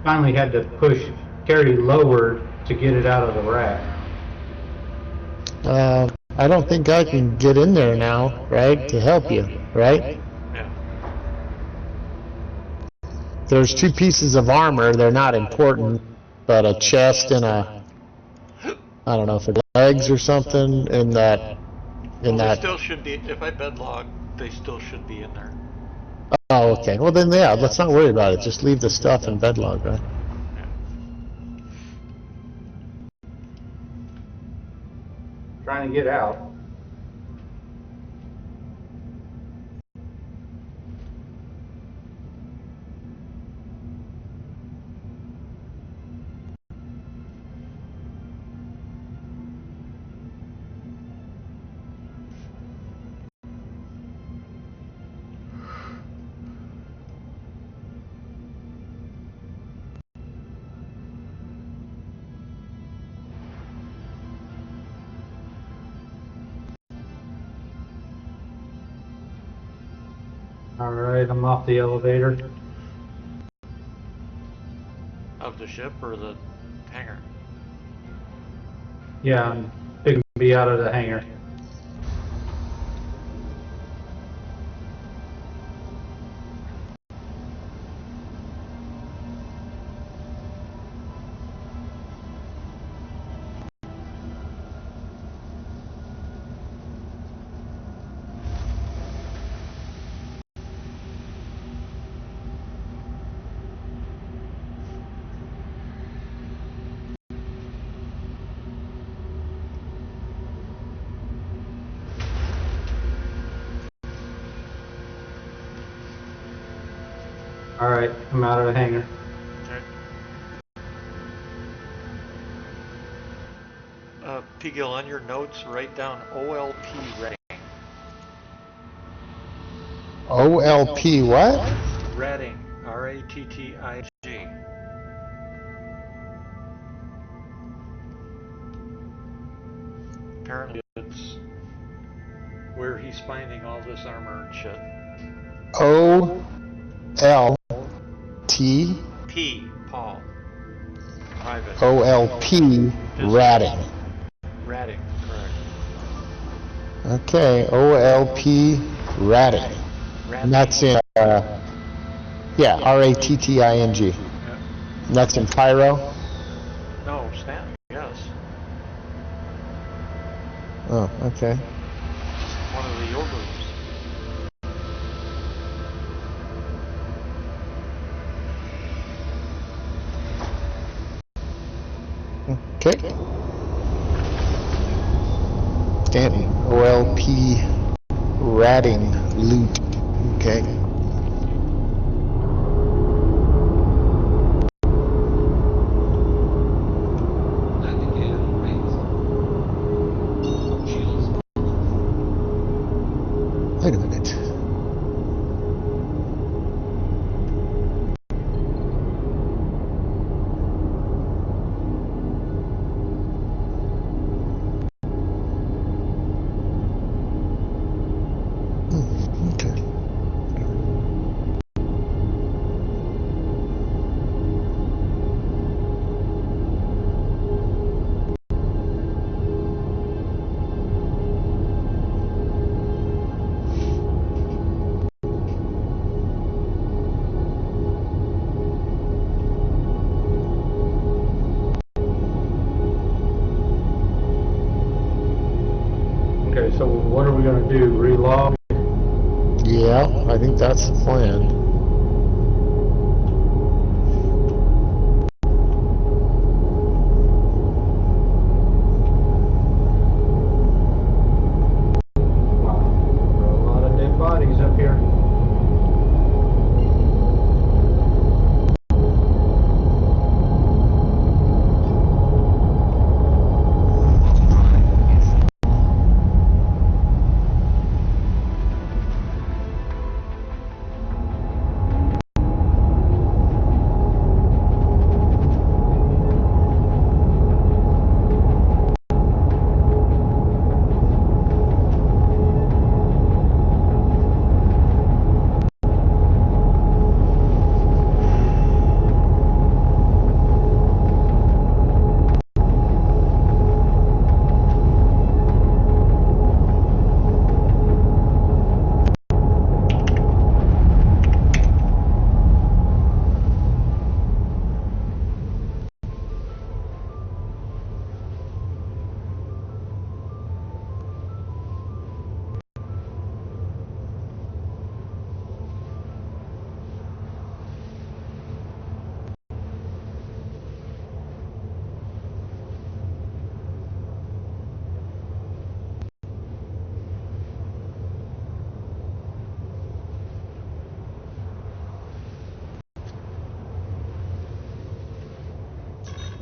Finally had to push carry lower to get it out of the rack. I don't think I can get in there now, right, to help you, right? Yeah. There's two pieces of armor, they're not important, but a chest and a, I don't know if it's legs or something, in that, Well, they still should be, if I bedlog, they still should be in there. Oh, okay, well then, yeah, let's not worry about it, just leave the stuff in bedlog, right? Yeah. Trying to get out. Alright, I'm off the elevator. Of the ship or the hangar? Yeah, I'm fixing to be out of the hangar. Alright, I'm out of the hangar. Pigil, on your notes, write down OLP rating. OLP what? Ratting. R-A-T-T-I-G. Apparently it's where he's finding all this armor and shit. O-L-T? P. Paul. Private. OLP, ratting. Ratting, correct. Okay, OLP, ratting. And that's in, yeah, R-A-T-T-I-N-G. Yeah. And that's in Pyro? No, Stanton, yes. Oh, okay. One of of the yogurts. Okay. Stanton, OLP ratting loot. Okay. Landing gear raised. Shields Wait a minute. Okay. Okay, so what are we gonna do? Relog? Yeah, I think that's the plan. Wow, there are a lot of dead bodies up here.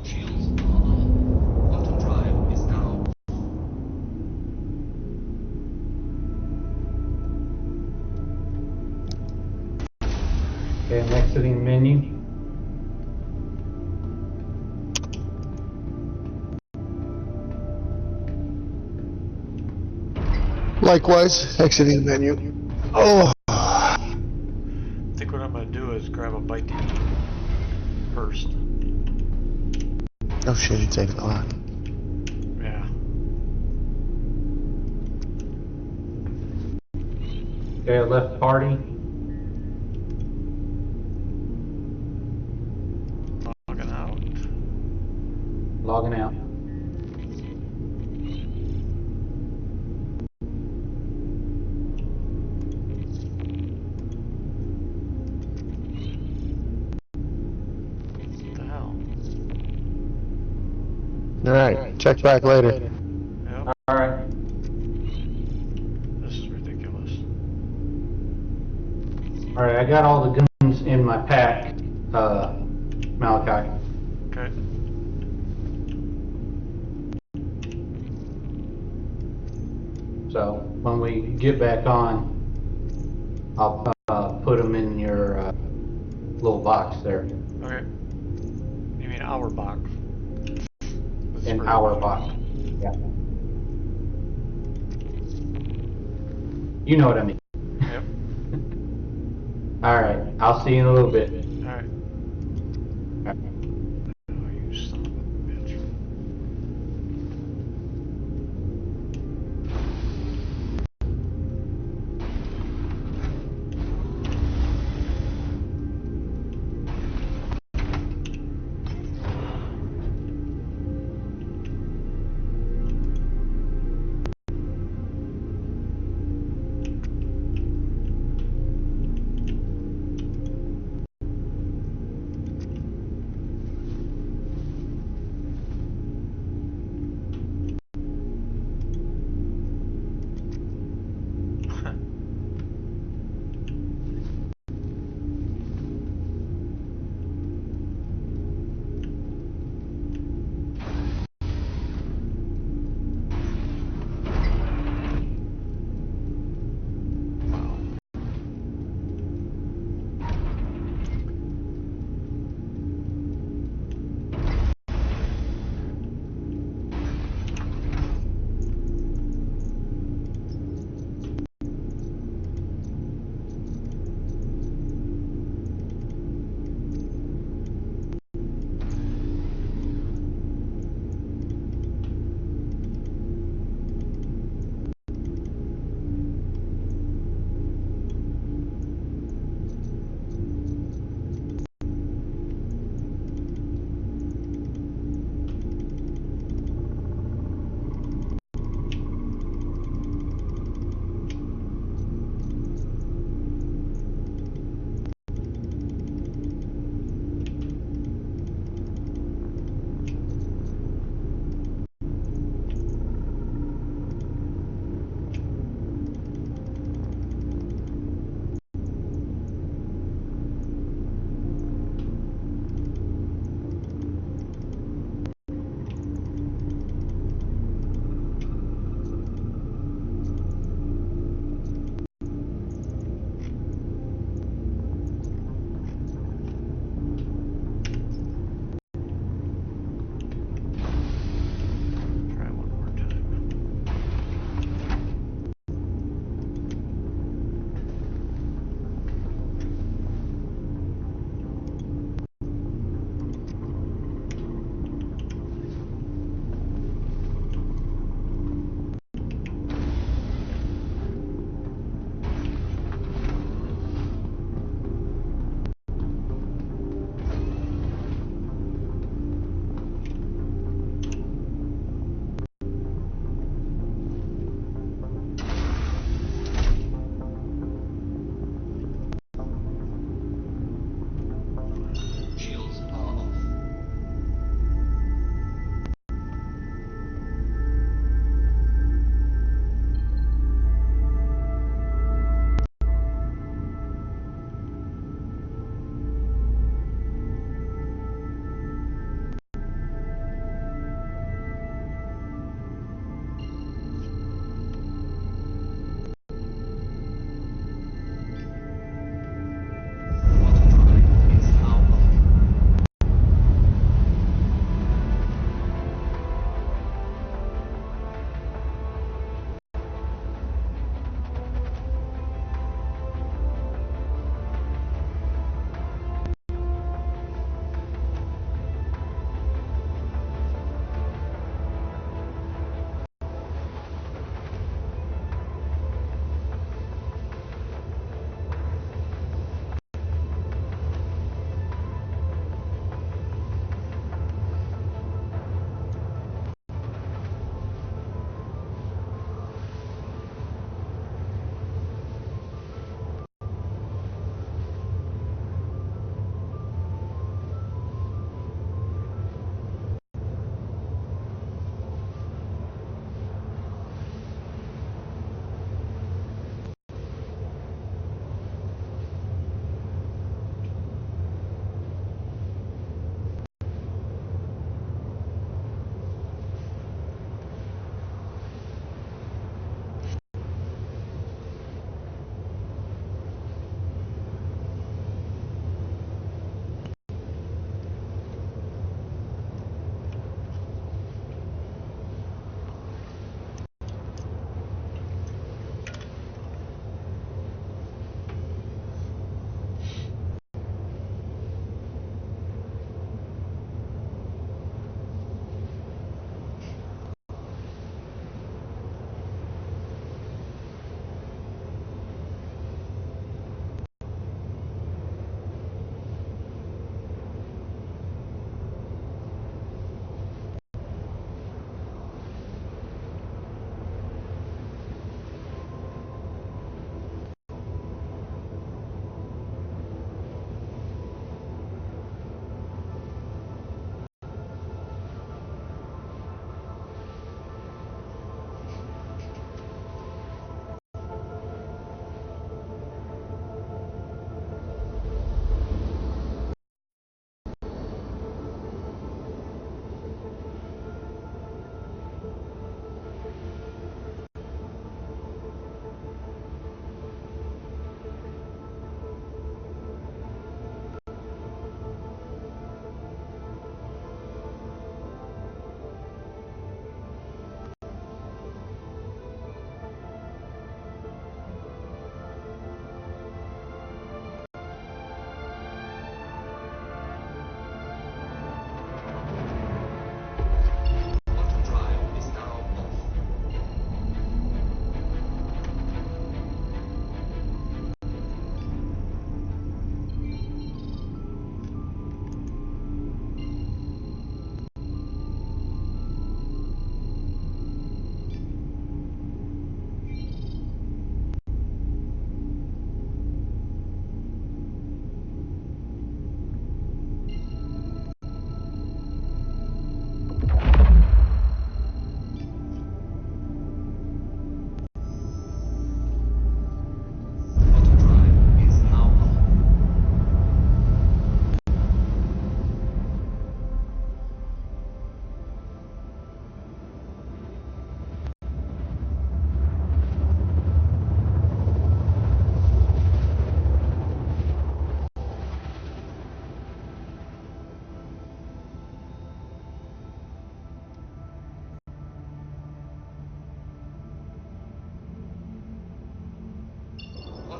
shields are on. Auto drive is now. Okay, I'm exiting menu. Likewise, exiting the menu. Oh, I think what I'm gonna do is grab a bite to eat first. oh shit, it's 8 o'clock. Yeah. Okay, I left party. Logging out. Logging out. What the hell? Alright, check back later. Yep. Alright. This is ridiculous. Alright, I got all the guns in my pack, Malachi. Okay. So when we get back on, I'll put them in your little box there, Okay. You mean our box? That's in for- our box. Yeah. You know what I mean. Yep. All right, I'll see you in a little bit. Alright. All right. Oh, you son of a bitch.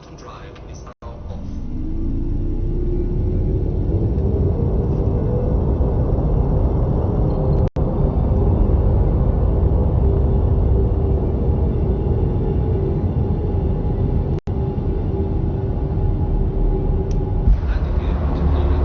Bottom drive is now off. Landing gear deployed.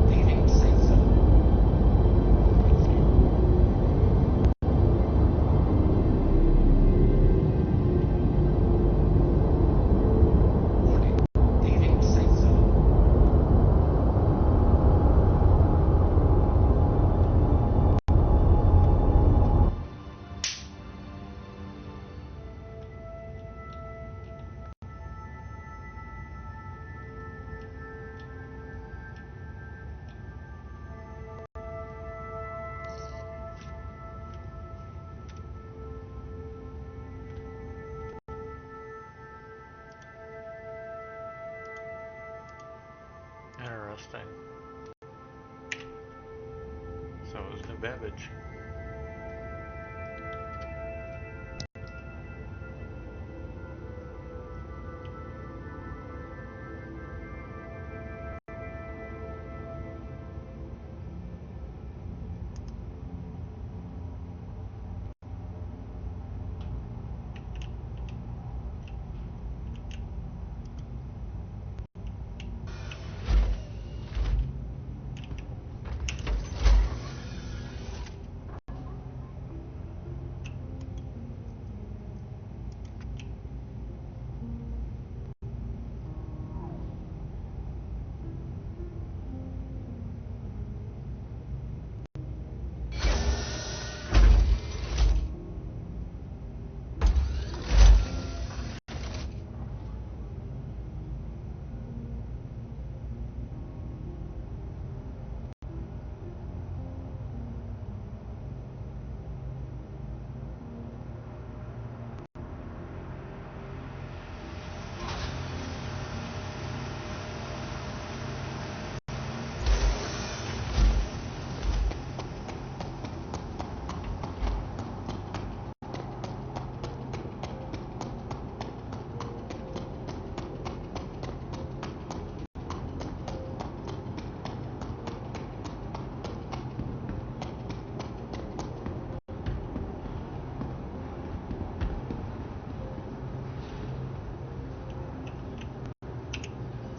Leaving safe zone. Warning. Leaving safe zone. Interesting. So it was New Babbage.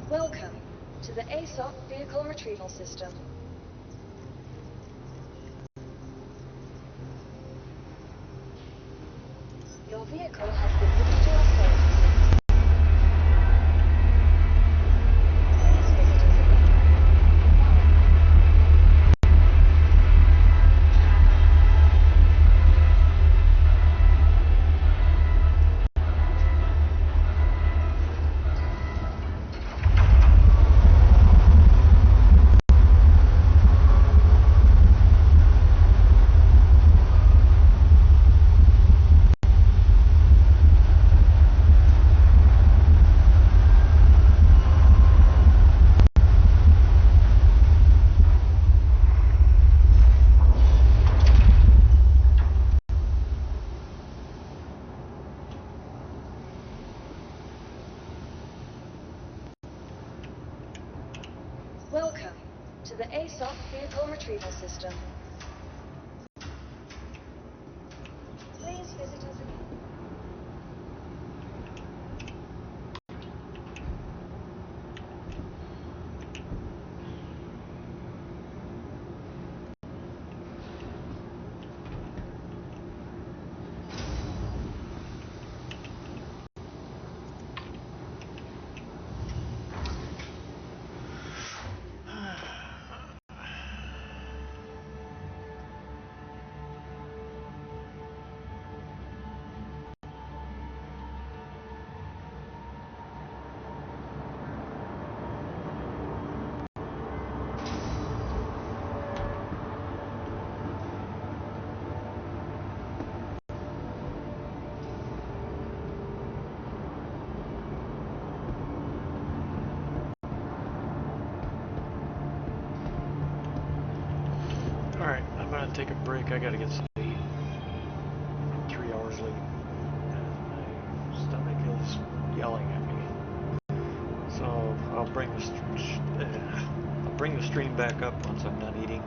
Welcome to the ASOC Vehicle Retrieval System. Your vehicle has been moved to our service. Please visit us again. Welcome to the ASOC Vehicle Retrieval System. Please visit us again. Alright, I'm gonna take a break. I gotta get some sleep. I'm 3 hours late. And my stomach is yelling at me. So I'll bring the stream back up once I'm done eating.